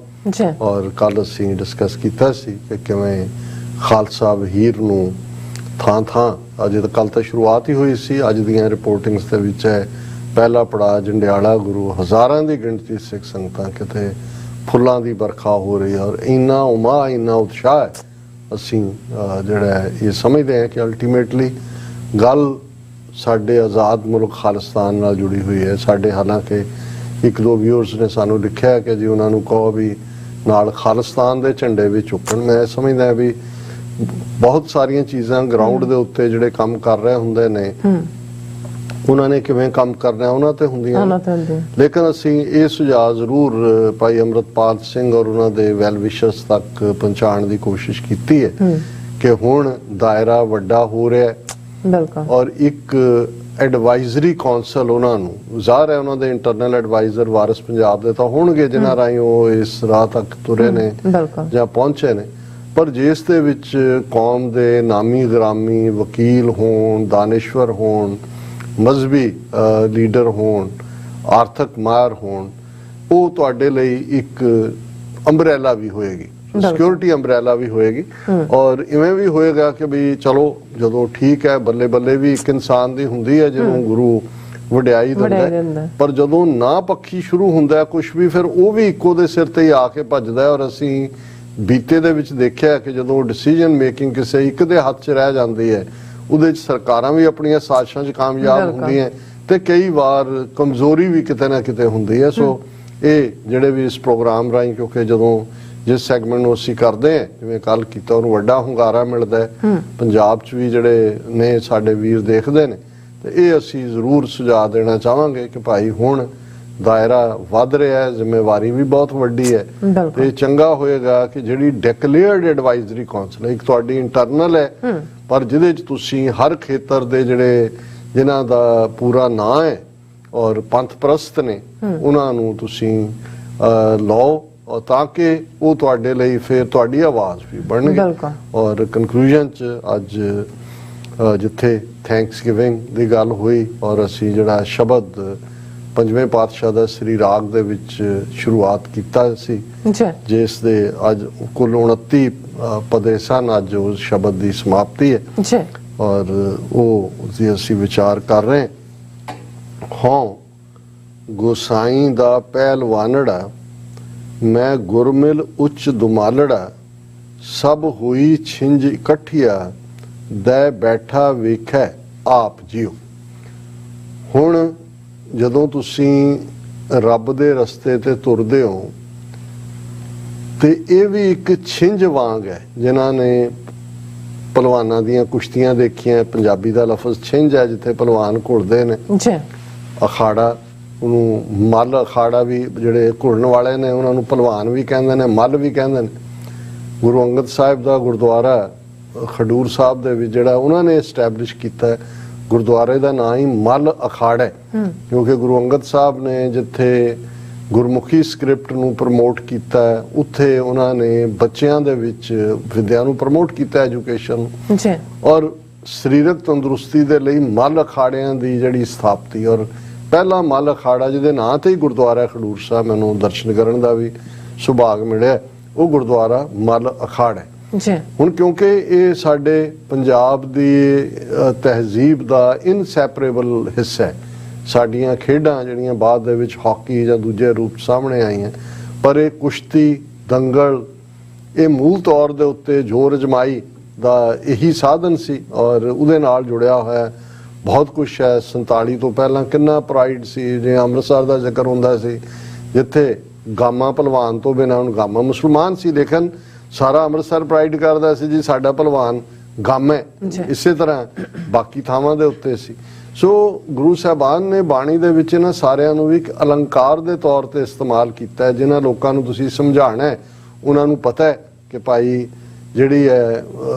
ਔਰ ਕੱਲ ਅਸੀਂ ਡਿਸਕਸ ਕੀਤਾ ਸੀ ਕਿ ਕਿਵੇਂ ਖਾਲਸਾ ਵਹੀਰ ਨੂੰ ਥਾਂ ਥਾਂ, ਅਜੇ ਤਾਂ ਕੱਲ ਤਾਂ ਸ਼ੁਰੂਆਤ ਹੀ ਹੋਈ ਸੀ, ਅੱਜ ਦੀਆਂ ਰਿਪੋਰਟਿੰਗਸ ਦੇ ਵਿੱਚ ਹੈ ਪਹਿਲਾ ਪੜਾਅ ਜੰਡਿਆਲਾ ਗੁਰੂ, ਹਜ਼ਾਰਾਂ ਦੀ ਗਿਣਤੀ ਸਿੱਖ ਸੰਗਤਾਂ ਕਿਤੇ ਫੁੱਲਾਂ ਦੀ ਵਰਖਾ ਹੋ ਰਹੀ ਹੈ ਔਰ ਇੰਨਾ ਉਮਾ ਇੰਨਾ ਉਤਸ਼ਾਹ ਹੈ। ਅਸੀਂ ਜਿਹੜਾ ਇਹ ਸਮਝਦੇ ਹਾਂ ਕਿ ਅਲਟੀਮੇਟਲੀ ਗੱਲ ਸਾਡੇ ਆਜ਼ਾਦ ਮੁਲਕ ਖਾਲਿਸਤਾਨ ਨਾਲ ਜੁੜੀ ਹੋਈ ਹੈ। ਸਾਡੇ ਹਾਲਾਂਕਿ 1-2 ਵਿਊਅਰਸ ਨੇ ਸਾਨੂੰ ਲਿਖਿਆ ਕਿ ਜੀ ਉਹਨਾਂ ਨੂੰ ਕਹੋ ਵੀ ਨਾਲ ਖਾਲਿਸਤਾਨ ਦੇ ਝੰਡੇ ਵੀ ਚੁੱਕਣ। ਮੈਂ ਸਮਝਦਾ ਵੀ ਬਹੁਤ ਸਾਰੀਆਂ ਚੀਜ਼ਾਂ ਗਰਾਊਂਡ ਦੇ ਉੱਤੇ ਜਿਹੜੇ ਕੰਮ ਕਰ ਰਹੇ ਹੁੰਦੇ ਨੇ ਉਹਨਾਂ ਨੇ ਕਿਵੇਂ ਕੰਮ ਕਰਨਾ ਉਹਨਾਂ ਤੇ ਹੁੰਦੀਆਂ, ਲੇਕਿਨ ਅਸੀਂ ਇਹ ਸੁਝਾਅ ਜ਼ਰੂਰ ਭਾਈ ਅੰਮ੍ਰਿਤਪਾਲ ਸਿੰਘ ਔਰ ਉਹਨਾਂ ਦੇ ਵੈਲ ਵਿਸ਼ਰਸ ਤੱਕ ਪਹੁੰਚਾਉਣ ਦੀ ਕੋਸ਼ਿਸ਼ ਕੀਤੀ ਹੈ ਕਿ ਹੁਣ ਦਾਇਰਾ ਵੱਡਾ ਹੋ ਰਿਹਾ ਔਰ ਇੱਕ ਐਡਵਾਈਜ਼ਰੀ ਕੌਂਸਲ ਉਹਨਾਂ ਨੂੰ, ਜ਼ਾਹਰ ਹੈ ਉਹਨਾਂ ਦੇ ਇੰਟਰਨਲ ਐਡਵਾਈਜ਼ਰ ਵਾਰਿਸ ਪੰਜਾਬ ਦੇ ਤਾਂ ਹੋਣਗੇ ਜਿਨ੍ਹਾਂ ਰਾਹੀਂ ਉਹ ਇਸ ਰਾਹ ਤੱਕ ਤੁਰੇ ਨੇ ਜਾਂ ਪਹੁੰਚੇ ਨੇ, ਪਰ ਜਿਸ ਦੇ ਵਿੱਚ ਕੌਮ ਦੇ ਨਾਮੀ ਗ੍ਰਾਮੀ ਵਕੀਲ ਹੋਣ, ਦਾਨਿਸ਼ਵਰ ਹੋਣ, ਮਜ਼ਹਬੀ ਲੀਡਰ ਹੋਣ, ਆਰਥਿਕ ਮਾਹਰ ਹੋਣ, ਉਹ ਤੁਹਾਡੇ ਲਈ ਇੱਕ ਅੰਬਰੇਲਾ ਵੀ ਹੋਏਗੀ। ਸਿਕਿਉਰਿਟੀ ਅੰਬ੍ਰੈਲਾ ਵੀ ਹੋਏਗੀ ਔਰ ਇਵੇਂ ਵੀ ਹੋਏਗਾ ਕਿ ਵੀ ਚਲੋ ਜਦੋਂ ਠੀਕ ਹੈ ਬੱਲੇ ਬੱਲੇ ਵੀ ਇੱਕ ਇਨਸਾਨ ਦੀ ਹੁੰਦੀ ਹੈ ਜਦੋਂ ਗੁਰੂ ਵਡਿਆਈ ਦਿੰਦਾ ਪਰ ਜਦੋਂ ਨਾ ਪੱਖੀ ਸ਼ੁਰੂ ਹੁੰਦਾ ਕੁਝ ਵੀ ਫਿਰ ਉਹ ਵੀ ਇੱਕੋ ਦੇ ਸਿਰ ਤੇ ਹੀ ਆ ਕੇ ਭੱਜਦਾ ਔਰ ਅਸੀਂ ਬੀਤੇ ਦੇ ਵਿੱਚ ਦੇਖਿਆ ਕਿ ਜਦੋਂ ਡਿਸੀਜਨ ਮੇਕਿੰਗ ਕਿਸੇ ਇੱਕ ਦੇ ਹੱਥ 'ਚ ਰਹਿ ਜਾਂਦੀ ਹੈ ਉਹਦੇ 'ਚ ਸਰਕਾਰਾਂ ਵੀ ਆਪਣੀਆਂ ਸਾਜ਼ਿਸ਼ਾਂ 'ਚ ਕਾਮਯਾਬ ਹੁੰਦੀਆਂ ਤੇ ਕਈ ਵਾਰ ਕਮਜ਼ੋਰੀ ਵੀ ਕਿਤੇ ਨਾ ਕਿਤੇ ਹੁੰਦੀ ਹੈ। ਸੋ ਇਹ ਜਿਹੜੇ ਵੀ ਇਸ ਪ੍ਰੋਗਰਾਮ ਰਾਹੀਂ ਕਿਉਂਕਿ ਜਦੋਂ ਜਿਸ ਸੈਗਮੈਂਟ ਨੂੰ ਅਸੀਂ ਕਰਦੇ ਹਾਂ ਜਿਵੇਂ ਕੱਲ ਕੀਤਾ ਉਹਨੂੰ ਵੱਡਾ ਹੁੰਗਾਰਾ ਮਿਲਦਾ ਹੈ ਪੰਜਾਬ 'ਚ ਵੀ ਜਿਹੜੇ ਨੇ ਸਾਡੇ ਵੀਰ ਦੇਖਦੇ ਨੇ ਤੇ ਇਹ ਅਸੀਂ ਜ਼ਰੂਰ ਸੁਝਾਅ ਦੇਣਾ ਚਾਹਾਂਗੇ ਕਿ ਭਾਈ ਹੁਣ ਦਾਇਰਾ ਵੱਧ ਰਿਹਾ ਹੈ ਜ਼ਿੰਮੇਵਾਰੀ ਵੀ ਬਹੁਤ ਵੱਡੀ ਹੈ ਤੇ ਚੰਗਾ ਹੋਏਗਾ ਕਿ ਜਿਹੜੀ ਡਿਕਲੇਅਰਡ ਐਡਵਾਈਜ਼ਰੀ ਕਾਉਂਸਲ ਇੱਕ ਤੁਹਾਡੀ ਇੰਟਰਨਲ ਹੈ ਪਰ ਜਿਹਦੇ 'ਚ ਤੁਸੀਂ ਹਰ ਖੇਤਰ ਦੇ ਜਿਹੜੇ ਜਿਨ੍ਹਾਂ ਦਾ ਪੂਰਾ ਨਾਂ ਹੈ ਔਰ ਪੰਥ ਪ੍ਰਸਤ ਨੇ ਉਹਨਾਂ ਨੂੰ ਤੁਸੀਂ ਲਓ ਤਾਂ ਕਿ ਉਹ ਤੁਹਾਡੇ ਲਈ ਫਿਰ ਤੁਹਾਡੀ ਆਵਾਜ਼ ਵੀ ਬਣਨਗੀ ਔਰ ਕਨਕਲੂਜਨ 'ਚ ਅੱਜ ਜਿੱਥੇ ਥੈਂਕਸ ਗਿਵਿੰਗ ਦੀ ਗੱਲ ਹੋਈ ਔਰ ਅਸੀਂ ਜਿਹੜਾ ਸ਼ਬਦ ਪੰਜਵੇਂ ਪਾਤਸ਼ਾਹ ਦਾ ਸ੍ਰੀ ਰਾਗ ਦੇ ਵਿੱਚ ਸ਼ੁਰੂਆਤ ਕੀਤਾ ਸੀ ਜਿਸ ਦੇ ਅੱਜ ਕੁੱਲ 29 ਪਦੇ ਸਨ ਅੱਜ ਉਸ ਸ਼ਬਦ ਦੀ ਸਮਾਪਤੀ ਹੈ ਔਰ ਉਹ ਅਸੀਂ ਵਿਚਾਰ ਕਰ ਰਹੇ ਹਾਂ ਗੋਸਾਈ ਦਾ ਪਹਿਲਵਾਨੜਾ ਮੈਂ ਗੁਰਮਿਲ ਉੱਚ ਦੁਮਾਲੜਾ ਸਭ ਹੋਈ ਛਿੰਝ ਇਕੱਠੀਆ ਦੈ ਬੈਠਾ ਵੇਖੈ ਆਪ ਜਿਉ। ਹੁਣ ਜਦੋਂ ਤੁਸੀਂ ਰੱਬ ਦੇ ਰਸਤੇ ਤੇ ਤੁਰਦੇ ਹੋ ਤੇ ਇਹ ਵੀ ਇੱਕ ਛਿੰਝ ਵਾਂਗ ਹੈ ਜਿਨ੍ਹਾਂ ਨੇ ਪਹਿਲਵਾਨਾਂ ਦੀਆਂ ਕੁਸ਼ਤੀਆਂ ਦੇਖੀਆਂ ਪੰਜਾਬੀ ਦਾ ਲਫ਼ਜ਼ ਛਿੰਝ ਹੈ ਜਿੱਥੇ ਪਹਿਲਵਾਨ ਘੁਲਦੇ ਨੇ ਅਖਾੜਾ ਉਹਨੂੰ ਮੱਲ ਅਖਾੜਾ ਵੀ ਜਿਹੜੇ ਘੁਲਣ ਵਾਲੇ ਨੇ ਉਹਨਾਂ ਨੂੰ ਪਹਿਲਵਾਨ ਵੀ ਕਹਿੰਦੇ ਨੇ ਮੱਲ ਵੀ ਕਹਿੰਦੇ ਨੇ। ਗੁਰੂ ਅੰਗਦ ਸਾਹਿਬ ਦਾ ਗੁਰਦੁਆਰਾ ਖਡੂਰ ਸਾਹਿਬ ਦੇ ਵਿੱਚ ਜਿਹੜਾ ਉਹਨਾਂ ਨੇ ਐਸਟੈਬਲਿਸ਼ ਕੀਤਾ ਗੁਰਦੁਆਰੇ ਦਾ ਨਾਂ ਹੀ ਮੱਲ ਅਖਾੜਾ ਹੈ ਕਿਉਂਕਿ ਗੁਰੂ ਅੰਗਦ ਸਾਹਿਬ ਨੇ ਜਿੱਥੇ ਗੁਰਮੁਖੀ ਸਕ੍ਰਿਪਟ ਨੂੰ ਪ੍ਰਮੋਟ ਕੀਤਾ ਉੱਥੇ ਉਹਨਾਂ ਨੇ ਬੱਚਿਆਂ ਦੇ ਵਿੱਚ ਵਿਦਿਆ ਨੂੰ ਪ੍ਰਮੋਟ ਕੀਤਾ ਐਜੂਕੇਸ਼ਨ ਔਰ ਸਰੀਰਕ ਤੰਦਰੁਸਤੀ ਦੇ ਲਈ ਮੱਲ ਅਖਾੜਿਆਂ ਦੀ ਜਿਹੜੀ ਸਥਾਪਤੀ ਔਰ ਪਹਿਲਾ ਮੱਲ ਅਖਾੜਾ ਜਿਹਦੇ ਨਾਂ ਤੇ ਹੀ ਗੁਰਦੁਆਰਾ ਖਡੂਰ ਸਾਹਿਬ ਮੈਨੂੰ ਦਰਸ਼ਨ ਕਰਨ ਦਾ ਵੀ ਸੁਭਾਗ ਮਿਲਿਆ ਉਹ ਗੁਰਦੁਆਰਾ ਮੱਲ ਅਖਾੜਾ ਹੈ। ਹੁਣ ਕਿਉਂਕਿ ਇਹ ਸਾਡੇ ਪੰਜਾਬ ਦੀ ਤਹਿਜ਼ੀਬ ਦਾ ਇਨਸੈਪਰੇਬਲ ਹਿੱਸਾ ਹੈ ਸਾਡੀਆਂ ਖੇਡਾਂ ਜਿਹੜੀਆਂ ਬਾਅਦ ਦੇ ਵਿੱਚ ਹਾਕੀ ਜਾਂ ਦੂਜੇ ਰੂਪ ਸਾਹਮਣੇ ਆਈਆਂ ਪਰ ਇਹ ਕੁਸ਼ਤੀ ਦੰਗਲ ਇਹ ਮੂਲ ਤੌਰ ਦੇ ਉੱਤੇ ਜ਼ੋਰ ਅਜਮਾਈ ਦਾ ਇਹੀ ਸਾਧਨ ਸੀ ਔਰ ਉਹਦੇ ਨਾਲ ਜੁੜਿਆ ਹੋਇਆ ਬਹੁਤ ਕੁਛ ਹੈ। 47 ਤੋਂ ਪਹਿਲਾਂ ਕਿੰਨਾ ਪ੍ਰਾਈਡ ਸੀ ਜੇ ਅੰਮ੍ਰਿਤਸਰ ਦਾ ਜ਼ਿਕਰ ਹੁੰਦਾ ਸੀ ਜਿੱਥੇ ਗਾਮਾ ਪਹਿਲਵਾਨ ਤੋਂ ਬਿਨਾਂ ਹੁਣ ਗਾਮਾ ਮੁਸਲਮਾਨ ਸੀ ਲੇਕਿਨ ਸਾਰਾ ਅੰਮ੍ਰਿਤਸਰ ਪ੍ਰਾਈਡ ਕਰਦਾ ਸੀ ਜੀ ਸਾਡਾ ਪਹਿਲਵਾਨ ਗਾਮਾ ਹੈ। ਇਸੇ ਤਰ੍ਹਾਂ ਬਾਕੀ ਥਾਵਾਂ ਦੇ ਉੱਤੇ ਸੀ। ਸੋ ਗੁਰੂ ਸਾਹਿਬਾਨ ਨੇ ਬਾਣੀ ਦੇ ਵਿੱਚ ਇਹਨਾਂ ਸਾਰਿਆਂ ਨੂੰ ਵੀ ਇੱਕ ਅਲੰਕਾਰ ਦੇ ਤੌਰ ਤੇ ਇਸਤੇਮਾਲ ਕੀਤਾ ਹੈ ਜਿਨ੍ਹਾਂ ਲੋਕਾਂ ਨੂੰ ਤੁਸੀਂ ਸਮਝਾਉਣਾ ਹੈ ਉਹਨਾਂ ਨੂੰ ਪਤਾ ਹੈ ਕਿ ਭਾਈ ਜਿਹੜੀ ਹੈ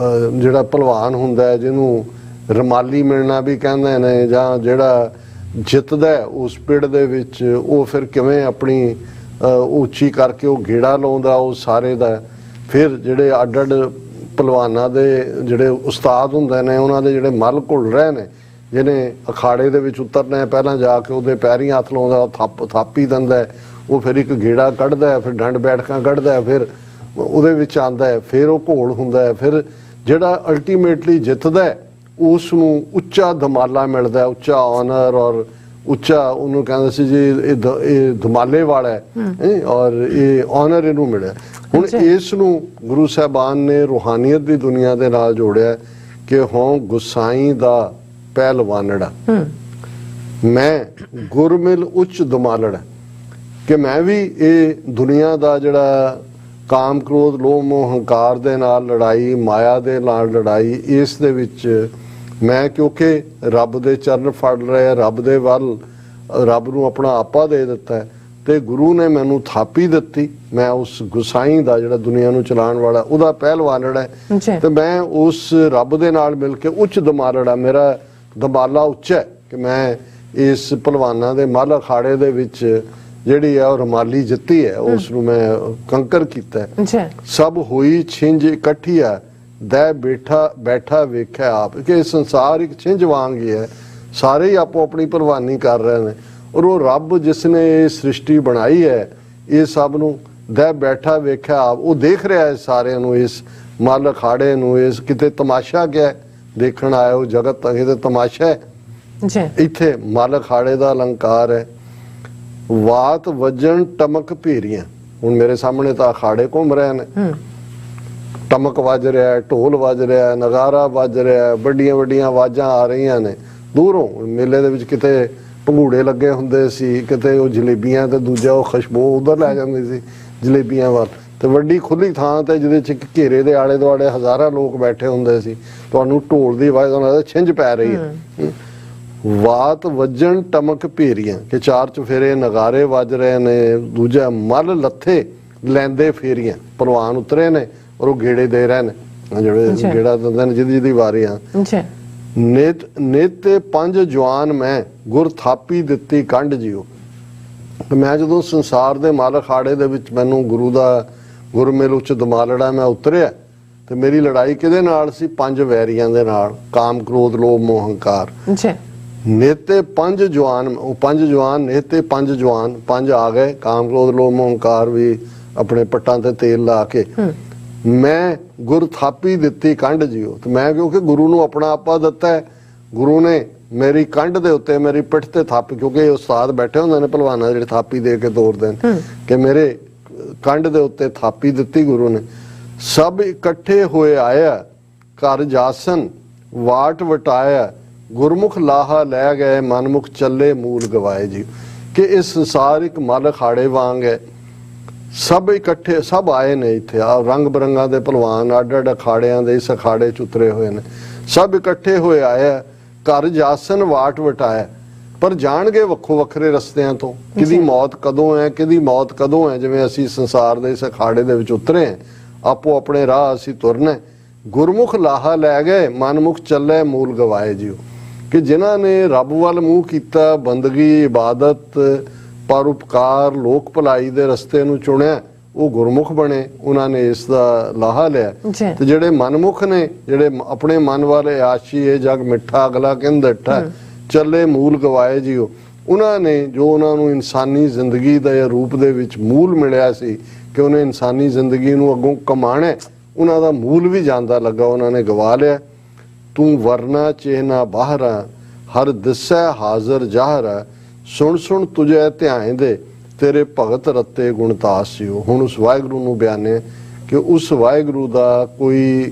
ਜਿਹੜਾ ਪਹਿਲਵਾਨ ਹੁੰਦਾ ਹੈ ਜਿਹਨੂੰ ਰਮਾਲੀ ਮਿਲਣਾ ਵੀ ਕਹਿੰਦੇ ਨੇ ਜਾਂ ਜਿਹੜਾ ਜਿੱਤਦਾ ਉਸ ਪਿੜ ਦੇ ਵਿੱਚ ਉਹ ਫਿਰ ਕਿਵੇਂ ਆਪਣੀ ਉੱਚੀ ਕਰਕੇ ਉਹ ਗੇੜਾ ਲਾਉਂਦਾ ਉਹ ਸਾਰੇ ਦਾ ਫਿਰ ਜਿਹੜੇ ਅੱਡ ਅੱਡ ਪਹਿਲਵਾਨਾਂ ਦੇ ਜਿਹੜੇ ਉਸਤਾਦ ਹੁੰਦੇ ਨੇ ਉਹਨਾਂ ਦੇ ਜਿਹੜੇ ਮੱਲ ਘੁਲ ਰਹੇ ਨੇ ਜਿਹਨੇ ਅਖਾੜੇ ਦੇ ਵਿੱਚ ਉਤਰਨਾ ਹੈ ਪਹਿਲਾਂ ਜਾ ਕੇ ਉਹਦੇ ਪੈਰੀਂ ਹੱਥ ਲਾਉਂਦਾ ਥਾਪੀ ਦਿੰਦਾ ਉਹ ਫਿਰ ਇੱਕ ਗੇੜਾ ਕੱਢਦਾ ਫਿਰ ਡੰਡ ਬੈਠਕਾਂ ਕੱਢਦਾ ਫਿਰ ਉਹਦੇ ਵਿੱਚ ਆਉਂਦਾ ਹੈ ਫਿਰ ਉਹ ਘੋਲ ਹੁੰਦਾ ਹੈ ਫਿਰ ਜਿਹੜਾ ਅਲਟੀਮੇਟਲੀ ਜਿੱਤਦਾ ਉਸ ਨੂੰ ਉੱਚਾ ਧਮਾਲਾ ਮਿਲਦਾ ਉੱਚਾ ਆਨਰ ਔਰ ਉੱਚਾ ਉਹਨੂੰ ਕਹਿੰਦੇ ਸੀ ਜੀ ਇਹ ਧਮਾਲੇ ਵਾਲਾ ਹੈ ਔਰ ਇਹ ਆਨਰ ਇਹਨੂੰ ਮਿਲਿਆ। ਹੁਣ ਇਸ ਨੂੰ ਗੁਰੂ ਸਾਹਿਬਾਨ ਨੇ ਰੂਹਾਨੀਅਤ ਦੀ ਦੁਨੀਆ ਦੇ ਨਾਲ ਜੋੜਿਆ ਕਿ ਹੋਂ ਗੁਸਾਈ ਦਾ ਪਹਿਲਵਾਨੜਾ ਮੈਂ ਗੁਰਮਿਲ ਉੱਚ ਦੁਮਾਲੜਾ ਕਿ ਮੈਂ ਵੀ ਇਹ ਦੁਨੀਆ ਦਾ ਜਿਹੜਾ ਕਾਮ ਕ੍ਰੋਧ ਲੋਭ ਮੋਹ ਹੰਕਾਰ ਦੇ ਨਾਲ ਲੜਾਈ ਮਾਇਆ ਦੇ ਨਾਲ ਲੜਾਈ ਇਸ ਦੇ ਵਿੱਚ ਮੈਂ ਕਿਉਂਕਿ ਰੱਬ ਦੇ ਚਰਨ ਫੜ ਰਿਹਾ ਰੱਬ ਦੇ ਵੱਲ ਰੱਬ ਨੂੰ ਆਪਣਾ ਆਪਾ ਦੇ ਦਿੱਤਾ ਤੇ ਗੁਰੂ ਨੇ ਮੈਨੂੰ ਥਾਪੀ ਦਿੱਤੀ ਮੈਂ ਉਸ ਗੁਸਾਈ ਦਾ ਜਿਹੜਾ ਦੁਨੀਆ ਨੂੰ ਚਲਾਉਣ ਵਾਲਾ ਉਹਦਾ ਪਹਿਲਵਾਨੜਾ ਹੈ ਤੇ ਮੈਂ ਉਸ ਰੱਬ ਦੇ ਨਾਲ ਮਿਲ ਕੇ ਉੱਚ ਦਮਾਲੜਾ ਮੇਰਾ ਦਮਾਲਾ ਉੱਚਾ ਹੈ ਕਿ ਮੈਂ ਇਸ ਪਹਿਲਵਾਨਾਂ ਦੇ ਮੱਲ ਅਖਾੜੇ ਦੇ ਵਿੱਚ ਜਿਹੜੀ ਹੈ ਉਹ ਰਮਾਲੀ ਜਿੱਤੀ ਹੈ ਉਸ ਨੂੰ ਮੈਂ ਕੰਕਰ ਕੀਤਾ ਸਭ ਹੋਈ ਛਿੰਝ ਇਕੱਠੀ ਆ ਦੈ ਬੈਠਾ ਵੇਖਿਆ ਆਪ ਕਿ ਸੰਸਾਰ ਇੱਕ ਛਿੰਝ ਵਾਂਗ ਹੀ ਹੈ ਸਾਰੇ ਹੀ ਆਪੋ ਆਪਣੀ ਪਹਿਲਵਾਨੀ ਕਰ ਰਹੇ ਨੇ ਔਰ ਉਹ ਰੱਬ ਜਿਸ ਨੇ ਇਹ ਸ੍ਰਿਸ਼ਟੀ ਬਣਾਈ ਹੈ ਇਹ ਸਭ ਨੂੰ ਦਾ ਬੈਠਾ ਵੇਖਿਆ ਆਪ, ਉਹ ਦੇਖ ਰਿਹਾ ਹੈ ਸਾਰਿਆਂ ਨੂੰ, ਇਸ ਮਲ ਅਖਾੜੇ ਨੂੰ, ਇਸ ਕਿਤੇ ਤਮਾਸ਼ਾ ਕਿਆ ਹੈ, ਦੇਖਣ ਆਇਓ ਜਗਤ ਤਾਂ ਕਿਤੇ ਤਮਾਸ਼ਾ ਹੈ। ਜੀ ਇੱਥੇ ਮਲ ਅਖਾੜੇ ਦਾ ਅਲੰਕਾਰ ਹੈ। ਵਾਤ ਵੱਜਣ ਟਮਕ ਭੇਰੀਆਂ, ਹੁਣ ਮੇਰੇ ਸਾਹਮਣੇ ਤਾਂ ਅਖਾੜੇ ਘੁੰਮ ਰਹੇ ਨੇ, ਟਮਕ ਵੱਜ ਰਿਹਾ ਹੈ, ਢੋਲ ਵੱਜ ਰਿਹਾ ਹੈ, ਨਗਾਰਾ ਵੱਜ ਰਿਹਾ ਹੈ, ਵੱਡੀਆਂ ਵੱਡੀਆਂ ਆਵਾਜ਼ਾਂ ਆ ਰਹੀਆਂ ਨੇ ਦੂਰੋਂ। ਮੇਲੇ ਦੇ ਵਿੱਚ ਕਿਤੇ ਭੰਗੂੜੇ ਲੱਗੇ ਹੁੰਦੇ ਸੀ, ਕਿਤੇ ਉਹ ਜਲੇਬੀਆਂ ਤੇ ਦੂਜਾ ਉਹ ਖੁਸ਼ਬੂ ਉਧਰ ਲੈ ਜਾਂਦੀ ਸੀ ਜਲੇਬੀਆਂ ਵੱਲ, ਤੇ ਵੱਡੀ ਖੁੱਲੀ ਥਾਂ ਤੇ ਜਿਹਦੇ ਚ ਇੱਕ ਘੇਰੇ ਦੇ ਆਲੇ ਦੁਆਲੇ ਹਜ਼ਾਰਾਂ ਲੋਕ ਬੈਠੇ ਹੁੰਦੇ ਸੀ, ਤੁਹਾਨੂੰ ਢੋਲ ਦੀ ਆਵਾਜ਼ ਨਾਲ ਛਿੰਝ ਪੈ ਰਹੀ ਹੈ। ਵਾਤ ਵੱਜਣ ਟਮਕ ਭੇਰੀਆਂ, ਕਿ ਚਾਰ ਚੁਫੇਰੇ ਨਗਾਰੇ ਵੱਜ ਰਹੇ ਨੇ, ਦੂਜਾ ਮਲ ਲੱਥੇ ਲੈਂਦੇ ਫੇਰੀਆਂ, ਪਹਿਲਵਾਨ ਉਤਰੇ ਨੇ ਔਰ ਉਹ ਗੇੜੇ ਦੇ ਰਹੇ ਨੇ, ਜਿਹੜੇ ਗੇੜਾ ਦਿੰਦੇ ਨੇ ਜਿਹਦੀ ਵਾਰੀ ਆ। ਜੀ ਨੇਤੇ ਪੰਜ ਜਵਾਨ ਮੈਂ ਗੁਰ ਥਾਪੀ ਦਿੱਤੀ ਕੰਡ ਜਿਓ। ਮੈਂ ਜਦੋਂ ਸੰਸਾਰ ਦੇ ਮਲ ਅਖਾੜੇ ਦੇ ਵਿੱਚ ਮੈਨੂੰ ਗੁਰੂ ਦਾ ਗੁਰਮੇਲ ਉੱਚ ਦਮਾਲੜਾ ਮੈਂ ਉਤਰਿਆ, ਤੇ ਮੇਰੀ ਲੜਾਈ ਕਿਹਦੇ ਨਾਲ ਸੀ? ਪੰਜ ਵੈਰੀਆਂ ਦੇ ਨਾਲ, ਕਾਮ ਕ੍ਰੋਧ ਲੋਭ ਮੋਹ ਹੰਕਾਰ। ਜੀ ਨੇਤੇ ਪੰਜ ਜਵਾਨ, ਉਹ ਪੰਜ ਜਵਾਨ ਨੇਤੇ ਪੰਜ ਜਵਾਨ, ਪੰਜ ਆ ਗਏ, ਕਾਮ ਕ੍ਰੋਧ ਲੋਭ ਮੋਹ ਹੰਕਾਰ ਵੀ ਆਪਣੇ ਪੱਟਾਂ ਤੇ ਤੇਲ ਲਾ ਕੇ। ਮੈਂ ਗੁਰ ਥਾਪੀ ਦਿੱਤੀ ਕੰਡ ਜਿਓ, ਤੇ ਮੈਂ ਕਿਉਂਕਿ ਗੁਰੂ ਨੂੰ ਆਪਣਾ ਆਪਾ ਦਿੱਤਾ ਹੈ, ਗੁਰੂ ਨੇ ਮੇਰੀ ਕੰਡ ਦੇ ਉੱਤੇ ਮੇਰੀ ਪਿੱਠ ਤੇ ਥਾਪ, ਕਿਉਂਕਿ ਉਸਤਾਦ ਬੈਠੇ ਹੁੰਦੇ ਨੇ ਪਹਿਲਵਾਨਾਂ ਜਿਹੜੇ ਥਾਪੀ ਦੇ ਕੇ ਤੋਰਦੇ ਨੇ, ਕਿ ਮੇਰੇ ਕੰਡ ਦੇ ਉੱਤੇ ਥਾਪੀ ਦਿੱਤੀ ਗੁਰੂ ਨੇ। ਸਭ ਇਕੱਠੇ ਹੋਏ ਆਇਆ ਘਰ ਜਾਸਨ ਵਾਟ ਵਟਾਇਆ, ਗੁਰਮੁਖ ਲਾਹਾ ਲੈ ਗਏ ਮਨਮੁਖ ਚੱਲੇ ਮੂਲ ਗਵਾਏ ਜੀ। ਕਿ ਇਹ ਸੰਸਾਰ ਇੱਕ ਮਲ ਅਖਾੜੇ ਵਾਂਗ ਹੈ, ਸਭ ਇਕੱਠੇ ਸਭ ਆਏ ਨੇ ਇੱਥੇ, ਆ ਰੰਗ ਬਰੰਗਾਂ ਦੇ ਪਹਿਲਵਾਨ ਅੱਡ ਅੱਡ ਅਖਾੜਿਆਂ ਦੇ ਇਸ ਅਖਾੜੇ ਚ ਉਤਰੇ ਹੋਏ ਨੇ, ਸਭ ਇਕੱਠੇ ਹੋਏ ਆਇਆ ਘਰ ਜਾਸਨ ਵਾਟ ਵਟਾਇਆ। ਪਰ ਜਾਣਗੇ ਵੱਖੋ ਵੱਖਰੇ ਰਸਤਿਆਂ ਤੋਂ, ਕਿਹਦੀ ਮੌਤ ਕਦੋਂ ਹੈ, ਕਿਹਦੀ ਮੌਤ ਕਦੋਂ ਹੈ। ਜਿਵੇਂ ਅਸੀਂ ਸੰਸਾਰ ਦੇ ਇਸ ਅਖਾੜੇ ਦੇ ਵਿੱਚ ਉਤਰੇ ਹਾਂ, ਆਪੋ ਆਪਣੇ ਰਾਹ ਅਸੀਂ ਤੁਰਨਾ। ਗੁਰਮੁਖ ਲਾਹਾ ਲੈ ਗਏ ਮਨਮੁਖ ਚੱਲੇ ਮੂਲ ਗਵਾਏ ਜਿਓ। ਕਿ ਜਿਨ੍ਹਾਂ ਨੇ ਰੱਬ ਵੱਲ ਮੂੰਹ ਕੀਤਾ, ਬੰਦਗੀ ਇਬਾਦਤ ਪਰਉਪਕਾਰ ਲੋਕ ਭਲਾਈ ਦੇ ਰਸਤੇ ਨੂੰ ਚੁਣਿਆ, ਉਹ ਗੁਰਮੁਖ ਬਣੇ, ਉਹਨਾਂ ਨੇ ਇਸ ਦਾ ਲਾਹਾ ਲਿਆ। ਤੇ ਜਿਹੜੇ ਮਨਮੁਖ ਨੇ, ਜਿਹੜੇ ਆਪਣੇ ਮਨ ਵਾਲੇ ਆਸ਼ੀ ਇਹ ਜਗ ਮਿੱਠਾ ਅਗਲਾ ਕਹਿੰਦਾ ਡੱਠਾ ਚੱਲੇ ਮੂਲ ਗਵਾਏ ਜਿਓ, ਉਹਨਾਂ ਨੇ ਜੋ ਉਹਨਾਂ ਨੂੰ ਇਨਸਾਨੀ ਜ਼ਿੰਦਗੀ ਦਾ ਰੂਪ ਦੇ ਵਿੱਚ ਮੂਲ ਮਿਲਿਆ ਸੀ ਕਿ ਉਹਨੇ ਇਨਸਾਨੀ ਜ਼ਿੰਦਗੀ ਨੂੰ ਅੱਗੋਂ ਕਮਾਣਾ, ਉਹਨਾਂ ਦਾ ਮੂਲ ਵੀ ਜਾਂਦਾ ਲੱਗਾ, ਉਹਨਾਂ ਨੇ ਗਵਾ ਲਿਆ। ਤੂੰ ਵਰਨਾ ਚਿਹਨਾ ਬਾਹਰਾ ਹਰ ਦਿਸੈ ਹਾਜ਼ਰ ਜਾਹਰਾ, ਸੁਣ ਸੁਣ ਤੁਝੇ ਧਿਆਨ ਦੇ ਤੇਰੇ ਭਗਤ ਰੱਤੇ ਗੁਣਤਾਸ ਜਿਓ। ਹੁਣ ਉਸ ਵਾਹਿਗੁਰੂ ਨੂੰ ਬਿਆਨੇ ਕਿ ਉਸ ਵਾਹਿਗੁਰੂ ਦਾ ਕੋਈ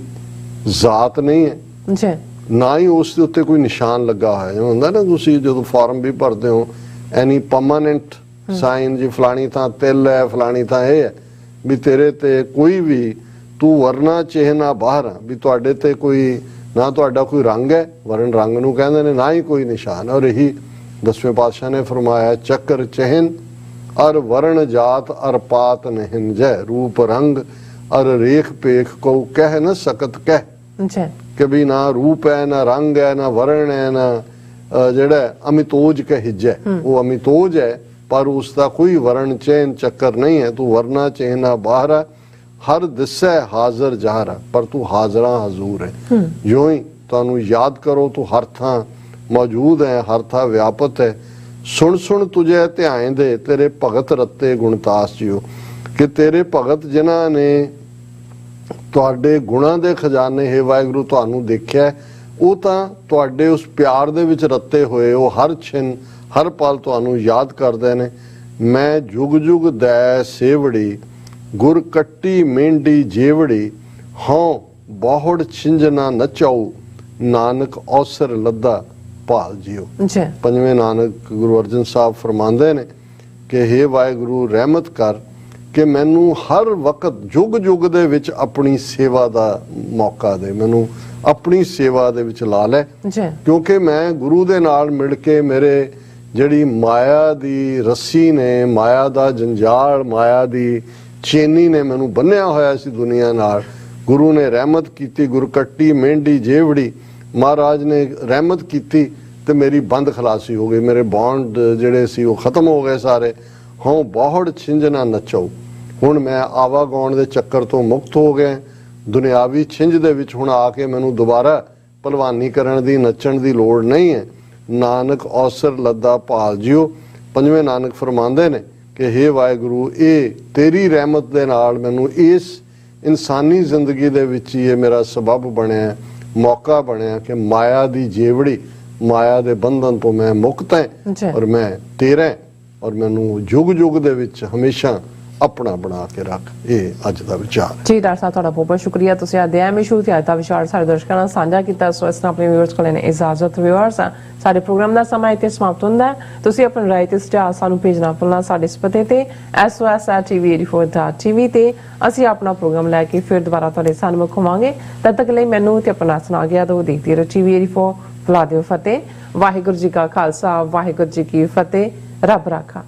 ਜ਼ਾਤ ਨਹੀਂ ਹੈ ਜੀ, ਨਾ ਹੀ ਉਸ ਦੇ ਉੱਤੇ ਕੋਈ ਨਿਸ਼ਾਨ ਲੱਗਾ ਹੋਇਆ। ਜਿਵੇਂ ਹੁੰਦਾ ਨਾ ਤੁਸੀਂ ਜਦੋਂ ਫਾਰਮ ਵੀ ਭਰਦੇ ਹੋ, ਐਨੀ ਪਰਮਾਨੈਂਟ ਸਾਈਨ ਜੀ, ਫਲਾਣੀ ਥਾਂ ਤਿਲ ਹੈ, ਫਲਾਣੀ ਥਾਂ ਇਹ ਹੈ, ਵੀ ਤੇਰੇ ਤੇ ਕੋਈ ਵੀ ਤੂੰ ਵਰਨਾ ਚਿਹਨਾ ਬਾਹਰ, ਵੀ ਤੁਹਾਡੇ ਤੇ ਕੋਈ ਨਾ ਤੁਹਾਡਾ ਕੋਈ ਰੰਗ ਹੈ, ਵਰਨ ਰੰਗ ਨੂੰ ਕਹਿੰਦੇ ਨੇ, ਨਾ ਹੀ ਕੋਈ ਨਿਸ਼ਾਨ। ਔਰ ਇਹੀ ਦਸਵੇਂ ਪਾਤਸ਼ਾਹ ਨੇ ਫਰਮਾਇਆ, ਚੱਕਰ ਚਹਿਨ ਅਰ ਵਰਨ ਜਾਤ ਅਰ ਪਾਤ ਨਹਿਨ ਜੈ, ਰੂਪ ਰੰਗ ਅਰ ਰੇਖ ਪੇਖ ਕੋ ਕਹਿ ਨ ਸਕਤ ਕਹਿ। ਕਿ ਵੀ ਨਾ ਰੂਪ ਹੈ, ਨਾ ਰੰਗ ਹੈ, ਨਾ ਵਰਨ ਹੈ, ਨਾ ਜਿਹੜਾ ਅਮਿਤੋਜ ਕਹਿਜੈ, ਉਹ ਅਮਿਤੋਜ ਹੈ, ਪਰ ਉਸ ਦਾ ਕੋਈ ਵਰਨ ਚੈਨ ਚੱਕਰ ਨਹੀਂ ਹੈ। ਤੂੰ ਵਰਨਾ ਚਹਿਨਾ ਬਾਹਰ ਹਰ ਦਿਸੈ ਹਾਜ਼ਰ ਜਾਹਰਾ, ਪਰ ਤੂੰ ਹਾਜ਼ਰਾਂ ਹਜ਼ੂਰ ਹੈ। ਜਿਉਂ ਹੀ ਤੁਹਾਨੂੰ ਯਾਦ ਕਰੋ ਤੂੰ ਹਰ ਥਾਂ ਮੌਜੂਦ ਹੈ, ਹਰ ਥਾਂ ਵਿਆਪਤ ਹੈ। ਸੁਣ ਸੁਣ ਤੁਝੇ ਧਿਆਨ ਦੇ ਤੇਰੇ ਭਗਤ ਰੱਤੇ ਗੁਣਤਾਸ ਜਿਓ। ਕਿ ਤੇਰੇ ਭਗਤ ਜਿਨ੍ਹਾਂ ਨੇ ਤੁਹਾਡੇ ਗੁਣਾਂ ਦੇ ਖਜ਼ਾਨੇ ਹੈ ਵਾਹਿਗੁਰੂ ਤੁਹਾਨੂੰ ਦੇਖਿਆ, ਉਹ ਤਾਂ ਤੁਹਾਡੇ ਉਸ ਪਿਆਰ ਦੇ ਵਿੱਚ ਰੱਤੇ ਹੋਏ, ਉਹ ਹਰ ਛਿਨ ਹਰ ਪਲ ਤੁਹਾਨੂੰ ਯਾਦ ਕਰਦੇ ਨੇ। ਮੈਂ ਜੁਗ ਜੁਗ ਦੈ ਸੇਵੜੀ ਗੁਰ ਕੱਟੀ ਮੇਂਢੀ ਜੇਵੜੀ, ਹਉ ਬਹੁੜ ਛਿੰਝਣਾ ਨਚਾਉ ਨਾਨਕ ਔਸਰ ਲੱਦਾ ਭਾਲ ਜਿਓ। ਪੰਜਵੇਂ ਨਾਨਕ ਗੁਰੂ ਅਰਜਨ ਸਾਹਿਬ ਫਰਮਾਉਂਦੇ ਨੇ ਕਿ ਹੇ ਵਾਹਿਗੁਰੂ ਰਹਿਮਤ ਕਰ ਕਿ ਮੈਨੂੰ ਹਰ ਵਕਤ ਜੁਗ ਜੁਗ ਦੇ ਵਿੱਚ ਆਪਣੀ ਸੇਵਾ ਦਾ ਮੌਕਾ ਦੇ, ਮੈਨੂੰ ਆਪਣੀ ਸੇਵਾ ਦੇ ਵਿੱਚ ਲਾ ਲੈ। ਕਿਉਂਕਿ ਮੈਂ ਗੁਰੂ ਦੇ ਨਾਲ ਮਿਲ ਕੇ ਮੇਰੇ ਜਿਹੜੀ ਮਾਇਆ ਦੀ ਰੱਸੀ ਨੇ, ਮਾਇਆ ਦਾ ਜੰਜਾਲ, ਮਾਇਆ ਦੀ ਚੇਨੀ ਨੇ ਮੈਨੂੰ ਬੰਨਿਆ ਹੋਇਆ ਸੀ ਦੁਨੀਆ ਨਾਲ, ਗੁਰੂ ਨੇ ਰਹਿਮਤ ਕੀਤੀ। ਗੁਰਕੱਟੀ ਮੇਂਢੀ ਜੇਵੜੀ, ਮਹਾਰਾਜ ਨੇ ਰਹਿਮਤ ਕੀਤੀ ਤੇ ਮੇਰੀ ਬੰਦ ਖਲਾਸੀ ਹੋ ਗਈ, ਮੇਰੇ ਬੌਂਡ ਜਿਹੜੇ ਸੀ ਉਹ ਖਤਮ ਹੋ ਗਏ ਸਾਰੇ। ਹਾਂ ਬਹੁੜ ਛਿੰਝਣਾ ਨਚੋ, ਹੁਣ ਮੈਂ ਆਵਾ ਗਾਉਣ ਦੇ ਚੱਕਰ ਤੋਂ ਮੁਕਤ ਹੋ ਗਿਆ, ਦੁਨਿਆਵੀ ਛਿੰਝ ਦੇ ਵਿੱਚ ਹੁਣ ਆ ਕੇ ਮੈਨੂੰ ਦੁਬਾਰਾ ਭਲਵਾਨੀ ਕਰਨ ਦੀ, ਨੱਚਣ ਦੀ ਲੋੜ ਨਹੀਂ ਹੈ। ਨਾਨਕ ਔਸਰ ਲੱਦਾ ਭਾਲ ਜਿਓ। ਪੰਜਵੇਂ ਨਾਨਕ ਫਰਮਾਉਂਦੇ ਨੇ ਕਿ ਹੇ ਵਾਹਿਗੁਰੂ, ਇਹ ਤੇਰੀ ਰਹਿਮਤ ਦੇ ਨਾਲ ਮੈਨੂੰ ਇਸ ਇਨਸਾਨੀ ਜ਼ਿੰਦਗੀ ਦੇ ਵਿੱਚ ਹੀ ਇਹ ਮੇਰਾ ਸਬਬ ਬਣਿਆ, ਮੌਕਾ ਬਣਿਆ ਕਿ ਮਾਇਆ ਦੀ ਜੇਵੜੀ, ਮਾਇਆ ਦੇ ਬੰਧਨ ਤੋਂ ਮੈਂ ਮੁਕਤ ਜੀ। ਹਾਂ ਔਰ ਮੈਂ ਤੇਰਾ ਹਾਂ ਔਰ ਮੈਨੂੰ ਯੁੱਗ ਯੁੱਗ ਦੇ ਵਿੱਚ ਹਮੇਸ਼ਾ ਆਪਣਾ ਬਣਾ ਕੇ ਰੱਖ। ਇਹ ਅੱਜ ਦਾ ਵਿਚਾਰ ਹੈ। ਜੀ ਡਾਕਟਰ ਸਾਹਿਬ, ਤੁਹਾਡਾ ਬਹੁਤ ਬਹੁਤ ਸ਼ੁਕਰੀਆ। ਤੁਸੀਂ ਅਧਿਆਇ ਸ਼ੁਰੂ ਤੇ ਅੱਜ ਦਾ ਵਿਚਾਰ ਸਾਡੇ ਦਰਸ਼ਕਾਂ ਨਾਲ ਸਾਂਝਾ ਕੀਤਾ। ਸੋ ਇਸ ਨਾਲ ਆਪਣੇ ਵਿਊਅਰਸ ਕੋਲ ਇਜਾਜ਼ਤ। ਵਿਊਅਰਸ, ਸਾਡੇ ਪ੍ਰੋਗਰਾਮ ਦਾ ਸਮਾਂ ਇੱਥੇ ਸਮਾਪਤ ਹੁੰਦਾ ਹੈ। ਤੁਸੀਂ ਆਪਣੀ ਰਾਏ ਤੇ ਸੁਝਾਅ ਸਾਨੂੰ ਭੇਜਣਾ ਭੁੱਲਣਾ ਸਾਡੇ ਇਸ ਪਤੇ ਤੇ sos@tv84.tv ਤੇ ਅਸੀਂ ਆਪਣਾ ਪ੍ਰੋਗਰਾਮ ਲੈ ਕੇ ਫਿਰ ਦੁਬਾਰਾ ਤੁਹਾਡੇ ਸਾਹਮਣੇ ਹੋਵਾਂਗੇ। ਤਦ ਤੱਕ ਲਈ ਮੈਨੂੰ ਤੇ ਆਪਣਾ ਸੁਣਾ ਗਿਆ ਦੋ ਦੇਖਦੇ ਰਹੋ TV84। ਬੁਲਾ ਦਿਓ ਫਤਿਹ। ਵਾਹਿਗੁਰੂ ਜੀ ਕਾ ਖਾਲਸਾ, ਵਾਹਿਗੁਰੂ ਜੀ ਕੀ ਫਤਿਹ। ਰੱਬ ਰਾਖਾ।